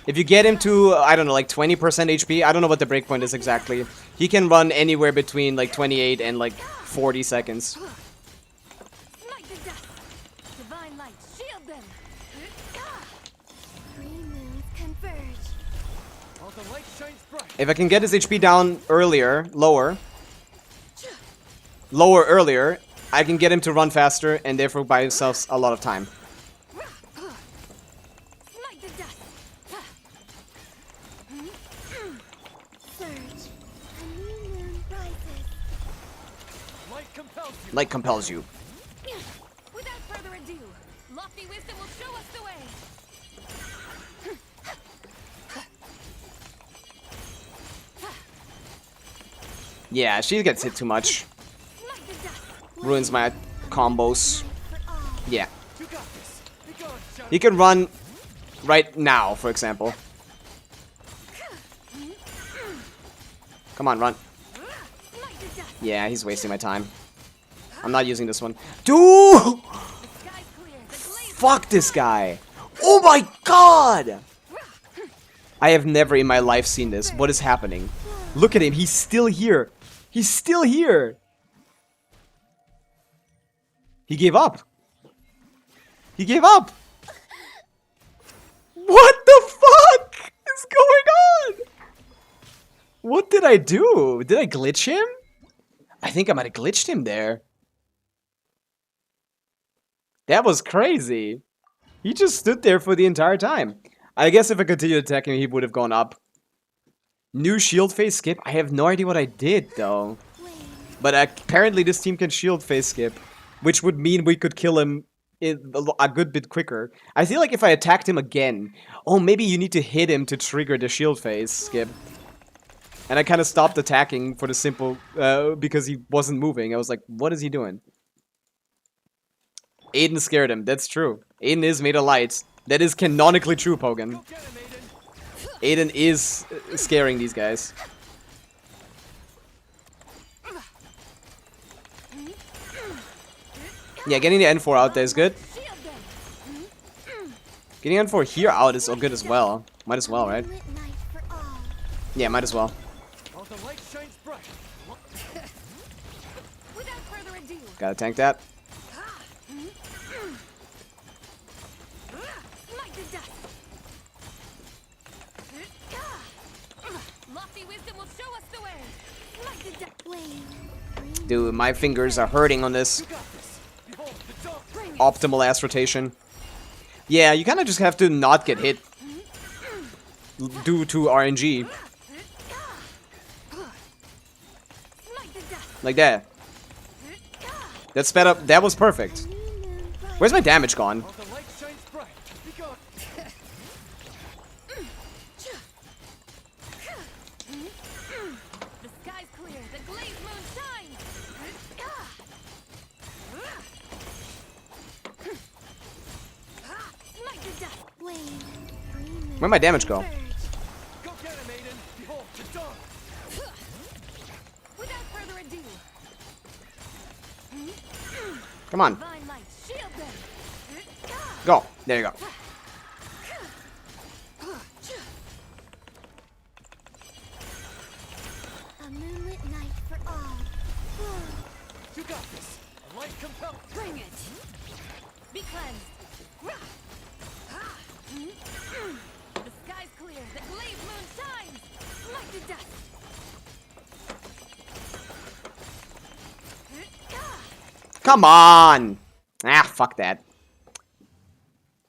If you get him to, I don't know, like 20% HP, I don't know what the breakpoint is exactly. He can run anywhere between like 28 and like 40 seconds. If I can get his HP down earlier, lower earlier, I can get him to run faster and therefore buy himself a lot of time. Light compels you. Without further ado, lofty wisdom will show us the way. Yeah, she gets hit too much. Ruins my combos. Yeah. He can run right now, for example. Come on, run. Yeah, he's wasting my time. I'm not using this one. Dude! Fuck this guy. Oh my god! I have never in my life seen this. What is happening? Look at him. He's still here. He's still here. He gave up. He gave up. What the fuck is going on? What did I do? Did I glitch him? I think I might have glitched him there. That was crazy. He just stood there for the entire time. I guess if I continued attacking him, he would have gone up. New shield phase skip? I have no idea what I did, though. But apparently this team can shield phase skip. Which would mean we could kill him a good bit quicker. I feel like if I attacked him again... Oh, maybe you need to hit him to trigger the shield phase skip. And I kind of stopped attacking for the simple... because he wasn't moving. I was like, what is he doing? Aiden scared him. That's true. Aiden is made of light. That is canonically true, Pogan. Aiden is scaring these guys. Yeah, getting the N4 out there is good. Getting N4 here out is good as well. Might as well, right? Yeah, might as well. Gotta tank that. Dude, my fingers are hurting on this. Optimal ass rotation. Yeah, you kind of just have to not get hit due to RNG. Like that. That sped up. That was perfect. Where's my damage gone? Where'd my damage go? Come on. Go. There you go. A moonlit night for all. You got this. A light compel. Bring it. Be cleansed. The sky's clear. The glazed moon shines. Light to dust. Come on! Ah, fuck that.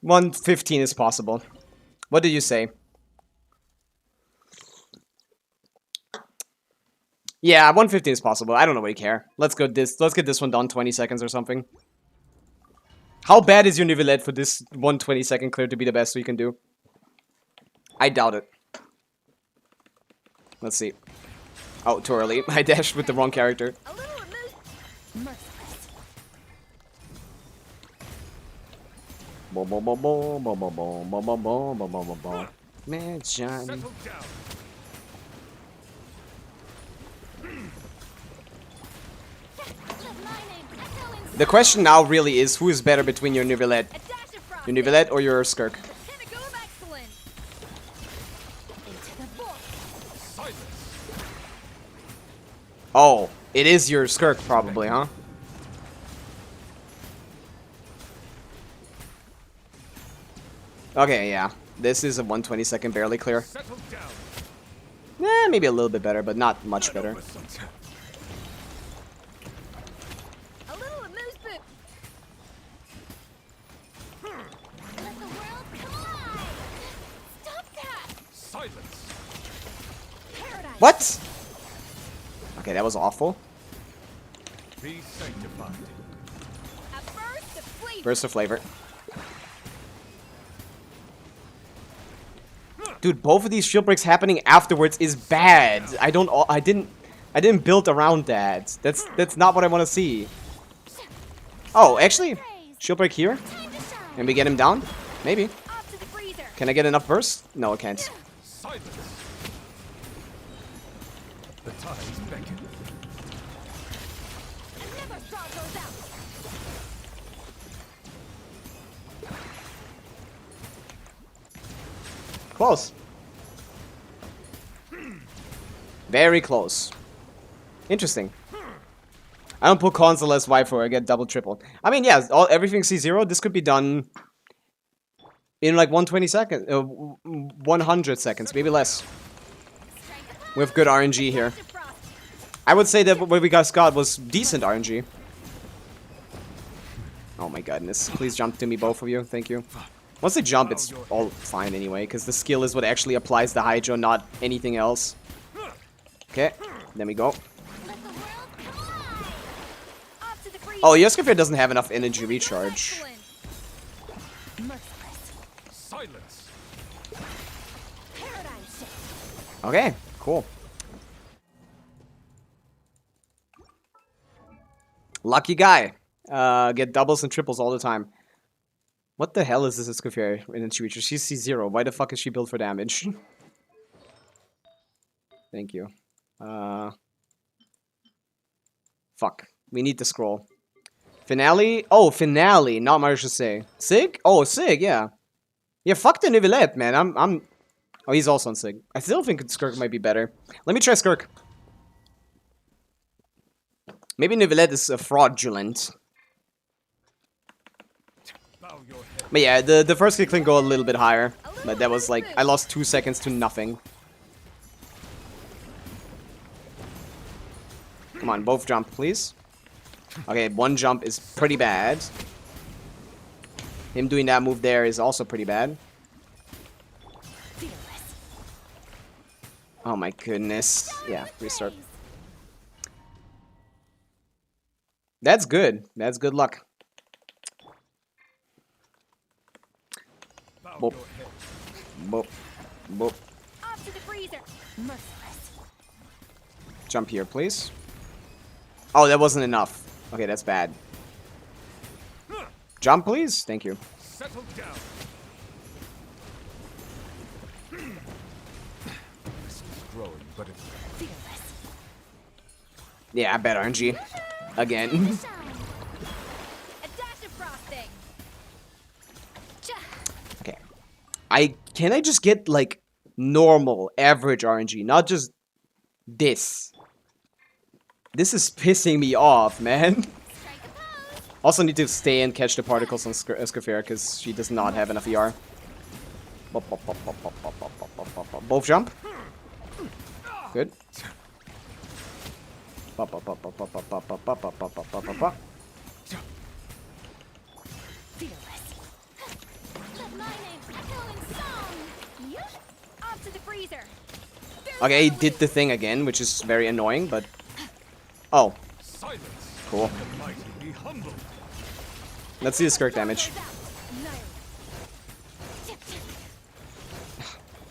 115 is possible. What did you say? Yeah, 115 is possible. I don't really care. Let's get this one done 20 seconds or something. How bad is your Nivelette for this 120 second clear to be the best we can do? I doubt it. Let's see. Oh, too early. I dashed with the wrong character. A little removed. Merciless. Boom, boom, boom, boom, boom, boom, boom, boom, boom, boom, boom, boom, boom. Man, Johnny. Settle down. Let my name echo in The question now really is, who is better between your Neuvillette? a dash of frost. Your Neuvillette or your Skirk? Pinnacle of excellence. Into the void. Silence. Oh, it is your Skirk probably, huh? Okay, yeah. This is a 1/22 barely clear. Settle down. Maybe a little bit better, but not much better. A little amusement. Let the world collide. Stop that. Silence. Paradise. What? Okay, that was awful. Be sanctified. A burst of flavor. Burst of flavor. Dude, both of these shield breaks happening afterwards is bad. I didn't build around that. That's not what I want to see. Oh, actually, shield break here. Time to shine. And we get him down? Maybe. Off to the freezer. Can I get enough burst? No, I can't. Silence. The tides beckon. Never straw goes out. Close. Very close. Interesting. I don't put console as waifu, I get double triple. I mean, yeah, everything C0, this could be done in like 120 seconds, 100 seconds, maybe less. We have good RNG here. I would say that what we got was decent RNG. Oh my goodness. Please jump to me, both of you. Thank you. Once they jump, it's all fine anyway, because the skill is what actually applies the Hydro, not anything else. Okay, then we go. Let the world collide. Off to the freezer. Oh, Yoskafir doesn't have enough energy recharge. Merciless. Silence. Paradise. Okay, cool. Lucky guy. Get doubles and triples all the time. What the hell is this Yoskafir energy recharge? She's C0. Why the fuck is she built for damage? Thank you. Fuck. We need the scroll. Finale? Oh, finale. Not much to say. Sig? Oh, Sig, yeah. Yeah, fuck the Neuvillette, man. Oh, he's also on Sig. I still think Skirk might be better. Let me try Skirk. Maybe Neuvillette is fraudulent. Bow your head. But yeah, the first kick can go a little bit higher. But that was like, I lost 2 seconds to nothing. Come on, both jump, please. Okay, one jump is pretty bad. Him doing that move there is also pretty bad. Oh my goodness. Yeah, restart. That's good. That's good luck. Bow Boop. your head. Boop. Boop. Off to the freezer. Merciless. Jump here, please. Oh, that wasn't enough. Okay, that's bad. Jump, please. Thank you. Settle down. This is growing, but it's Fearless. Yeah, bad RNG. Again. Shine. A dash of frosting. Okay. Can I just get, like, normal, average RNG? Not just this. This is pissing me off, man. Also need to stay and catch the particles on Skafira, because she does not have enough ER. Both jump. Good. Fearless. Let my name echo in song. Yup. Off to the freezer. Okay, he did the thing again, which is very annoying, but... Oh, silence. cool. The mighty be humble. Let's see the Skirk damage.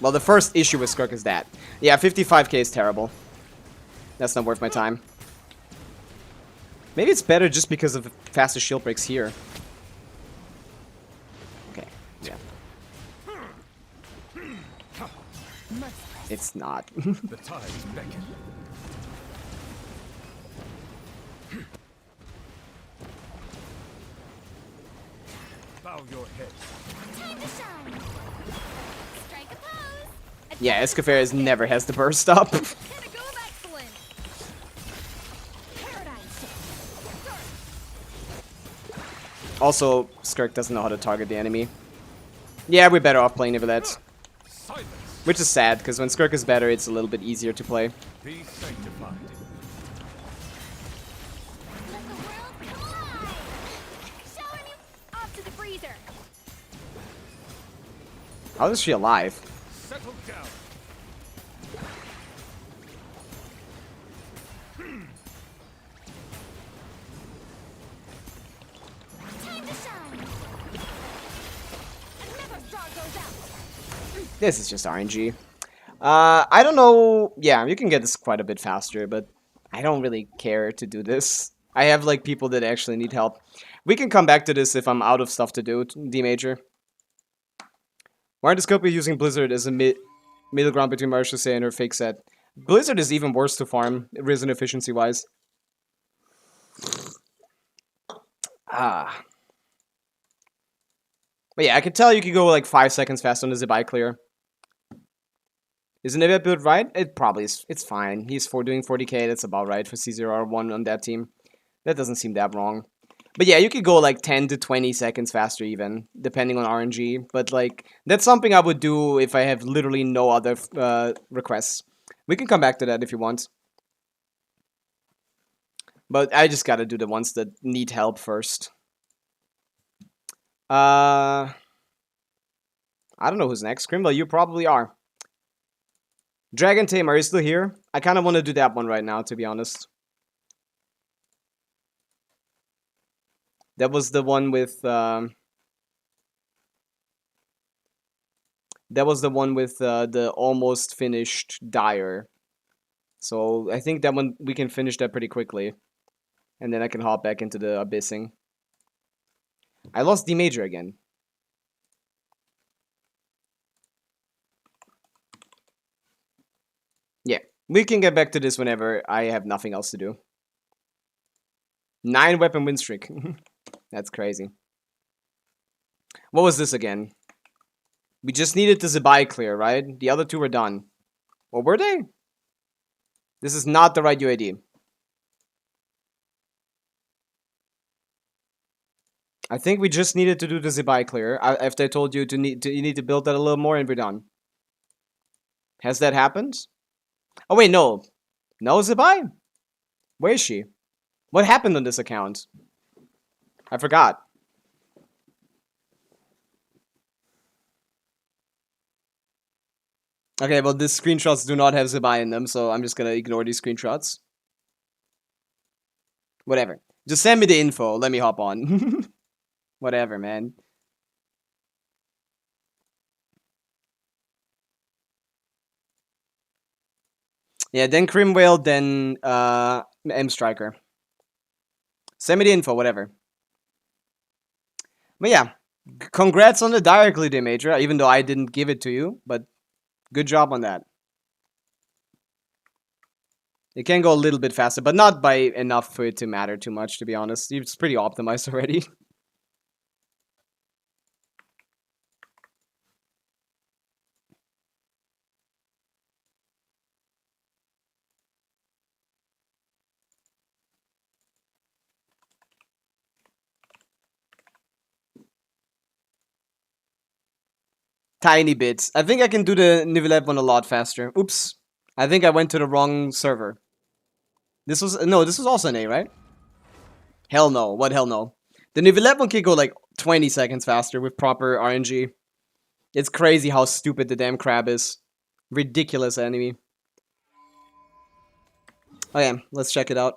Well, the first issue with Skirk is that. Yeah, 55k is terrible. That's not worth my time. Maybe it's better just because of the faster shield breaks here. Okay, yeah. It's not. The tides beckon. Bow your head. Time to shine. Strike a pose. Yeah, Escafares never has the burst up. Pinnacle of excellence. Paradigm shift. Also, Skirk doesn't know how to target the enemy. Yeah, we're better off playing Nivelette. Silence. Which is sad, because when Skirk is better, it's a little bit easier to play. Be sanctified. Let the world come alive. Showing you off to the freezer. How is she alive? Settle down. Time to shine. Another star goes out. This is just RNG. I don't know. Yeah, you can get this quite a bit faster, but I don't really care to do this. I have like people that actually need help. We can come back to this if I'm out of stuff to do, D Major. Why aren't Scope using Blizzard as a middle ground between Marshall and her fake set? Blizzard is even worse to farm, risen efficiency wise. But yeah, I can tell you could go like 5 seconds faster on the Zibai clear. Is Nivea build right? It probably is. It's fine. He's doing 40k. That's about right for C0R1 on that team. That doesn't seem that wrong. But yeah, you could go like 10 to 20 seconds faster even, depending on RNG. But like, that's something I would do if I have literally no other requests. We can come back to that if you want. But I just gotta do the ones that need help first. I don't know who's next. Grimble, you probably are. Dragon Tame, are you still here? I kind of want to do that one right now, to be honest. That was the one with the almost finished Dire. So I think that one we can finish that pretty quickly. And then I can hop back into the abyssing. I lost D Major again. Yeah, we can get back to this whenever I have nothing else to do. 9 weapon win streak. That's crazy. What was this again? We just needed the Zibai clear, right? The other two were done. Or were they? This is not the right UID. I think we just needed to do the Zibai clear. After I told you you need to build that a little more and we're done. Has that happened? Oh wait, no. No Zibai? Where is she? What happened on this account? I forgot. Okay, well these screenshots do not have Zibai in them, so I'm just gonna ignore these screenshots. Whatever. Just send me the info, let me hop on. Whatever, man. Yeah, then Crimwhale, then M Striker. Send me the info, whatever. But yeah, congrats on the directly D Major, even though I didn't give it to you, but good job on that. It can go a little bit faster, but not by enough for it to matter too much, to be honest. It's pretty optimized already. Tiny bits. I think I can do the Nivelette one a lot faster. Oops. I think I went to the wrong server. This was also an A, right? Hell no. What hell no? The Nivelette one can go like 20 seconds faster with proper RNG. It's crazy how stupid the damn crab is. Ridiculous enemy. Okay, let's check it out.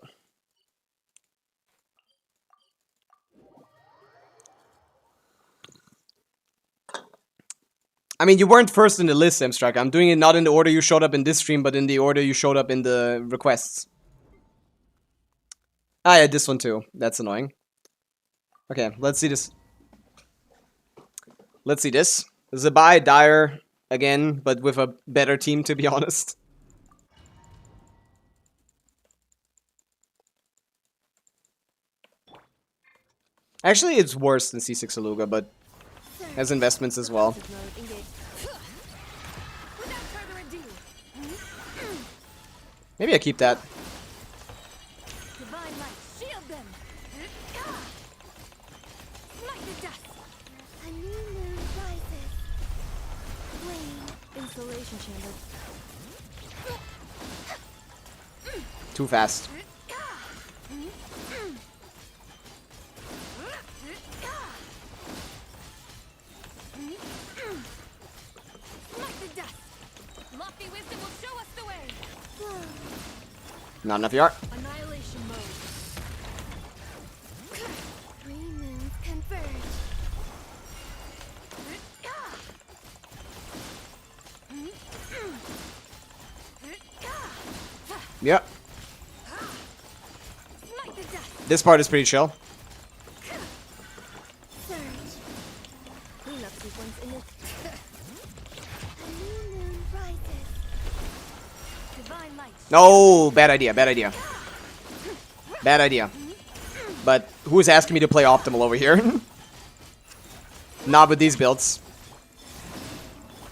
I mean, you weren't first in the list, Mstrike. I'm doing it not in the order you showed up in this stream, but in the order you showed up in the requests. Ah, yeah, this one too. That's annoying. Okay, let's see this. Let's see this. Zabai, Dire, again, but with a better team, to be honest. Actually, it's worse than C6 Aluga, but has investments as well. Maybe I keep that. Insulation chamber. Too fast. Not enough yard. Annihilation mode. Three moons converge. Yep. This part is pretty chill. Cleanup sequence in A new moon rises. Divine light. No, bad idea, bad idea. Bad idea. But who's asking me to play optimal over here? Not with these builds.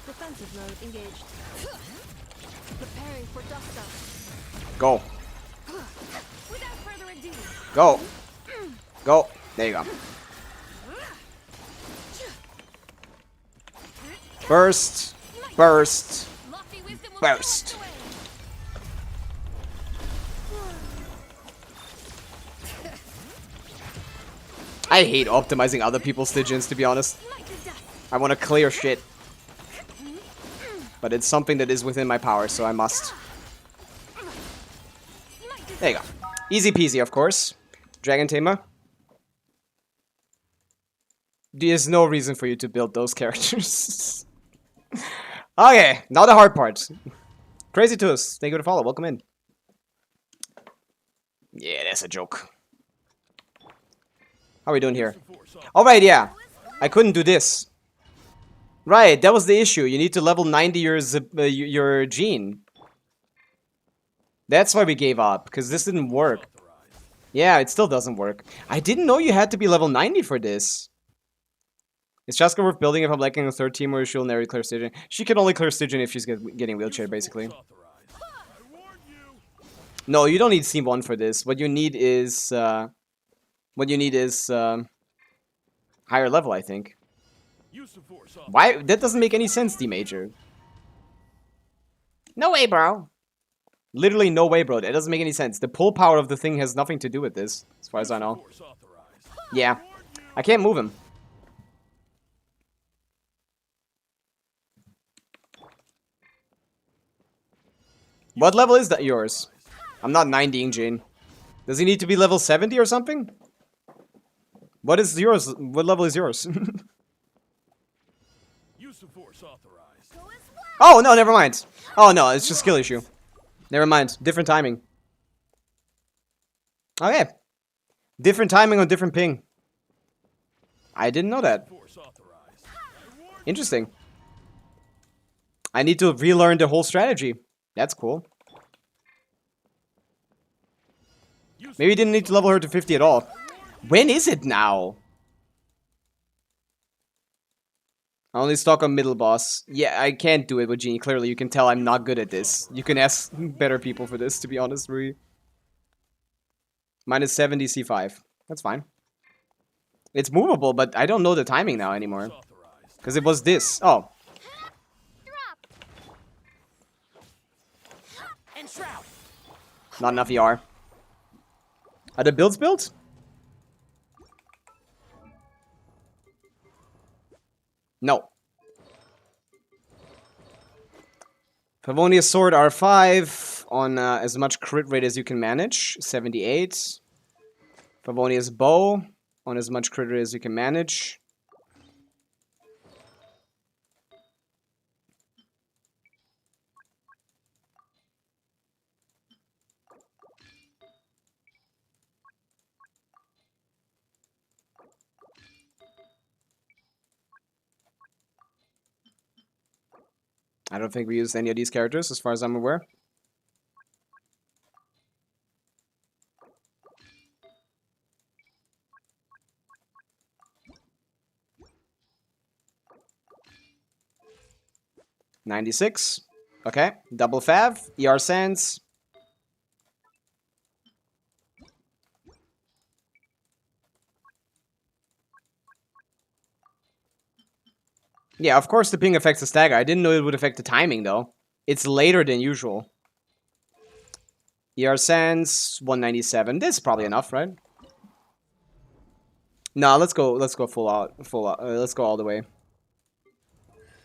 Defensive mode engaged. Preparing for dust up. Go. Without further ado. Go. Go. There you go. Burst. Burst. Burst. I hate optimizing other people's Stygians, to be honest. I want to clear shit. But it's something that is within my power, so I must. There you go. Easy peasy, of course. Dragon Tamer. There's no reason for you to build those characters. Okay, now the hard part. Crazy Toos, thank you for the follow. Welcome in. Yeah, that's a joke. How are we doing here? Alright, yeah. I couldn't do this. Right, that was the issue. You need to level 90 your gene. That's why we gave up, because this didn't work. Yeah, it still doesn't work. I didn't know you had to be level 90 for this. Is Chaska worth building if I'm lacking a third team, or she'll never clear Stygian? She can only clear Stygian if she's getting wheelchair, basically. No, you don't need C1 for this. What you need is higher level, I think. Why? That doesn't make any sense, D-Major. No way, bro. Literally no way, bro. That doesn't make any sense. The pull power of the thing has nothing to do with this, as far as I know. Yeah. I can't move him. What level is that yours? I'm not 90ing Jane. Does he need to be level 70 or something? What is yours? What level is yours? Oh, no, never mind. Oh, no, it's just skill issue. Never mind. Different timing. Okay. Different timing on different ping. I didn't know that. Interesting. I need to relearn the whole strategy. That's cool. Maybe you didn't need to level her to 50 at all. When is it now? I only stock on middle boss. Yeah, I can't do it with Genie. Clearly, you can tell I'm not good at this. You can ask better people for this, to be honest, Rui. Minus 70 C5. That's fine. It's movable, but I don't know the timing now anymore. Because it was this. Oh. Not enough ER. Are the builds built? No. Favonia's Sword R5 on as much crit rate as you can manage. 78. Favonia's Bow on as much crit rate as you can manage. I don't think we used any of these characters, as far as I'm aware. $96. Okay. Double Fav. ER Sands. Yeah, of course the ping affects the stagger. I didn't know it would affect the timing, though. It's later than usual. ER Sands, 197. This is probably enough, right? No, let's go full out. Let's go all the way.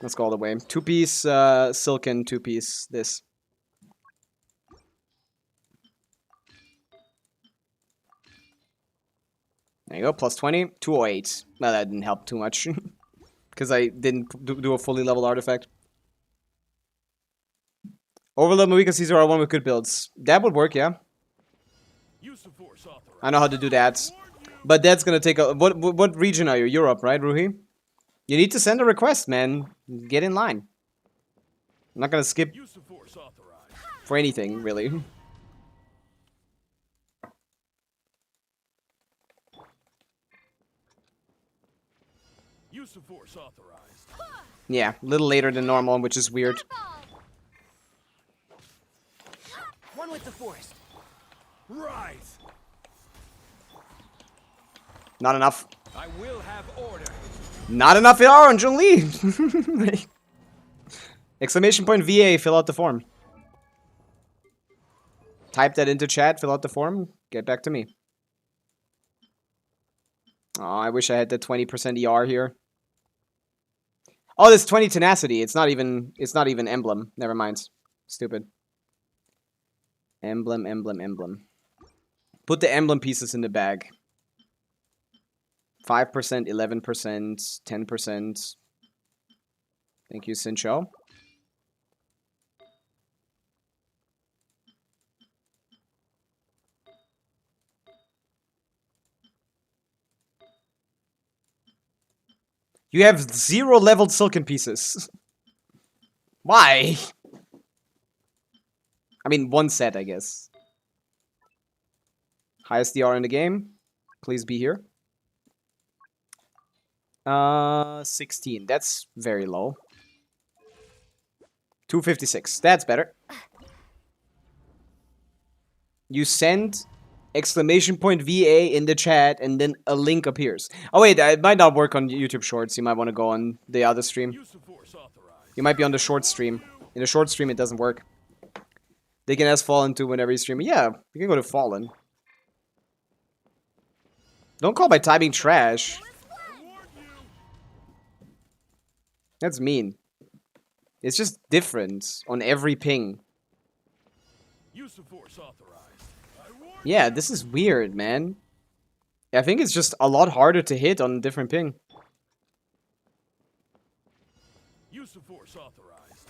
Let's go all the way. 2-piece, silken 2-piece, this. There you go, plus 20. 208. Well, that didn't help too much. Because I didn't do a fully leveled artifact. Overload Mavika Caesar R1 with good builds. That would work, yeah. I know how to do that. But that's gonna take a... What region are you? Europe, right, Ruhi? You need to send a request, man. Get in line. I'm not gonna skip for anything, really. Use of force authorized. Yeah, a little later than normal, which is weird. One with the forest. Rise. Not enough. I will have order. Not enough AR on Zhongli! Exclamation point VA, fill out the form. Type that into chat, fill out the form, get back to me. Oh, I wish I had the 20% ER here. Oh, this 20 tenacity. It's not even emblem. Never mind. Stupid. Emblem. Put the emblem pieces in the bag. 5%, 11%, 10%. Thank you, Sincho. You have 0 leveled silken pieces. Why? I mean, 1 set, I guess. Highest DR in the game. Please be here. 16. That's very low. 256. That's better. You send exclamation point VA in the chat and then a link appears. Oh wait, it might not work on YouTube Shorts. You might want to go on the other stream. You might be on the short stream. In the short stream, it doesn't work. They can ask Fallen too whenever you stream. Yeah, you can go to Fallen. Don't call my timing trash. That's mean. It's just different on every ping. Yeah, this is weird, man. I think it's just a lot harder to hit on a different ping. Use of force authorized.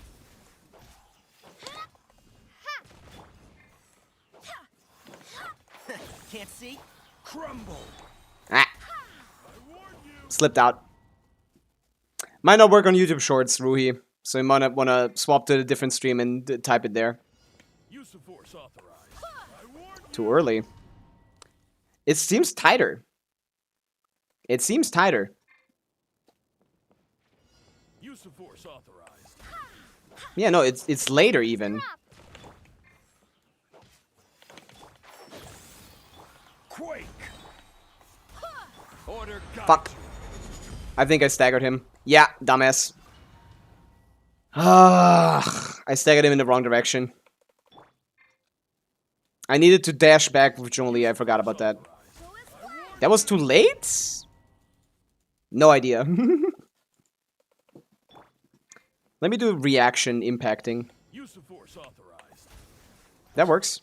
Can't see? Crumble. Ah. Slipped out. Might not work on YouTube Shorts, Ruhi. So you might want to swap to a different stream and type it there. Use of force authorized. Too early. It seems tighter. It seems tighter. Use of force authorized. Yeah, no, it's later even. Quake. Order. Fuck. I think I staggered him. Yeah, dumbass. I staggered him in the wrong direction. I needed to dash back with Zhongli. I forgot about that. That was too late? No idea. Let me do reaction impacting. That works.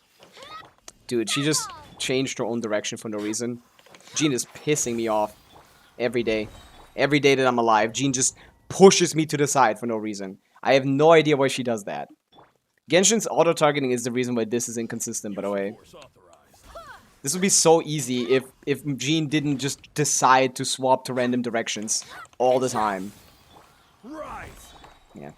Dude, she just changed her own direction for no reason. Jean is pissing me off every day. Every day that I'm alive, Jean just pushes me to the side for no reason. I have no idea why she does that. Genshin's auto-targeting is the reason why this is inconsistent, by the way. This would be so easy if Jean didn't just decide to swap to random directions all the time. Yeah.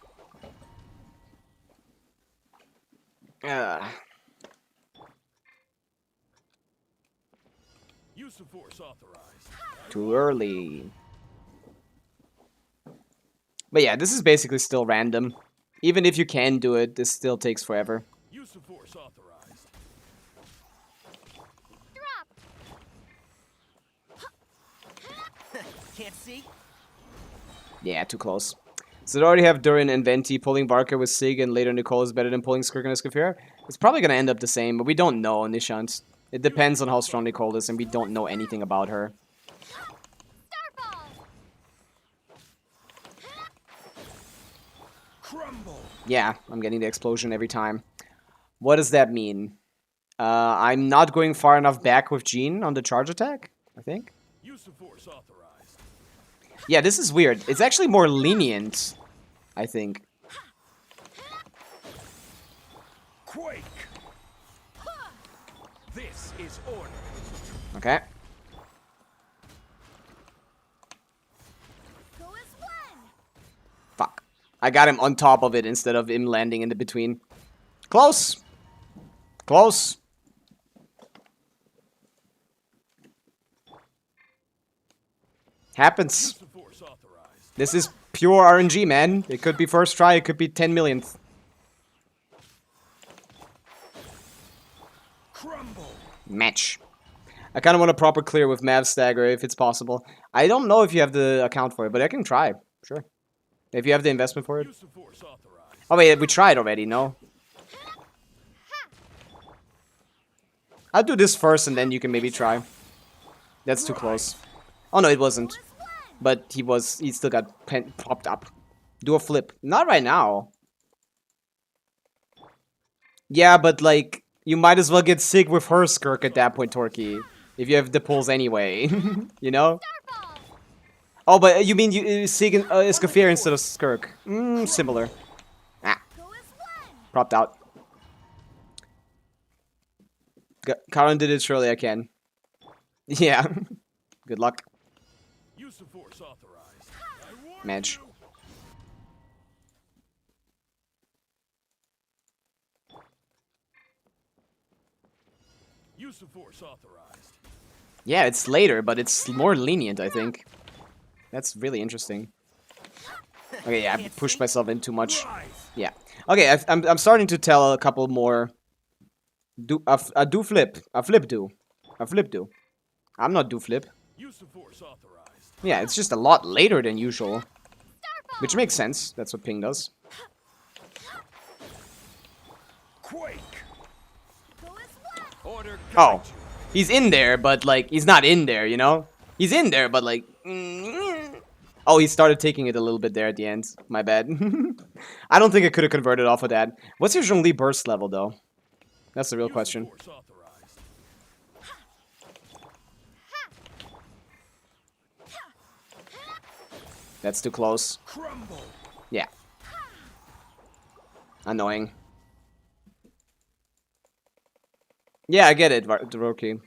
Use of force authorized. Too early. But yeah, this is basically still random. Even if you can do it, this still takes forever. Use of force authorized. Drop. Can't see? Yeah, too close. So they already have Durin and Venti pulling Varka with Sig, and later Nicole is better than pulling Skirk and Escafir. It's probably going to end up the same, but we don't know, Nishant. It depends on how strong Nicole is, and we don't know anything about her. Starfall. Crumble. Yeah, I'm getting the explosion every time. What does that mean? I'm not going far enough back with Jean on the charge attack, I think. Use of force authorized. Yeah, this is weird. It's actually more lenient, I think. Quake. This is order. Okay. Go as one. Fuck. I got him on top of it instead of him landing in the between. Close. Close. Happens. Use of force authorized. This is pure RNG, man. It could be first try, it could be 10 millionth. Crumble. Match. I kind of want a proper clear with Mav Stagger if it's possible. I don't know if you have the account for it, but I can try. Sure. If you have the investment for it. Use of force authorized. Oh wait, we tried already, no? I'll do this first and then you can maybe try. That's too close. Oh no, it wasn't. But he still got popped up. Do a flip. Not right now. Yeah, but like, you might as well get Sig with her Skirk at that point, Torky. If you have the pulls anyway. You know? Oh, but you mean you Sig and Escafir instead of Skirk. Similar. Ah. Propped out. Karen did it, surely I can. Yeah. Good luck. Use of force authorized. Match. Use of force authorized. Yeah, it's later, but it's more lenient, I think. That's really interesting. Okay, yeah, I pushed myself in too much. Yeah. Okay, I'm starting to tell a couple more. A do flip. A flip do. A flip do. I'm not do flip. Use of force authorized. Yeah, it's just a lot later than usual. Which makes sense. That's what ping does. Quake. Order. Oh. He's in there, but like, he's not in there, you know? He's in there, but like... Oh, he started taking it a little bit there at the end. My bad. I don't think I could have converted off of that. What's your Zhongli burst level, though? That's the real question. That's too close. Crumble. Yeah. Annoying. Yeah, I get it, Roki.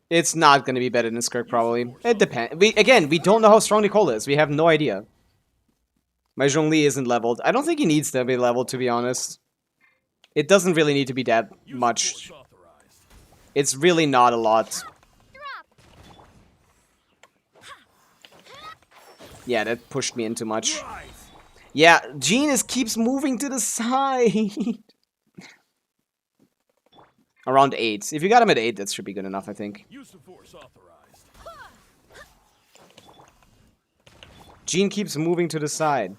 It's not gonna be better than Skirk, probably. It depends. We don't know how strong Nicole is. We have no idea. My Zhongli isn't leveled. I don't think he needs to be leveled, to be honest. It doesn't really need to be that much. It's really not a lot. Yeah, that pushed me in too much. Yeah, Jean keeps moving to the side. Around 8. If you got him at 8, that should be good enough, I think. Jean keeps moving to the side.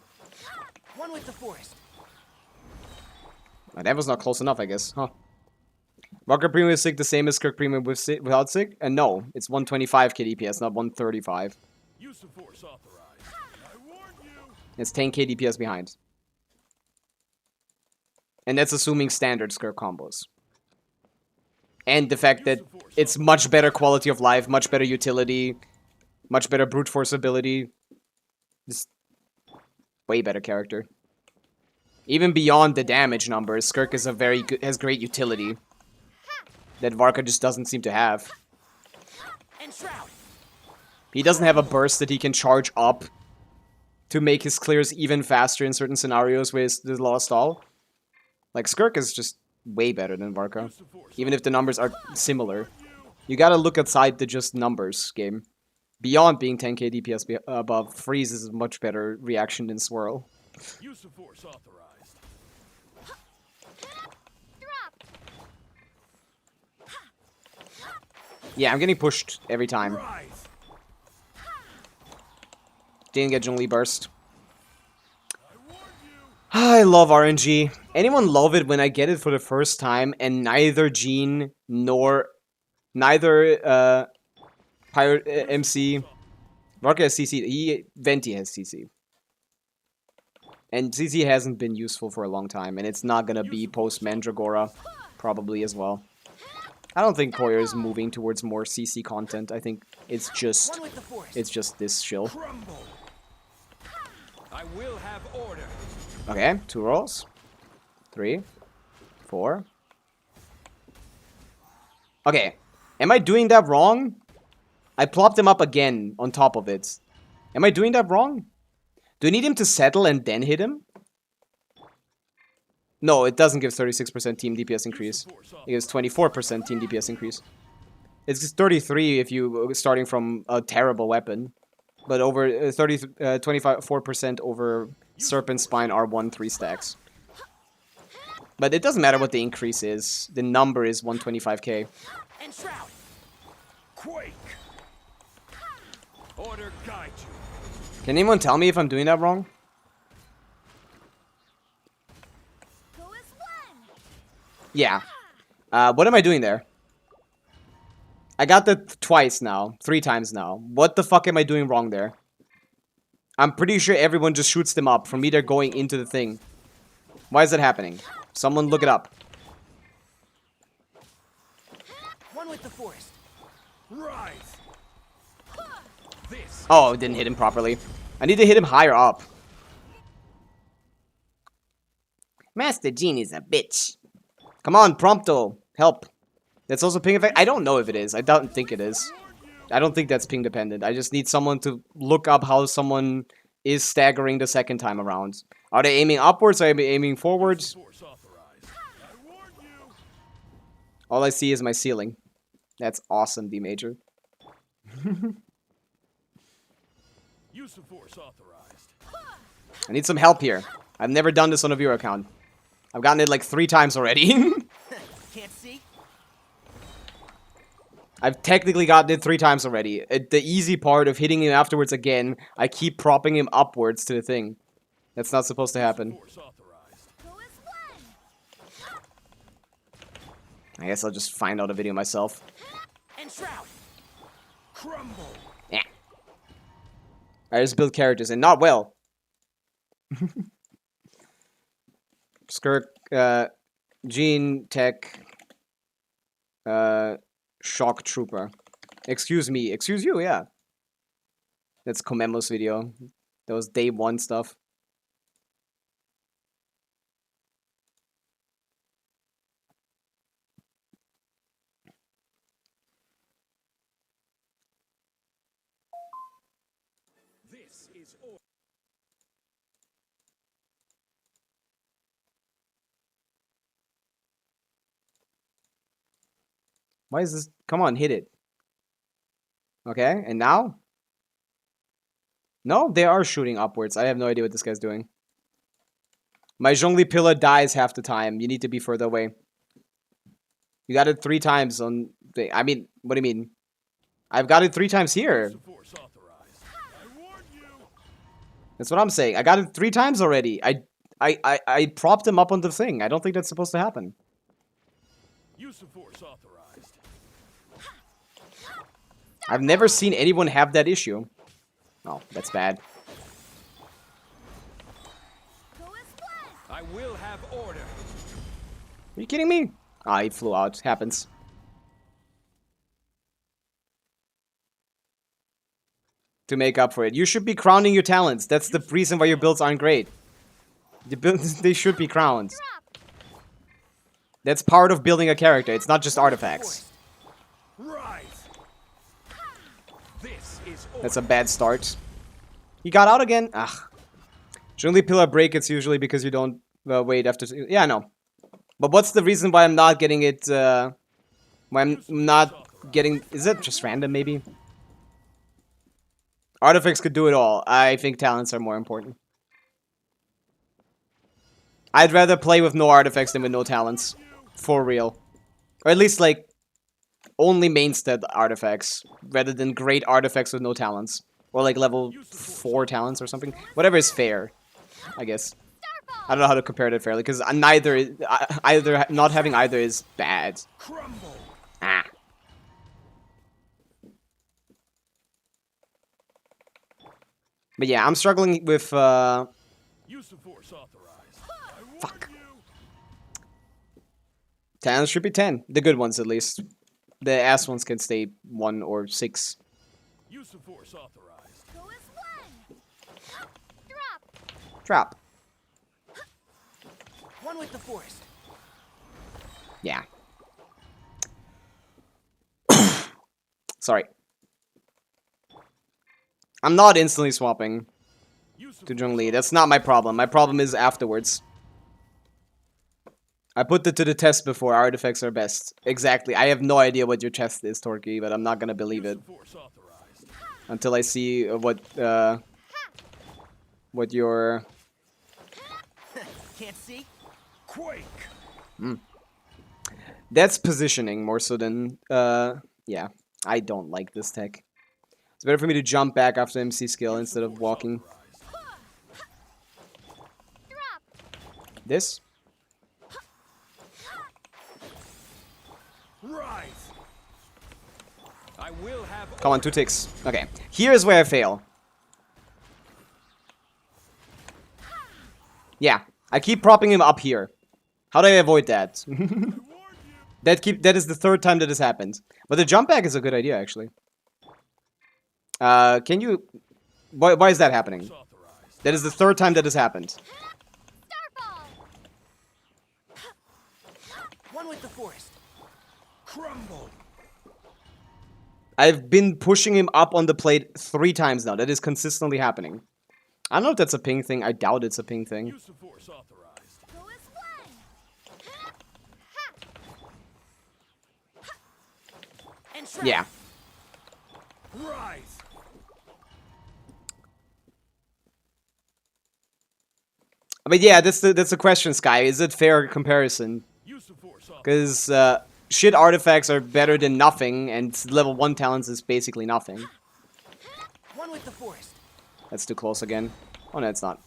One with the forest. Oh, that was not close enough, I guess. Huh. Varka Premium is Sig the same as Skirk Premium without Sig? No, it's 125 KDPS, not 135. Use of force authorized. I warned you. It's 10 KDPS behind. And that's assuming standard Skirk combos. And the fact that it's much better quality of life, much better utility, much better brute force ability. Just way better character. Even beyond the damage numbers, Skirk is has great utility that Varka just doesn't seem to have. He doesn't have a burst that he can charge up to make his clears even faster in certain scenarios with the Lost All. Like, Skirk is just way better than Varka. Even if the numbers are similar. You gotta look outside the just numbers game. Beyond being 10k DPS above, Freeze is a much better reaction than Swirl. Use of force authorized. Drop. Yeah, I'm getting pushed every time. Rise. Didn't get Zhongli burst. I love RNG. Anyone love it when I get it for the first time and neither Jean nor neither Pirate MC Varka has CC. Venti has CC. And CC hasn't been useful for a long time, and it's not gonna be post Mandragora probably as well. I don't think Koya is moving towards more CC content. I think it's just this shill. Crumble. I will have order. Okay, 2 rolls. 3, 4. Okay, am I doing that wrong? I plopped him up again on top of it. Am I doing that wrong? Do I need him to settle and then hit him? No, it doesn't give 36% team DPS increase. It gives 24% team DPS increase. It's 33 if you starting from a terrible weapon. But over 24% over Serpent Spine R1 3 stacks. But it doesn't matter what the increase is. The number is 125k. And shroud. Quake. Order guide you. Can anyone tell me if I'm doing that wrong? Yeah. What am I doing there? I got that twice now. 3 times now. What the fuck am I doing wrong there? I'm pretty sure everyone just shoots them up from me they're going into the thing. Why is that happening? Someone look it up. One with the forest. Rise. This. Oh, it didn't hit him properly. I need to hit him higher up. Master Jean is a bitch. Come on, Prompto. Help. That's also ping effect? I don't know if it is. I don't think it is. I don't think that's ping dependent. I just need someone to look up how someone is staggering the second time around. Are they aiming upwards or are they aiming forwards? All I see is my ceiling. That's awesome, D Major. Use of force authorized. I need some help here. I've never done this on a viewer account. I've gotten it like 3 times already. Can't see. I've technically gotten it 3 times already. The easy part of hitting him afterwards again, I keep propping him upwards to the thing. That's not supposed to happen. I guess I'll just find out a video myself. And shroud. Crumble. Yeah. I just build characters and not well. Skirk, Jean, Tech, Shock Trooper. Excuse me. Excuse you, yeah. That's Komemo's video. That was day 1 stuff. This is order. Why is this? Come on, hit it. Okay, and now? No, they are shooting upwards. I have no idea what this guy's doing. My Zhongli pillar dies half the time. You need to be further away. You got it 3 times on... I mean, what do you mean? I've got it 3 times here. That's what I'm saying. I got it 3 times already. I propped him up on the thing. I don't think that's supposed to happen. Use of force authorized. I've never seen anyone have that issue. Oh, that's bad. I will have order. Are you kidding me? Ah, he flew out. Happens. To make up for it. You should be crowning your talents. That's the reason why your builds aren't great. The builds, they should be crowned. That's part of building a character. It's not just artifacts. Rise. This is order. That's a bad start. He got out again? Ugh. Zhongli pillar break, it's usually because you don't wait after... Yeah, I know. But what's the reason why I'm not getting it, why I'm not getting... Is it just random, maybe? Artifacts could do it all. I think talents are more important. I'd rather play with no artifacts than with no talents. For real. Or at least, like, only main stat artifacts, rather than great artifacts with no talents. Or like level 4 talents or something. Whatever is fair, I guess. I don't know how to compare that fairly, because either not having either is bad. Ah. But yeah, I'm struggling with fuck. Talents should be 10. The good ones, at least. The ass ones can stay 1 or 6. Use of force authorized. Go as one. Drop. Drop. One with the force. Yeah. Sorry. I'm not instantly swapping to Zhongli. That's not my problem. My problem is afterwards. I put it to the test before. Artifacts are best. Exactly. I have no idea what your test is, Torky, but I'm not gonna believe it until I see what your... Can't see. Quake. That's positioning more so than yeah. I don't like this tech. It's better for me to jump back after MC skill instead of walking. This? Rise. I will have. Come on, 2 ticks. Okay. Here's where I fail. Yeah. I keep propping him up here. How do I avoid that? That is the 3rd time that has happened. But the jump back is a good idea, actually. Can you... Why is that happening? That is the 3rd time that has happened. One with the force. Crumble. I've been pushing him up on the plate 3 times now. That is consistently happening. I don't know if that's a ping thing. I doubt it's a ping thing. Use of force authorized. Go as one. And Yeah. Rise. I mean, yeah, that's the question, Sky. Is it fair comparison? Use of force authorized. Because shit artifacts are better than nothing, and level 1 talents is basically nothing. One with the force. That's too close again. Oh, no, it's not.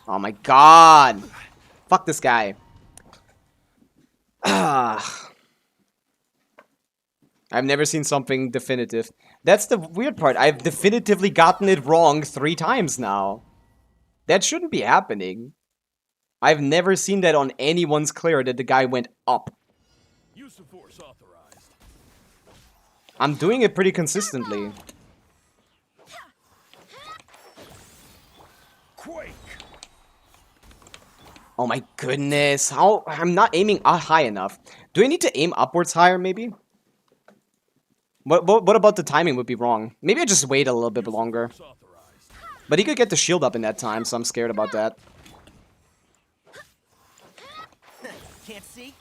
Oh my god! Fuck this guy. I've never seen something definitive. That's the weird part. I've definitively gotten it wrong 3 times now. That shouldn't be happening. I've never seen that on anyone's clear that the guy went up. Use of force authorized. I'm doing it pretty consistently. Quake. Oh my goodness. How? I'm not aiming high enough. Do I need to aim upwards higher, maybe? What about the timing would be wrong? Maybe I just wait a little bit longer. But he could get the shield up in that time, so I'm scared about that. Can't see.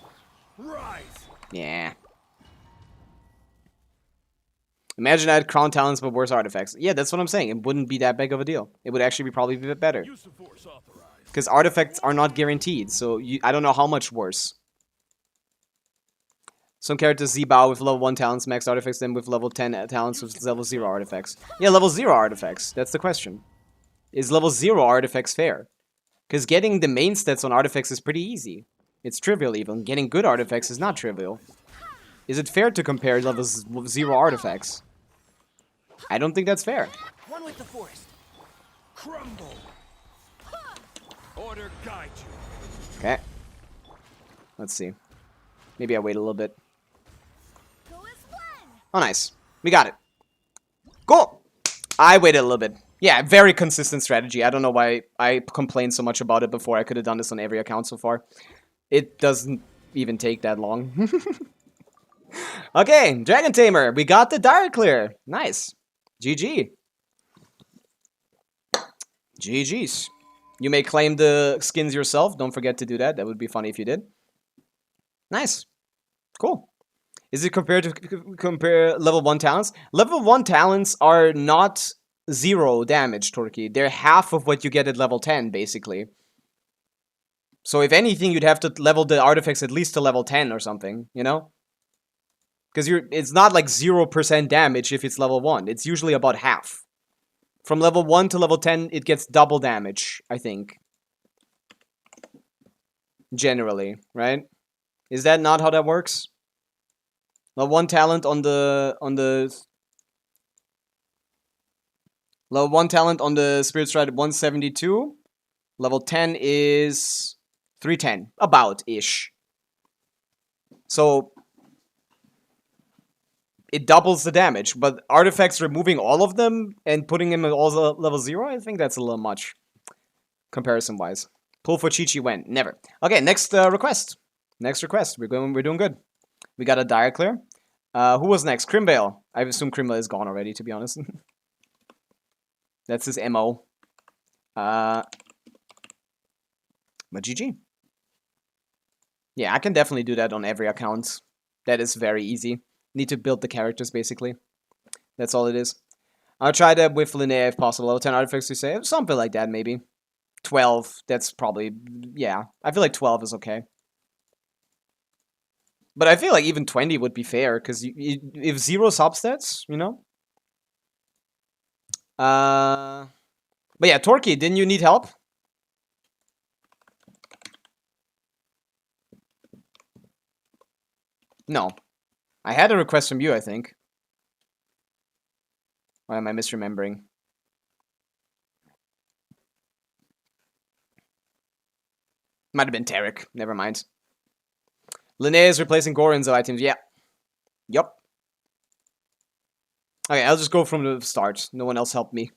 Rise. Yeah. Imagine I had crown talents but worse artifacts. Yeah, that's what I'm saying. It wouldn't be that big of a deal. It would actually probably be a bit better. Use of force authorized. Because artifacts are not guaranteed, so I don't know how much worse. Some characters Z-Bow with level 1 talents max artifacts, then with level 10 talents with level 0 artifacts. Yeah, level 0 artifacts. That's the question. Is level 0 artifacts fair? Because getting the main stats on artifacts is pretty easy. It's trivial even. Getting good artifacts is not trivial. Is it fair to compare level 0 artifacts? I don't think that's fair. One with the force. Crumble. Order guide you. Okay. Let's see. Maybe I wait a little bit. Go as one. Oh, nice. We got it. Cool. I waited a little bit. Yeah, very consistent strategy. I don't know why I complained so much about it before. I could have done this on every account so far. It doesn't even take that long. Okay, Dragon Tamer. We got the diary clear. Nice. GG. GG's. You may claim the skins yourself. Don't forget to do that. That would be funny if you did. Nice. Cool. Is it compared to compare level 1 talents? Level 1 talents are not 0 damage, Turkey. They're half of what you get at level 10, basically. So if anything, you'd have to level the artifacts at least to level 10 or something, you know? Because it's not like 0% damage if it's level 1. It's usually about half. From level 1 to level 10, it gets double damage, I think. Generally, right? Is that not how that works? Level 1 talent on the level 1 talent on the Spirit Stride at 172. Level 10 is 310. About-ish. So it doubles the damage, but artifacts removing all of them and putting them at all level 0, I think that's a little much. Comparison-wise. Pull for Chi-Chi when? Never. Okay, next request. Next request. We're doing good. We got a dire clear. Who was next? Crimvale. I assume Crimvale is gone already, to be honest. That's his MO. But GG. Yeah, I can definitely do that on every account. That is very easy. Need to build the characters, basically. That's all it is. I'll try that with Linnea if possible. Level 10 artifacts to save. Something like that, maybe. 12. That's probably... Yeah. I feel like 12 is okay. But I feel like even 20 would be fair, because if 0 substats, you know? But yeah, Torquay, didn't you need help? No. I had a request from you, I think. Or am I misremembering? Might have been Tarek. Never mind. Linnea is replacing Goran's items. Yeah. Yup. Okay, I'll just go from the start. No one else helped me.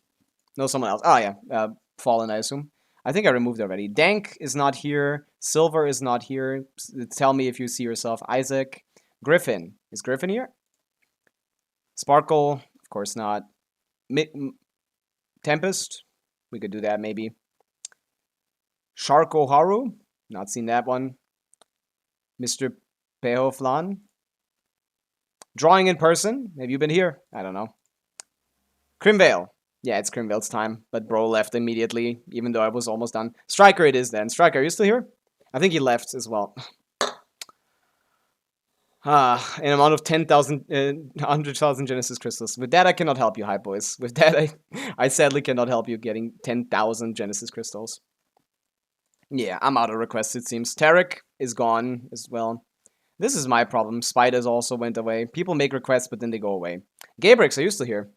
No, someone else. Oh, yeah. Fallen, I assume. I think I removed already. Dank is not here. Silver is not here. Tell me if you see yourself. Isaac. Griffin. Is Griffin here? Sparkle. Of course not. Tempest. We could do that, maybe. Sharko Haru. Not seen that one. Mr. Peho Flan. Drawing in person. Have you been here? I don't know. Crimvale. Yeah, it's Crimvale's time. But bro left immediately, even though I was almost done. Striker it is then. Striker, are you still here? I think he left as well. An amount of 10,000, 100,000 Genesis crystals. With that, I cannot help you, Hype Boys. With that, I sadly cannot help you getting 10,000 Genesis crystals. Yeah, I'm out of requests, it seems. Tarek is gone as well. This is my problem. Spiders also went away. People make requests, but then they go away. Gabrix, are you still here?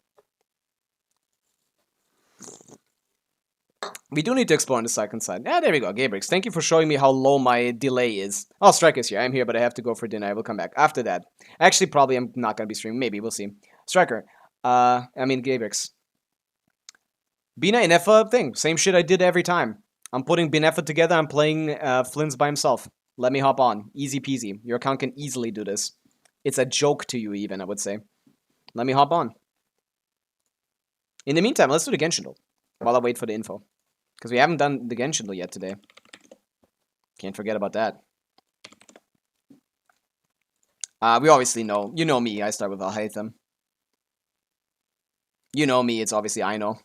We do need to explore on the second side. Yeah, there we go. Gabrix, thank you for showing me how low my delay is. Oh, Strike is here. I'm here, but I have to go for dinner. I will come back after that. Actually, probably I'm not going to be streaming. Maybe. We'll see. Striker. Gabrix. Bina Inefa thing. Same shit I did every time. I'm putting Binefa together. I'm playing Flynn's by himself. Let me hop on. Easy peasy. Your account can easily do this. It's a joke to you even, I would say. Let me hop on. In the meantime, let's do the Genshin duel while I wait for the info. Because we haven't done the Genshin duel yet today. Can't forget about that. We obviously know. You know me. I start with Alhaitham. You know me. It's obviously I know.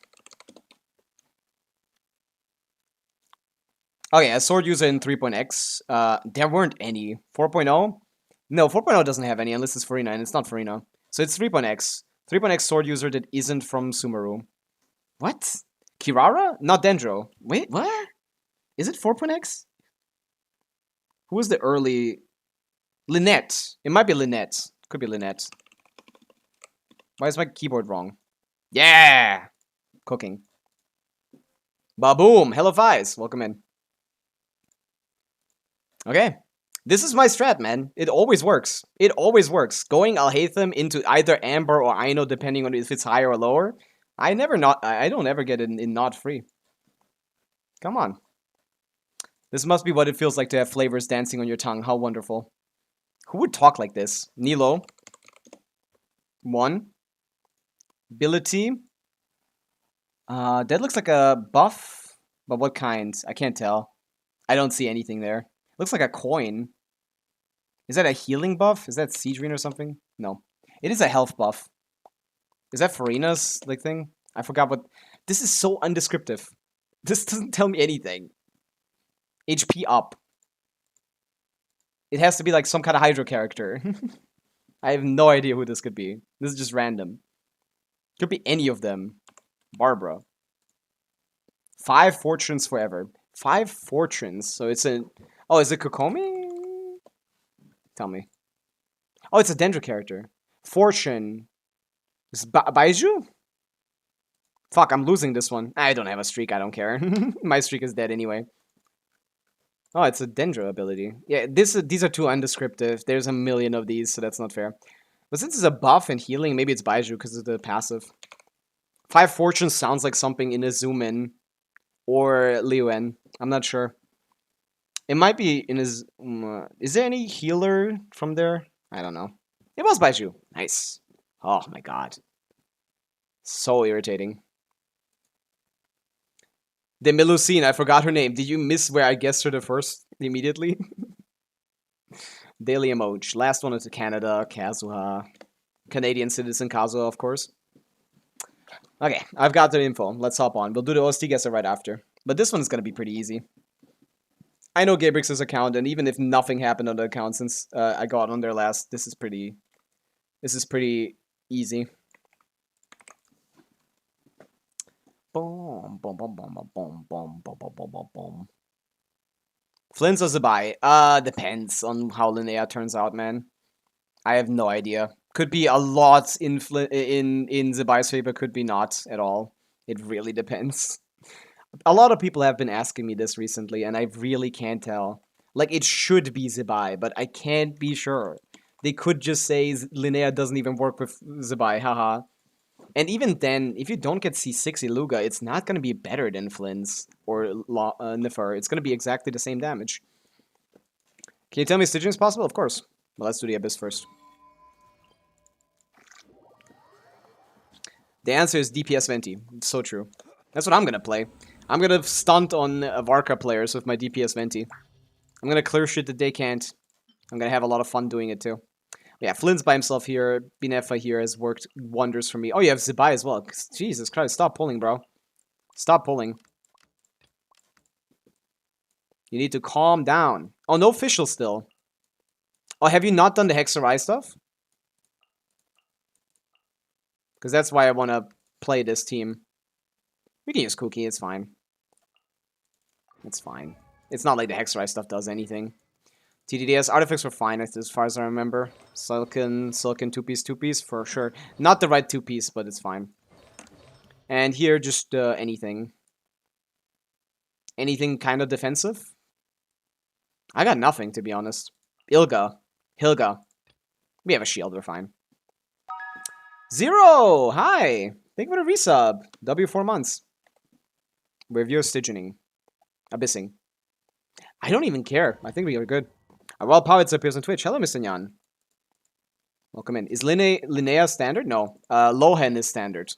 Okay, a sword user in 3.x. There weren't any. 4.0? No, 4.0 doesn't have any unless it's Farina, and it's not Farina. So it's 3.x. 3.x sword user that isn't from Sumeru. What? Kirara? Not Dendro. Wait, what? Is it 4.x? Who was the early... Lynette. It might be Lynette. Could be Lynette. Why is my keyboard wrong? Yeah! Cooking. Ba-boom! Hello, Fies. Welcome in. Okay. This is my strat, man. It always works. It always works. Going Alhaitham into either Amber or Aino, depending on if it's higher or lower. I don't ever get it in not free. Come on. This must be what it feels like to have flavors dancing on your tongue. How wonderful. Who would talk like this? Nilo. 1. Ability. That looks like a buff. But what kind? I can't tell. I don't see anything there. Looks like a coin. Is that a healing buff? Is that Siege Rune or something? No. It is a health buff. Is that Farina's like thing? I forgot what... This is so undescriptive. This doesn't tell me anything. HP up. It has to be like some kind of Hydro character. I have no idea who this could be. This is just random. Could be any of them. Barbara. 5 fortunes forever. 5 fortunes. So it's a... Oh, is it Kokomi? Tell me. Oh, it's a Dendro character. Fortune. Is Baiju? Fuck, I'm losing this one. I don't have a streak, I don't care. My streak is dead anyway. Oh, it's a Dendro ability. Yeah, these are too undescriptive. There's a million of these, so that's not fair. But since it's a buff and healing, maybe it's Baiju because of the passive. 5 fortunes sounds like something in a zoom in. Or Liuan. I'm not sure. It might be in his... is there any healer from there? I don't know. It was Baiju. Nice. Oh my god. So irritating. The Melusine, I forgot her name. Did you miss where I guessed her the first immediately? Daily emoji. Last one is Canada, Kazuha. Canadian citizen Kazuha, of course. Okay, I've got the info. Let's hop on. We'll do the OST guesser right after. But this one's gonna be pretty easy. I know Gabrix's account, and even if nothing happened on the account since I got on there last, this is pretty easy. Boom, boom, boom, boom, boom, boom, boom, boom, boom, boom, boom. Flynn's or Zabai? Depends on how Linnea turns out, man. I have no idea. Could be a lot in Zabai's favor, could be not at all. It really depends. A lot of people have been asking me this recently, and I really can't tell. Like, it should be Zabai, but I can't be sure. They could just say Linnea doesn't even work with Zabai, haha. And even then, if you don't get C6 Iluga, it's not going to be better than Flynn's or Nifur. It's going to be exactly the same damage. Can you tell me Stygian is possible? Of course. Well, let's do the Abyss first. The answer is DPS Venti. It's so true. That's what I'm going to play. I'm going to stunt on Varka players with my DPS Venti. I'm going to clear shit that they can't. I'm going to have a lot of fun doing it too. Yeah, Flynn's by himself here. Binefa here has worked wonders for me. Oh, you have Zabai as well. Jesus Christ, stop pulling, bro. Stop pulling. You need to calm down. Oh, no official still. Oh, have you not done the Hexerai stuff? Because that's why I want to play this team. We can use Cookie, it's fine. It's fine. It's not like the Hexerai stuff does anything. TDDS artifacts were fine as far as I remember. Silken 2-piece for sure. Not the right 2-piece, but it's fine. And here, just anything. Anything kind of defensive? I got nothing, to be honest. Hilga. We have a shield, we're fine. Zero! Hi! Thank you for the resub. W 4 months. Review Stygianing. Abyssing. I don't even care. I think we are good. Well, Powitz appears on Twitch. Hello, Mr. Nyan. Welcome in. Is Linnea standard? No. Lohen is standard.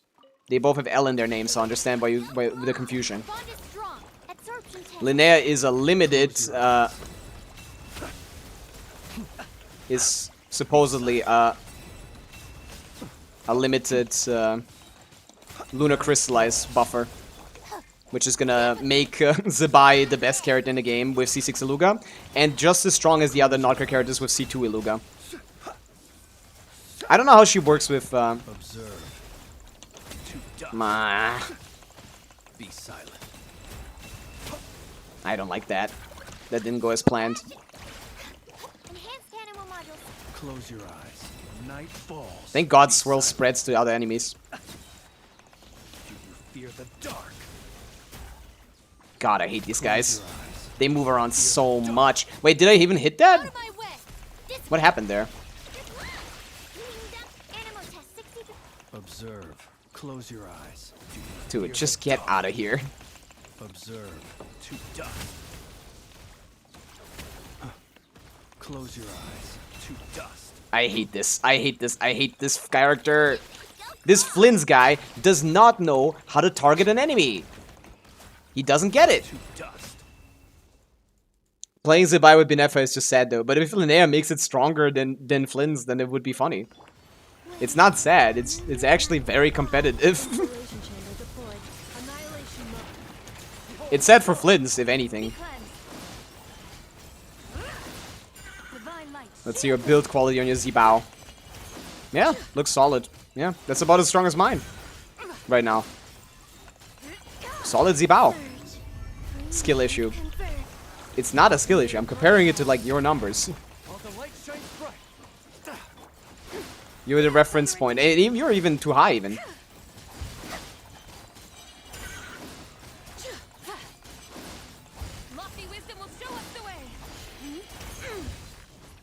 They both have L in their name, so I understand why the confusion. Linnea is a limited, is supposedly a limited lunar crystallize buffer, which is gonna make Zabai the best character in the game with C6 Iluga, and just as strong as the other Notker characters with C2 Iluga. I don't know how she works with Be silent. I don't like that. That didn't go as planned. Close your eyes. Night falls. Thank God Swirl spreads to other enemies. Do you fear the dark? God, I hate these guys. They move around so much. Wait, did I even hit that? What happened there? Observe. Close your eyes. Dude, just get out of here. Observe. To dust. Close your eyes. To dust. I hate this. I hate this. I hate this character. This Flynn's guy does not know how to target an enemy. He doesn't get it. Playing Zibai with Binefa is just sad though, but if Linnea makes it stronger than Flynn's, then it would be funny. It's not sad, it's actually very competitive. It's sad for Flynn's, if anything. Let's see your build quality on your Zibao. Yeah, looks solid. Yeah, that's about as strong as mine right now. Solid Zibao. Skill issue. It's not a skill issue. I'm comparing it to like your numbers. You're the reference point. And you're even too high even.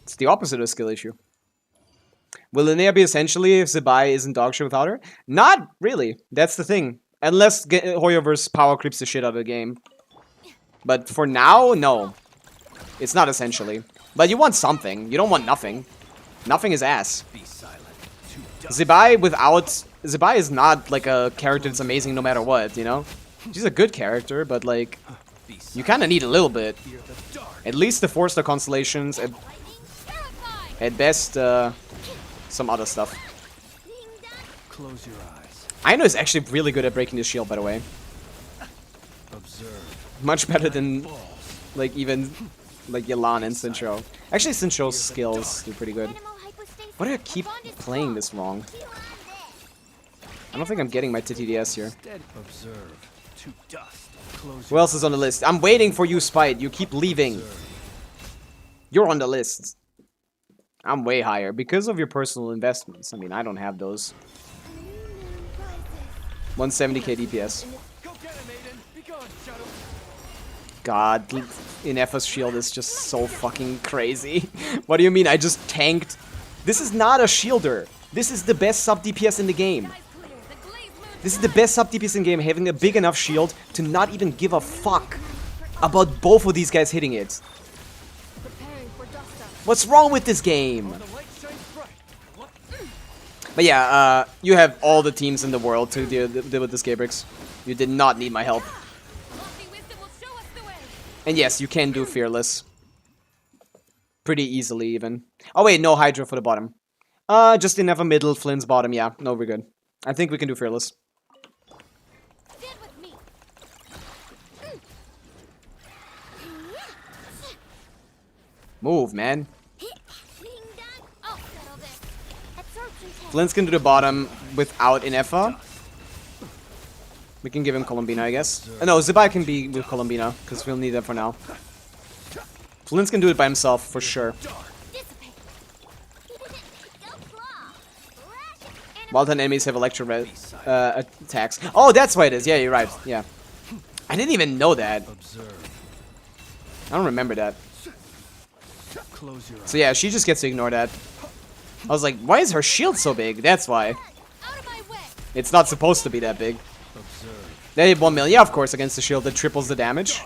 It's the opposite of a skill issue. Will Linnea be essentially if Zibai isn't dog shit without her? Not really. That's the thing. Unless Hoyoverse power creeps the shit out of the game. But for now, no. It's not essentially. But you want something. You don't want nothing. Nothing is ass. Zibai without... Zibai is not like a character that's amazing no matter what, you know? She's a good character, but like... You kind of need a little bit. At least the 4-star constellations. At best, some other stuff. Close your eyes. Aino is actually really good at breaking the shield, by the way. Observe. Much better than, like, even, like, Yelan and Sincho. Actually, Sincho's skills do pretty good. Why do I keep playing this wrong? I don't think I'm getting my TTDS here. Observe. To dust. Who else is on the list? I'm waiting for you, Spite. You keep leaving. You're on the list. I'm way higher because of your personal investments. I mean, I don't have those. 170k DPS. God, Inefa's shield is just so fucking crazy. What do you mean? I just tanked? This is not a shielder. This is the best sub DPS in the game. This is the best sub DPS in the game, having a big enough shield to not even give a fuck about both of these guys hitting it. What's wrong with this game? But yeah, you have all the teams in the world to deal with this Gabrix. You did not need my help. And yes, you can do Fearless. Pretty easily, even. Oh wait, no Hydra for the bottom. Just enough a middle, Flynn's bottom, yeah. No, we're good. I think we can do Fearless. Move, man. Flynn's can do the bottom without Inefa. We can give him Columbina, I guess. No, Zibai can be with Columbina, because we'll need that for now. Flynn's can do it by himself, for sure. Wild-type enemies have electro attacks. Oh, that's why it is. Yeah, you're right. Yeah. I didn't even know that. I don't remember that. So yeah, she just gets to ignore that. I was like, why is her shield so big? That's why. It's not supposed to be that big. They hit 1 million. Yeah, of course, against the shield that triples the damage.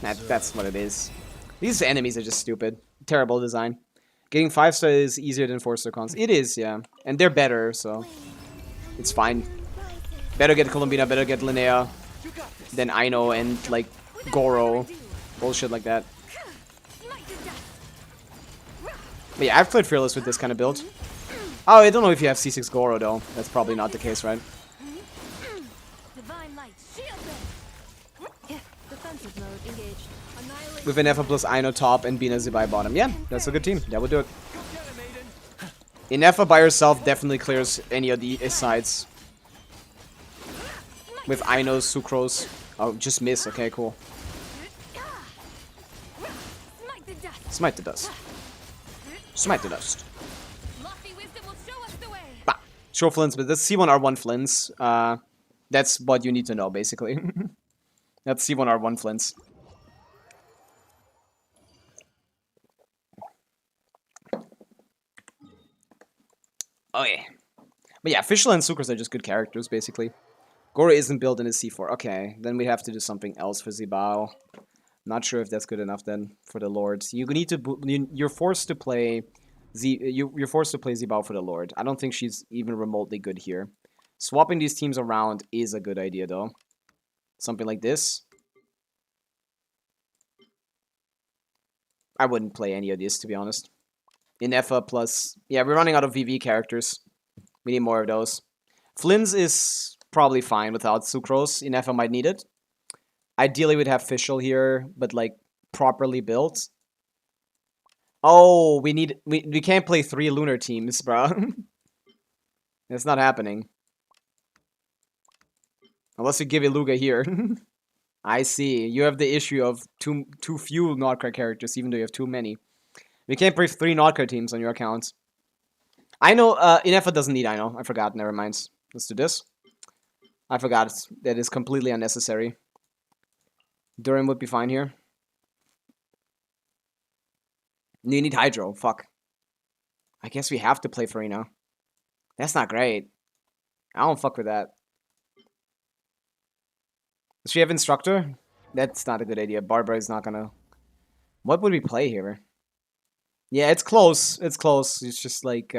That's what it is. These enemies are just stupid. Terrible design. Getting 5-star is easier than 4-star cons. It is, yeah. And they're better, so it's fine. Better get Columbina, better get Linnea than Aino and, like, Goro. Bullshit like that. But yeah, I've played Fearless with this kind of build. Oh, I don't know if you have C6 Goro, though. That's probably not the case, right? With Inefa plus Aino top and Bina Zibai bottom. Yeah, that's a good team. That would do it. Inefa by herself definitely clears any of the sides. With Aino's Sucrose. Oh, just miss. Okay, cool. Smite the dust. Smite the dust. Bah. Show Flynn's, but that's C1R1 Flynn's. That's what you need to know, basically. That's C1R1 Flynn's. Okay. But yeah, Fischl and Sucrose are just good characters, basically. Goro isn't built in his C4. Okay, then we have to do something else for Zibao. Not sure if that's good enough then for the Lords. You need to. You're forced to play. You're forced to play Zibao for the Lord. I don't think she's even remotely good here. Swapping these teams around is a good idea though. Something like this. I wouldn't play any of these, to be honest. Inefa plus... Yeah, we're running out of VV characters. We need more of those. Flynn's is probably fine without Sucrose. Inefa might need it. Ideally, we'd have Fischl here, but, like, properly built. Oh, we can't play 3 lunar teams, bro. It's not happening. Unless you give Iluga here. I see. You have the issue of too few Nordcard characters, even though you have too many. We can't play 3 Nordcard teams on your account. I know, Inefa doesn't need I know. I forgot, never mind. Let's do this. I forgot. That is completely unnecessary. Durham would be fine here. You need Hydro. Fuck. I guess we have to play Farina. That's not great. I don't fuck with that. Does she have Instructor? That's not a good idea. Barbara is not gonna... What would we play here? Yeah, it's close. It's close. It's just like...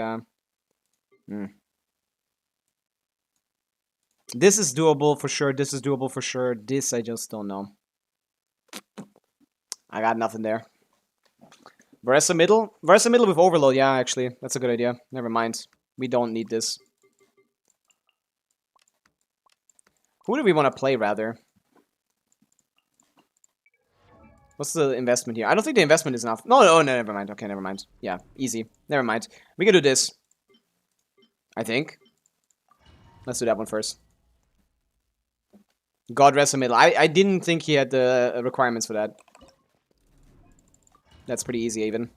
This is doable for sure. This is doable for sure. This I just don't know. I got nothing there. Varesa middle? Varesa middle with Overload. Yeah, actually. That's a good idea. Never mind. We don't need this. Who do we want to play, rather? What's the investment here? I don't think the investment is enough. No, never mind. Okay, never mind. Yeah, easy. Never mind. We can do this. I think. Let's do that one first. God rest the middle. I didn't think he had the requirements for that. That's pretty easy, even.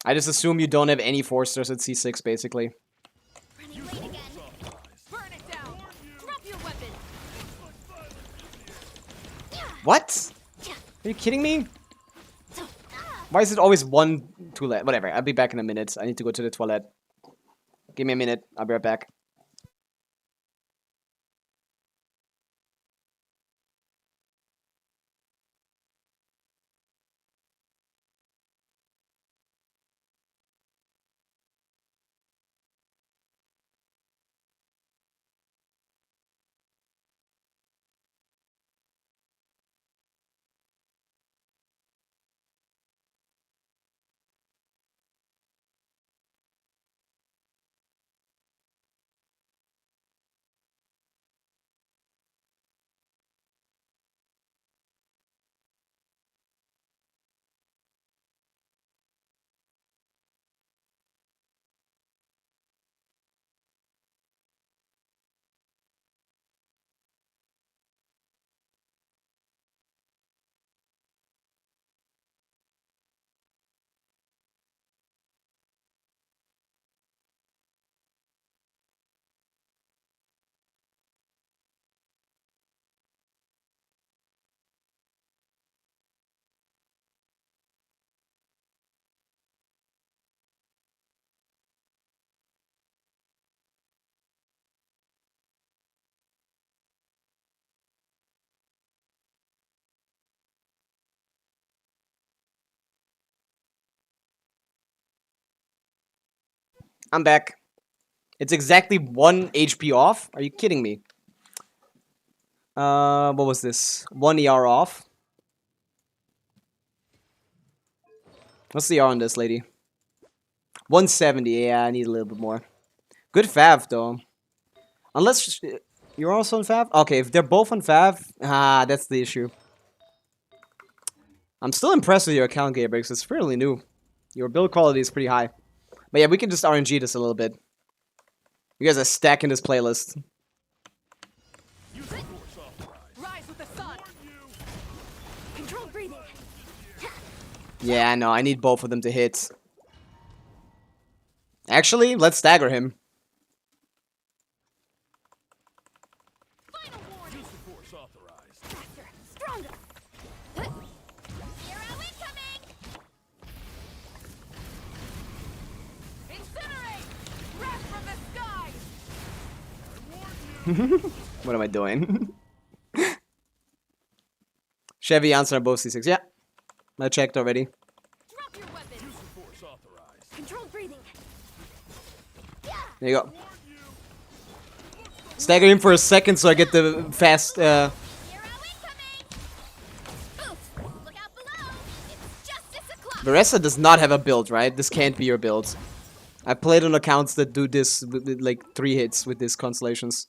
I just assume you don't have any Forsters at C6, basically. What? Are you kidding me? Why is it always one toilet? Whatever, I'll be back in a minute. I need to go to the toilet. Give me a minute. I'll be right back. I'm back. It's exactly 1 HP off? Are you kidding me? What was this? 1 ER off? What's the ER on this lady? 170. Yeah, I need a little bit more. Good Fav, though. Unless... You're also on Fav? Okay, if they're both on Fav... that's the issue. I'm still impressed with your account, Gabriel, because it's fairly new. Your build quality is pretty high. But yeah, we can just RNG this a little bit. You guys are stacking this playlist. Rise with the sun. Control breathing. Yeah, no, I need both of them to hit. Actually, let's stagger him. Final warning. Use the force authorized. Faster, stronger. Hero incoming. Incinerate! Breath from the sky! What am I doing? Chevy answer both C6. Yeah. I checked already. Drop your weapon. Use the force authorized. Controlled breathing. There you go. Stagger him for a second so I get the fast Hero incoming. Boost. Look out Varessa does not have a build, right? This can't be your build. I played on accounts that do this with like 3 hits with these constellations.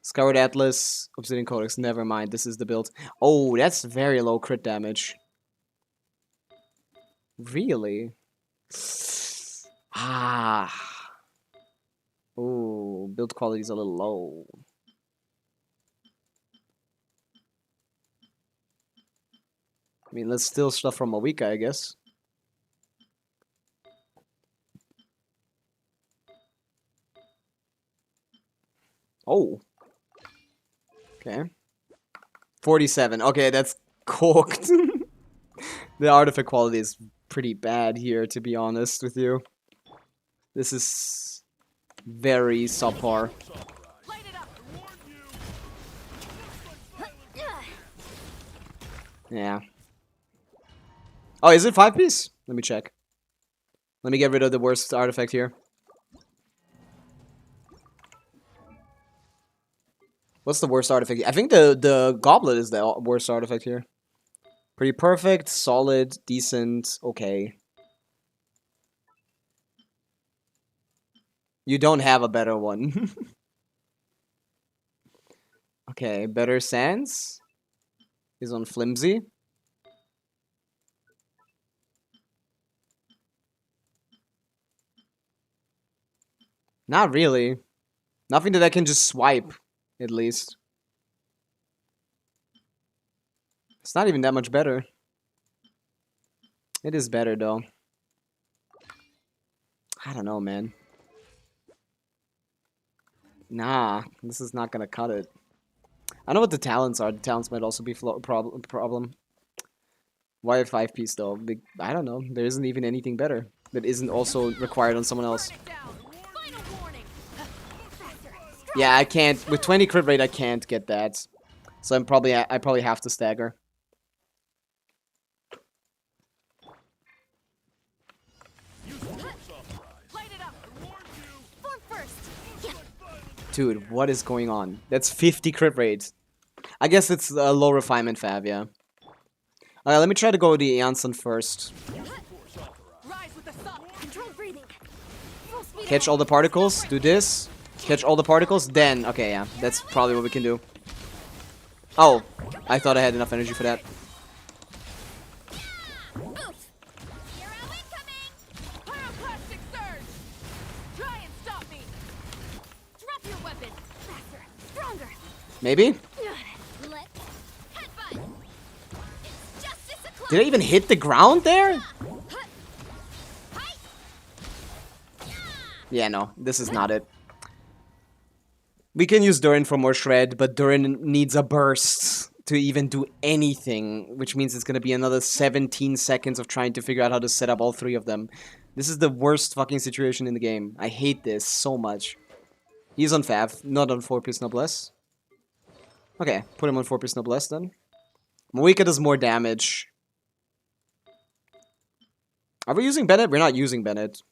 Scoured Atlas, Obsidian Codex, never mind, this is the build. Oh, that's very low crit damage. Really? Ah. Ooh, build quality is a little low. I mean, let's steal stuff from Pavica, I guess. Oh. Okay. 47. Okay, that's cooked. The artifact quality is pretty bad here, to be honest with you. This is very subpar. Yeah. Oh, is it 5-piece? Let me check. Let me get rid of the worst artifact here. What's the worst artifact? I think the goblet is the worst artifact here. Pretty perfect, solid, decent, okay. You don't have a better one. Okay, better Sands is on flimsy. Not really. Nothing that I can just swipe, at least. It's not even that much better. It is better, though. I don't know, man. Nah, this is not gonna cut it. I know what the talents are. The talents might also be problem. Why a 5-piece, though? I don't know. There isn't even anything better that isn't also required on someone else. Yeah, I can't. With 20 crit rate, I can't get that. So I probably have to stagger. Dude, what is going on? That's 50 crit rate. I guess it's a low refinement fab, yeah. Alright, let me try to go with the Janssen first. Catch all the particles, do this. Catch all the particles, then... Okay, yeah, that's probably what we can do. Oh, I thought I had enough energy for that. Maybe? Did I even hit the ground there? Yeah, no, this is not it. We can use Durin for more shred, but Durin needs a burst to even do anything, which means it's gonna be another 17 seconds of trying to figure out how to set up all 3 of them. This is the worst fucking situation in the game. I hate this so much. He's on Fav, not on 4-piece Noblesse. Okay, put him on 4-piece Noblesse then. Pavica does more damage. Are we using Bennett? We're not using Bennett.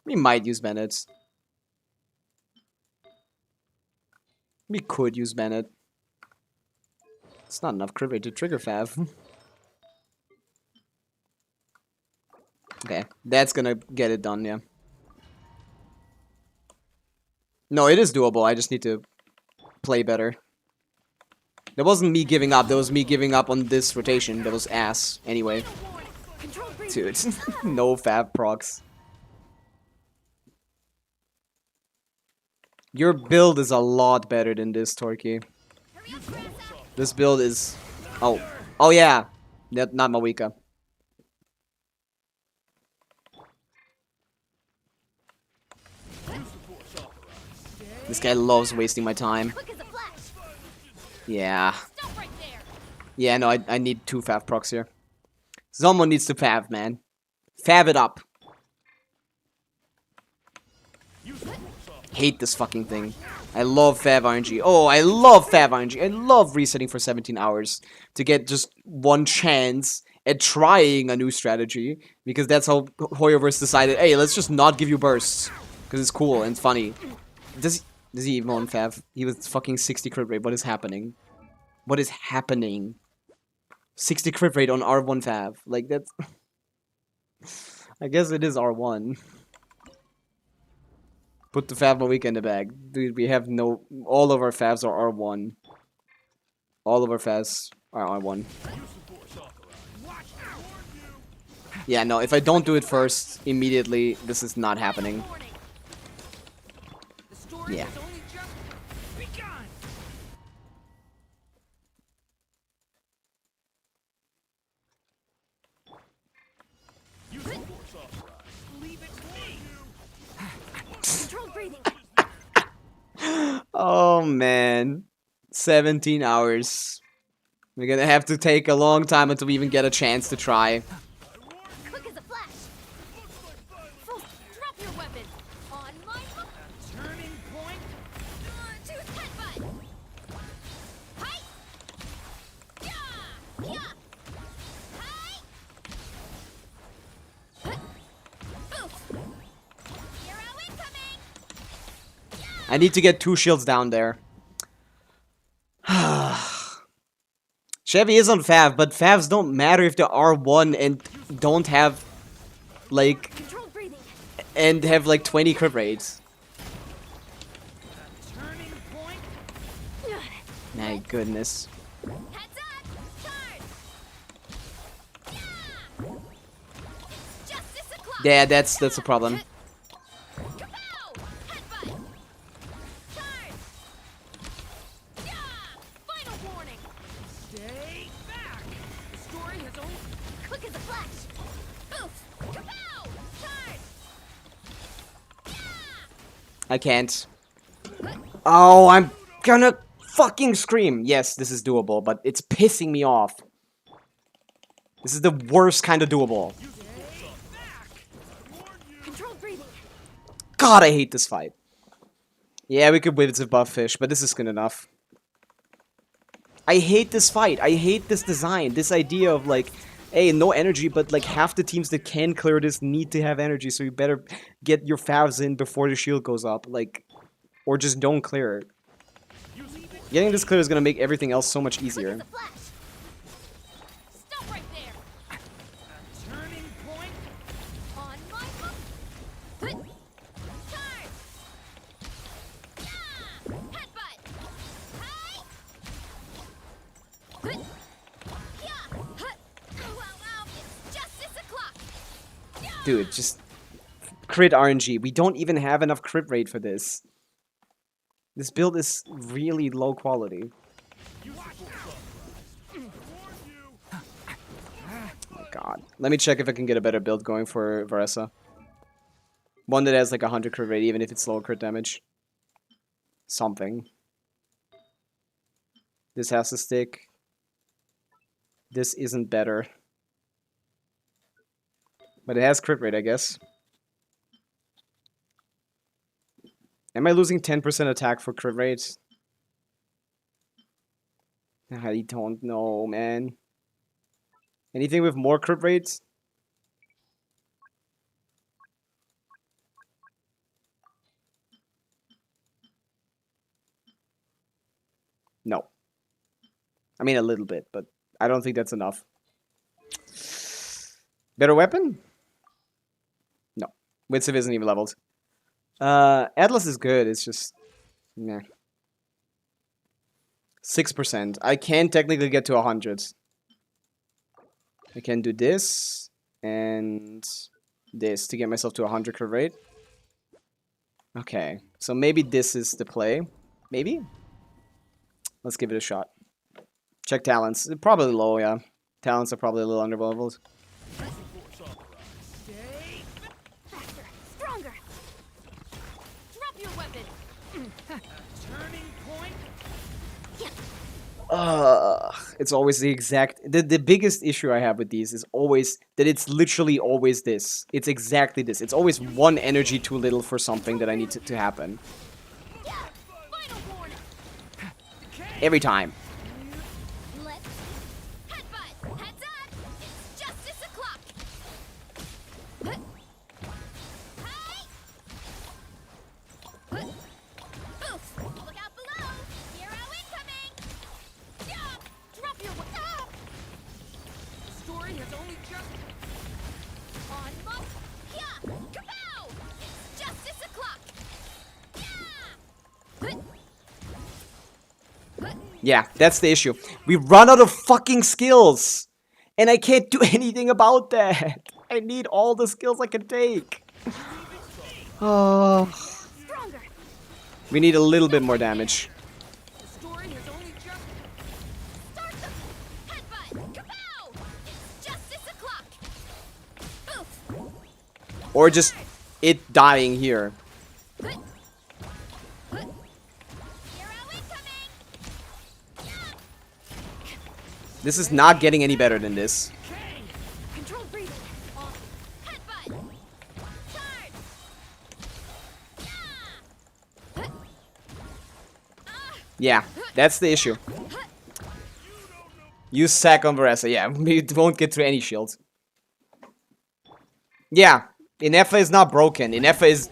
We might use Bennett. We could use Bennett. It's not enough crit rate to trigger Fav. Okay, that's gonna get it done, yeah. No, it is doable. I just need to play better. That wasn't me giving up. That was me giving up on this rotation. That was ass. Anyway. Dude. No Fab procs. Your build is a lot better than this, Torky. This build is... Oh. Oh, yeah. Not Pavica. This guy loves wasting my time. Yeah. Yeah, no, I need 2 Fav procs here. Someone needs to Fav, man. Fav it up. Hate this fucking thing. I love Fav RNG. Oh, I love Fav RNG. I love resetting for 17 hours to get just one chance at trying a new strategy. Because that's how Hoyoverse decided, hey, let's just not give you bursts. Because it's cool and funny. Does he even own Fav? He was fucking 60 crit rate. What is happening? What is happening? 60 crit rate on R1 Fav. Like, that's... I guess it is R1. Put the Fav Mavica in the bag. Dude, we have no... All of our Favs are R1. All of our Favs are R1. Yeah, no, if I don't do it first, immediately, this is not happening. Yeah. Controlled breathing. Oh, man. 17 hours. We're gonna have to take a long time until we even get a chance to try. Quick as a flash. Full, drop your weapon. On my turning point. Choose headbutt. Hi. Yeah. Yeah. Hi. Oof. Hero incoming. I need to get 2 shields down there. Chevy is on Fav, but Favs don't matter if they're R1 and don't have, like, Controlled breathing. and have, like, 20 crit rates. Turning point. My goodness. Heads up. Charge. Yeah. It's justice o'clock. Yeah, that's a problem. Kapow! Headbutt. Charge. Yeah. Final warning. Stay back. The story has only quick as a flash. Oof. Kapow! Charge. Yeah. I can't. Oh, I'm gonna fucking scream. Yes, this is doable, but it's pissing me off. This is the worst kind of doable. Controlled breathing. God, I hate this fight. Yeah, we could win with buff fish, but this is good enough. I hate this fight. I hate this design. This idea of, like, hey, no energy, but, like, half the teams that can clear this need to have energy, so you better get your Favs in before the shield goes up. Like, or just don't clear it. Getting this clear is gonna make everything else so much easier. Quick as a flash. Stop right there. Turning point. On my hook. Charge. Yeah. Headbutt. Hi. Yeah. Wow. It's justice o'clock. Yeah. Dude, just crit RNG. We don't even have enough crit rate for this. This build is really low quality. Oh my god. Let me check if I can get a better build going for Varesa. One that has like 100 crit rate, even if it's low crit damage. Something. This has to stick. This isn't better. But it has crit rate, I guess. Am I losing 10% attack for crit rate? I don't know, man. Anything with more crit rates? No. I mean, a little bit, but I don't think that's enough. Better weapon? No. Witciv isn't even leveled. Atlas is good, it's just... Nah. 6%. I can technically get to 100. I can do this, and this to get myself to 100 crit rate. Okay, so maybe this is the play. Maybe? Let's give it a shot. Check talents. Probably low, yeah. Talents are probably a little underleveled. Faster. Stronger. Drop your weapon. Turning point. It's always the exact... The biggest issue I have with these is always that it's literally always this. It's exactly this. It's always one energy too little for something that I need to happen. Yeah. Final warning. Every time. Let's headbutt. Heads up. It's justice o'clock. Hi. Oof. Look out below. Hero incoming. Yeah. Drop your weapon. The story has only just on my Yeah! Kapow! It's justice o'clock! Yeah! Yeah, that's the issue. We run out of fucking skills. And I can't do anything about that. I need all the skills I can take. Oh. Stronger! We need a little bit more damage. The story has only just... Start the headbutt! Kapow! It's justice o'clock! Oof! Or just it dying here. Hero incoming! This is not getting any better than this. Controlled breathing! Headbutt! Charge! Yeah, that's the issue. Use sack on Varesa. Yeah, we won't get through any shields. Yeah, Inefa is not broken. Inefa is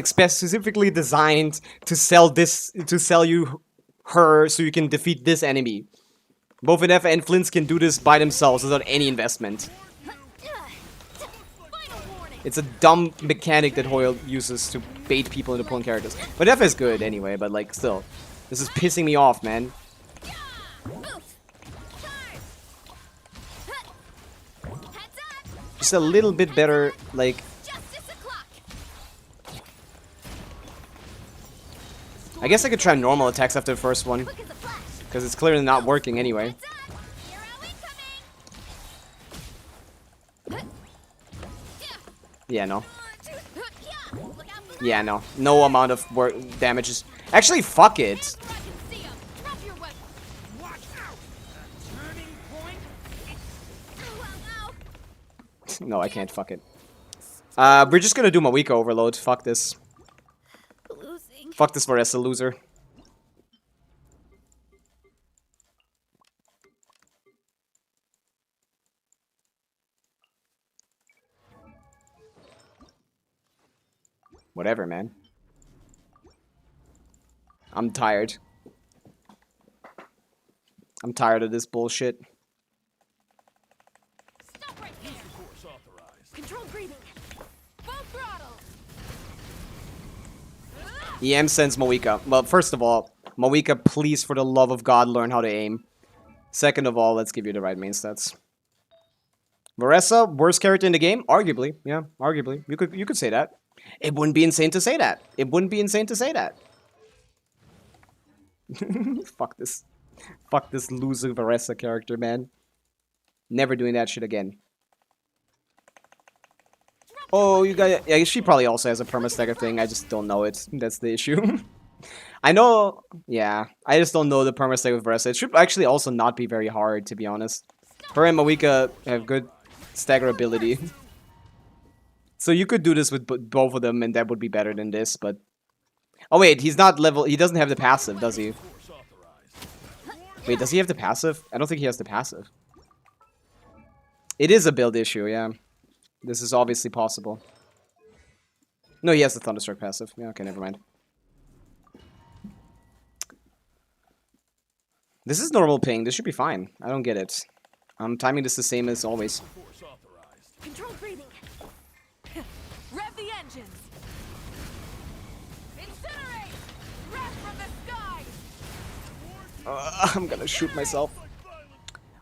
specifically designed to sell you her so you can defeat this enemy. Both Inefa and Flints can do this by themselves without any investment. It's a dumb mechanic that Hoyle uses to bait people into pulling characters. But Inefa is good anyway, but like still. This is pissing me off, man. Just a little bit better, like... I guess I could try normal attacks after the first one. Because it's clearly not working anyway. Yeah, no. Yeah, no. No amount of damage is... Actually, fuck it. No, I can't. Fuck it. We're just gonna do Mawika overload. Fuck this. Losing. Fuck this Varesa loser. Whatever, man. I'm tired. I'm tired of this bullshit. Stop right there. Controlled breathing. Full throttle. EM sends Mawika. Well, first of all, Mawika, please, for the love of God, learn how to aim. Second of all, let's give you the right main stats. Varesa, worst character in the game? Arguably. Yeah, arguably. You could say that. It wouldn't be insane to say that. It wouldn't be insane to say that. Fuck this. Fuck this loser Varesa character, man. Never doing that shit again. Oh, you got... Yeah, she probably also has a perma-stagger thing. I just don't know it. That's the issue. I know... Yeah. I just don't know the perma-stagger with Varesa. It should actually also not be very hard, to be honest. Her and Mawika have good stagger ability. So you could do this with both of them, and that would be better than this, but... Oh wait, he's not level... He doesn't have the passive, does he? Wait, does he have the passive? I don't think he has the passive. It is a build issue, yeah. This is obviously possible. No, he has the Thunderstruck passive. Yeah, okay, never mind. This is normal ping. This should be fine. I don't get it. I'm timing this the same as always. Controlled breathing. Rev the engines. Incinerate. Wrath from the sky. I'm gonna shoot myself.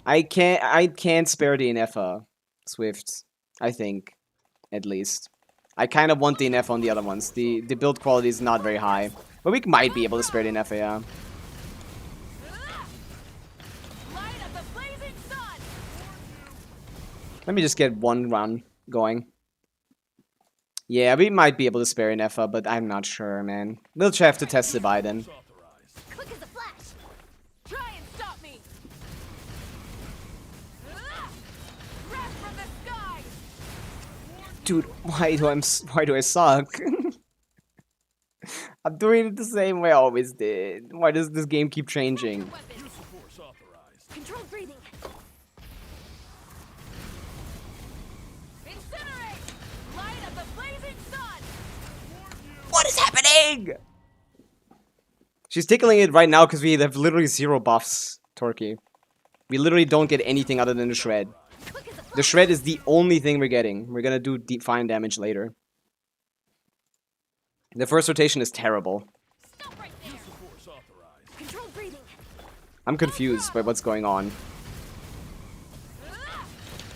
I can't spare the Inefa Swift. I think, at least. I kind of want the Inefa on the other ones. The build quality is not very high, but we might be able to spare the Inefa, yeah. Light of the blazing sun. Let me just get one run going. Yeah, we might be able to spare Inefa, but I'm not sure, man. We'll try have to test it by then. Quick as a flash. Try and stop me. Wrath from the sky. Dude, why do I suck? I'm doing it the same way I always did. Why does this game keep changing? Controlled breathing. Incinerate. Light of the blazing sun. What is happening? She's tickling it right now because we have literally 0 buffs, Torquay. We literally don't get anything other than the shred. The shred is the only thing we're getting. We're gonna do deep fine damage later. The first rotation is terrible. Stop right there. Controlled breathing. I'm confused by what's going on.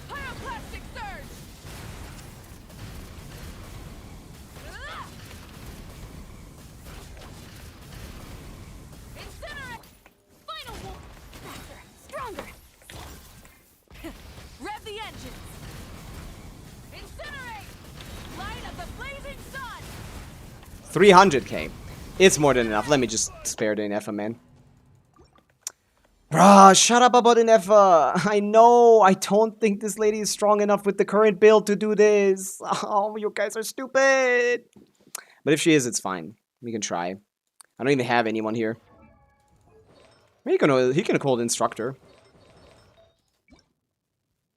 Pyroclastic surge! Incinerate! Final one. Faster. Stronger. Rev the engines! Incinerate! Light of the blazing sun! 300k. It's more than enough. Let me just spare the Inefa, man. Bruh, shut up about Inefa. I know. I don't think this lady is strong enough with the current build to do this. Oh, you guys are stupid. But if she is, it's fine. We can try. I don't even have anyone here. He can call the instructor.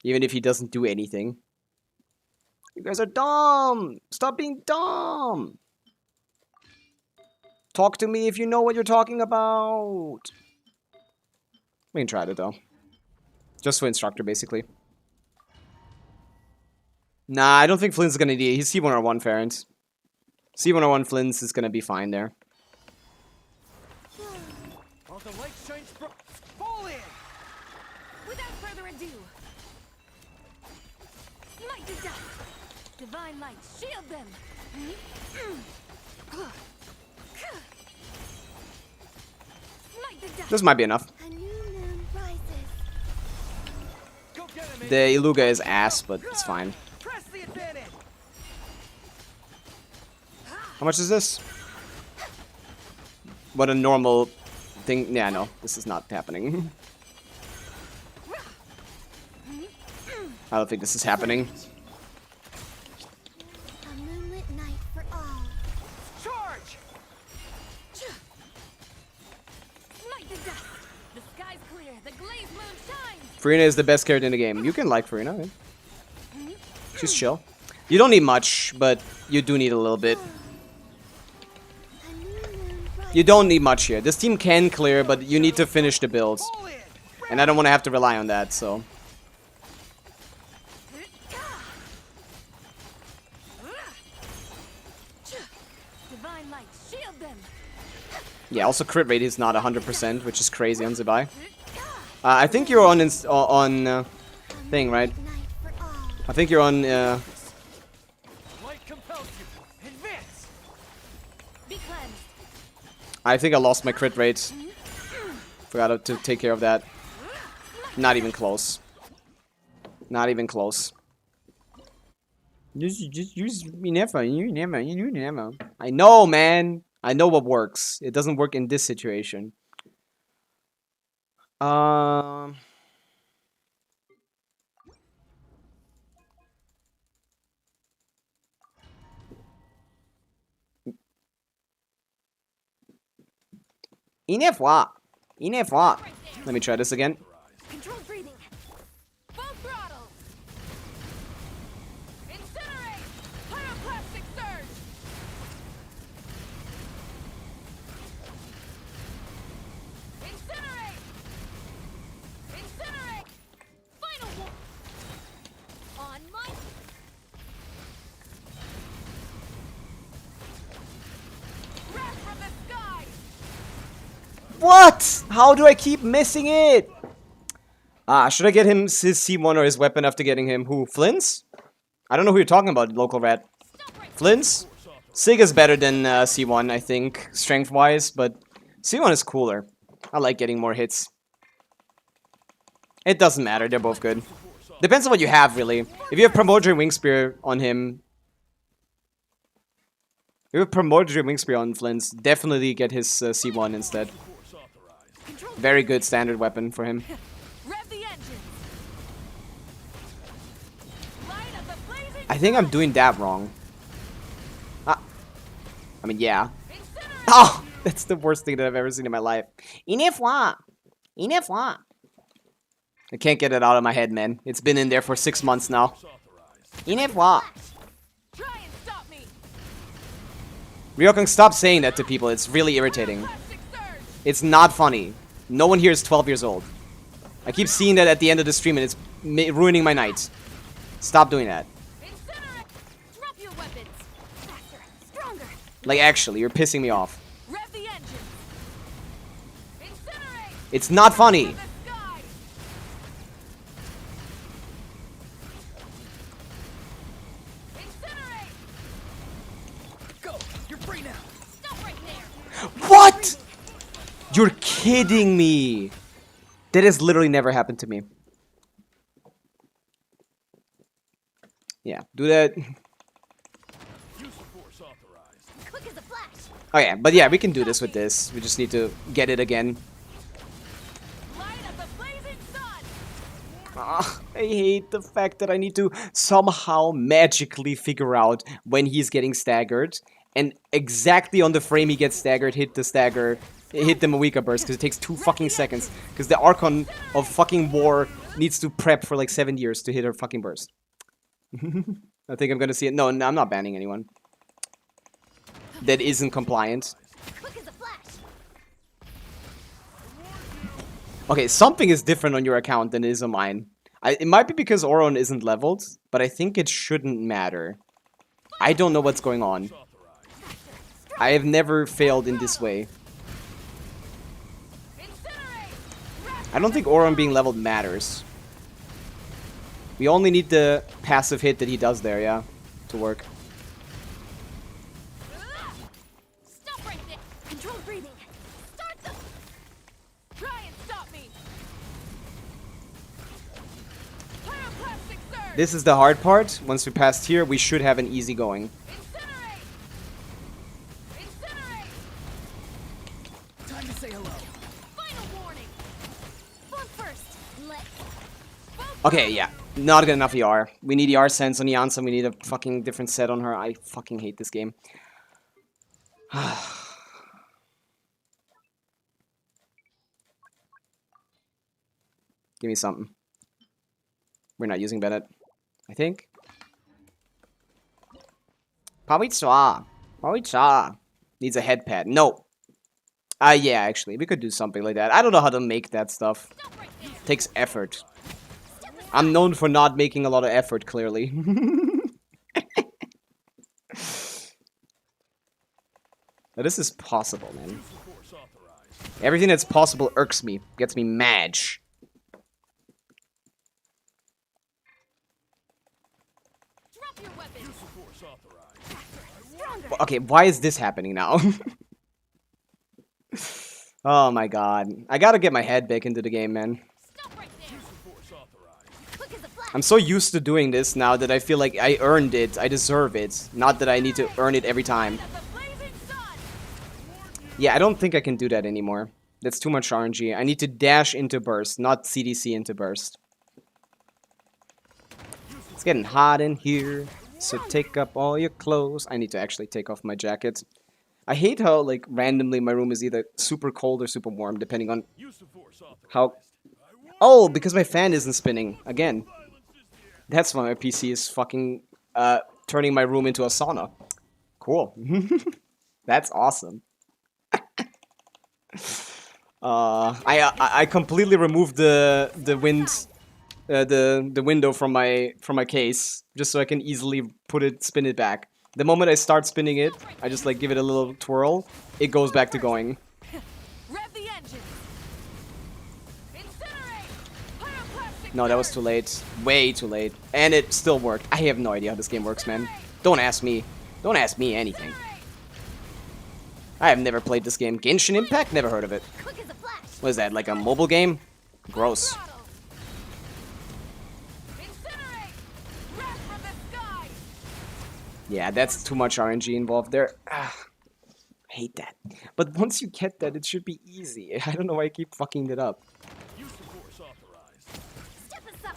Even if he doesn't do anything. You guys are dumb. Stop being dumb. Talk to me if you know what you're talking about. We can try it though. Just for instructor, basically. Nah, I don't think Flynn's gonna need it. He's C101 Ferrant. C101 Flynn's is gonna be fine there. All the light shines fall in. Without further ado. Smite the dust. Divine light, shield them! Smite the dust. This might be enough. A new moon rises. Go get him, The Iluga is ass, but it's fine. Press the advantage. How much is this? What a normal thing. Yeah, no, this is not happening. I don't think this is happening. A moonlit night for all. Charge. Smite the dust. The sky's clear, the glazed moon shines! Farina is the best character in the game. You can like Farina. Right? She's chill. You don't need much, but you do need a little bit. A new moon rises. You don't need much here. This team can clear, but you need to finish the builds. Fall in. And I don't want to have to rely on that, so... Divine light, shield them! Yeah, also crit rate is not 100%, which is crazy on Zebai. I think you're on thing, right? Night for all. I think you're on Light compels you. Advance. Be cleansed! I think I lost my crit rate. Forgot to take care of that. Not even close. Not even close. Just use me never. You never. I know, man. I know what works. It doesn't work in this situation. Enough what? Enough what? Let me try this again. Controlled breathing. Full throttle! Incinerate! Pyroclastic surge! Incinerate! Incinerate! Final one. On my. Wrath from the sky! What? How do I keep missing it? Should I get him his C1 or his weapon after getting him? Who? Flynn's? I don't know who you're talking about, local rat. Flynn's? Sig is better than C1, I think, strength-wise, but C1 is cooler. I like getting more hits. It doesn't matter, they're both good. Depends on what you have, really. If you have Primordial Wing Spear on him... If you have Primordial Wing Spear on Flynn's, definitely get his C1 instead. Very good standard weapon for him. Rev the engine! Light of the blazing I think I'm doing that wrong. I mean, yeah. incinerate! Oh, that's the worst thing that I've ever seen in my life. Enough what? Enough what? I can't get it out of my head, man. It's been in there for 6 months now. Enough what? Try and stop me! Ryokung, stop saying that to people. It's really irritating. Pyroclastic surge! It's not funny. No one here is 12 years old. I keep seeing that at the end of the stream and it's ruining my night. Stop doing that. Incinerate! Drop your weapons! Faster, stronger! Like, actually, you're pissing me off. Rev the engine. Incinerate! It's not funny. The sky. Incinerate! Go! You're free now! Stop right there! What? You're kidding me. That has literally never happened to me. Yeah, do that. Quick as a flash! Oh yeah, but yeah, we can do this with this. We just need to get it again. Light of the blazing sun. Ah, I hate the fact that I need to somehow magically figure out when he's getting staggered. And exactly on the frame he gets staggered, hit the stagger, hit the Mavica burst, because it takes 2 fucking seconds. Because the Archon of fucking war needs to prep for like 7 years to hit her fucking burst. I think I'm gonna see it. No, I'm not banning anyone that isn't compliant. Quick as a flash! Okay, something is different on your account than it is on mine. It might be because Auron isn't leveled, but I think it shouldn't matter. I don't know what's going on. I have never failed in this way. I don't think Auron being leveled matters. We only need the passive hit that he does there, yeah, to work. Stop right there! Control breathing! Start the... Try and stop me. Pyroclastic surge. This is the hard part. Once we passed here, we should have an easy going. Incinerate. Incinerate. Time to say hello. Final warning! Bump first! Let... Okay, yeah. Not good enough ER. We need ER sense on Yansa. We need a fucking different set on her. I fucking hate this game. Give me something. We're not using Bennett, I think. Pavica. Pavica. Needs a head pad. No. Yeah, actually. We could do something like that. I don't know how to make that stuff. Takes effort. I'm known for not making a lot of effort, clearly. Now, this is possible, man. Everything that's possible irks me. Gets me mad. Drop your weapons! Okay, why is this happening now? Oh my god. I gotta get my head back into the game, man. Stop right there! Quick as a flash! I'm so used to doing this now that I feel like I earned it. I deserve it. Not that I need to earn it every time. Yeah, I don't think I can do that anymore. That's too much RNG. I need to dash into burst, not CDC into burst. It's getting hot in here, so take up all your clothes. I need to actually take off my jacket. I hate how, like, randomly my room is either super cold or super warm, depending on how... Oh, because my fan isn't spinning. Again. That's why my PC is fucking, turning my room into a sauna. Cool. That's awesome. I completely removed the window from my case just so I can easily spin it back. The moment I start spinning it, I just like give it a little twirl. It goes back to going. Rev the engine. Incinerate. Pyroclastic No, that was too late. Way too late. And it still worked. I have no idea how this game works, man. Don't ask me. Don't ask me anything. I have never played this game. Genshin Impact? Never heard of it. Quick as a flash! What is that, like a mobile game? Gross. throttle. Incinerate. Rev from the sky. Yeah, that's too much RNG involved there. I hate that. But once you get that, it should be easy. I don't know why I keep fucking it up. Step aside!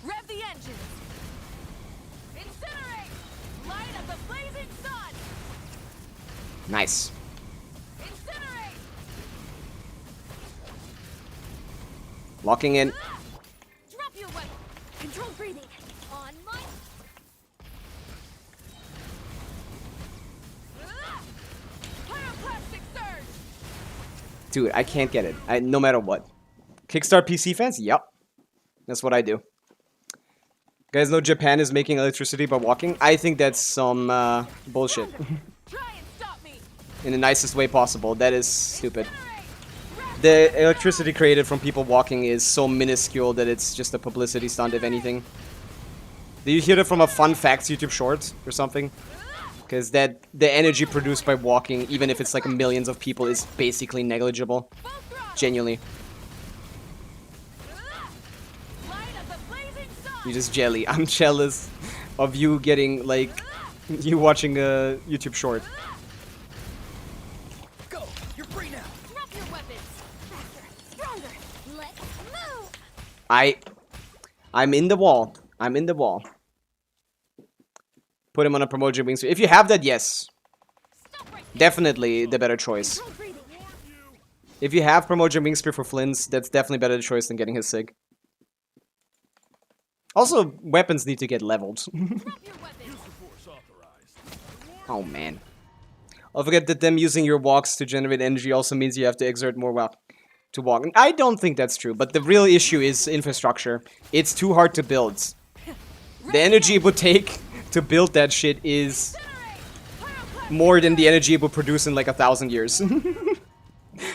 Rev the engine. Incinerate. Light of the blazing sun. Nice. Incinerate. Locking in. Drop your weapon! Control breathing! On my... Pyroclastic surge. Dude, I can't get it. No matter what. Kickstart PC fans? Yup. That's what I do. Guys know Japan is making electricity by walking? I think that's some bullshit. In the nicest way possible. That is stupid. The electricity created from people walking is so minuscule that it's just a publicity stunt, if anything. Did you hear that from a fun facts YouTube short or something? Because the energy produced by walking, even if it's like millions of people, is basically negligible. Genuinely. You just jelly. I'm jealous of you getting, like, you watching a YouTube short. Go! You're free now! Drop your weapons! Faster! Stronger! Let's move! I'm in the wall. I'm in the wall. Put him on a promotion wing. If you have that, yes. Definitely the better choice. If you have promotion wing spear for Flynn's, that's definitely better choice than getting his sig. Also, weapons need to get leveled. Oh man. I'll forget that them using your walks to generate energy also means you have to exert more to walk. I don't think that's true, but the real issue is infrastructure. It's too hard to build. The energy it would take to build that shit is more than the energy it would produce in like 1,000 years.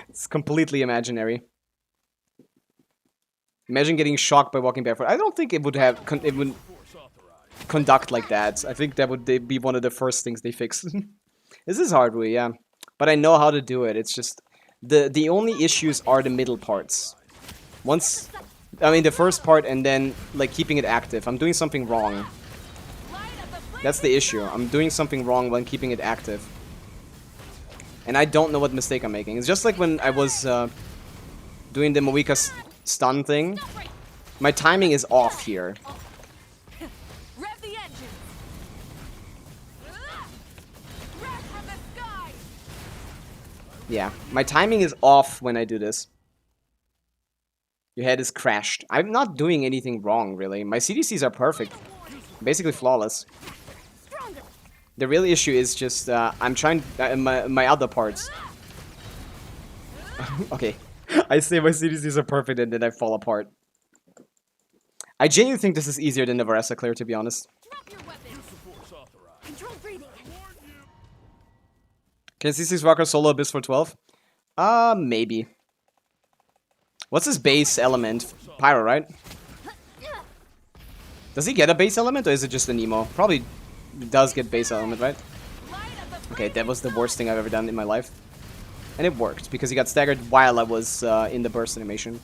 It's completely imaginary. Imagine getting shocked by walking barefoot. I don't think it would have it would conduct like that. I think that would be one of the first things they fix. This is hard, really, yeah. But I know how to do it. It's just the only issues are the middle parts. Once, I mean, the first part and then like keeping it active. I'm doing something wrong. That's the issue. I'm doing something wrong when keeping it active. And I don't know what mistake I'm making. It's just like when I was doing the Pavica stun thing. My timing is off here. Yeah, my timing is off when I do this. Your head is crashed. I'm not doing anything wrong, really. My CDCs are perfect. Basically flawless. The real issue is just, I'm trying, my other parts. Okay. I say my CDCs are perfect and then I fall apart. I genuinely think this is easier than the Varka clear, to be honest. Can C6 Varka solo Abyss for 12? Maybe. What's his base element? Pyro, right? Does he get a base element or is it just an emo? Probably does get base element, right? Okay, that was the worst thing I've ever done in my life. And it worked, because he got staggered while I was in the burst animation.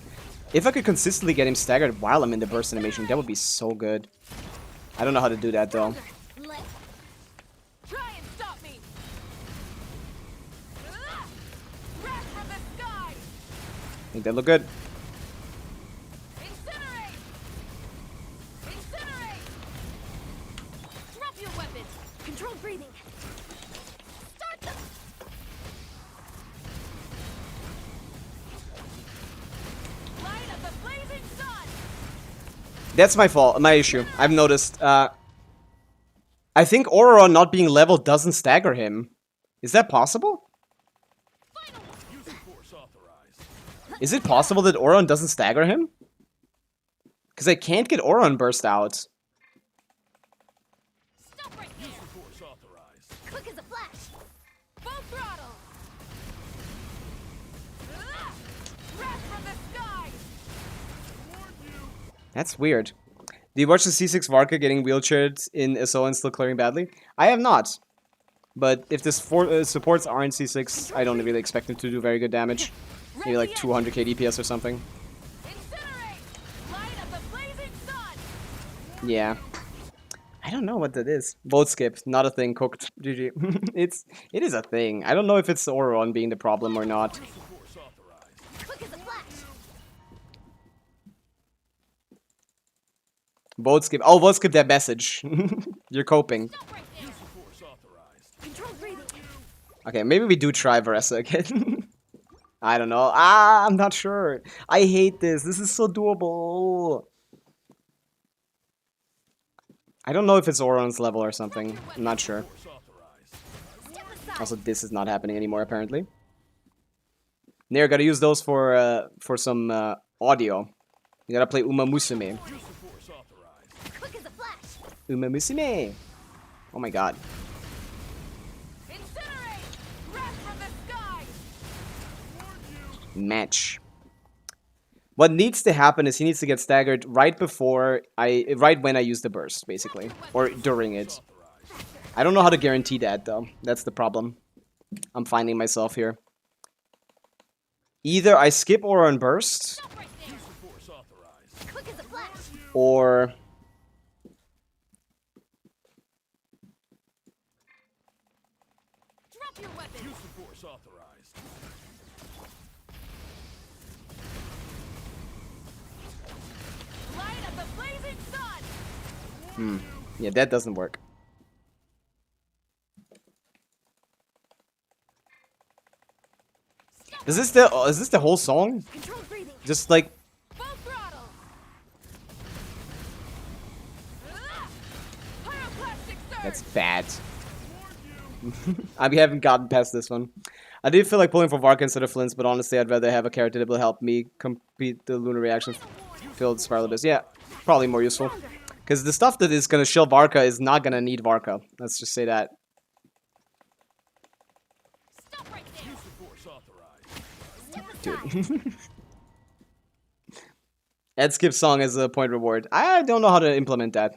If I could consistently get him staggered while I'm in the burst animation, that would be so good. I don't know how to do that, though. I think that look good. That's my fault, my issue. I've noticed. I think Aurora not being leveled doesn't stagger him. Is that possible? Is it possible that Auron doesn't stagger him? Because I can't get Auron burst out. Quick as a flash. Full throttle. That's weird. Do you watch the C6 Varka getting wheelchaired in SO and still clearing badly? I have not. But if this supports aren't C6, I don't really expect him to do very good damage. Maybe like 200k DPS or something. Yeah. I don't know what that is. Vote skip, not a thing, cooked. GG. It is a thing. I don't know if it's Auron being the problem or not. Vote skip. Oh, vote skip that message. You're coping. Okay, maybe we do try Varka again. I don't know. I'm not sure. I hate this. This is so doable. I don't know if it's Auron's level or something. I'm not sure. Also, this is not happening anymore, apparently. Nair, gotta use those for some audio. You gotta play Uma Musume. Quick as a flash. Uma Musume. Oh my god. Incinerate! Wrath from the sky! Match. What needs to happen is he needs to get staggered right when I use the burst, basically. Or during it. I don't know how to guarantee that, though. That's the problem I'm finding myself here. Either I skip Aura and burst, Right quick as a flash. or... Drop your weapon. Use the force authorized. Light of the blazing sun! Yeah, that doesn't work. Is this the whole song? Controlled breathing. Just like Full throttle! Pyroclastic surge! that's bad. I haven't gotten past this one. I did feel like pulling for Varka instead of Flints, but honestly, I'd rather have a character that will help me complete the lunar reaction filled Spiral Abyss. Yeah, probably more useful. Because the stuff that is gonna shield Varka is not gonna need Varka. Let's just say that. Stop right there. Use the force authorized. Dude. Ed skip song as a point reward. I don't know how to implement that.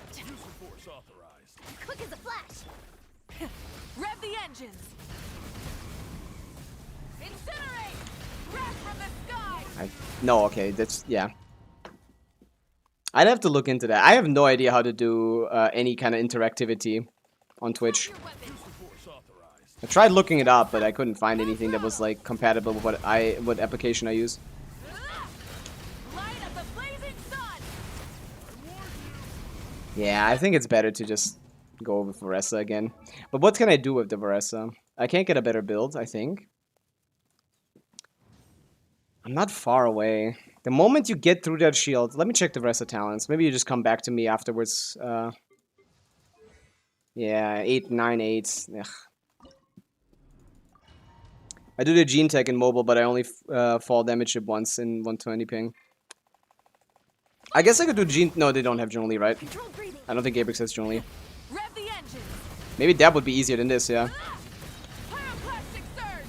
Use the force authorized. Quick as a flash. Rev the engines! Incinerate! Wrath from the sky! No, okay, that's, yeah. I'd have to look into that. I have no idea how to do any kind of interactivity on Twitch. Your weapon. Use the force authorized. I tried looking it up, but I couldn't find anything that was like compatible with what application I use. Light of the blazing sun! Yeah, I think it's better to just go with Varessa again. But what can I do with the Varessa? I can't get a better build, I think. I'm not far away. The moment you get through that shield... Let me check the Varessa talents. Maybe you just come back to me afterwards. Yeah, 8, 9, 8. Ugh. I do the Gene Tech in mobile, but I only fall damage it once in 120 ping. I guess I could do Gene... No, they don't have Junli, right? Controlled breathing. I don't think Gabrix has Junli. Rev the engines! Maybe that would be easier than this, yeah. Pyroclastic surge!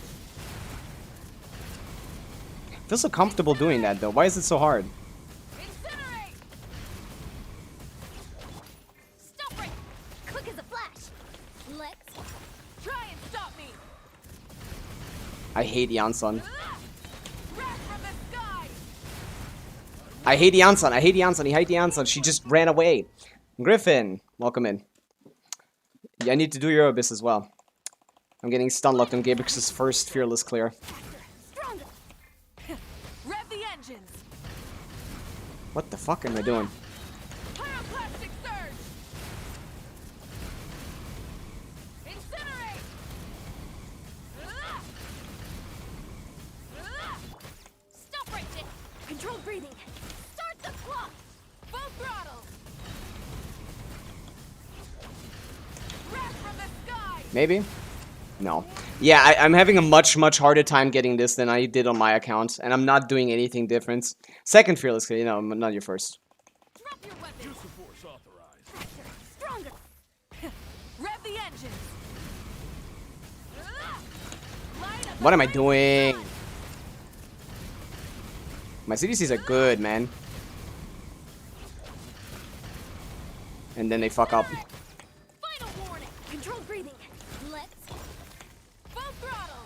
I feel so comfortable doing that, though. Why is it so hard? Incinerate! Stop right. Quick as a flash. Let's. Try and stop me! I hate Janssen. Wrath from the sky! I hate Janssen. I hate Janssen. I hate Janssen. She just ran away. Griffin, welcome in. Yeah, I need to do your Abyss as well. I'm getting stun locked on Gabrix's first Fearless clear. Stronger. Rev the engines! What the fuck am I doing? Pyroclastic surge! Incinerate! Stop right there. Controlled breathing. Start the clock. Full throttle! Wrath from the sky! Maybe? No. Yeah, I'm having a much harder time getting this than I did on my account, and I'm not doing anything different. Second Fearless clear, no, not your first. Drop your weapon. Use the force authorized. Faster. Stronger. Rev the engines! Light of What the am I blazing doing? sun! My CDCs are good, man. And then they fuck up. Final warning. Controlled breathing. Let's. Full throttle!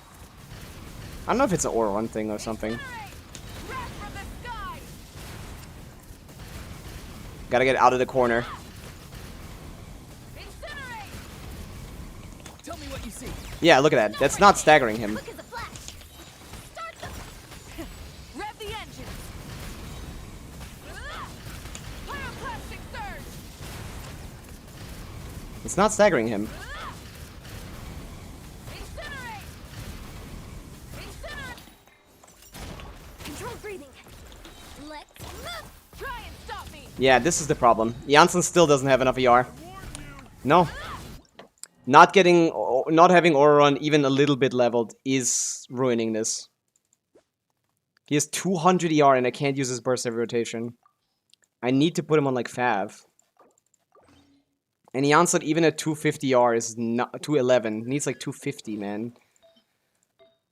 I don't know if it's an Aura 1 thing or something. Incinerate! Wrath from the sky! Gotta get out of the corner. Incinerate! Tell me what you see. Yeah, look at that. That's not staggering him. Quick as a flash. Start the. Rev the engines! Pyroclastic surge! It's not staggering him. Incinerate! Incinerate! Controlled breathing. Let's. Try and stop me! Yeah, this is the problem. Janssen still doesn't have enough ER. No. Not having Aura even a little bit leveled is ruining this. He has 200 ER and I can't use his burst every rotation. I need to put him on like Fav. And Janssen even at 250R is not 211. Needs like 250, man.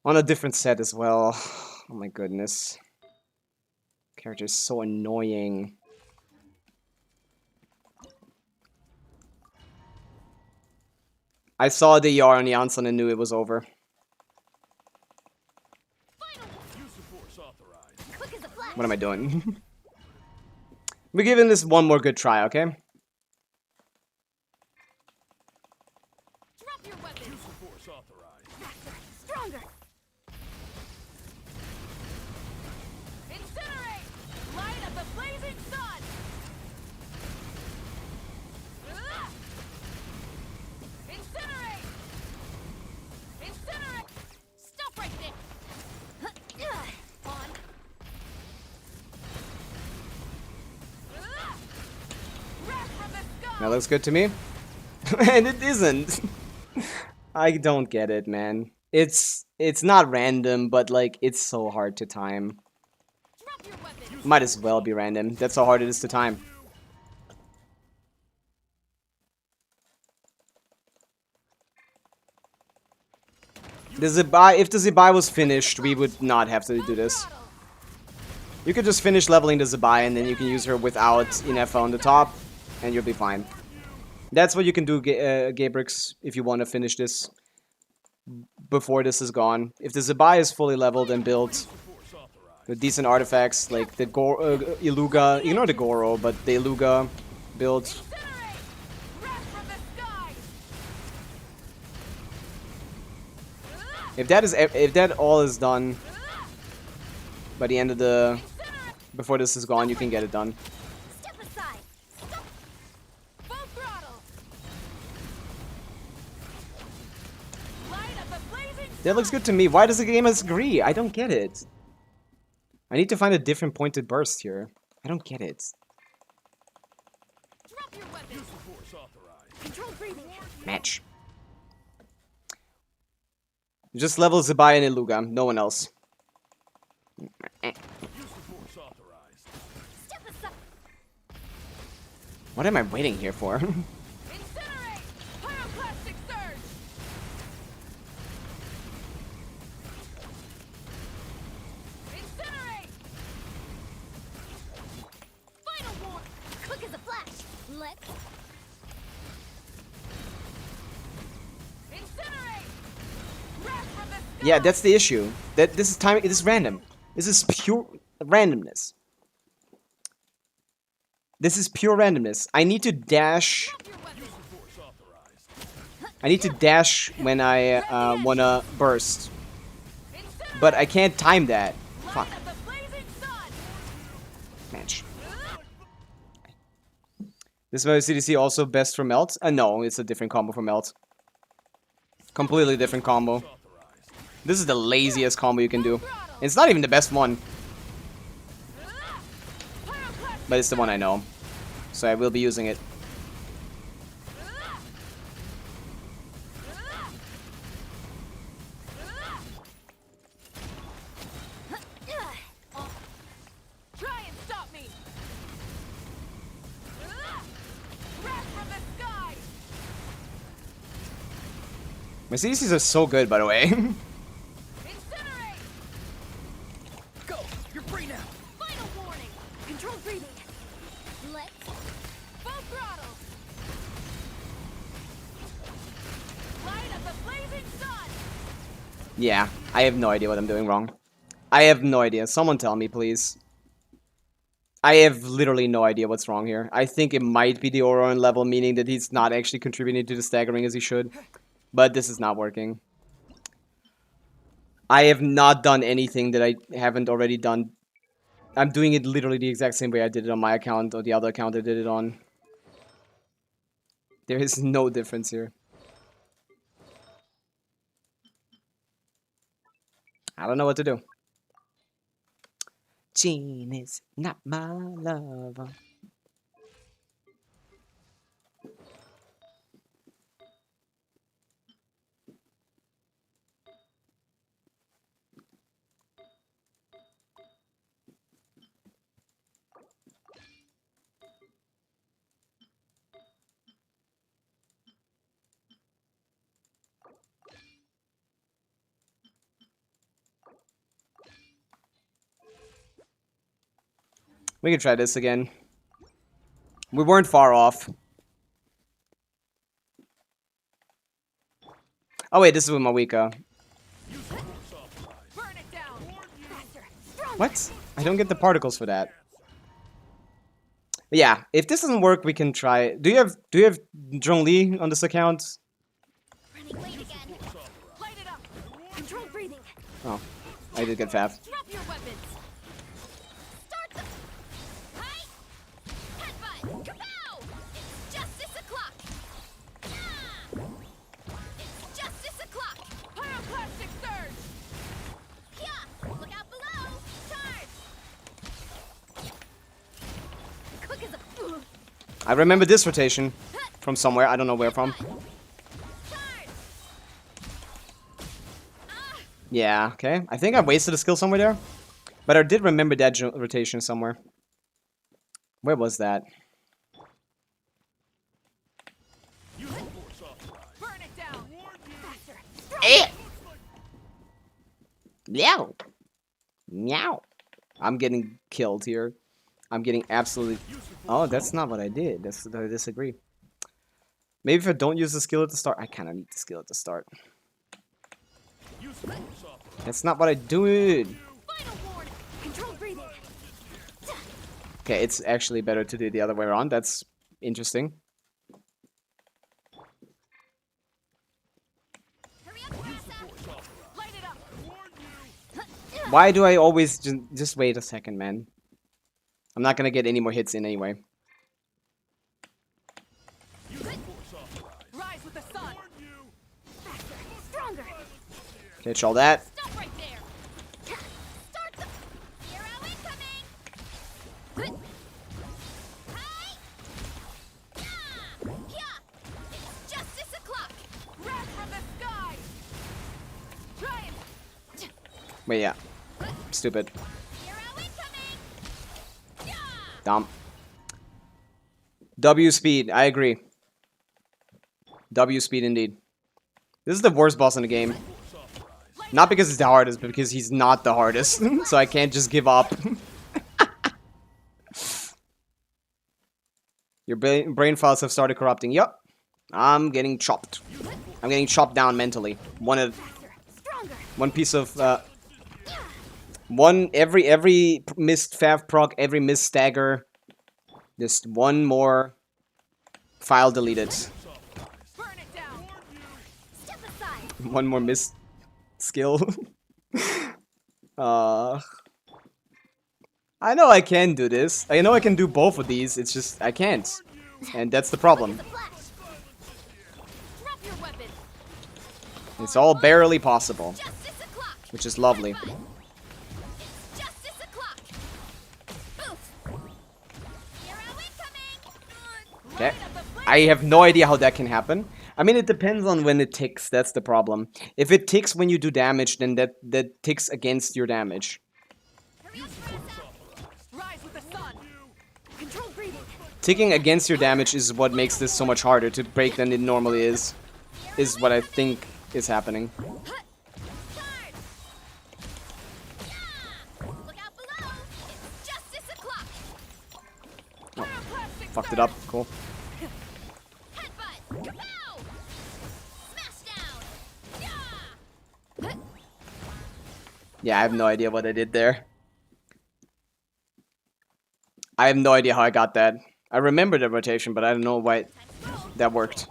On a different set as well. Oh my goodness. Character is so annoying. I saw the ER on Janssen and knew it was over. What am I doing? We're giving this one more good try, okay? Drop your weapon. Use the force authorized. Faster, stronger. Incinerate! Light of the blazing sun! Incinerate! Incinerate! Stop right there. On. Wrath from the sky! That looks good to me. And it isn't. I don't get it, man. It's not random, but like it's so hard to time. Drop your weapon. Might as well be random. That's how hard it is to time. The Zebai, if the Zebai was finished, we would not have to do this. You could just finish leveling the Zebai and then you can use her without Inefa on the top, and you'll be fine. That's what you can do, Gabrix, if you want to finish this before this is gone. If the Zebai is fully leveled and built with decent artifacts, like the Iluga, ignore the Goro, but the Iluga build. If that all is done by the end of the, before this is gone, you can get it done. Step aside. Stop. Full throttle! Light of the blazing That looks good to me. Why does the game agree? I don't get it. I need to find a different pointed burst here. I don't get it. Drop your weapon. Use the force authorized. Control breathing. Match. Just level Zebai and Iluga, no one else. Use the force authorized. Step aside. What am I waiting here for? Incinerate! Pyroclastic surge! Incinerate! Final war. Quick as a flash. Let's. Incinerate! Wrath from the sky! Yeah, that's the issue. That this is time. It is random. This is pure randomness. This is pure randomness. I need to dash. I need to dash when I wanna burst, but I can't time that. Fuck. Light of the blazing sun! Match. This mode CDC also best for melt? No, it's a different combo for melt. Completely different combo. This is the laziest combo you can do. It's not even the best one, but it's the one I know, so I will be using it. Try and stop me! Wrath from the sky! My CDCs are so good, by the way. Incinerate! Go! You're free now! Final warning. Control breathing. Let's. Full throttle! Light of the blazing sun! Yeah, I have no idea what I'm doing wrong. I have no idea. Someone tell me, please. I have literally no idea what's wrong here. I think it might be the Auroran level, meaning that he's not actually contributing to the staggering as he should. But this is not working. I have not done anything that I haven't already done. I'm doing it literally the exact same way I did it on my account or the other account I did it on. There is no difference here. I don't know what to do. Jean is not my lover. We can try this again. We weren't far off. Oh wait, this is with Pavica. What? I don't get the particles for that. But yeah, if this doesn't work, we can try. Do you have Zhongli on this account? Running late again. Light it up. Controlled breathing. Oh, I did get Fav. Drop your weapons. Start the height. Headbutt. Kapow! It's justice o'clock. Yeah! It's justice o'clock. Pyroclastic surge. Yeah! Look out below. Charge. Quick as a. I remember this rotation from somewhere. I don't know where from. Yeah, okay. I think I wasted a skill somewhere there. But I did remember that rotation somewhere. Where was that? Burn it down. Faster. Meow. Meow. I'm getting killed here. I'm getting absolutely... Oh, that's not what I did. That's what I disagree. Maybe if I don't use the skill at the start... I kind of need the skill at the start. That's not what I did. Okay, it's actually better to do the other way around. That's interesting. Why do I always just wait a second, man? I'm not gonna get any more hits in anyway. Rise with the sun. Faster, stronger. Catch all that. Stop right there. Start the hero incoming. Hi. Yeah. It's justice o'clock. Wrath from the sky. Try it. Wait, yeah. Stupid. Hero incoming. Yeah. Dumb. W speed. I agree. W speed indeed. This is the worst boss in the game. Not because it's the hardest, but because he's not the hardest. So I can't just give up. Your brain files have started corrupting. Yup. I'm getting chopped. I'm getting chopped down mentally. One piece of every missed fav proc, every missed stagger. Just one more file deleted. One more missed skill. I know I can do this. I know I can do both of these. It's just I can't. And that's the problem. It's all barely possible. Which is lovely. Okay. I have no idea how that can happen. I mean, it depends on when it ticks. That's the problem. If it ticks when you do damage, then that ticks against your damage. Ticking against your damage is what makes this so much harder to break than it normally is. Is what I think is happening. Oh, fucked it up. Cool. Yeah, I have no idea what I did there. I have no idea how I got that. I remember the rotation, but I don't know why that worked.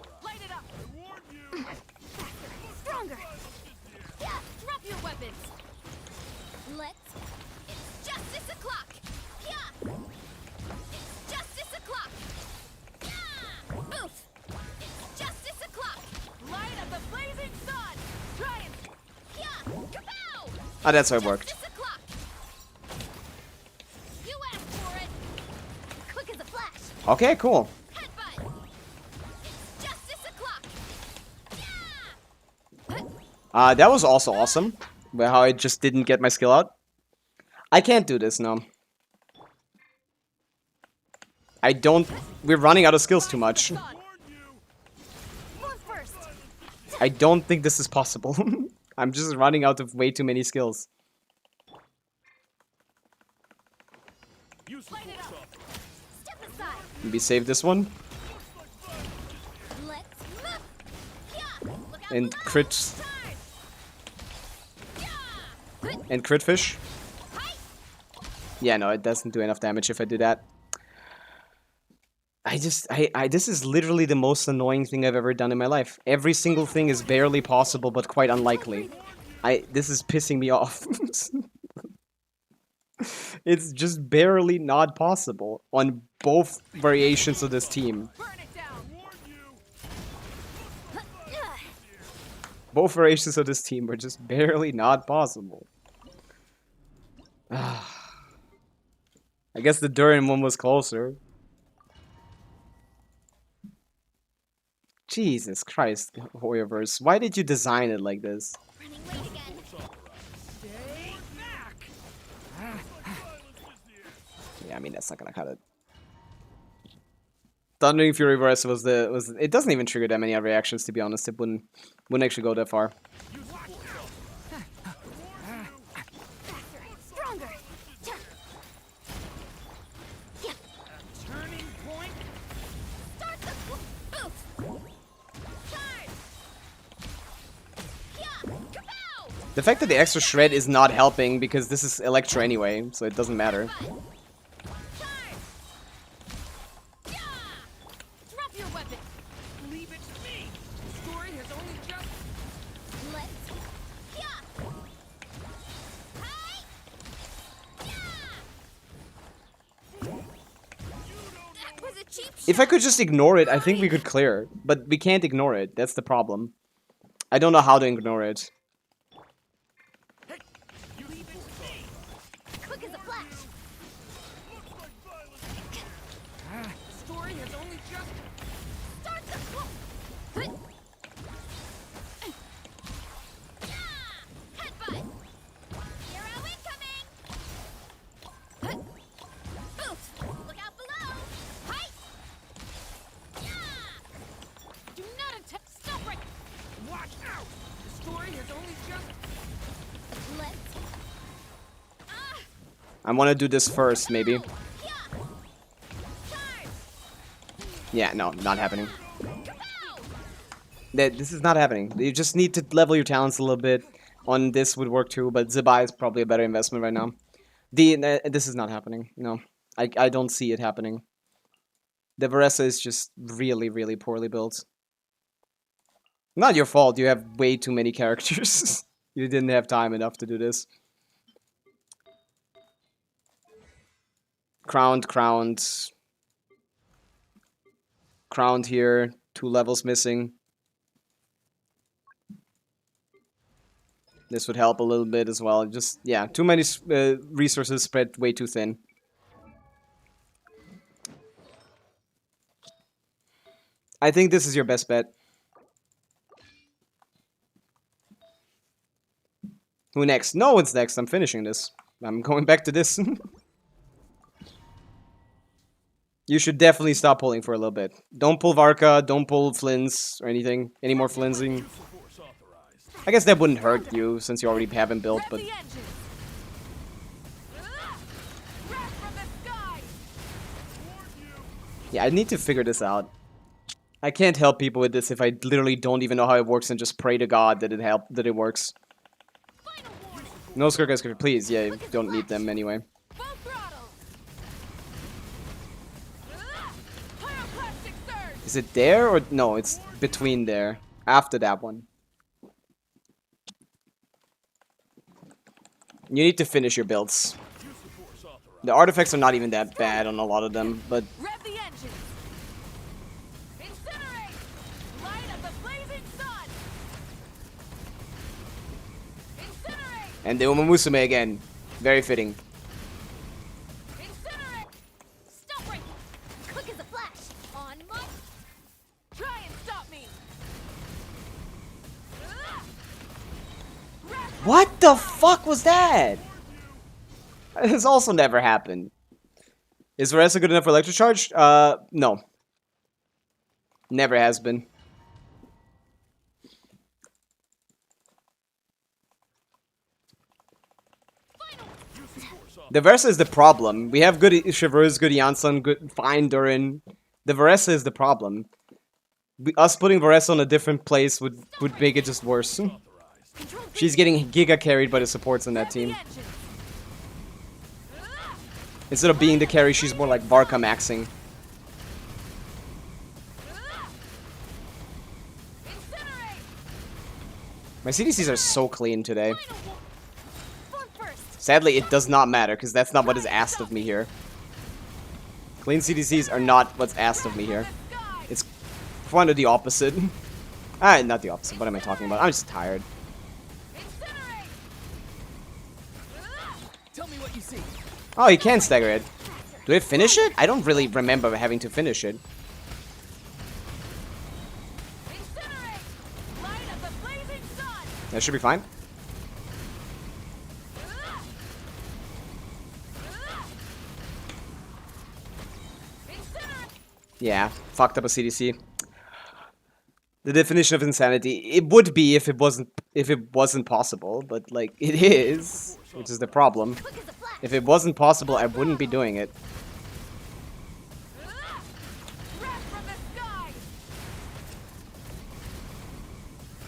Oh, that's how it worked. Okay, cool. That was also awesome. But how I just didn't get my skill out. I can't do this now. I don't... We're running out of skills too much. I don't think this is possible. I'm just running out of way too many skills. Maybe save this one. And crit. And crit fish. Yeah, no, it doesn't do enough damage if I do that. This is literally the most annoying thing I've ever done in my life. Every single thing is barely possible, but quite unlikely. This is pissing me off. It's just barely not possible on both variations of this team. Both variations of this team were just barely not possible. I guess the Durin one was closer. Jesus Christ, Hoyoverse. Why did you design it like this? Yeah, I mean, that's not gonna cut it. Thundering Fury Verse was it doesn't even trigger that many reactions, to be honest. It wouldn't actually go that far. The fact that the extra shred is not helping because this is Electro anyway, so it doesn't matter. If I could just ignore it, I think we could clear. But we can't ignore it. That's the problem. I don't know how to ignore it. I want to do this first, maybe. Yeah, no, not happening. This is not happening. You just need to level your talents a little bit. On this would work too, but Zibai is probably a better investment right now. This is not happening. No, I don't see it happening. The Varesa is just really, really poorly built. Not your fault. You have way too many characters. You didn't have time enough to do this. Crowned here. 2 levels missing. This would help a little bit as well. Just, yeah, too many resources spread way too thin. I think this is your best bet. Who next? No one's next. I'm finishing this. I'm going back to this. You should definitely stop pulling for a little bit. Don't pull Varka, don't pull Flins or anything. Any more Flinsing. I guess that wouldn't hurt you since you already have him built, but... Yeah, I need to figure this out. I can't help people with this if I literally don't even know how it works and just pray to God that it works. No Skirt guys, please. Yeah, you don't need them anyway. Is it there or no? It's between there. After that one. You need to finish your builds. The artifacts are not even that bad on a lot of them, but and the Umamusume again. Very fitting. What the fuck was that? This also never happened. Is Varesa good enough for Electro Charge? No. Never has been. The Versa is the problem. We have good Chevreuse, good Janssen, good fine Durin. The Versa is the problem. Us putting Versa on a different place would make it just worse. She's getting giga carried by the supports on that team. Instead of being the carry, she's more like Varka maxing. My CDCs are so clean today. Sadly, it does not matter, because that's not what is asked of me here. Clean CDCs are not what's asked of me here. It's kind of the opposite. Not the opposite. What am I talking about? I'm just tired. Tell me what you see. Oh, you can stagger it. Do I finish it? I don't really remember having to finish it. That should be fine. Yeah, fucked up a CDC. The definition of insanity. It would be if it wasn't possible, but like it is, which is the problem. If it wasn't possible, I wouldn't be doing it.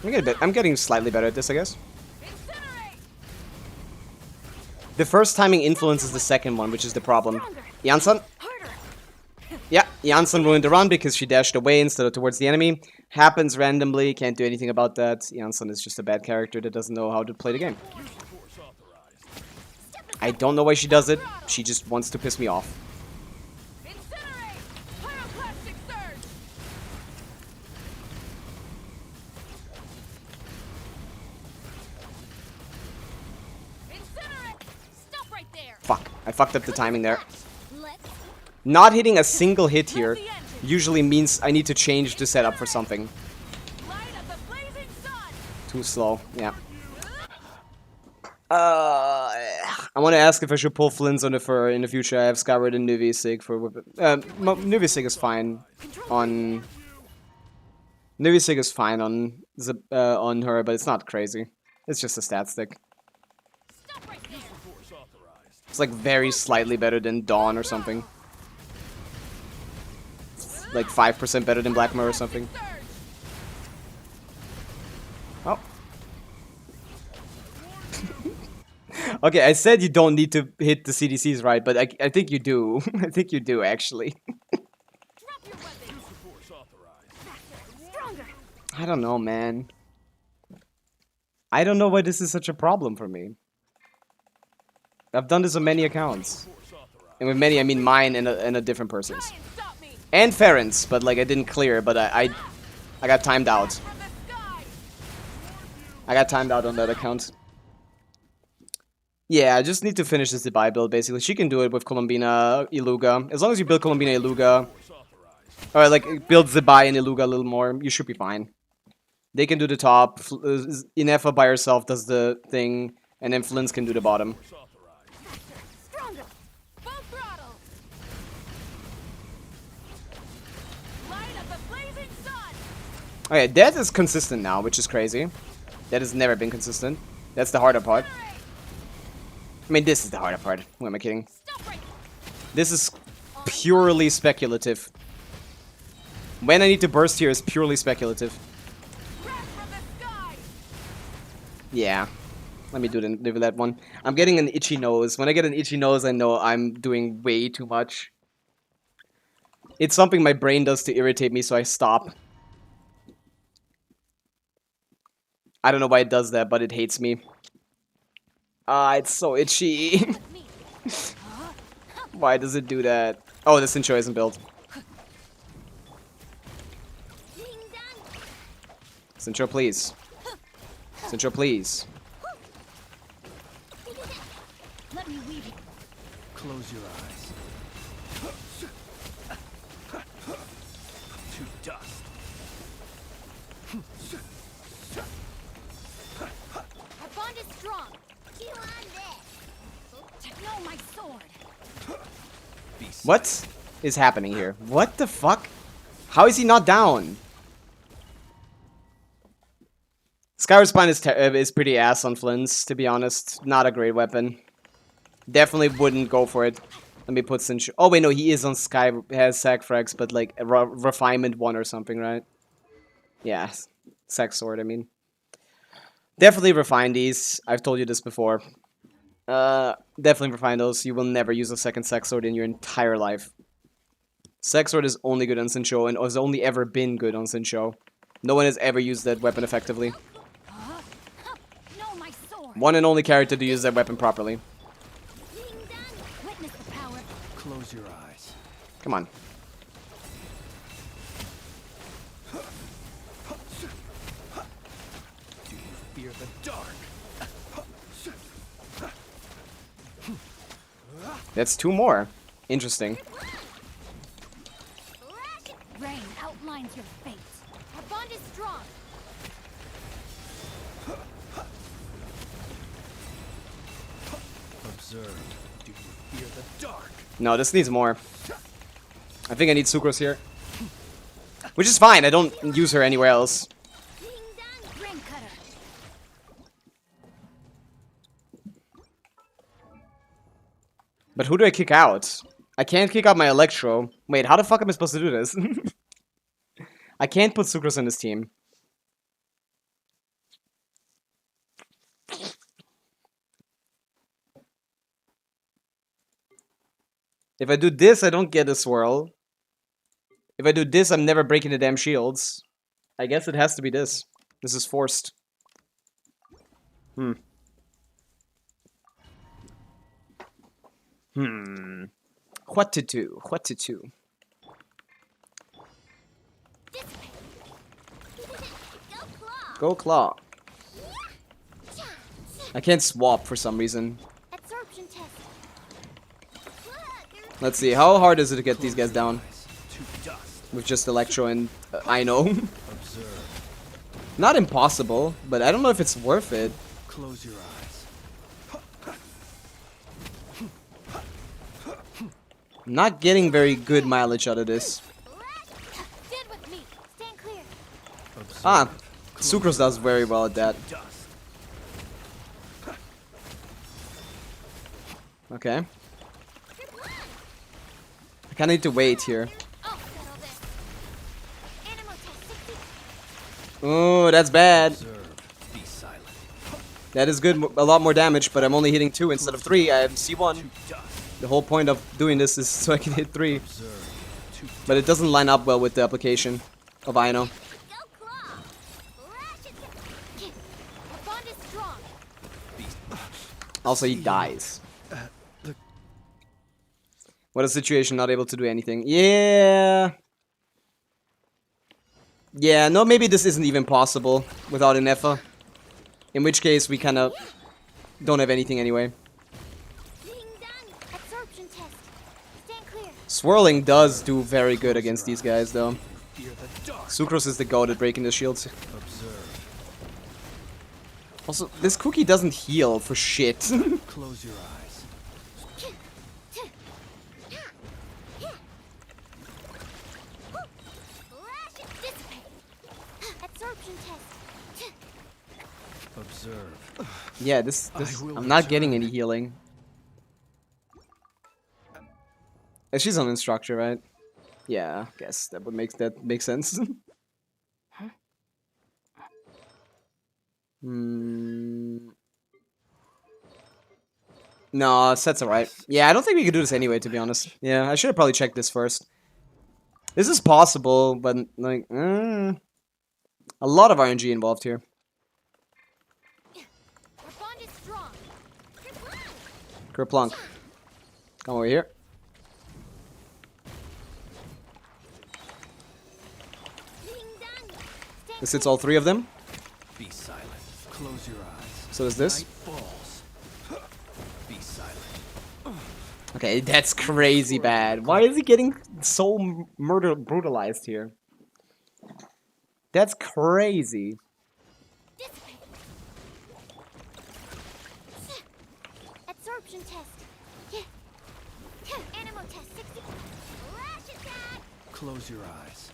I'm getting slightly better at this, I guess. The first timing influences the second one, which is the problem. Janssen? Yeah, Janssen ruined the run because she dashed away instead of towards the enemy. Happens randomly, can't do anything about that. Janssen is just a bad character that doesn't know how to play the game. I don't know why she does it. She just wants to piss me off. Fuck, I fucked up the timing there. Not hitting a single hit here usually means I need to change the setup for something. Too slow, yeah. I want to ask if I should pull Flynn's on the fur in the future. I have Skyward and Nuvisig for... Nuvisig is fine on... Nuvisig is fine on her, but it's not crazy. It's just a stat stick. It's like very slightly better than Dawn or something. Like 5% better than Blackmore or something. Oh. Okay, I said you don't need to hit the CDCs right, but I think you do. I think you do, actually. I don't know, man. I don't know why this is such a problem for me. I've done this on many accounts. And with many, I mean mine and a different person's. And Farron's, but like I didn't clear, but I got timed out. I got timed out on that account. Yeah, I just need to finish this Dubai build, basically. She can do it with Colombina, Iluga. As long as you build Colombina, Iluga, or like build Dubai and Iluga a little more, you should be fine. They can do the top, Inefa by herself does the thing, and then Flynn's can do the bottom. Okay, that is consistent now, which is crazy. That has never been consistent. That's the harder part. I mean, this is the harder part. Who am I kidding? This is purely speculative. When I need to burst here is purely speculative. Yeah. Let me do that one. I'm getting an itchy nose. When I get an itchy nose, I know I'm doing way too much. It's something my brain does to irritate me, so I stop. I don't know why it does that, but it hates me. Ah, it's so itchy. Why does it do that? Oh, the Sincho isn't built. Sincho, please. Sincho, please. Close your eyes. To dust. Our bond is strong. Chew on this. No, my sword. What is happening here? What the fuck? How is he not down? Skyward Spine is pretty ass on Flynn's, to be honest. Not a great weapon. Definitely wouldn't go for it. Let me put Sinch. Oh wait, no, he is on Sky, has Sac Frags, but like a Refinement 1 or something, right? Yeah, Sac Sword, I mean. Definitely refine these. I've told you this before. Definitely refine those. You will never use a second Sac Sword in your entire life. Sac Sword is only good on Sincho and has only ever been good on Sincho. No one has ever used that weapon effectively. One and only character to use that weapon properly. Close your eyes. Come on. Do you fear the dark? That's 2 more. Interesting. Rain outlines your fate. Our bond is strong. Observe. Do you fear the dark? No, this needs more. I think I need Sucrose here. Which is fine, I don't use her anywhere else. But who do I kick out? I can't kick out my Electro. Wait, how the fuck am I supposed to do this? I can't put Sucrose in this team. If I do this, I don't get a swirl. If I do this, I'm never breaking the damn shields. I guess it has to be this. This is forced. What to do? What to do? Go Claw. I can't swap for some reason. Let's see, how hard is it to get these guys down? With just Electro and I know. Not impossible, but I don't know if it's worth it. Close your eyes. I'm not getting very good mileage out of this. Ah, Sucrose does very well at that. Okay. I kinda need to wait here. Oh, that's bad. That is good, a lot more damage, but I'm only hitting 2 instead of 3. I have C1. The whole point of doing this is so I can hit 3. But it doesn't line up well with the application of Ino. Also, he dies. What a situation, not able to do anything. Yeah. Yeah, no, maybe this isn't even possible without an Effa. In which case, we kind of don't have anything anyway. Swirling does do very good against these guys, though. Sucrose is the goat at breaking the shields. Also, this cookie doesn't heal for shit. Close your eyes. Observe. Yeah, this I'm not getting any healing. She's on Instructor, right? Yeah, I guess that would make sense. No, Set's alright. Yeah, I don't think we could do this anyway, to be honest. Yeah, I should have probably checked this first. This is possible, but like, a lot of RNG involved here. Kerplunk. Come over here. This hits all 3 of them. Be silent. Close your eyes. So does this. Be silent. Okay, that's crazy bad. Why is he getting so brutalized here? That's crazy. Absorption test. Animal test 60. Lash attack. Close your eyes.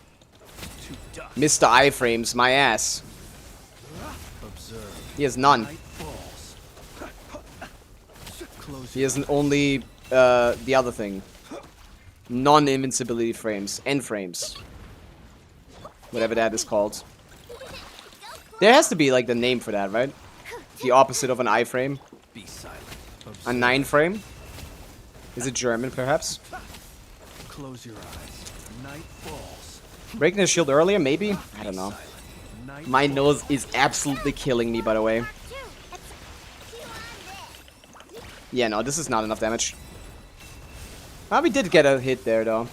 To dust. Mr. Iframes, my ass. Observe. He has none. He has an only the other thing. Non-invincibility frames. End frames. Whatever that is called. There has to be like the name for that, right? The opposite of an I-frame. Be silent. A 9-frame? Is it German, perhaps? Close your eyes. Night falls. Breaking his shield earlier, maybe? I don't know. My nose is absolutely killing me, by the way. Yeah, no, this is not enough damage. Ah, we did get a hit there, though.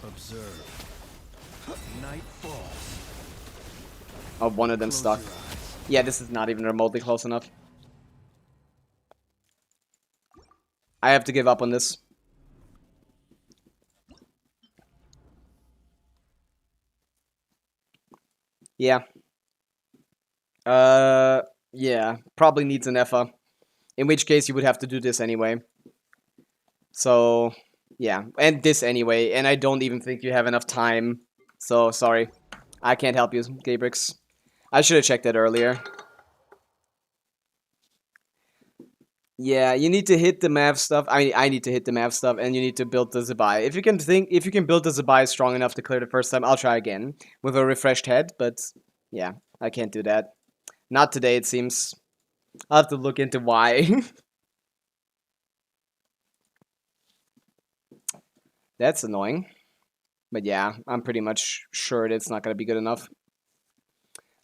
Observe. Night falls. Oh, one of them stuck. Yeah, this is not even remotely close enough. I have to give up on this. Yeah. Yeah. Probably needs an EFA. In which case, you would have to do this anyway. So, yeah. And this anyway. And I don't even think you have enough time. So, sorry. I can't help you, Gabrix. I should have checked that earlier. Yeah, you need to hit the math stuff. I need to hit the math stuff, and you need to build the Zabai. If you can build the Zabai strong enough to clear the first time, I'll try again with a refreshed head. But yeah, I can't do that. Not today, it seems. I'll have to look into why. That's annoying. But yeah, I'm pretty much sure it's not gonna be good enough.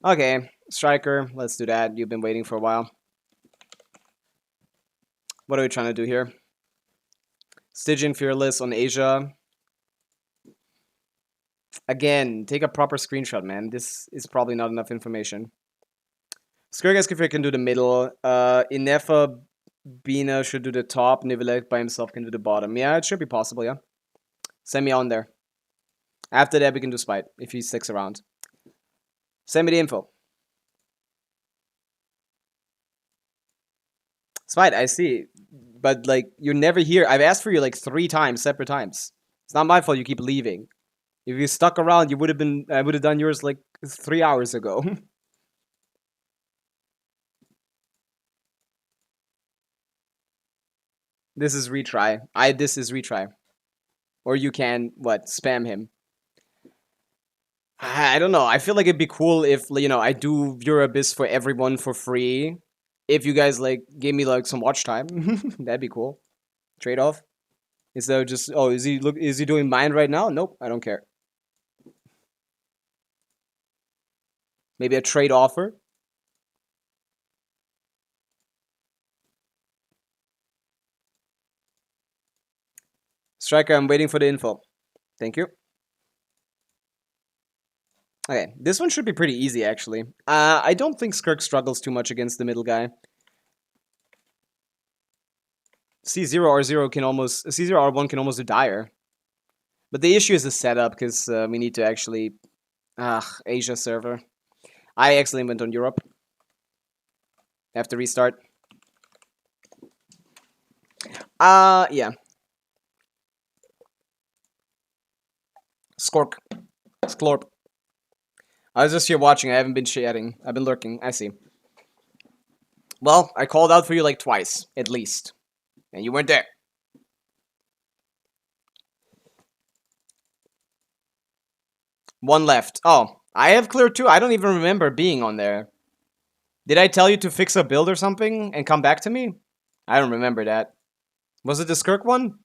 Okay, Striker, let's do that. You've been waiting for a while. What are we trying to do here? Stygian Fearless on Asia. Again, take a proper screenshot, man. This is probably not enough information. Skirgaskifir can do the middle. Inefa Bina should do the top. Nivelek by himself can do the bottom. Yeah, it should be possible, yeah. Send me on there. After that, we can do Spite, if he sticks around. Send me the info. Spite, I see. But, like, you're never here. I've asked for you, like, 3 times, separate times. It's not my fault you keep leaving. If you stuck around, you would have been... I would have done yours, like, 3 hours ago. This is retry. This is retry. Or you can, what, spam him. I don't know. I feel like it'd be cool if, you know, I do Viewer Abyss for everyone for free. If you guys, like, gave me, like, some watch time. That'd be cool. Trade-off. Instead of just, oh, is he doing mine right now? Nope, I don't care. Maybe a trade offer. Striker, I'm waiting for the info. Thank you. Okay, this one should be pretty easy, actually. I don't think Skirk struggles too much against the middle guy. C0R0 can almost... C0R1 can almost do Dire. But the issue is the setup, because we need to actually... Asia server. I accidentally went on Europe. I have to restart. Yeah. Skork. Sklorp. I was just here watching. I haven't been chatting. I've been lurking. I see. Well, I called out for you like twice, at least. And you weren't there. One left. Oh, I have cleared 2. I don't even remember being on there. Did I tell you to fix a build or something and come back to me? I don't remember that. Was it the Skirk one?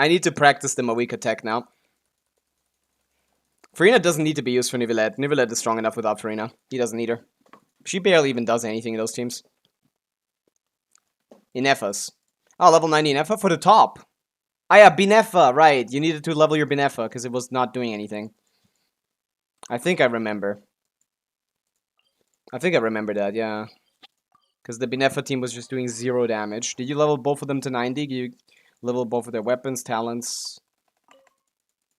I need to practice the Pavica tech now. Farina doesn't need to be used for Nivelette. Nivelette is strong enough without Farina. He doesn't need her. She barely even does anything in those teams. Inefas. Oh, level 90 Inefa for the top. Ah, yeah, Binefa, right. You needed to level your Binefa because it was not doing anything. I think I remember. I think I remember that, yeah. Because the Binefa team was just doing 0 damage. Did you level both of them to 90? Did you level both of their weapons, talents?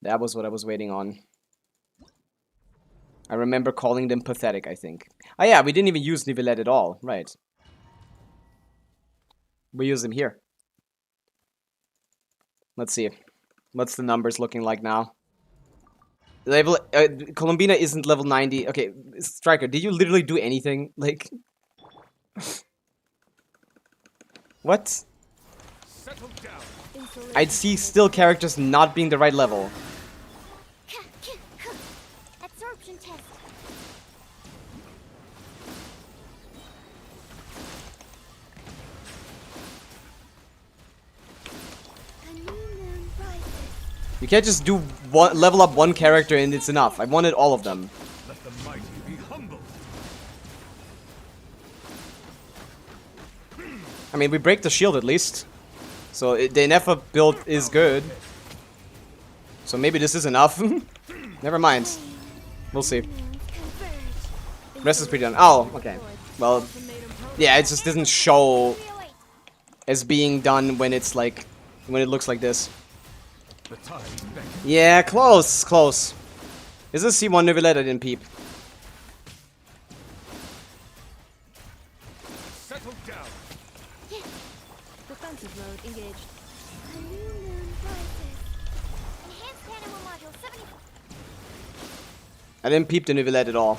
That was what I was waiting on. I remember calling them pathetic, I think. Oh yeah, we didn't even use Nivelette at all. Right. We use them here. Let's see. What's the numbers looking like now? Level Columbina isn't level 90. Okay, Striker, did you literally do anything? Like what? I'd see still characters not being the right level. Absorption test. A new moon rises. You can't just do one, level up one character and it's enough. I wanted all of them. Let the mighty be humble. I mean, we break the shield at least. So the Nefa build is good. So maybe this is enough. Never mind. We'll see. Rest is pretty done. Oh, okay. Well, yeah, it just doesn't show as being done when it's like, when it looks like this. Yeah, close, close. Is this C1 Neuvillette? I didn't peep. Settle down. Defensive mode engaged. A new moon rises. Enhanced animal module 70. I didn't peep the Neuvillette at all.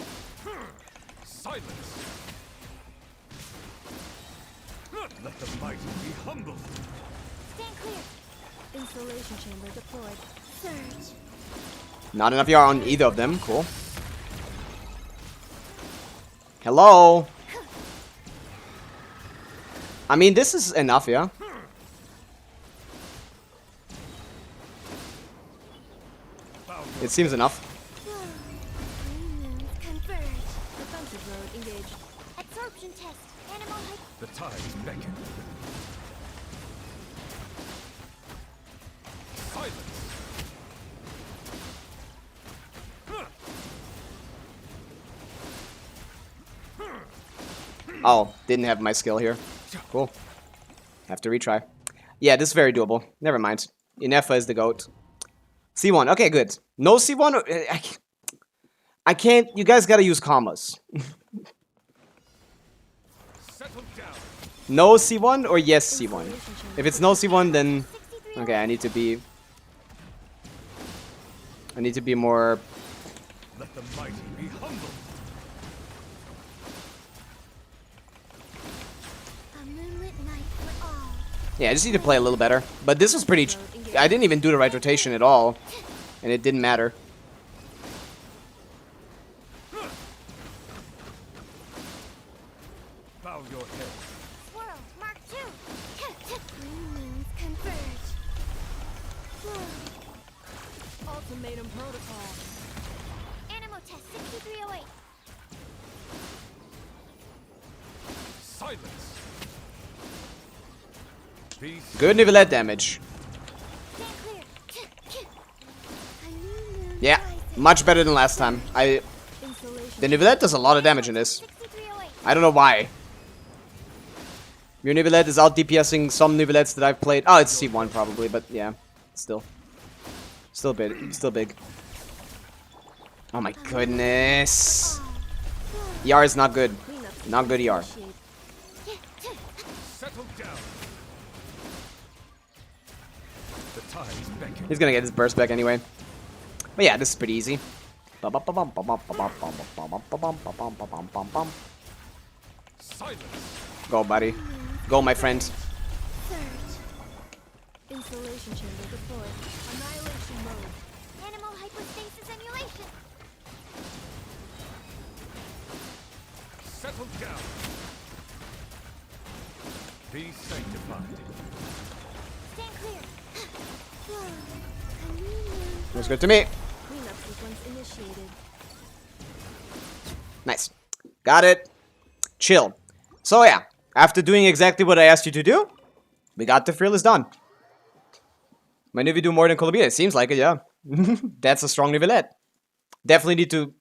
Silence. Let the mighty be humble. Stand clear. Installation chamber deployed. Surge. Not enough YR on either of them. Cool. Hello. I mean, this is enough, yeah. It seems enough. New moons converge. Defensive mode engaged. Absorption test. Animal height. The tides beckon. Silence. Oh, didn't have my skill here. Cool. Have to retry. Yeah, this is very doable. Never mind. Inefa is the GOAT. C1. Okay, good. No C1? I can't. You guys gotta use commas. Settle down. No C1 or yes C1? If it's no C1, then... Okay, I need to be more... Let the mighty be humble. A moonlit night for all. Yeah, I just need to play a little better. But this was pretty... I didn't even do the right rotation at all. And it didn't matter. Bow your head. Swirl. Mark 2. New moons converge. Ultimatum protocol. Animal test 6308. Silence. Peace. Good Neuvillette damage. Stand clear. A new moon Yeah, rises. much better than last time. The Neuvillette does a lot of damage in this. 6308. I don't know why. Your Neuvillette is out DPSing some Neuvillettes that I've played. Oh, it's C1 probably, but yeah, still. Still big. Still big. Oh my goodness. ER is not good. Not good ER. Settle down. The tides beckon. He's gonna get his burst back anyway. But yeah, this is pretty easy. Silence. Go, buddy. Go, my friend. Surge. Installation chamber deployed. Annihilation mode. Animal hypostasis emulation. Settle down. Be sanctified. Stand clear. A new moon. Looks good to me. Cleanup sequence initiated. Nice. Got it. Chill. So yeah, after doing exactly what I asked you to do, we got the Fearless done. Might if you do more than Columbia. It seems like it, yeah. That's a strong Neuvillette. Definitely need to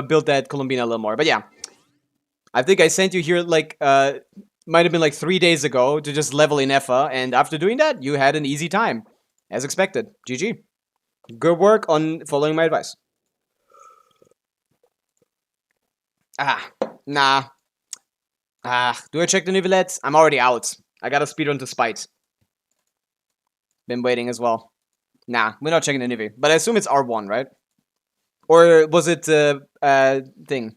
build that Columbina a little more. But yeah, I think I sent you here like might have been like 3 days ago to just level Inefa, and after doing that, you had an easy time, as expected. GG. Good work on following my advice. Nah. Do I check the Neuvillettes? I'm already out. I gotta speedrun to Spite. Been waiting as well. Nah, we're not checking the Nivy. But I assume it's R1, right? Or was it thing?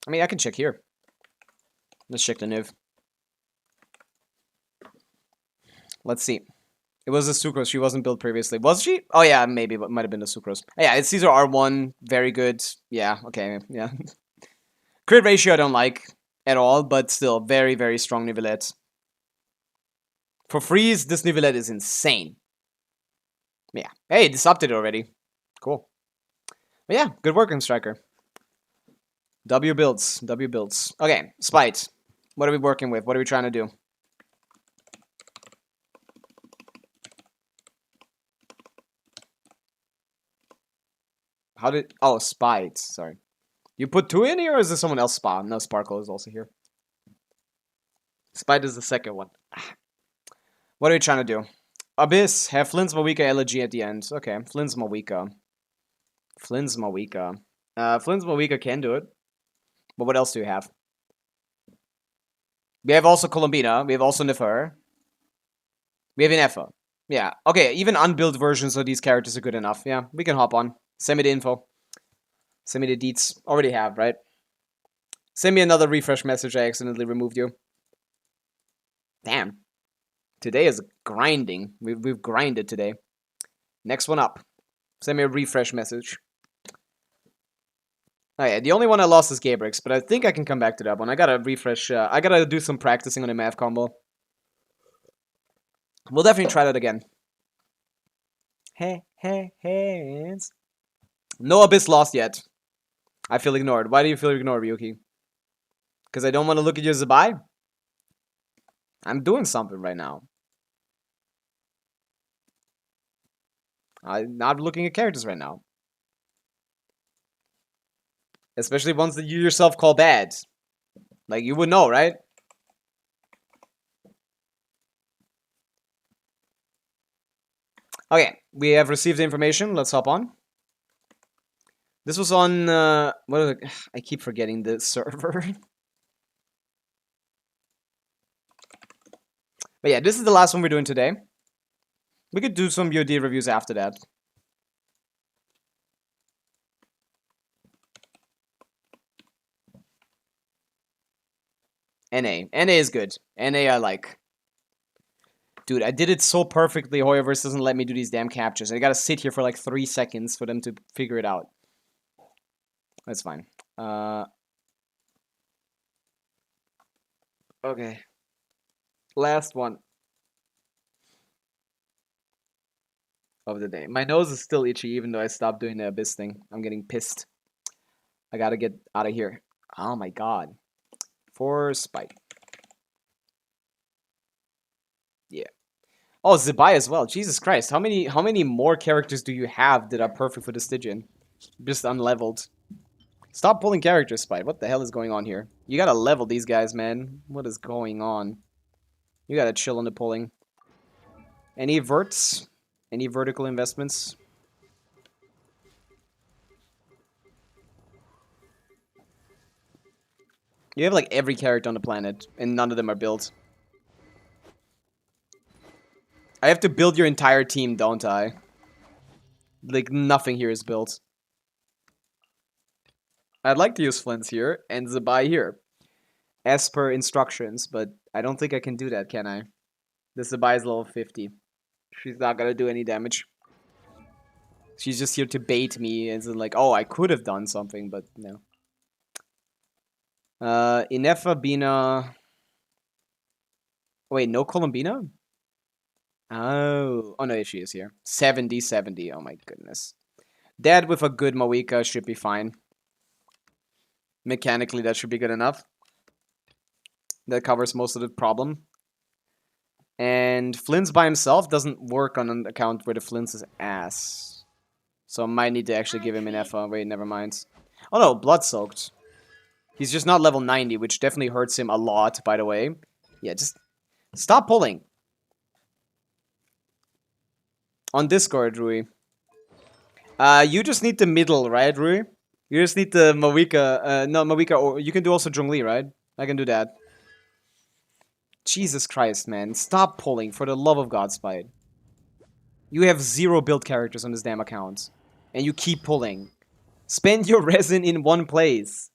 I mean, I can check here. Let's check the Niv. Let's see. It was a Sucrose. She wasn't built previously. Was she? Oh, yeah, maybe. But might have been the Sucrose. Yeah, it's Caesar R1. Very good. Yeah, okay. Yeah. Crit ratio I don't like at all, but still, very, very strong Nivelette. For freeze, this Nivelette is insane. Yeah. Hey, this updated already. Cool. But yeah, good work on Striker. W builds. W builds. Okay, Spite. What are we working with? What are we trying to do? How did... Oh, Spite. Sorry. You put 2 in here, or is there someone else Spa? No, Sparkle is also here. Spite is the second one. What are we trying to do? Abyss. Have Flynn's Mawika Elegy at the end. Okay, Flynn's Mawika. Flynn's Mawika. Flynn's Mawika can do it. But what else do you have? We have also Columbina. We have also Nefer. We have Inefa. Yeah. Okay, even unbuilt versions of these characters are good enough. Yeah, we can hop on. Send me the info. Send me the deets. Already have, right? Send me another refresh message. I accidentally removed you. Damn. Today is grinding. We've grinded today. Next one up. Send me a refresh message. Oh yeah, the only one I lost is Gabrix, but I think I can come back to that one. I gotta refresh. I gotta do some practicing on a math combo. We'll definitely try that again. Hey, hands. No Abyss lost yet. I feel ignored. Why do you feel ignored, Ryuki? Because I don't want to look at your Zabai? I'm doing something right now. I'm not looking at characters right now. Especially ones that you yourself call bad. Like, you would know, right? Okay, we have received the information. Let's hop on. This was on, what is it? I keep forgetting the server. But yeah, this is the last one we're doing today. We could do some UID reviews after that. NA. NA is good. NA I like. Dude, I did it so perfectly. Hoyoverse doesn't let me do these damn captures. I gotta sit here for like 3 seconds for them to figure it out. That's fine. Okay. Last one of the day. My nose is still itchy even though I stopped doing the Abyss thing. I'm getting pissed. I gotta get out of here. Oh my god. For Spite. Yeah. Oh, Zabai as well. Jesus Christ. How many more characters do you have that are perfect for the Stygian? Just unleveled. Stop pulling characters, Spite. What the hell is going on here? You gotta level these guys, man. What is going on? You gotta chill on the pulling. Any verts? Any vertical investments? You have like every character on the planet, and none of them are built. I have to build your entire team, don't I? Like, nothing here is built. I'd like to use Flints here, and Zabai here. As per instructions, but I don't think I can do that, can I? The Zabai is level 50. She's not gonna do any damage. She's just here to bait me, and so like, oh, I could have done something, but no. Inefa, Bina... Wait, no Columbina? Oh no, she is here. 70, oh my goodness. Dad with a good Mawika should be fine. Mechanically, that should be good enough. That covers most of the problem. And Flynn's by himself doesn't work on an account where the Flynn's is ass. So I might need to actually give him an F. Wait, never mind. Oh no, Blood Soaked. He's just not level 90, which definitely hurts him a lot, by the way. Yeah, just stop pulling. On Discord, Rui. You just need the middle, right, Rui? You just need the Mawika. No, Mawika, or you can do also Zhongli, right? I can do that. Jesus Christ, man. Stop pulling, for the love of God, Spite. You have 0 build characters on this damn account. And you keep pulling. Spend your resin in one place.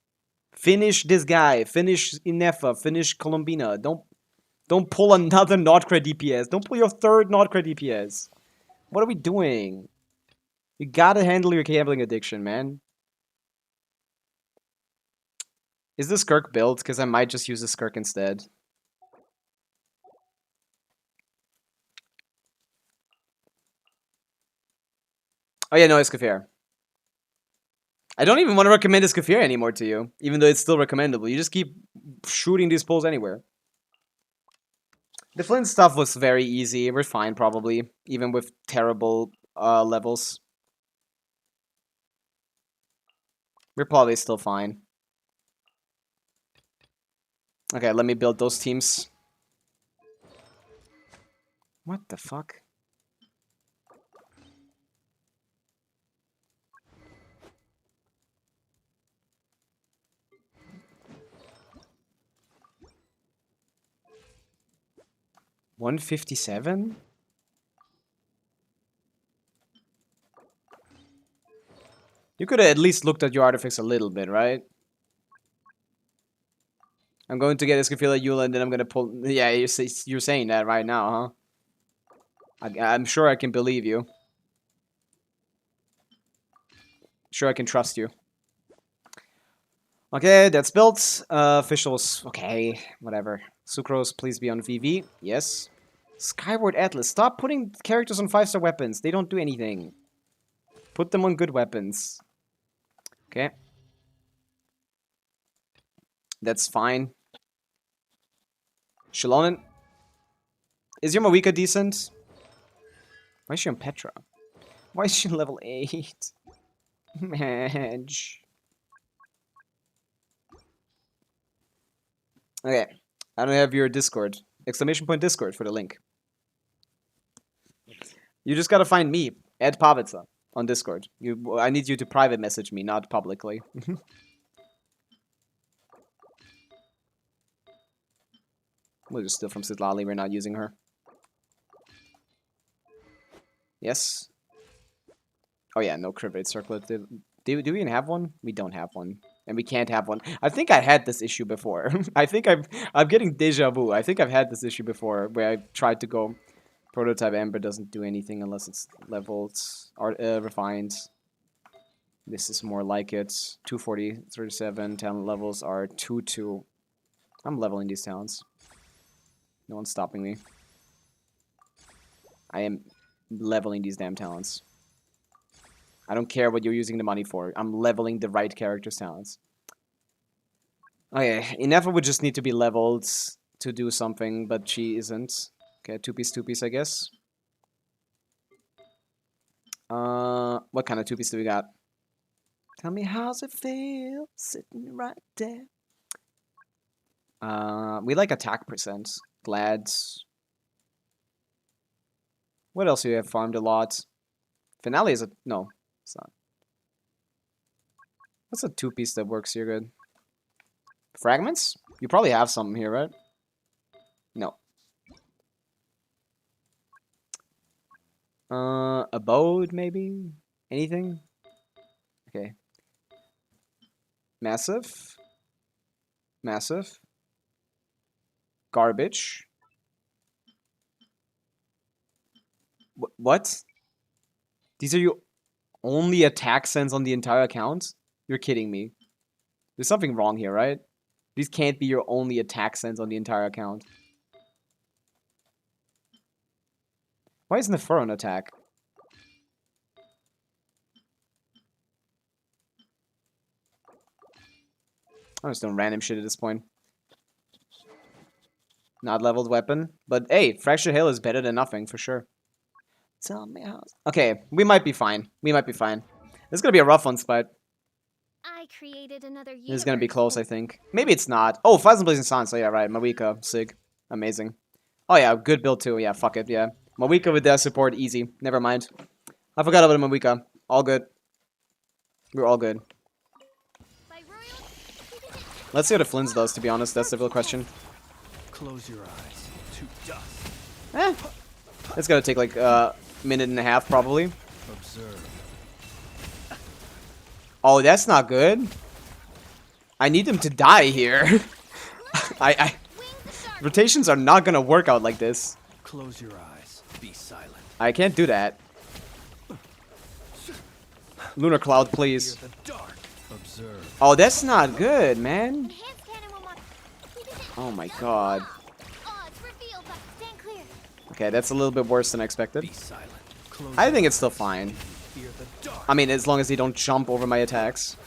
Finish this guy. Finish Inefa. Finish Colombina. Don't pull another Nordcred DPS. Don't pull your third Nordcred DPS. What are we doing? You gotta handle your gambling addiction, man. Is the Skirk built? Because I might just use the Skirk instead. Oh yeah, no, Escaffier. I don't even want to recommend Escaffier anymore to you, even though it's still recommendable. You just keep shooting these pulls anywhere. The Flint stuff was very easy. We're fine, probably, even with terrible levels. We're probably still fine. Okay, let me build those teams. What the fuck? $157? You could have at least looked at your artifacts a little bit, right? I'm going to get Escafila Eula and then I'm going to pull... Yeah, you're saying that right now, huh? I'm sure I can believe you. Sure I can trust you. Okay, that's built. Officials, okay, whatever. Sucrose, please be on VV. Yes. Skyward Atlas, stop putting characters on 5-star weapons. They don't do anything. Put them on good weapons. Okay. That's fine. Shilonen. Is your Mawika decent? Why is she on Petra? Why is she level 8? Madge. Okay. I don't have your Discord. Exclamation point Discord for the link. You just gotta find me. Add Pavica on Discord. I need you to private message me, not publicly. We're just still from Sitlali, we're not using her. Yes. Oh yeah, no crit rate circlet. Do we even have one? We don't have one. And we can't have one. I think I had this issue before. I think I'm getting deja vu. I think I've had this issue before where I tried to go prototype Ember doesn't do anything unless it's leveled or refined. This is more like it. 240, 37 talent levels are 2-2. I'm leveling these talents. No one's stopping me. I am leveling these damn talents. I don't care what you're using the money for. I'm leveling the right character's talents. Okay, Inefa would just need to be leveled to do something, but she isn't. Okay, two-piece, I guess. What kind of two-piece do we got? Tell me how's it feel sitting right there. We like attack percent. Glads. What else do you have farmed a lot? Finale is a... No, it's not. What's a two-piece that works here good? Fragments? You probably have something here, right? No. Abode, maybe? Anything? Okay. Massive. Massive. Garbage. What? These are your only attack sense on the entire account? You're kidding me. There's something wrong here, right? These can't be your only attack sense on the entire account. Why isn't the fur on attack? I'm just doing random shit at this point. Not leveled weapon. But hey, Fractured Hail is better than nothing, for sure. Tell me how... Okay, we might be fine. We might be fine. This is gonna be a rough one, Spite. I created another universe. This is gonna be close, I think. Maybe it's not. Oh, Thousand Blazing Suns. So yeah, right. Mawika, Sig. Amazing. Oh yeah, good build too. Yeah, fuck it, yeah. Mawika with that support, easy. Never mind. I forgot about Mawika. All good. We're all good. Let's see what the Flins does, to be honest. That's the real question. Close your eyes to dust. It's gonna take like minute and a half, probably. Observe. Oh, that's not good. I need them to die here. Rotations are not gonna work out like this. Close your eyes. Be silent. I can't do that. Lunar Cloud, please. Fear the dark. Observe. Oh, that's not good, man. Enhanced cannon will mark. Oh my god. Oh, it's revealed, but stand clear. Okay, that's a little bit worse than I expected. Be silent. Close I your think it's still fine. Fear the dark. I mean, as long as they don't jump over my attacks.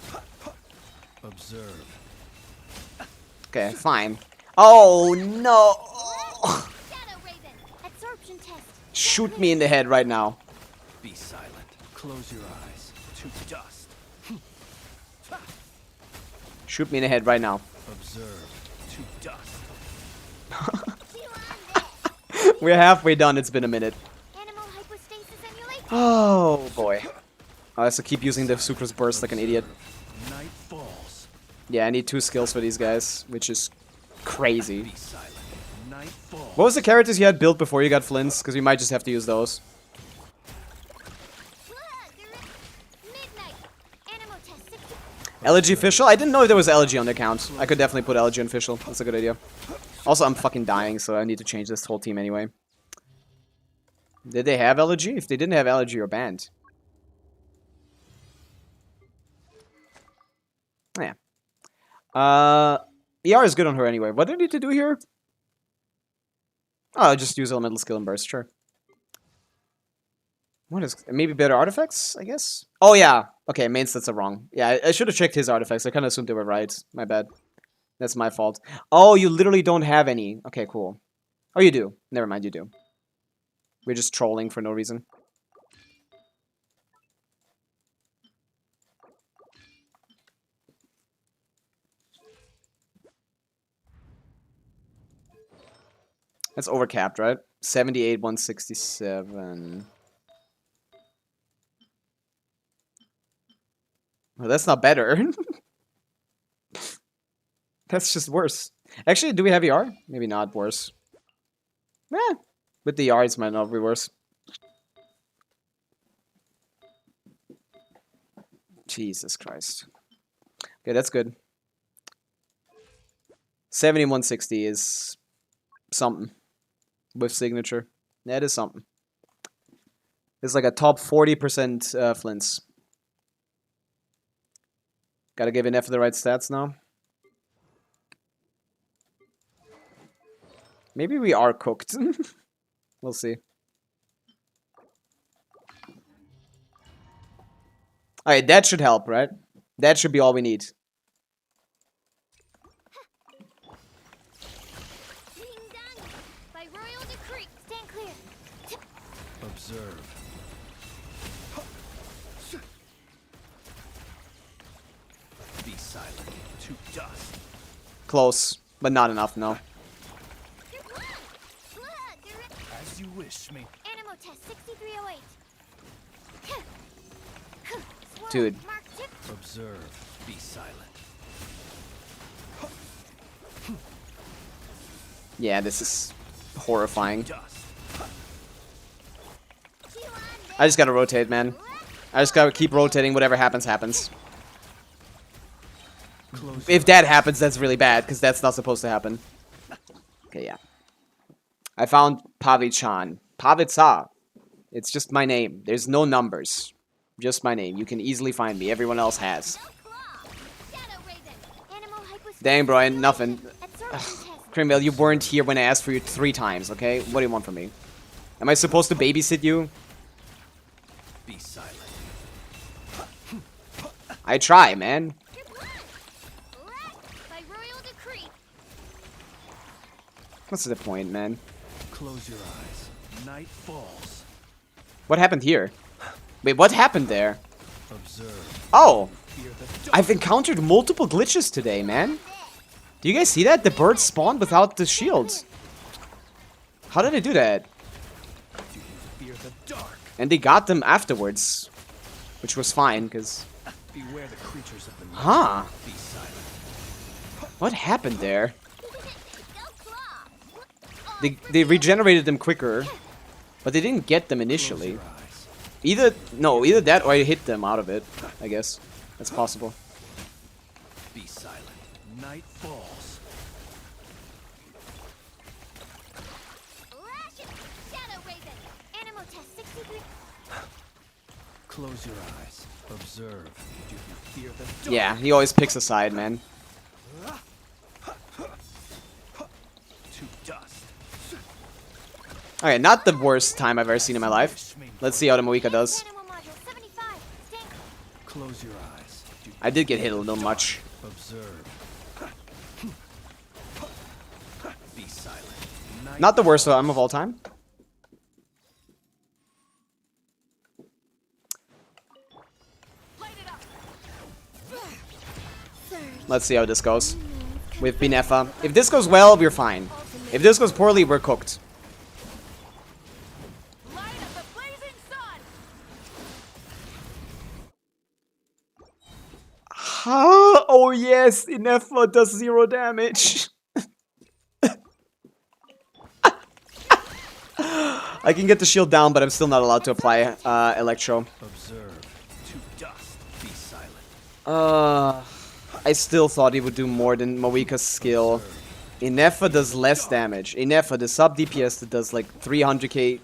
Observe. Okay, fine. Oh, no. Shadow Raven. Absorption test. Shoot me in the head right now. Be silent. Close your eyes. To dust. Shoot me in the head right now. Observe. To dust. We're halfway done. It's been a minute. Animal hypostasis emulation. Oh, boy. I have to keep using the Sucrose Burst like an idiot. Night falls. Yeah, I need 2 skills for these guys, which is crazy. Be silent. Night falls. What was the characters you had built before you got Flints? Because we might just have to use those. Midnight. Animal test 60. Elegy Official? I didn't know if there was Elegy on the account. I could definitely put Elegy on Official. That's a good idea. Also, I'm fucking dying, so I need to change this whole team anyway. Did they have Elegy? If they didn't have Elegy, you're banned. Yeah. ER is good on her anyway. What do I need to do here? Oh, just use Elemental Skill and Burst, sure. What is... maybe better artifacts, I guess? Oh, yeah. Okay, main stats are wrong. Yeah, I should have checked his artifacts. I kind of assumed they were right. My bad. That's my fault. Oh, you literally don't have any. Okay, cool. Oh, you do. Never mind, you do. We're just trolling for no reason. That's overcapped, right? 78, 167. Well, that's not better. That's just worse. Actually, do we have ER? Maybe not worse. Eh, with the ER, it might not be worse. Jesus Christ. Okay, that's good. 70, 160 is something. With signature. That is something. It's like a top 40% Flints. Gotta give enough of the right stats now. Maybe we are cooked. We'll see. Alright, that should help, right? That should be all we need. Being done. By royal decree. Stand clear. Observe. Be silent. To dust. Close, but not enough, no. As you wish, me. Animal test 6308. Dude. Mark tip. Observe. Be silent. Yeah, this is horrifying. Dust. I just gotta rotate, man. I just gotta keep rotating. Whatever happens, happens. If that happens, that's really bad, because that's not supposed to happen. Okay, yeah. I found Pavica. Pavica. It's just my name. There's no numbers. Just my name. You can easily find me. Everyone else has. Dang, Brian. Nothing. Creamvale, you weren't here when I asked for you 3 times, okay? What do you want from me? Am I supposed to babysit you? Be silent. I try, man. By royal decree. What's the point, man? Close your eyes. Night falls. What happened here? Wait, what happened there? Observe. Oh! Fear the dark. I've encountered multiple glitches today, man. Do you guys see that? The birds spawned without the shields. How did I do that? Fear the dark. And they got them afterwards. Which was fine, because... Beware the creatures of the night. Huh. Be silent. What happened there? They regenerated them quicker. But they didn't get them initially. Either that or I hit them out of it, I guess. That's possible. Be silent. Night falls. Lash it! Shadow Raven! Animal test 63. Close your eyes. Observe. Do you fear the dark? Yeah, he always picks a side, man. To dust. Okay, not the worst time I've ever seen in my life. Let's see how the Moika does. Animal module 75. Stand. Close your eyes. Do I did get hit a little much. observe. Be silent. Night Not the worst time of all time. Let's see how this goes. With Binefa. If this goes well, we're fine. If this goes poorly, we're cooked. Light of the blazing sun! Oh yes, Binefa does 0 damage. I can get the shield down, but I'm still not allowed to apply Electro. Observe. To dust. Be silent. I still thought he would do more than Moika's skill. Inefa does less damage. Inefa, the sub DPS that does like 300k.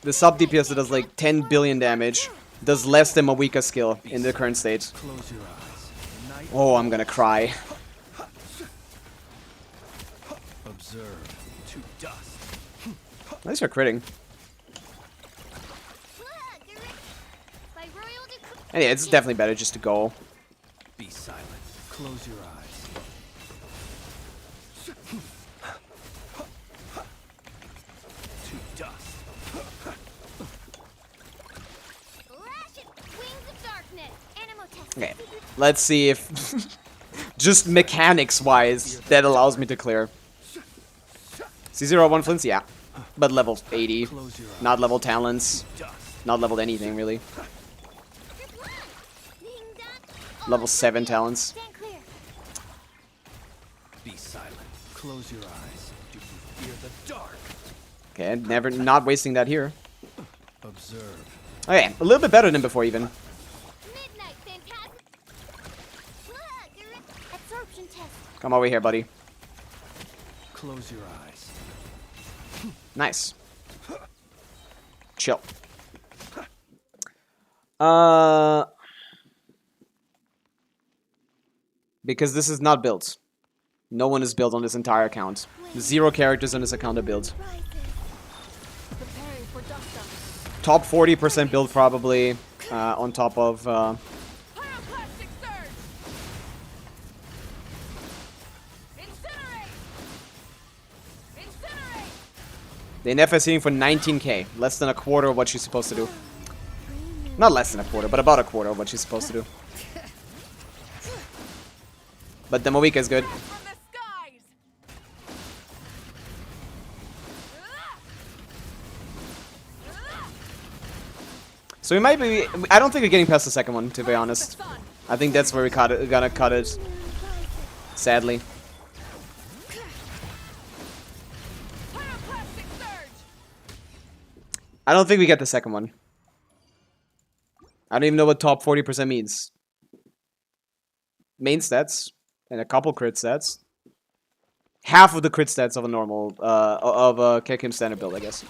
The sub DPS that does like 10 billion damage does less than Moika's skill in the current state. Close your eyes. Night Oh, I'm gonna cry. observe. To dust. At least you're critting. By royal decree. And yeah, it's definitely better just to go. Be silent. Close your eyes. To dust. Lash it! Wings of darkness. Animal test. Okay, let's see if just mechanics-wise that allows me to clear. C01 flints, yeah, but level 80, Close your eyes. not level talents, Dust. not leveled anything really. Being done. Level 7 talents. Stand clear. Be silent. Close your eyes. Do you fear the dark? Okay, not wasting that here. Observe. Okay, a little bit better than before even. Midnight phantasm. Absorption test. Come over here, buddy. Close your eyes. Nice. Chill. Because this is not built. No one is built on this entire account. 0 characters on this account are built. Preparing for dust up. Top 40% build probably, on top of... Pyroclastic surge! Incinerate! Incinerate! The NF is hitting for 19k. Less than a quarter of what she's supposed to do. Not less than a quarter, but about a quarter of what she's supposed to do. But the Moika is good. From the skies! So we might be... I don't think we're getting past the second one, to be honest. I think that's where we gonna cut it. Sadly. Pyroclastic surge! I don't think we get the second one. I don't even know what top 40% means. Main stats. And a couple crit stats. Half of the crit stats of a normal, of a Kekim standard build, I guess.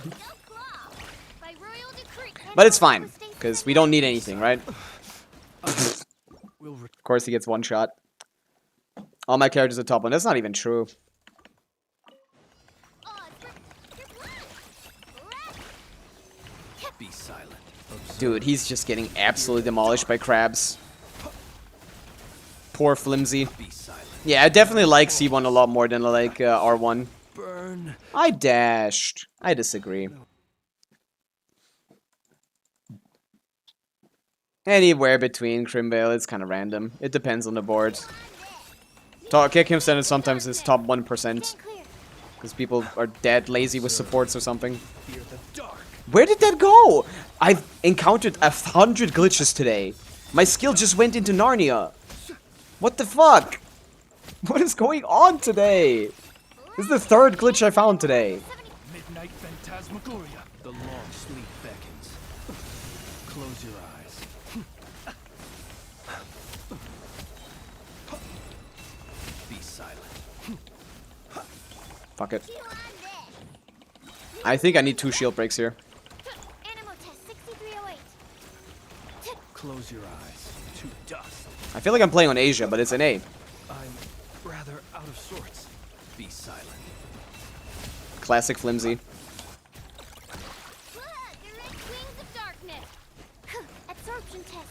By royal decree. But it's fine, because we don't need anything, right? We'll Of course he gets one shot. All my characters are top one. That's not even true. be silent. Observe. Dude, he's just getting absolutely demolished by crabs. Poor Flimsy. Be silent. Yeah, I definitely like C1 a lot more than I like R1. Burn. I dashed. I disagree. Anywhere between Crimvale, it's kind of random. It depends on the board. Kick him standard sometimes is top 1%. Because people are dead lazy with supports or something. Fear the dark. Where did that go? I've encountered 100 glitches today. My skill just went into Narnia. What the fuck? What is going on today? This is the third glitch I found today. night phantasmagoria. The long sleep beckons. Close your eyes. Be silent. Fuck it. I think I need 2 shield breaks here. Animal test 6308. Close your eyes to dust. I feel like I'm playing on Asia, but it's an A. I'm rather out of sorts. Be silent. Classic flimsy. Look, the red wings of darkness. Absorption test.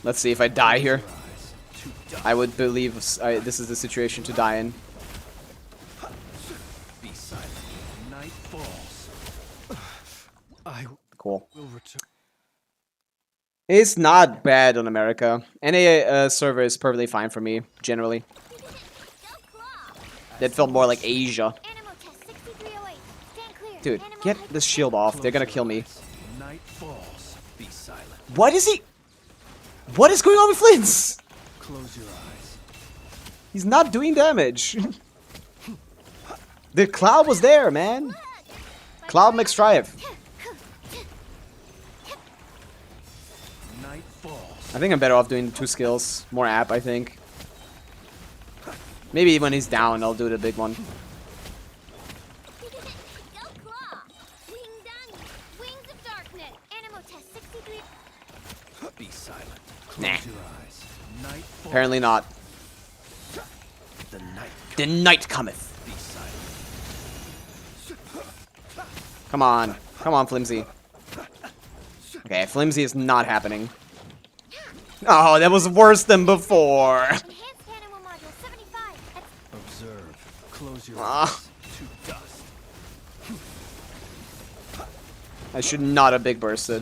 Let's see if I die here. Your eyes to dust. I would believe this is the situation to die in. Be silent. Night falls. I Cool. will return. It's not bad on America. NA server is perfectly fine for me, generally. Go claw. That felt more like Asia. Animal test 6308. Stand clear. Dude, Animal get type- the shield off. They're gonna kill me. Night falls. Be silent. What is he? What is going on with Flint's? Close your eyes. He's not doing damage. The cloud was there, man. Cloud makes strive. Night falls. I think I'm better off doing 2 skills. More app, I think. Maybe when he's down, I'll do the big one. Go claw. Wing down. Wings of darkness. Animal test 63. Be silent. Close Nah. your eyes. Night falls. Apparently not. The night. The night cometh. Be silent. Come on. Come on, Flimsy. Okay, Flimsy is not happening. Oh, that was worse than before. Enhanced animal module 75. Observe. Close your Ah. eyes to dust. I should not have big bursted.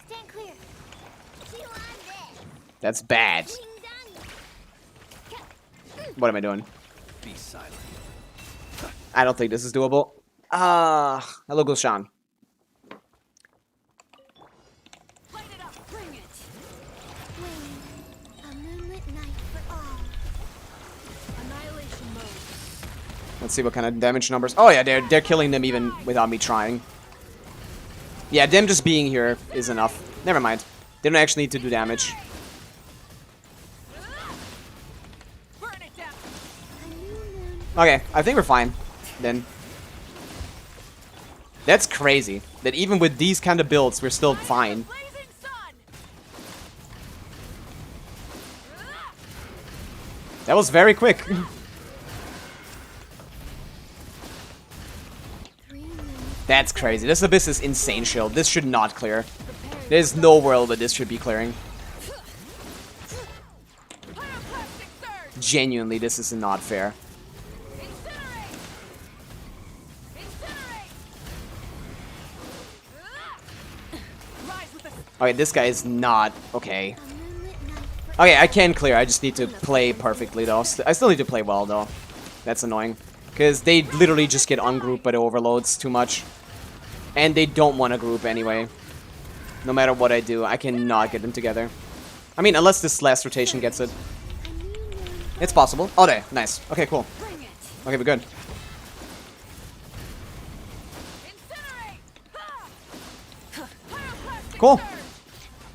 Stand clear. Seal on this. That's bad. Wing down. What am I doing? Be silent. I don't think this is doable. Hello, Gulshan. Light it up. Bring it. Wing. A moonlit night for all. Annihilation mode. Let's see what kind of damage numbers. Oh yeah, they're killing them even without me trying. Yeah, them just being here is enough. Never mind. They don't actually need to do damage. Burn it down. A new moon. Okay, I think we're fine. Then. That's crazy. That even with these kind of builds, we're still fine. Blazing sun. That was very quick. 3 moons. That's crazy. This Abyss is insane shield. This should not clear. There's no world that this should be clearing. Pyroclastic surge. Genuinely, this is not fair. Incinerate. Incinerate. Rise with the Okay, this guy is not okay. A moonlit night for Okay, I can clear. I just need to play perfectly, though. I still need to play well, though. That's annoying. Because they literally just get ungrouped by the overloads too much. And they don't want to group anyway. No matter what I do, I cannot get them together. I mean, unless this last rotation gets it. a new moon. It's possible. Oh, there. Nice. Okay, cool. bring it. Okay, we're good. Incinerate. Ha! Pyroclastic Cool. surge.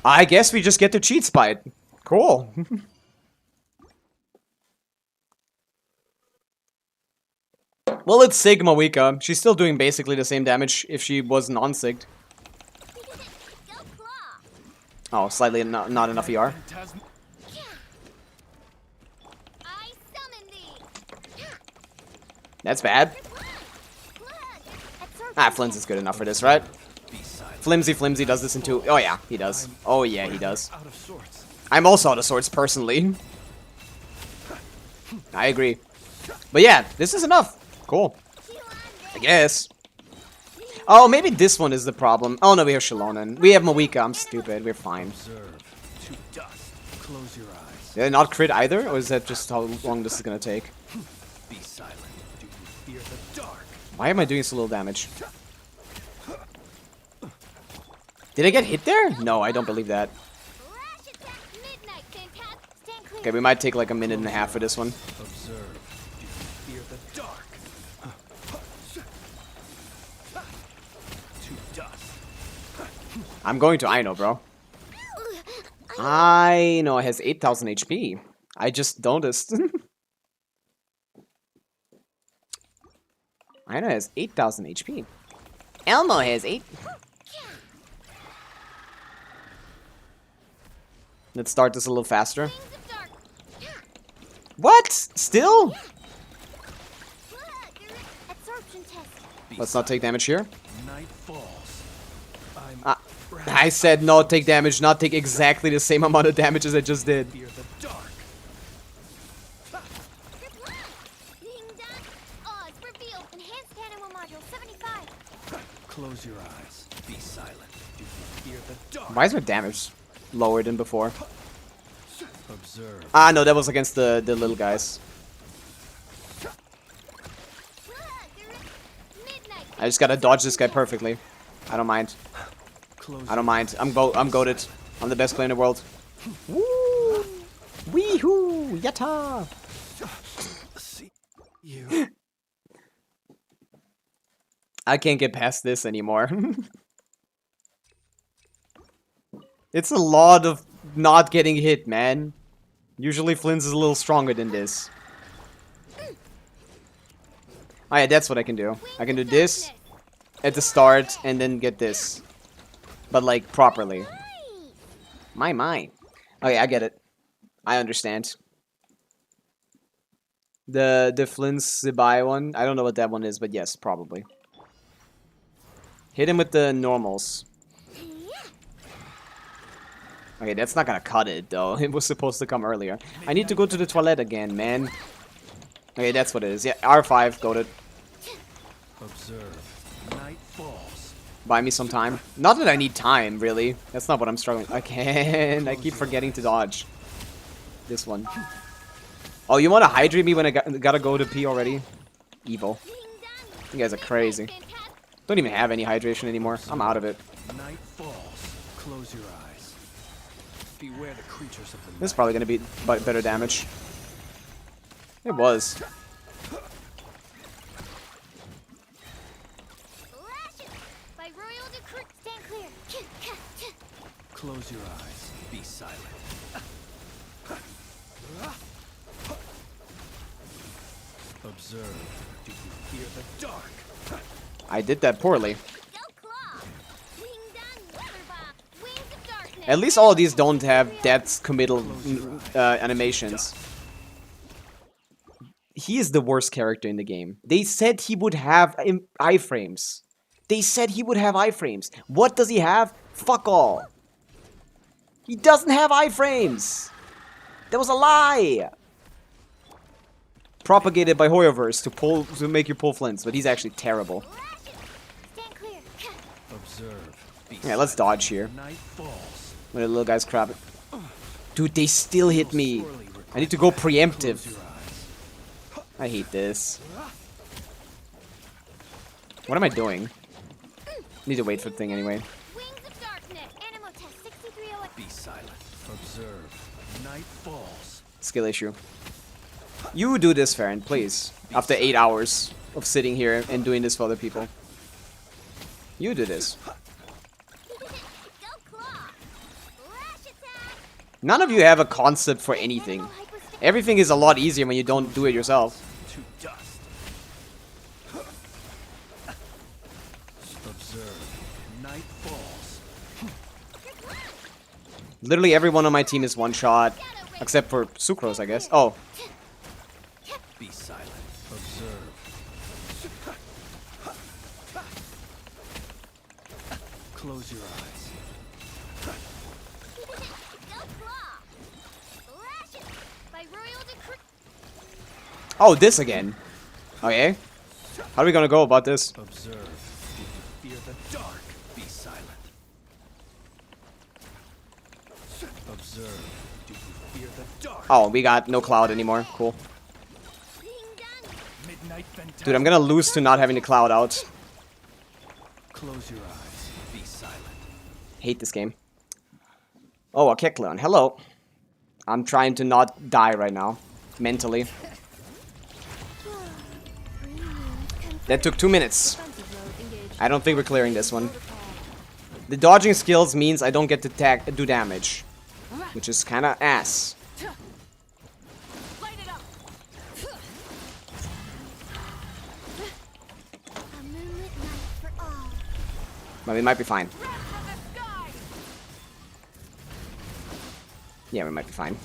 I guess we just get to cheat spite. Cool. Well, it's Sigma Wika. She's still doing basically the same damage if she wasn't on-sigged. Go claw. Oh, slightly not enough ER. Phantasm. I summon thee. That's bad. Look. Ah, Flimsy is good enough for this, right? Be silent. Flimsy does this in 2. Oh yeah, he does. Oh yeah, he does. Out of sorts. I'm also out of sorts personally. I agree. But yeah, this is enough. Cool. I guess. Oh, maybe this one is the problem. Oh no, we have Shalonen. We have Mawika. I'm stupid. We're fine. Observe. To dust. Close your eyes. Did I not crit either? Or is that just how long this is gonna take? Be silent. Do you fear the dark? Why am I doing so little damage? Did I get hit there? No, I don't believe that. Flash attack midnight, Phantasm. Stand clear. Okay, we might take like a minute and a half for this one. Observe. Do you fear fear the dark. To dust. I'm going to Ino, bro. Ino has 8,000 HP. I just noticed. Ino has 8,000 HP. Elmo has 8. Let's start this a little faster. What? Still? Absorption test. Let's not take damage here. Night falls. I said no take damage, not take exactly the same amount of damage as I just did. Fear the dark. Ding dong. Odds revealed. Enhanced animal module 75. Close your eyes. Be silent. Do you fear the dark? Why is my damage lower than before? Observe. Ah, no, that was against the little guys. Midnight. I just gotta dodge this guy perfectly. I don't mind. Close I don't mind. I'm goated. I'm the best player in the world. Woo! Weehoo! Yatta! See you. I can't get past this anymore. It's a lot of not getting hit, man. Usually Flynn's is a little stronger than this. Oh yeah, that's what I can do. I can do this at the start and then get this. But like, properly. My. Okay, I get it. I understand. The Flynn's Zibai one, I don't know what that one is, but yes, probably. Hit him with the normals. Okay, that's not gonna cut it, though. It was supposed to come earlier. I need to go to the toilet again, man. Okay, that's what it is. Yeah, R5, got it. Observe. Night falls. Buy me some time. Not that I need time, really. That's not what I'm struggling. I keep forgetting to dodge. This one. Oh, you want to hydrate me when I gotta go to pee already? Evil. You guys are crazy. Don't even have any hydration anymore. I'm out of it. Night falls. Close your eyes. Beware the creatures of the This is probably gonna be better damage. It was. By royal decree, stand clear. Close your eyes. Be silent. Observe. Do you fear the dark? I did that poorly. At least all of these don't have death's committal animations. He is the worst character in the game. They said he would have iframes. They said he would have iframes. What does he have? Fuck all. He doesn't have iframes. That was a lie. Propagated by Hoyoverse to make you pull Flints, but he's actually terrible. Observe. Yeah, let's dodge here. Night falls. When the little guys crab it. Dude, they still hit me. I need to go preemptive. I hate this. What am I doing? Need to wait for the thing anyway. Be silent. Observe. Night falls. Skill issue. You do this, Farron, please. After 8 hours of sitting here and doing this for other people. You do this. None of you have a concept for anything. Everything is a lot easier when you don't do it yourself. To dust. Observe. Night falls. Literally everyone on my team is one shot. Except for Sucrose, I guess. Oh. Be silent. Observe. Close your eyes. Oh, this again. Okay. How are we gonna go about this? Observe. Do you fear the dark? Be silent. Observe. Do you fear the dark? Oh, we got no cloud anymore. Cool. Dude, I'm gonna lose to not having the cloud out. Close your eyes. Be silent. Hate this game. Oh, a Kekleon. Hello. I'm trying to not die right now. Mentally. That took 2 minutes. Defensive mode engaged. I don't think we're clearing this one. The dodging skills means I don't get to do damage, which is kind of ass. Light it up. A moonlit night for all. But we might be fine. Rest of the sky. Yeah, we might be fine.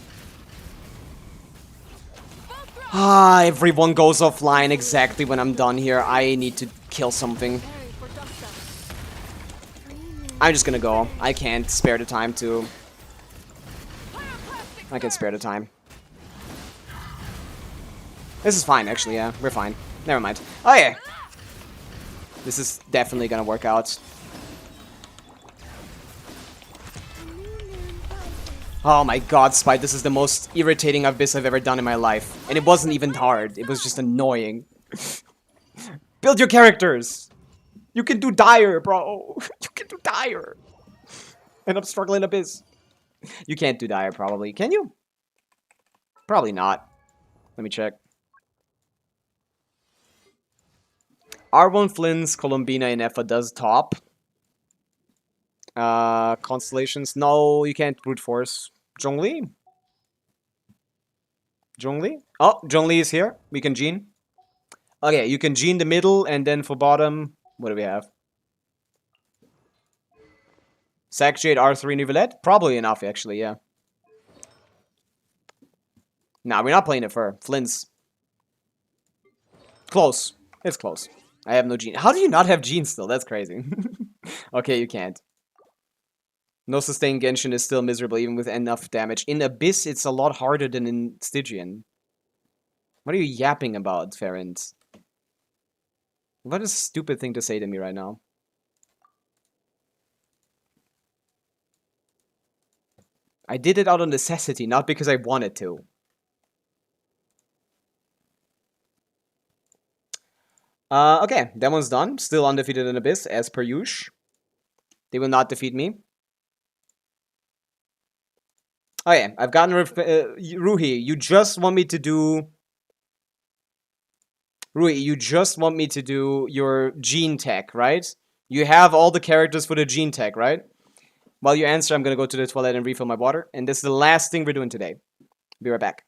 Ah, everyone goes offline exactly when I'm done here. I need to kill something. Hurry for dust up. I'm just gonna go. I can't spare the time to... I can spare the time. This is fine, actually, yeah. We're fine. Never mind. Oh, yeah. This is definitely gonna work out. Oh my god, Spite, this is the most irritating abyss I've ever done in my life. And it wasn't even hard, it was just annoying. Build your characters! You can do Dire, bro! You can do Dire! And I'm struggling abyss. You can't do Dire, probably. Can you? Probably not. Let me check. R1 Flynn's Columbina and Effa does top. Constellations. No, you can't brute force. Zhongli? Zhongli? Oh, Zhongli is here. We can Gene. Okay, you can Gene the middle, and then for bottom, what do we have? Sac Jade, R3, Nivelette? Probably enough, actually, yeah. Nah, we're not playing it for Flynn's. Close. It's close. I have no Gene. How do you not have Gene still? That's crazy. Okay, you can't. No sustained Genshin is still miserable even with enough damage. In Abyss, it's a lot harder than in Stygian. What are you yapping about, Ferent? What a stupid thing to say to me right now. I did it out of necessity, not because I wanted to. Okay, that one's done. Still undefeated in Abyss, as per usual. They will not defeat me. Oh yeah, I've gotten Ruhi, you just want me to do... Ruhi, you just want me to do your gene tech, right? You have all the characters for the gene tech, right? While you answer, I'm gonna go to the toilet and refill my water. And this is the last thing we're doing today. Be right back.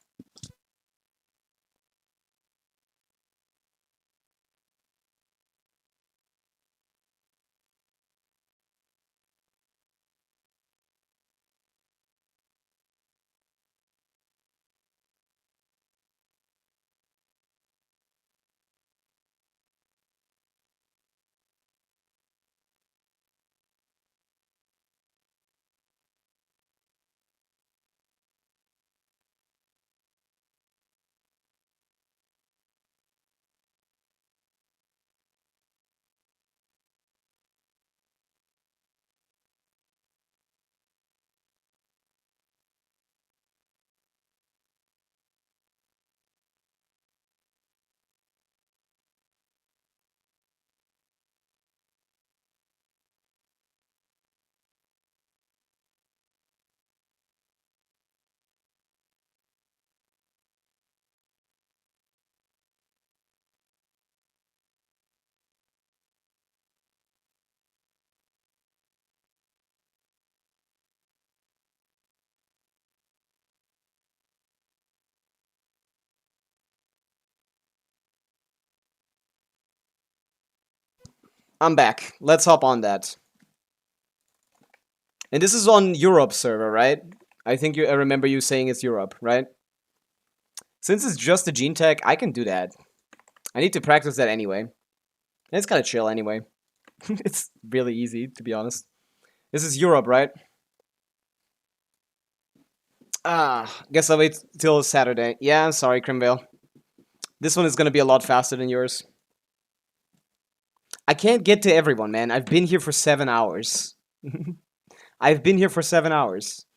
I'm back. Let's hop on that. And this is on Europe server, right? I think I remember you saying it's Europe, right? Since it's just a gene tech, I can do that. I need to practice that anyway. And it's kind of chill anyway. It's really easy, to be honest. This is Europe, right? Guess I'll wait till Saturday. Yeah, I'm sorry, Crimvale. This one is gonna be a lot faster than yours. I can't get to everyone, man. I've been here for 7 hours. I've been here for 7 hours.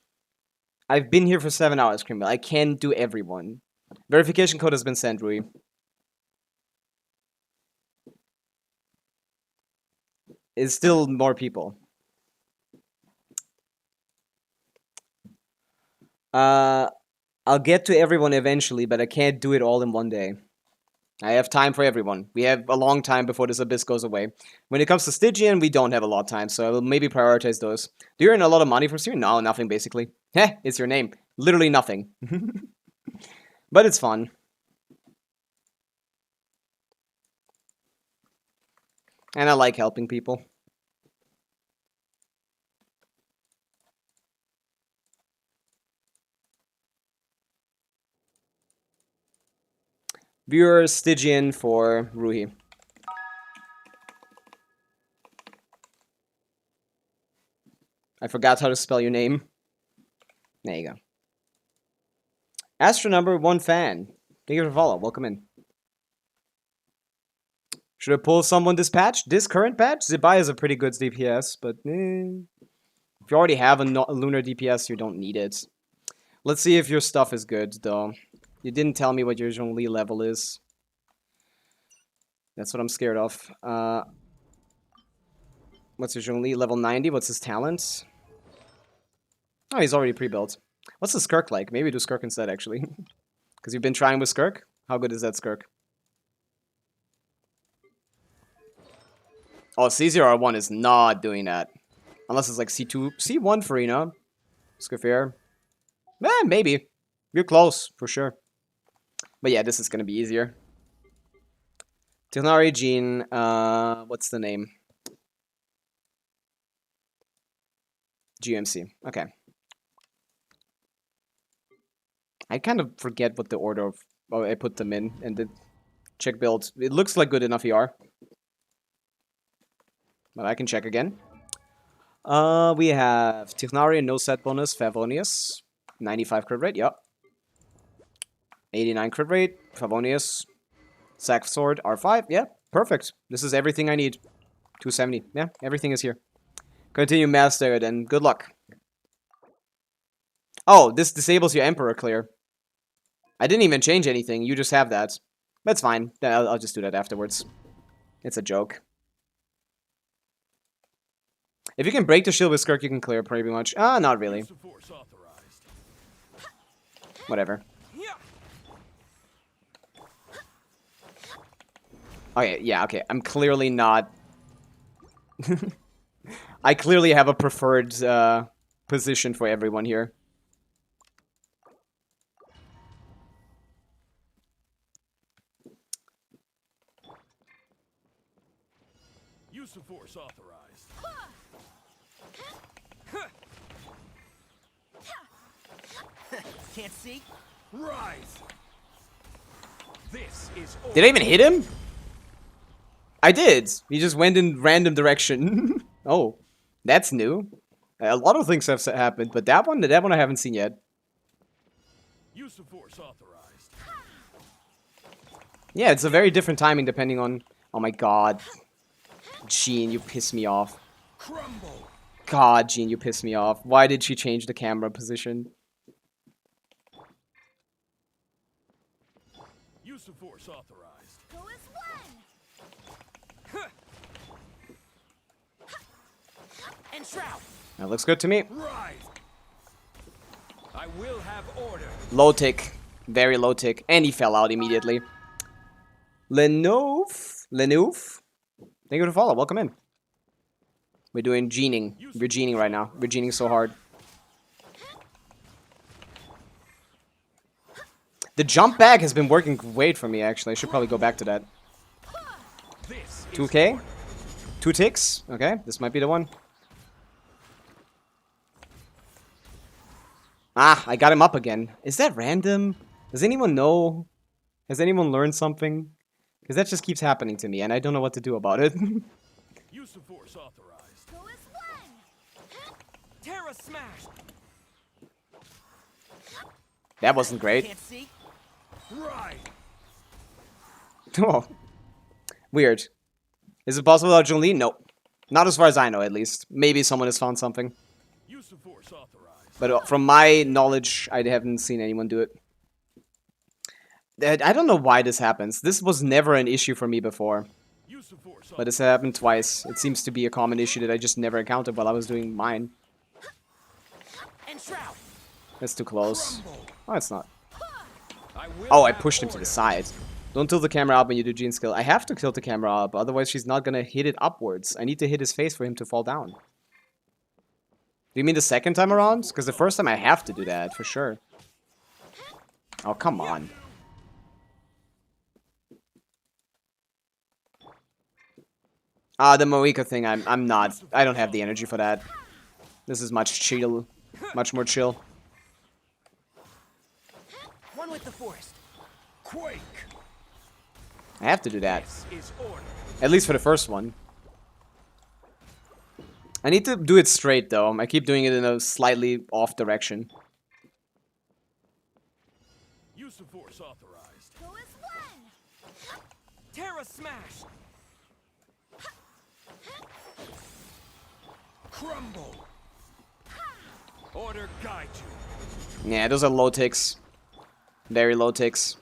I've been here for 7 hours, Crimvale. I can't do everyone. Verification code has been sent, Rui. It's still more people. I'll get to everyone eventually, but I can't do it all in one day. I have time for everyone. We have a long time before this abyss goes away. When it comes to Stygian, we don't have a lot of time, so I will maybe prioritize those. Do you earn a lot of money for streaming? No, nothing basically. Heh, it's your name. Literally nothing. But it's fun. And I like helping people. Viewer Stygian for Ruhi. I forgot how to spell your name. There you go. Astro number 1 fan. Thank you for follow. Welcome in. Should I pull someone this patch? This current patch? Zibai is a pretty good DPS, but if you already have a lunar DPS, you don't need it. Let's see if your stuff is good, though. You didn't tell me what your Zhongli level is. That's what I'm scared of. What's your Zhongli? Level 90? What's his talent? Oh, he's already pre-built. What's the Skirk like? Maybe do Skirk instead, actually. Because you've been trying with Skirk? How good is that Skirk? Oh, C0R1 is not doing that. Unless it's like C2, C1 for Ina. Skirfair. Maybe. You're close, for sure. But yeah, this is going to be easier. Tighnari Jean, what's the name? GMC. Okay. I kind of forget what the order of... Oh, I put them in and did check build. It looks like good enough ER. But I can check again. We have Tighnari, no set bonus, Favonius. 95 crit rate, yep. 89 crit rate, Favonius. Sack Sword, R5, yeah, perfect. This is everything I need. 270, yeah, everything is here. Continue master, then good luck. Oh, this disables your Emperor clear. I didn't even change anything, you just have that. That's fine, I'll just do that afterwards. It's a joke. If you can break the shield with Skirk, you can clear pretty much. Not really. Whatever. Okay, yeah, okay. I'm clearly not... I clearly have a preferred position for everyone here. Use of force authorized. Can't see? Rise. This is Did I even hit him? I did. He just went in random direction. Oh, that's new. A lot of things have happened, but that one I haven't seen yet. Use of force authorized. Yeah, it's a very different timing depending on... Oh my god. Jean, you piss me off. Crumble. God, Jean, you piss me off. Why did she change the camera position? Use of force authorized. Go as one. And shroud. That looks good to me. Rise. I will have order. Low tick. Very low tick. And he fell out immediately. Lenove? Thank you for the follow. Welcome in. We're doing gening. We're gening right now. We're gening so hard. The jump back has been working great for me, actually. I should probably go back to that. 2k? 2 ticks? Okay, this might be the one. Ah, I got him up again. Is that random? Does anyone know? Has anyone learned something? Because that just keeps happening to me, and I don't know what to do about it. Use of force authorized. Go as one. Terra smash. That wasn't great. Can't see. Right. Oh. Weird. Is it possible without Zhongli? Nope. Not as far as I know, at least. Maybe someone has found something. Use of force authorized. But from my knowledge, I haven't seen anyone do it. I don't know why this happens. This was never an issue for me before. Use of force But it's happened twice. It seems to be a common issue that I just never encountered while I was doing mine. and shroud. That's too close. Oh, it's not. I will Oh, I have pushed him to order. the side. Don't tilt the camera up when you do Jean's skill. I have to tilt the camera up, otherwise she's not gonna hit it upwards. I need to hit his face for him to fall down. Do you mean the second time around? Because the first time I have to do that, for sure. Oh, come on. The Moika thing, I'm not. I don't have the energy for that. This is much chill. Much more chill. One with the forest. Quake! I have to do that. This is order. At least for the first one. I need to do it straight, though. I keep doing it in a slightly off direction. Use of force authorized. Terra smash. Crumble. Order guide you. Yeah, those are low ticks. Very low ticks.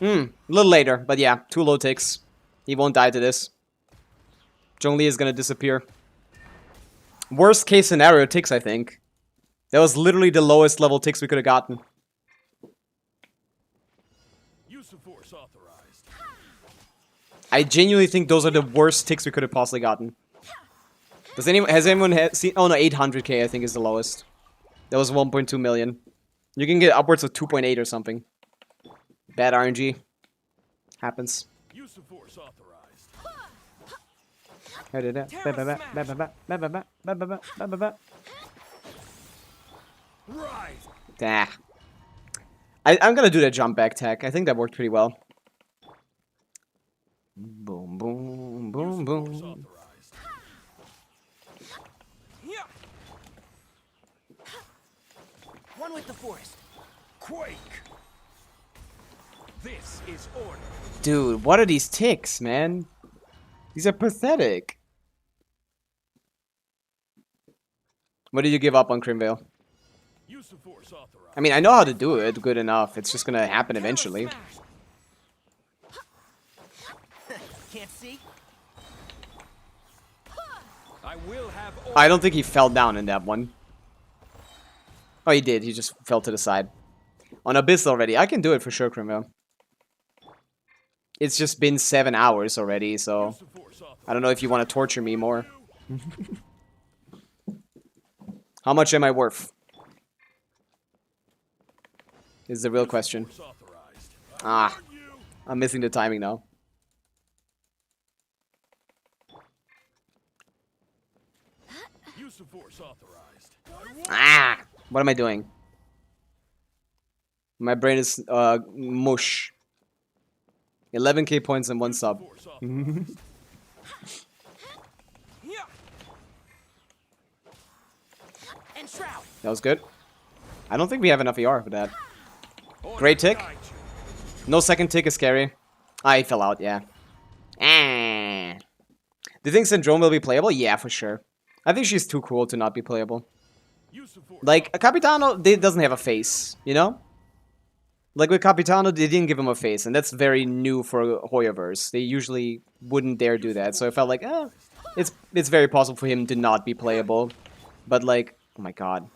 A little later, but yeah, 2 low ticks. He won't die to this. Zhongli is gonna disappear. Worst case scenario ticks, I think. That was literally the lowest level ticks we could have gotten. Use of force authorized. I genuinely think those are the worst ticks we could have possibly gotten. Has anyone seen? Oh no, 800k I think is the lowest. That was 1.2 million. You can get upwards of 2.8 or something. Bad RNG. Happens. Use of force authorized. Rise. Dah. I'm gonna do that jump back tech. I think that worked pretty well. Boom, boom, boom, boom. Yeah. One with the forest. Quake! This is order. Dude, what are these ticks, man? These are pathetic. What did you give up on Crimvale? Use of force authorized. I mean, I know how to do it good enough. It's just gonna happen eventually. Can't see. I will have order. I don't think he fell down in that one. Oh, he did. He just fell to the side. On Abyss already. I can do it for sure, Crimvale. It's just been 7 hours already, so... I don't know if you want to torture me more. How much am I worth? Is the real question. Ah. I'm missing the timing now. Use of force authorized. Ah! What am I doing? My brain is, mush. 11k points and 1 sub. That was good. I don't think we have enough ER for that. Great tick. No second tick is scary. Ah, he fell out, yeah. Ah. Do you think Syndrome will be playable? Yeah, for sure. I think she's too cool to not be playable. Like, a Capitano doesn't have a face, you know? Like with Capitano, they didn't give him a face, and that's very new for Hoyoverse. They usually wouldn't dare do that, so I felt like, it's very possible for him to not be playable. But like, oh my god.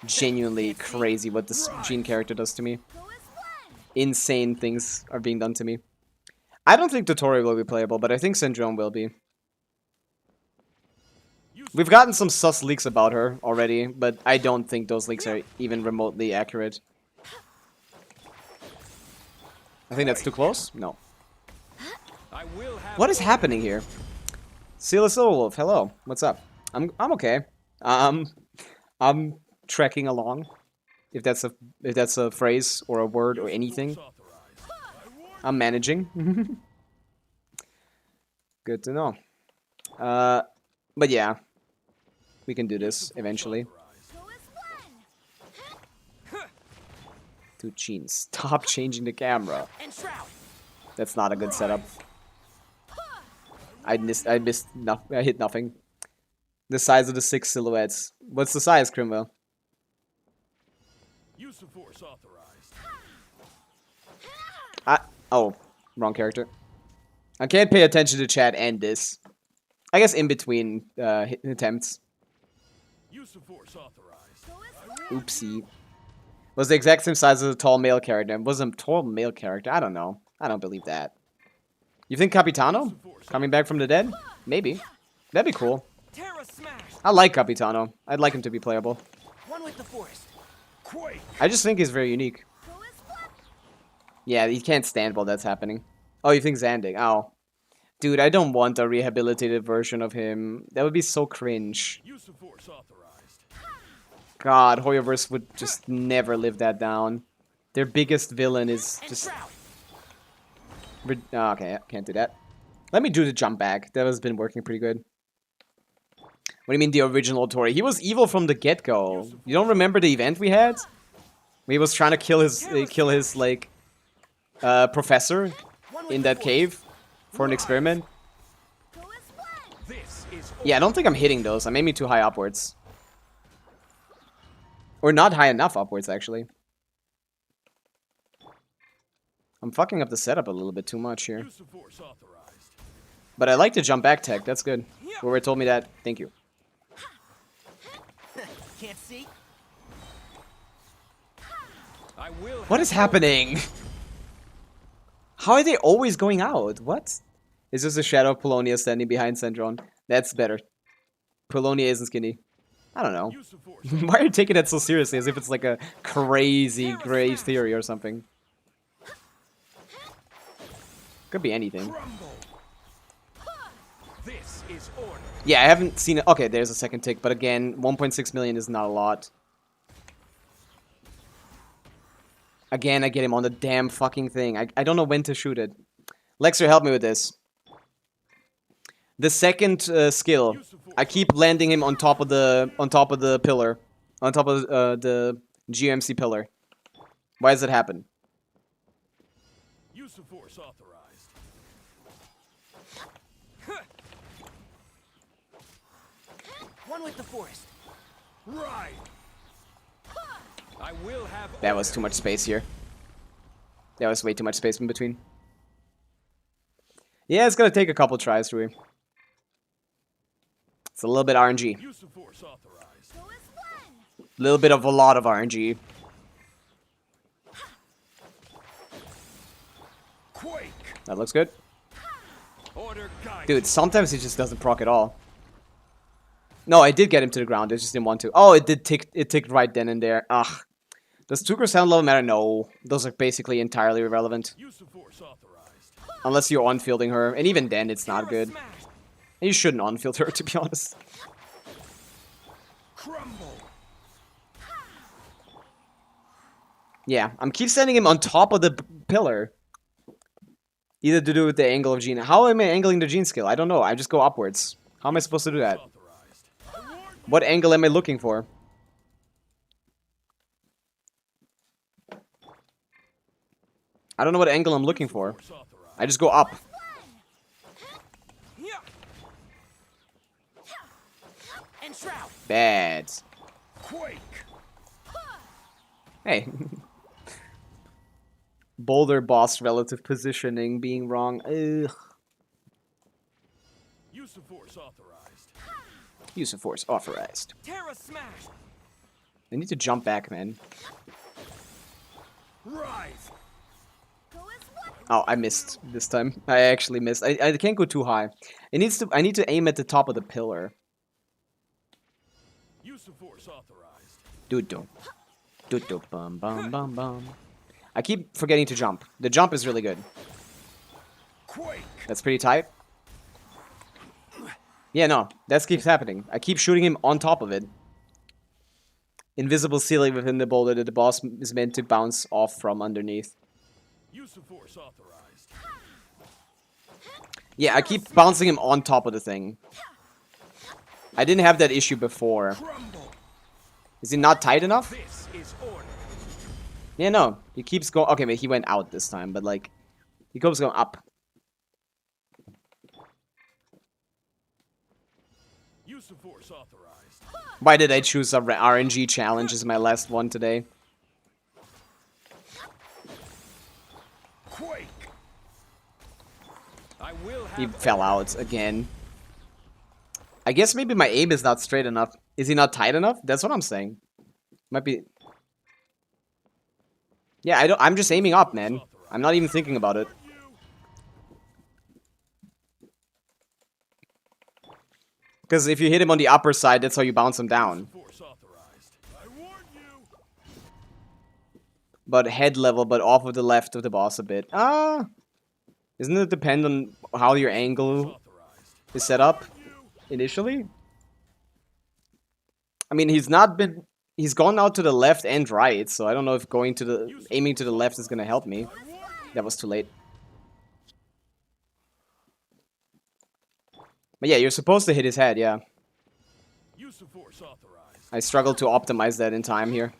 Genuinely crazy what this Jean character does to me. Insane things are being done to me. I don't think Tutorial will be playable, but I think Syndrome will be. We've gotten some sus leaks about her already, but I don't think those leaks are even remotely accurate. I think that's too close? No. What is happening here? Silas Wolf, hello. What's up? I'm okay. I'm trekking along. If that's a phrase or a word or anything. I'm managing. Good to know. But yeah. We can do this eventually. Dude, Gene, stop changing the camera. That's not a good setup. I hit nothing. The size of the 6 silhouettes. What's the size, Crimwell? Oh, wrong character. I can't pay attention to chat and this. I guess in between attempts. Oopsie. Was the exact same size as a tall male character. Was a tall male character? I don't know. I don't believe that. You think Capitano? Coming back from the dead? Maybe. That'd be cool. Terra smash. I like Capitano. I'd like him to be playable. One with the forest. Quake! I just think he's very unique. Yeah, he can't stand while that's happening. Oh, you think Zandig? Oh. Dude, I don't want a rehabilitated version of him. That would be so cringe. Use of force authorized. God, Hoyoverse would just never live that down. Their biggest villain is just... Oh, okay, can't do that. Let me do the jump back. That has been working pretty good. What do you mean the original Tori? He was evil from the get-go. You don't remember the event we had? He was trying to kill his like, professor in that cave for an experiment. Yeah, I don't think I'm hitting those. I'm aiming too high upwards. Or not high enough upwards, actually. I'm fucking up the setup a little bit too much here. But I like the jump back tech. That's good. Whoever told me that, thank you. Can't see. What is happening? How are they always going out? What? Is this a shadow of Polonia standing behind Sendron? That's better. Polonia isn't skinny. I don't know. Why are you taking that so seriously, as if it's like a crazy great theory or something? Could be anything. Yeah, I haven't seen it. Okay, there's a second tick, but again, 1.6 million is not a lot. Again, I get him on the damn fucking thing. I don't know when to shoot it. Lexer, help me with this. The second skill, I keep landing him on top of the pillar, on top of the GMC pillar. Why does it happen? Use of force authorized. One with the forest. Right. I will have. That was too much space here. That was way too much space in between. Yeah, it's gonna take a couple tries, Rui. It's a little bit RNG. Use of force authorized. A little bit of a lot of RNG. Quake. That looks good. Order guide. Dude, sometimes he just doesn't proc at all. No, I did get him to the ground. I just didn't want to. Oh, it did tick. It ticked right then and there. Ugh. Does Tuker's sound level matter? No. Those are basically entirely irrelevant. Use of force authorized. Unless you're on-fielding her. And even then, it's not good. And you shouldn't on-field her, to be honest. Crumble. Yeah, I'm keep sending him on top of the pillar. Either to do with the angle of Gene. How am I angling the Gene skill? I don't know. I just go upwards. How am I supposed to do that? What angle am I looking for? I don't know what angle I'm looking for. I just go up. Bad. Quake. Hey. Boulder boss relative positioning being wrong. Ugh. Use of force authorized. Use of force authorized. Terra smash. I need to jump back, man. Rise. Oh, I missed this time. I actually missed. I can't go too high. It needs to. I need to aim at the top of the pillar. Use of force authorized. Do-do. Do-do. Bum bum bum bum. I keep forgetting to jump. The jump is really good. Quake. That's pretty tight. Yeah, no. That keeps happening. I keep shooting him on top of it. Invisible ceiling within the boulder that the boss is meant to bounce off from underneath. Use of force authorized. Yeah, I keep bouncing him on top of the thing. I didn't have that issue before. Crumble. Is he not tight enough? This is order. Yeah, no. He keeps going. Okay, but he went out this time, but like, he keeps going up. Use of force authorized. Why did I choose a RNG challenge as my last one today? Quake. I will have. He fell out again. I guess maybe my aim is not straight enough. Is he not tight enough? That's what I'm saying. Might be. Yeah, I'm just aiming up, man. I'm not even thinking about it. Because if you hit him on the upper side, that's how you bounce him down. But head level, but off of the left of the boss a bit. Doesn't it depend on how your angle is set up initially? I mean, he's gone out to the left and right, so I don't know if aiming to the left is gonna help me. That was too late. But yeah, you're supposed to hit his head, yeah. I struggled to optimize that in time here.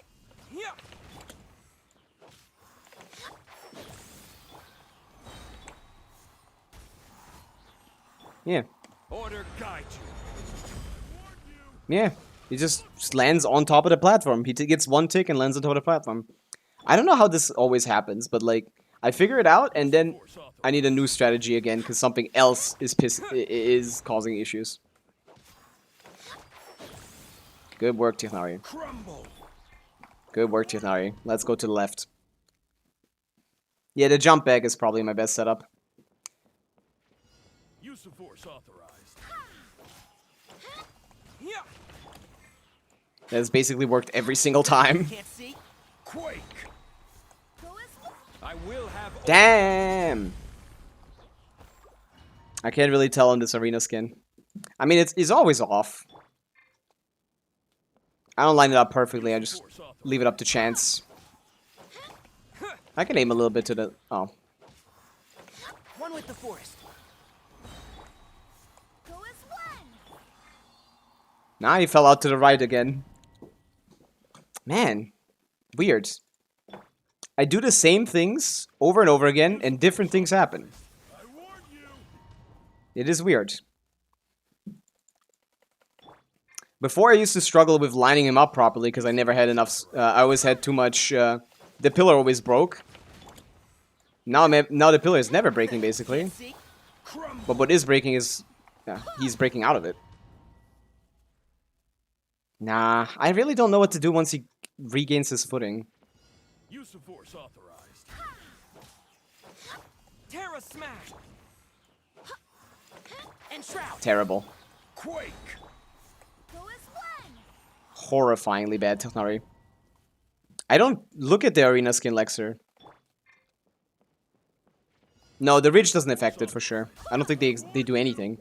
Yeah. Yeah. He just lands on top of the platform. He gets one tick and lands on top of the platform. I don't know how this always happens, but like, I figure it out and then I need a new strategy again because something else is causing issues. Good work, Tichnari. Good work, Tichnari. Let's go to the left. Yeah, the jump back is probably my best setup. Use of force authorized. That's basically worked every single time. Quake. I will have. Damn. I can't really tell on this arena skin. I mean, it's always off. I don't line it up perfectly. I just leave it up to chance. I can aim a little bit to the. Oh. One with the forest. Nah, he fell out to the right again. Man, weird. I do the same things over and over again, and different things happen. It is weird. Before, I used to struggle with lining him up properly because I never had enough. I always had too much. The pillar always broke. Now the pillar is never breaking, basically. But what is breaking is, he's breaking out of it. Nah, I really don't know what to do once he regains his footing. Use of force authorized. Terra smash. And shroud. Terrible. Quake. Horrifyingly bad, Tichnari. I don't look at the arena skin, Lexer. No, the ridge doesn't affect it for sure. I don't think they do anything.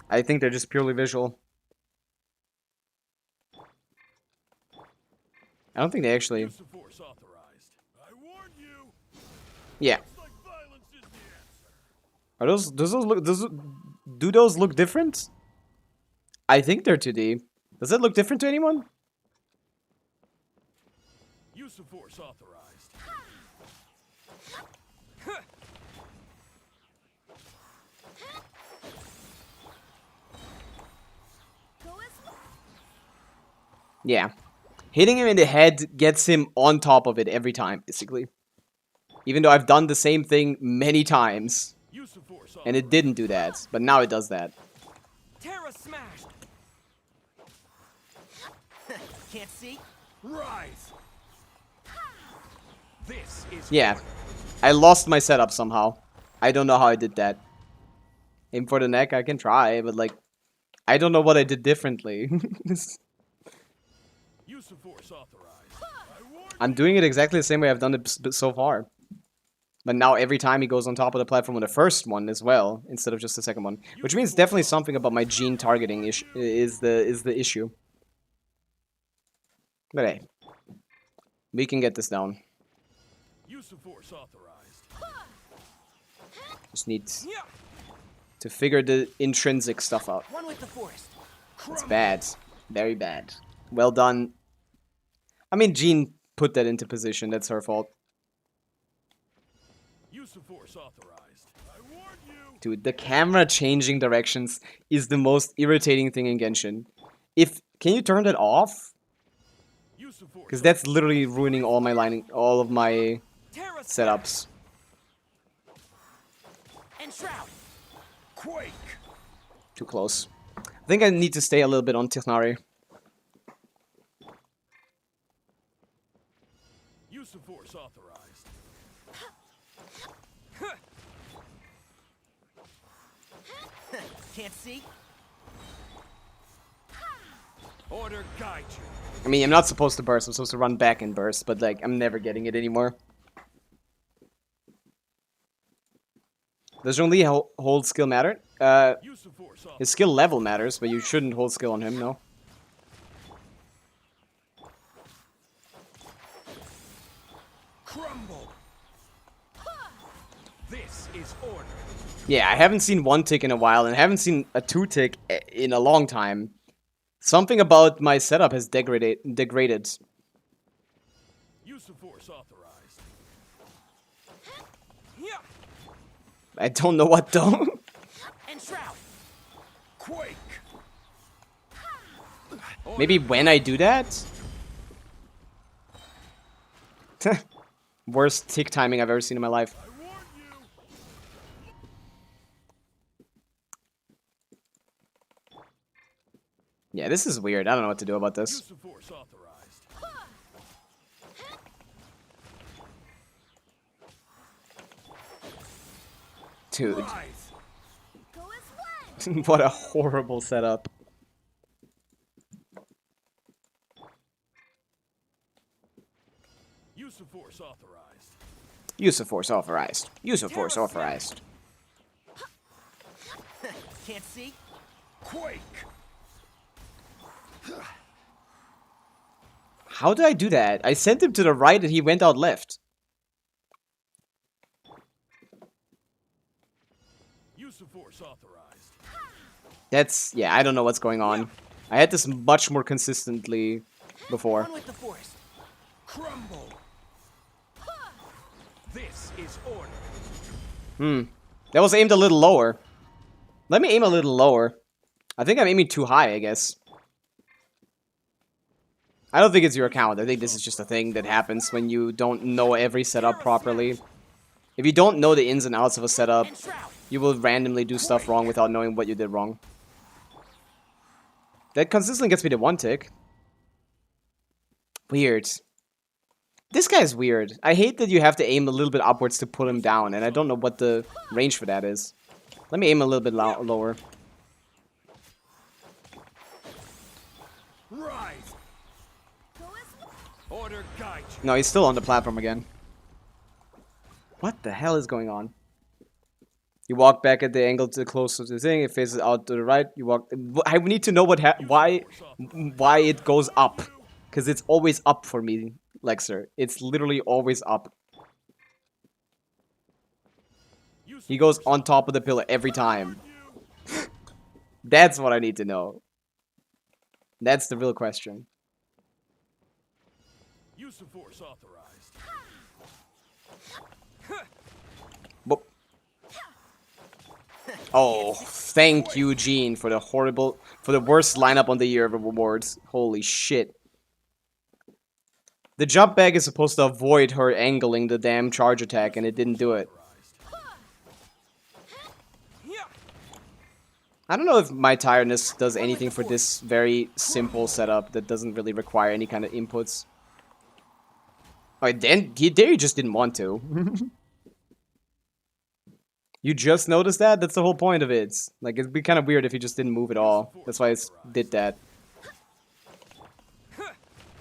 I think they're just purely visual. I don't think they actually. Yeah. Are do those look different? I think they're 2D. Does it look different to anyone? Use of force authorized. Yeah. Hitting him in the head gets him on top of it every time, basically. Even though I've done the same thing many times. And it didn't do that, but now it does that. Terra smashed. Can't see? Rise. This is Yeah. I lost my setup somehow. I don't know how I did that. Aim for the neck, I can try, but like, I don't know what I did differently. I'm doing it exactly the same way I've done it so far. But now every time he goes on top of the platform on the first one as well, instead of just the second one. Which means definitely something about my gene targeting is the issue. But hey, we can get this down. Just need to figure the intrinsic stuff out. It's bad. Very bad. Well done. I mean, Jean put that into position. That's her fault. Dude, the camera changing directions is the most irritating thing in Genshin. Can you turn that off? Because that's literally ruining all of my setups. Too close. I think I need to stay a little bit on Tichnari. Use of force authorized. Can't see? Order guide you. I mean, I'm not supposed to burst. I'm supposed to run back and burst, but like, I'm never getting it anymore. Does only hold skill matter? His skill level matters, but you shouldn't hold skill on him, no. Crumble. This is order. Yeah, I haven't seen 1 tick in a while, and I haven't seen a 2 tick in a long time. Something about my setup has degraded. Use of force authorized. I don't know what though. Enshroud. Quake. Maybe when I do that? Worst tick timing I've ever seen in my life. Yeah, this is weird. I don't know what to do about this. Use of force authorized. Dude. Rise. Go as one. What a horrible setup. Use of force authorized. Use of force authorized. Use of force authorized. Can't see? Quake. How did I do that? I sent him to the right and he went out left. Use of force authorized. That's... yeah, I don't know what's going on. I had this much more consistently before. On with the force. Crumble. This is order. That was aimed a little lower. Let me aim a little lower. I think I'm aiming too high, I guess. I don't think it's your account. I think this is just a thing that happens when you don't know every setup properly. If you don't know the ins and outs of a setup, you will randomly do stuff wrong without knowing what you did wrong. That consistently gets me to 1 tick. Weird. This guy's weird. I hate that you have to aim a little bit upwards to put him down, and I don't know what the range for that is. Let me aim a little bit lower. Rise. Order guide you. No, he's still on the platform again. What the hell is going on? You walk back at the angle to close to the thing. It faces out to the right. You walk. I need to know why it goes up, because it's always up for me, Lexer. It's literally always up. He goes on top of the pillar every time. That's what I need to know. That's the real question. Use of force authorized. Boop. Oh, thank you, Gene, for the worst lineup on the year of rewards. Holy shit. The jump bag is supposed to avoid her angling the damn charge attack, and it didn't do it. I don't know if my tiredness does anything for this very simple setup that doesn't really require any kind of inputs. Alright, then there you just didn't want to. You just noticed that? That's the whole point of it. Like, it'd be kind of weird if you just didn't move at all. That's why I did that.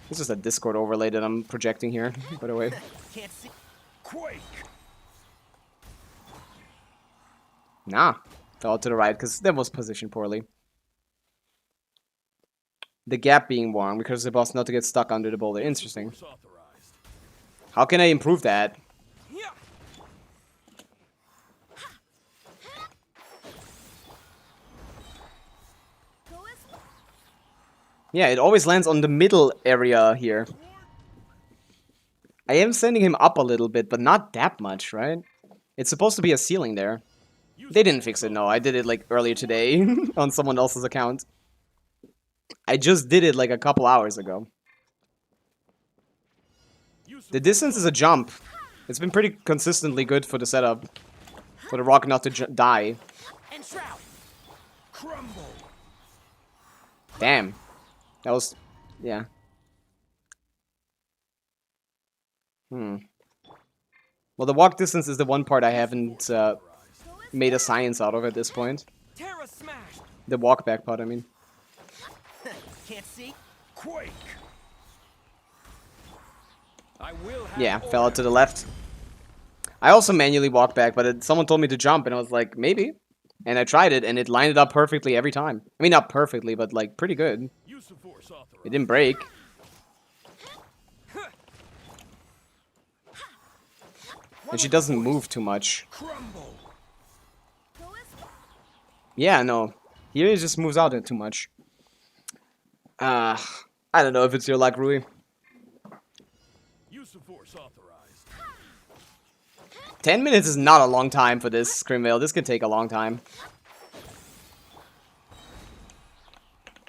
It's just a Discord overlay that I'm projecting here, by the way. Can't see. Quake. Nah. Fell to the right, because that was positioned poorly. The gap being wrong, because the boss not to get stuck under the boulder. Interesting. How can I improve that? Yeah, it always lands on the middle area here. I am sending him up a little bit, but not that much, right? It's supposed to be a ceiling there. They didn't fix it, no. I did it like earlier today on someone else's account. I just did it like a couple hours ago. The distance is a jump. It's been pretty consistently good for the setup. For the rock not to die. Damn. That was... yeah. Well, the walk distance is the one part I haven't made a science out of at this point. Terra smash. The walk back part, I mean. Can't see. Quake. I will have Yeah, fell out to the left. I also manually walked back, but someone told me to jump, and I was like, maybe. And I tried it, and it lined it up perfectly every time. I mean, not perfectly, but like pretty good. It didn't break. And she doesn't move too much. Yeah, no. Here it just moves out too much. I don't know if it's your luck, Rui. 10 minutes is not a long time for this Scrimvale. This could take a long time.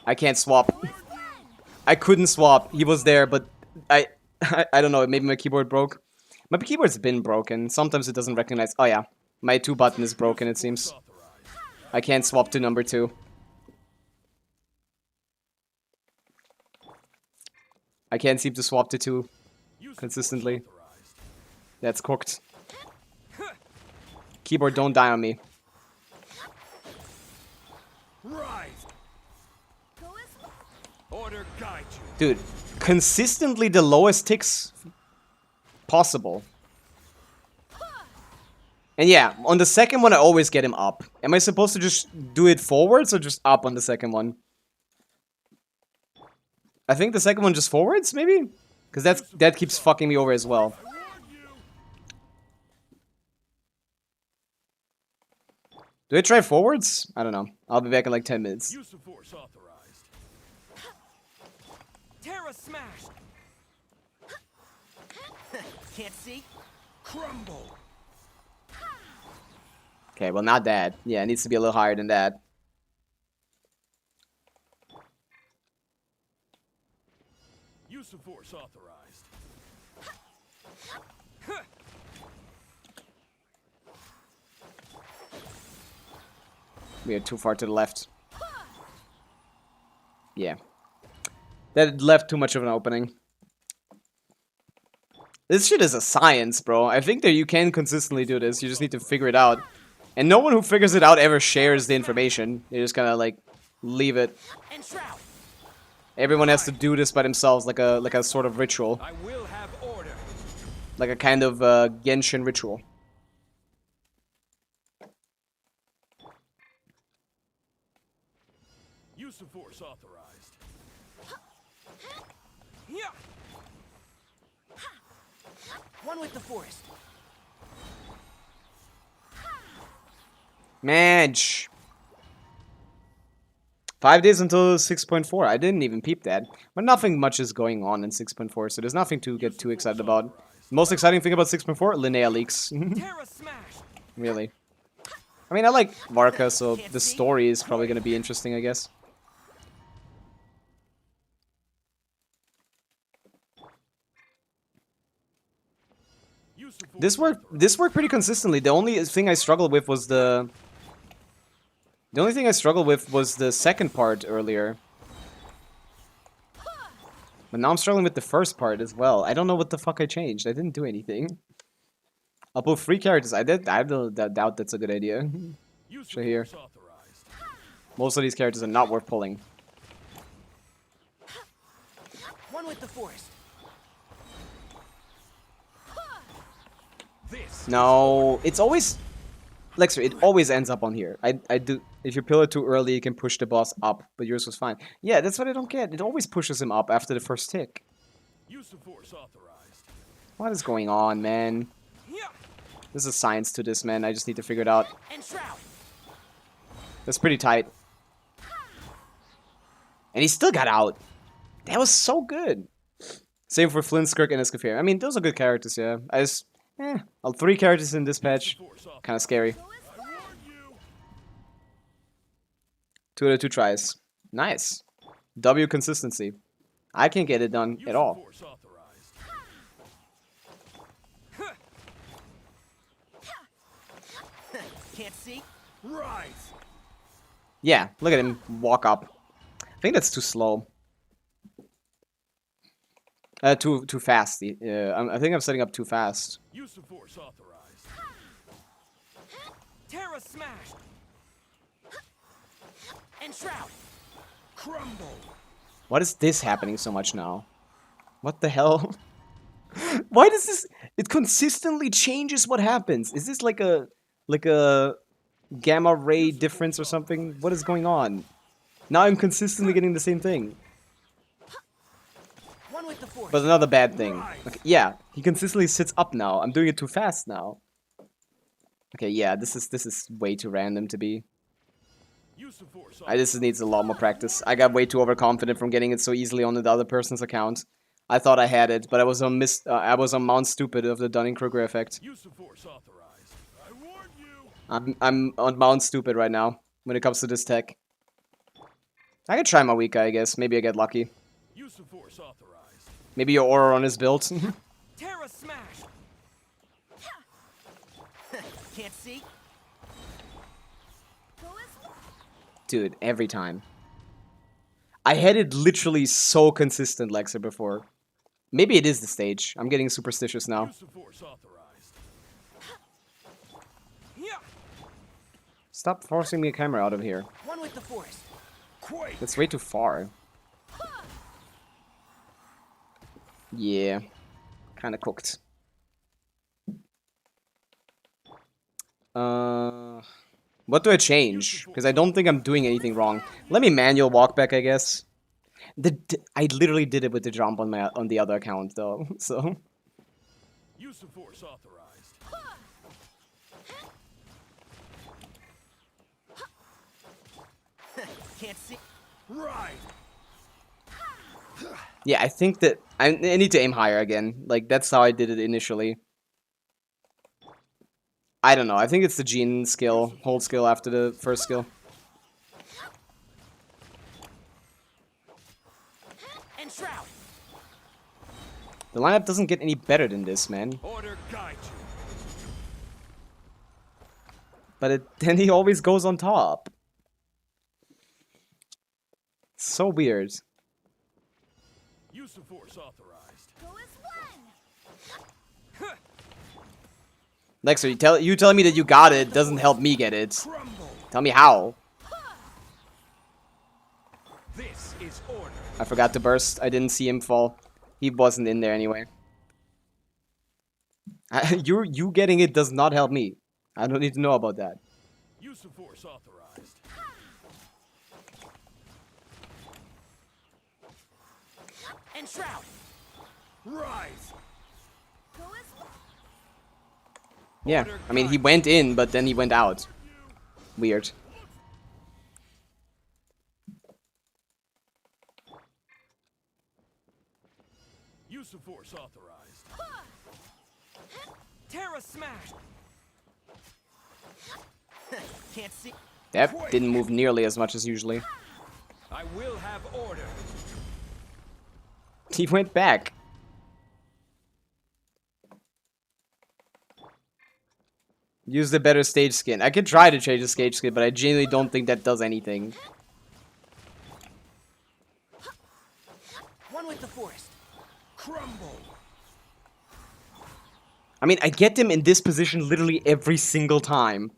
I can't swap. I couldn't swap. He was there, but I don't know. Maybe my keyboard broke. My keyboard's been broken. Sometimes it doesn't recognize. Oh yeah, my 2 button is broken. It seems. I can't swap to number 2. I can't seem to swap to 2 consistently. That's cooked. Keyboard, don't die on me. Order guide you. Dude, consistently the lowest ticks possible. And yeah, on the second one I always get him up. Am I supposed to just do it forwards or just up on the second one? I think the second one just forwards, maybe? Because that keeps fucking me over as well. Do I try forwards? I don't know. I'll be back in like 10 minutes. Use of force authorized. Terra smash. Can't see. Crumble. Okay, well not that. Yeah, it needs to be a little higher than that. Use of force authorized. We are too far to the left. Yeah. That left too much of an opening. This shit is a science, bro. I think that you can consistently do this. You just need to figure it out. And no one who figures it out ever shares the information. They just kind of like leave it. Everyone has to do this by themselves, like a sort of ritual. I will have order. Like a kind of Genshin ritual. Use of force authorized. Yeah. One with the forest. Madge. 5 days until 6.4. I didn't even peep that. But nothing much is going on in 6.4, so there's nothing to get too excited about. The most exciting thing about 6.4? Linnea leaks. Really. I mean, I like Varka, so the story is probably going to be interesting, I guess. This worked pretty consistently. The only thing I struggled with was the second part earlier. But now I'm struggling with the first part as well. I don't know what the fuck I changed. I didn't do anything. I'll put 3 characters. I doubt that's a good idea. Show here. Most of these characters are not worth pulling. One with the forest. No, it's always... Lexer, it always ends up on here. I do... If you pill it too early, you can push the boss up, but yours was fine. Yeah, that's what I don't get. It always pushes him up after the first tick. Use of force authorized. What is going on, man? There's a science to this, man. I just need to figure it out. That's pretty tight. And he still got out. That was so good. Same for Flynn, Skirk, and Escafir. I mean, those are good characters, yeah. I just... 3 characters in this patch. Kind of scary. 2 out of 2 tries. Nice. W consistency. I can't get it done at all. Can't see. Rise. Yeah, look at him walk up. I think that's too slow. Too fast. I think I'm setting up too fast. Use of force authorized. Terra smash. Enshroud. Crumble. What is this happening so much now? What the hell? Why does this... It consistently changes what happens. Is this like a gamma ray difference or something? What is going on? Now I'm consistently getting the same thing. One with the force. But another bad thing. Okay, yeah, he consistently sits up now. I'm doing it too fast now. Okay, yeah, this is way too random to be. This needs a lot more practice. I got way too overconfident from getting it so easily on the other person's account. I thought I had it, but I was on Mount Stupid of the Dunning-Kruger effect. I'm on Mount Stupid right now when it comes to this tech. I could try Mavica, I guess. Maybe I get lucky. Maybe your aura on is built. Terra smash. Can't see. Dude, every time. I had it literally so consistent, Lexer, before. Maybe it is the stage. I'm getting superstitious now. Stop forcing me a camera out of here. One with the force. That's way too far. Yeah. Kinda cooked. What do I change? Because I don't think I'm doing anything wrong. Let me manual walk back, I guess. I literally did it with the jump on the other account, though. So. Use of force authorized. Can't see. Right. Yeah, I think that I need to aim higher again. Like, that's how I did it initially. I don't know. I think it's the gene skill, hold skill after the first skill. Enshroud. The lineup doesn't get any better than this, man. Order guide you. But then he always goes on top. So weird. Use of force authorized. Lexer, you telling me that you got it doesn't help me get it. Tell me how. This is order. I forgot to burst. I didn't see him fall. He wasn't in there anyway. You getting it does not help me. I don't need to know about that. Use of force authorized. Enshroud. Rise. Yeah, I mean, he went in, but then he went out. Weird. Use of force authorized. Terra smash. Can't see. That didn't move nearly as much as usually. I will have order. He went back. Use the better stage skin. I could try to change the stage skin, but I genuinely don't think that does anything. One with the forest. Crumble. I mean, I get him in this position literally every single time.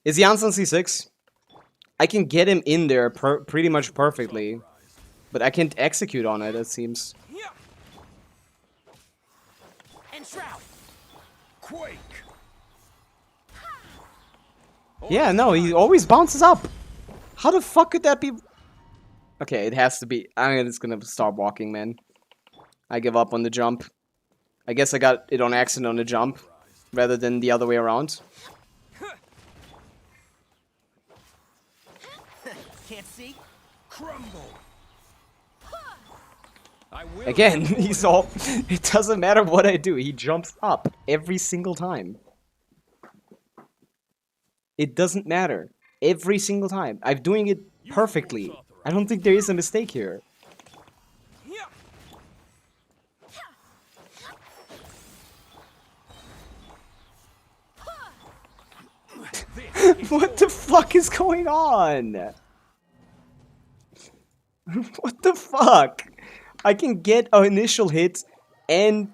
Is he on C6? I can get him in there pretty much perfectly. But I can't execute on it, it seems. Enshroud. Quake. Yeah, no, he always bounces up. How the fuck could that be? Okay, it has to be. I'm just gonna start walking, man. I give up on the jump. I guess I got it on accident on the jump, rather than the other way around. Can't see. Crumble. Again, he's all. It doesn't matter what I do. He jumps up every single time. It doesn't matter. Every single time. I'm doing it perfectly. I don't think there is a mistake here. What the fuck is going on? What the fuck? I can get an initial hit and...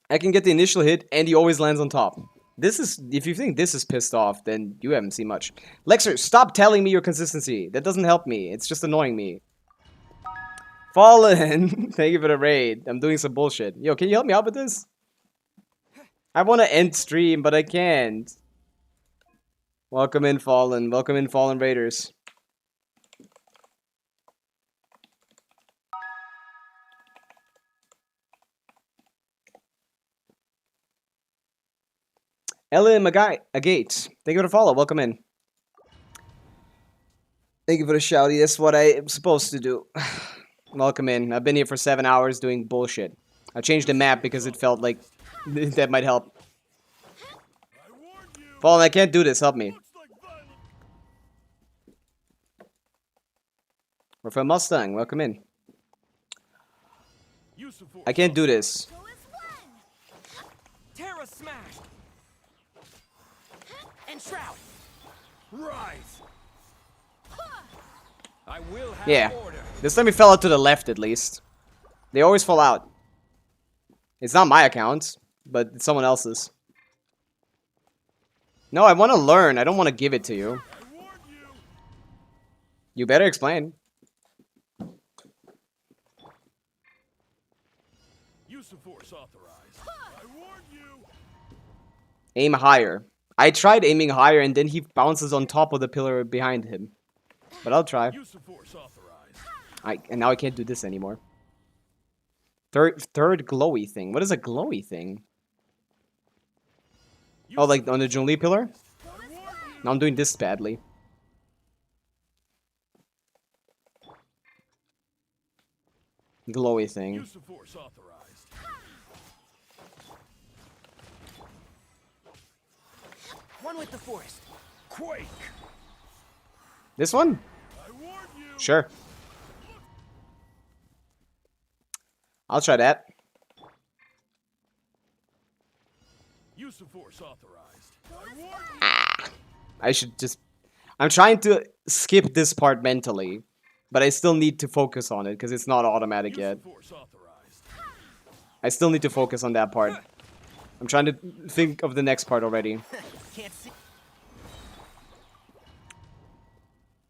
I can get the initial hit and he always lands on top. This is, if you think this is pissed off, then you haven't seen much. Lexer, stop telling me your consistency. That doesn't help me. It's just annoying me. Fallen, thank you for the raid. I'm doing some bullshit. Yo, can you help me out with this? I want to end stream, but I can't. Welcome in, Fallen. Welcome in, Fallen Raiders. Ellen Agate, thank you for the follow. Welcome in. Thank you for the shouty. That's what I'm supposed to do. Welcome in. I've been here for 7 hours doing bullshit. I changed the map because it felt like that might help. Fallen, I can't do this. Help me. We're from Mustang. Welcome in. I can't do this. Terra smash. And shroud. Rise. I will have order. This time we fell out to the left at least. They always fall out. It's not my account, but it's someone else's. No, I want to learn. I don't want to give it to you. You better explain. Use of force authorized. I warn you. Aim higher. I tried aiming higher and then he bounces on top of the pillar behind him. But I'll try. Use of force authorized. And now I can't do this anymore. Third glowy thing. What is a glowy thing? Oh, like on the Zhongli pillar? Now I'm doing this badly. Glowy thing. Use of force authorized. One with the forest. Quake. This one? I warn you. Sure. I'll try that. Use of force authorized. I warn you. I should just... I'm trying to skip this part mentally. But I still need to focus on it because it's not automatic yet. I still need to focus on that part. I'm trying to think of the next part already.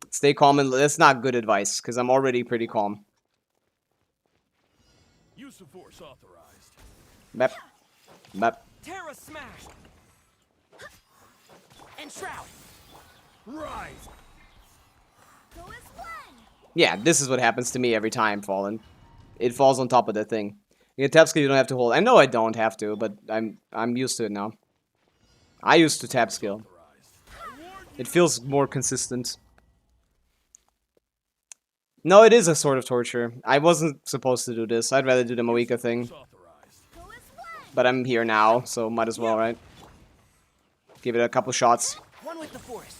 Stay calm, and that's not good advice because I'm already pretty calm. Use of force authorized. Map. Map. Terra smash. And shroud. Rise. Yeah, this is what happens to me every time, Fallen. It falls on top of the thing. You get tap skill, you don't have to hold. I know I don't have to, but I'm used to it now. I used to tap skill. It feels more consistent. No, it is a sort of torture. I wasn't supposed to do this. I'd rather do the Moika thing. But I'm here now, so might as well, right? Give it a couple shots. One with the forest.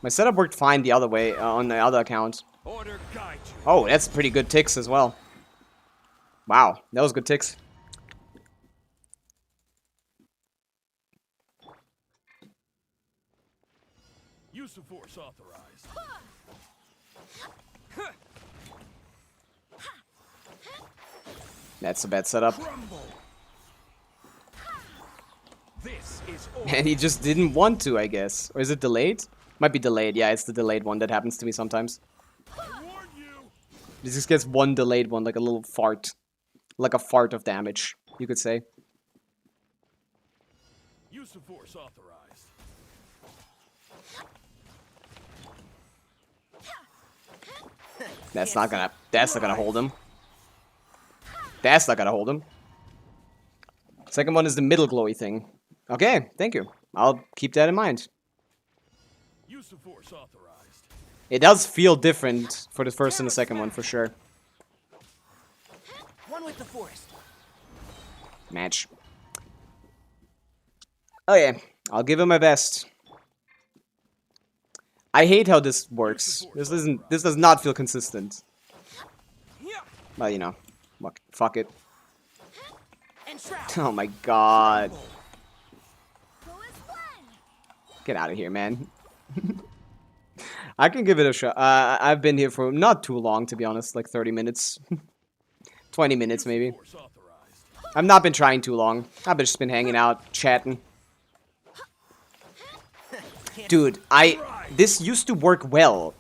My setup worked fine the other way, on the other account. Order guide you. Oh, that's pretty good ticks as well. Wow, that was good ticks. Use of force authorized. That's a bad setup. This is order. And he just didn't want to, I guess. Or is it delayed? Might be delayed. Yeah, it's the delayed one that happens to me sometimes. This just gets one delayed one, like a little fart. Like a fart of damage, you could say. Use of force authorized. That's not gonna hold him. That's not gonna hold him. Second one is the middle glowy thing. Okay, thank you. I'll keep that in mind. Use of force authorized. It does feel different for the first and the second one, for sure. One with the forest. Match. Oh yeah, I'll give it my best. I hate how this works. This does not feel consistent. Well, you know, fuck it. Oh my god. Get out of here, man. I can give it a shot. I've been here for not too long, to be honest, like 30 minutes. 20 minutes, maybe. I've not been trying too long. I've just been hanging out, chatting. Dude, this used to work well.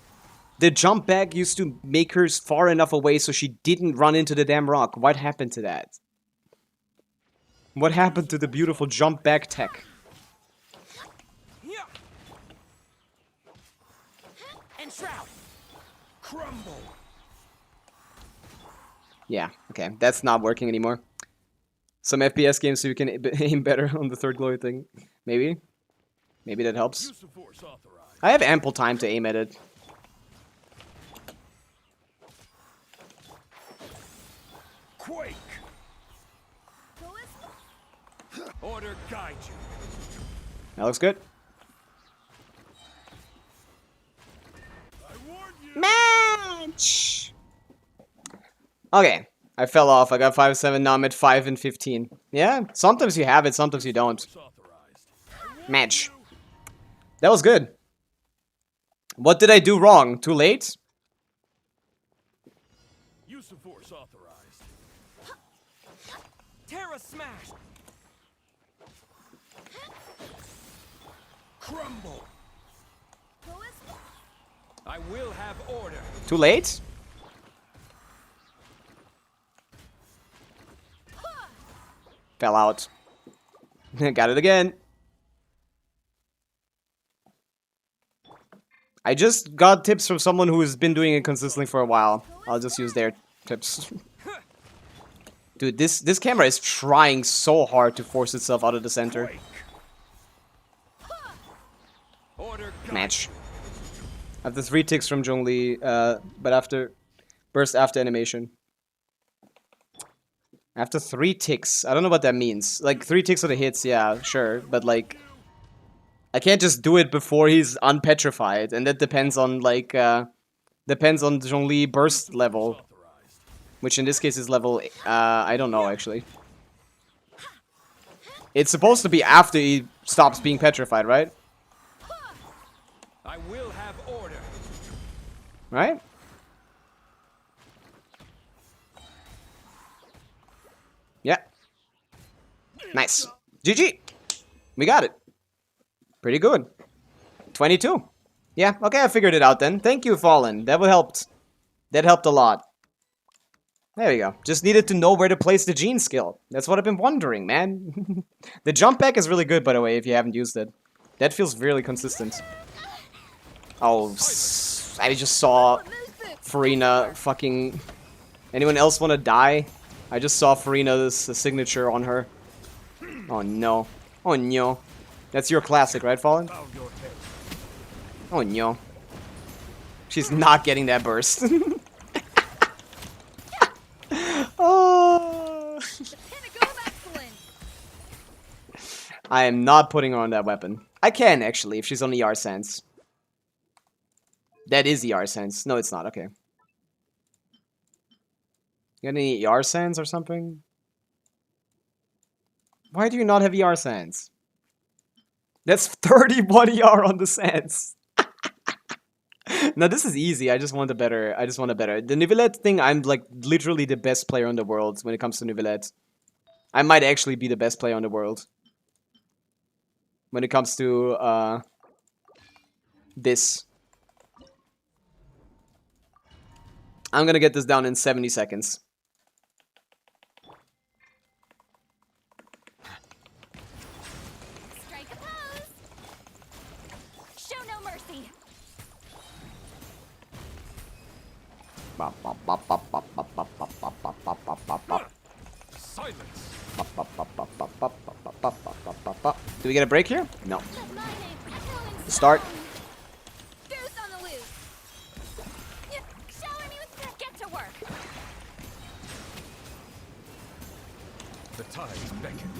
The jump back used to make her far enough away so she didn't run into the damn rock. What happened to that? What happened to the beautiful jump back tech? And shroud. Crumble. Yeah, okay. That's not working anymore. Some FPS games so you can aim better on the third glory thing. Maybe. Maybe that helps. I have ample time to aim at it. Quake. Order guide you. That looks good. Match! Okay. I fell off. I got 5-7. Now I'm at 5 and 15. Yeah, sometimes you have it, sometimes you don't. Match. That was good. What did I do wrong? Too late? Use of force authorized. Terra smash. Crumble. I will have order. Too late? Fell out. Got it again. I just got tips from someone who has been doing it consistently for a while. I'll just use their tips. Dude, this camera is trying so hard to force itself out of the center. Match. After 3 ticks from Zhongli, but after burst after animation. After 3 ticks. I don't know what that means. Like 3 ticks of the hits, yeah, sure, but like I can't just do it before he's unpetrified, and that depends on like depends on Zhongli burst level, which in this case is level I don't know actually. It's supposed to be after he stops being petrified, right? I will have order. Right? Yeah. Nice. GG. We got it. Pretty good. 22. Yeah, okay, I figured it out then. Thank you, Fallen. That helped. That helped a lot. There we go. Just needed to know where to place the gene skill. That's what I've been wondering, man. The jump back is really good, by the way, if you haven't used it. That feels really consistent. Oh, I just saw Farina fucking... Anyone else want to die? I just saw Farina's signature on her. Oh no. Oh no. That's your classic, right, Fallen? Oh no. She's not getting that burst. Oh. I am not putting her on that weapon. I can, actually, if she's on ER sense. That is ER sense. No, it's not. Okay. You got any ER sense or something? Why do you not have ER sense? That's 31 ER on the sense. No, this is easy. I just want a better. The Neuvillette thing, I'm like literally the best player in the world when it comes to Neuvillette. I might actually be the best player in the world when it comes to this. I'm gonna get this down in 70 seconds. Strike a pose. Show no mercy. Silence. Do we get a break here? No. Let my name echo in Start. song. Goose on the loose. Shower me with get to work. The tides beckon.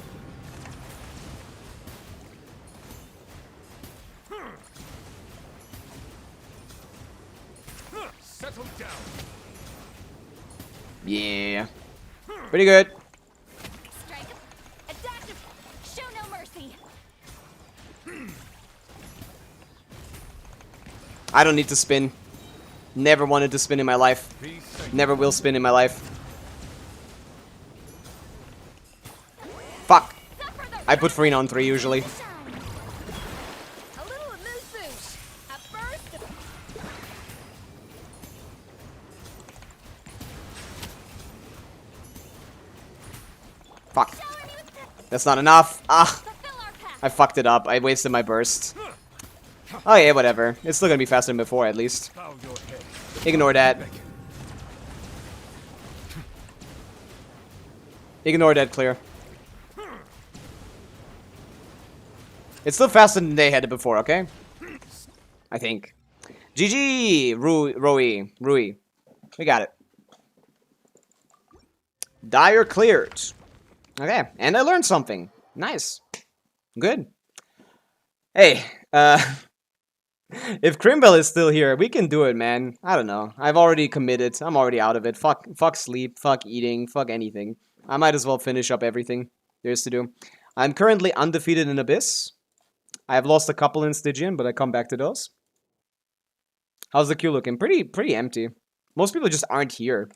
Settle down. Yeah. Pretty good. Strike. Adaptive. Show no mercy. I don't need to spin. Never wanted to spin in my life. Never will spin in my life. I put Farina on 3 usually. A little amuse-bouche. At first, Fuck. That's not enough. Ah, fulfill our path. I fucked it up. I wasted my burst. Oh yeah, whatever. It's still gonna be faster than before, at least. Bow your head. Ignore that. Ignore that, clear. It's still faster than they had it before, okay? I think. GG! Rui. We got it. Dire cleared. Okay, and I learned something. Nice. Good. Hey, if Crimbel is still here, we can do it, man. I don't know. I've already committed. I'm already out of it. Fuck sleep, fuck eating, fuck anything. I might as well finish up everything there is to do. I'm currently undefeated in Abyss. I have lost a couple in Stygian, but I come back to those. How's the queue looking? Pretty empty. Most people just aren't here.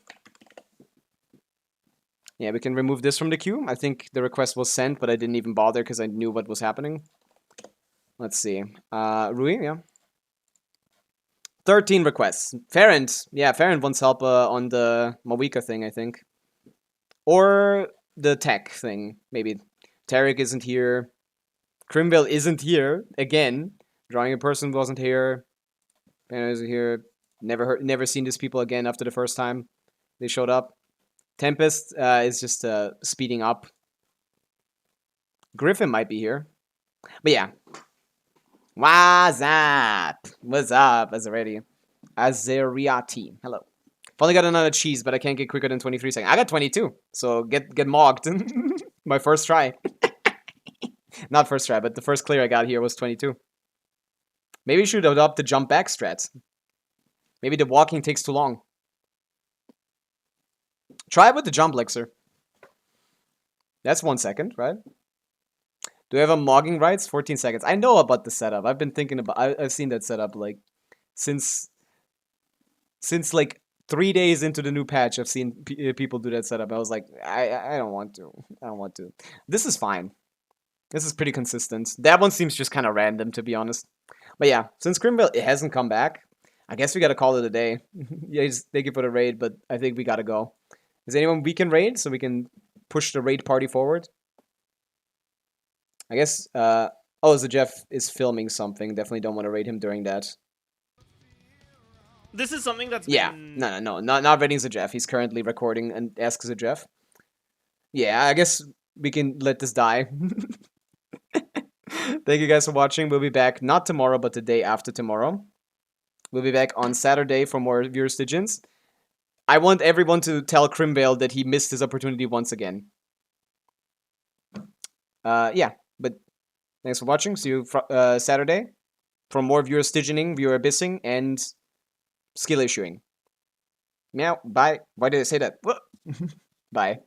Yeah, we can remove this from the queue. I think the request was sent, but I didn't even bother because I knew what was happening. Let's see. Rui, yeah. 13 requests. Farrand. Yeah, Farrand wants help on the Mavica thing, I think. Or the tech thing, maybe. Tarek isn't here. Crimbel isn't here, again. Drawing a person wasn't here. Banner isn't here. Never seen these people again after the first time they showed up. Tempest is just speeding up. Griffin might be here. But yeah. What's up? What's up, Azariati? Hello. Finally got another cheese, but I can't get quicker than 23 seconds. I got 22, so get mogged. My first try. Not first try, but the first clear I got here was 22. Maybe you should adopt the jump back strat. Maybe the walking takes too long. Try it with the jump elixir. That's 1 second, right? Do I have a mogging rights? 14 seconds. I know about the setup. I've been thinking about. I've seen that setup like since like 3 days into the new patch. I've seen people do that setup. I was like, I don't want to. I don't want to. This is fine. This is pretty consistent. That one seems just kind of random, to be honest. But yeah, since Crimbel it hasn't come back, I guess we gotta call it a day. Yeah, thank you for the raid, but I think we gotta go. Is anyone we can raid so we can push the raid party forward? I guess, oh, so Jeff is filming something. Definitely don't want to raid him during that. This is something that's Yeah, been... no, not raiding Jeff. He's currently recording and asks Jeff. Yeah, I guess we can let this die. Thank you guys for watching. We'll be back, not tomorrow, but the day after tomorrow. We'll be back on Saturday for more viewer Stygians. I want everyone to tell Crimbale that he missed his opportunity once again. Yeah, but thanks for watching. See you Saturday for more viewer Stygianing, viewer abyssing, and skill issuing. Meow, bye. Why did I say that? Bye.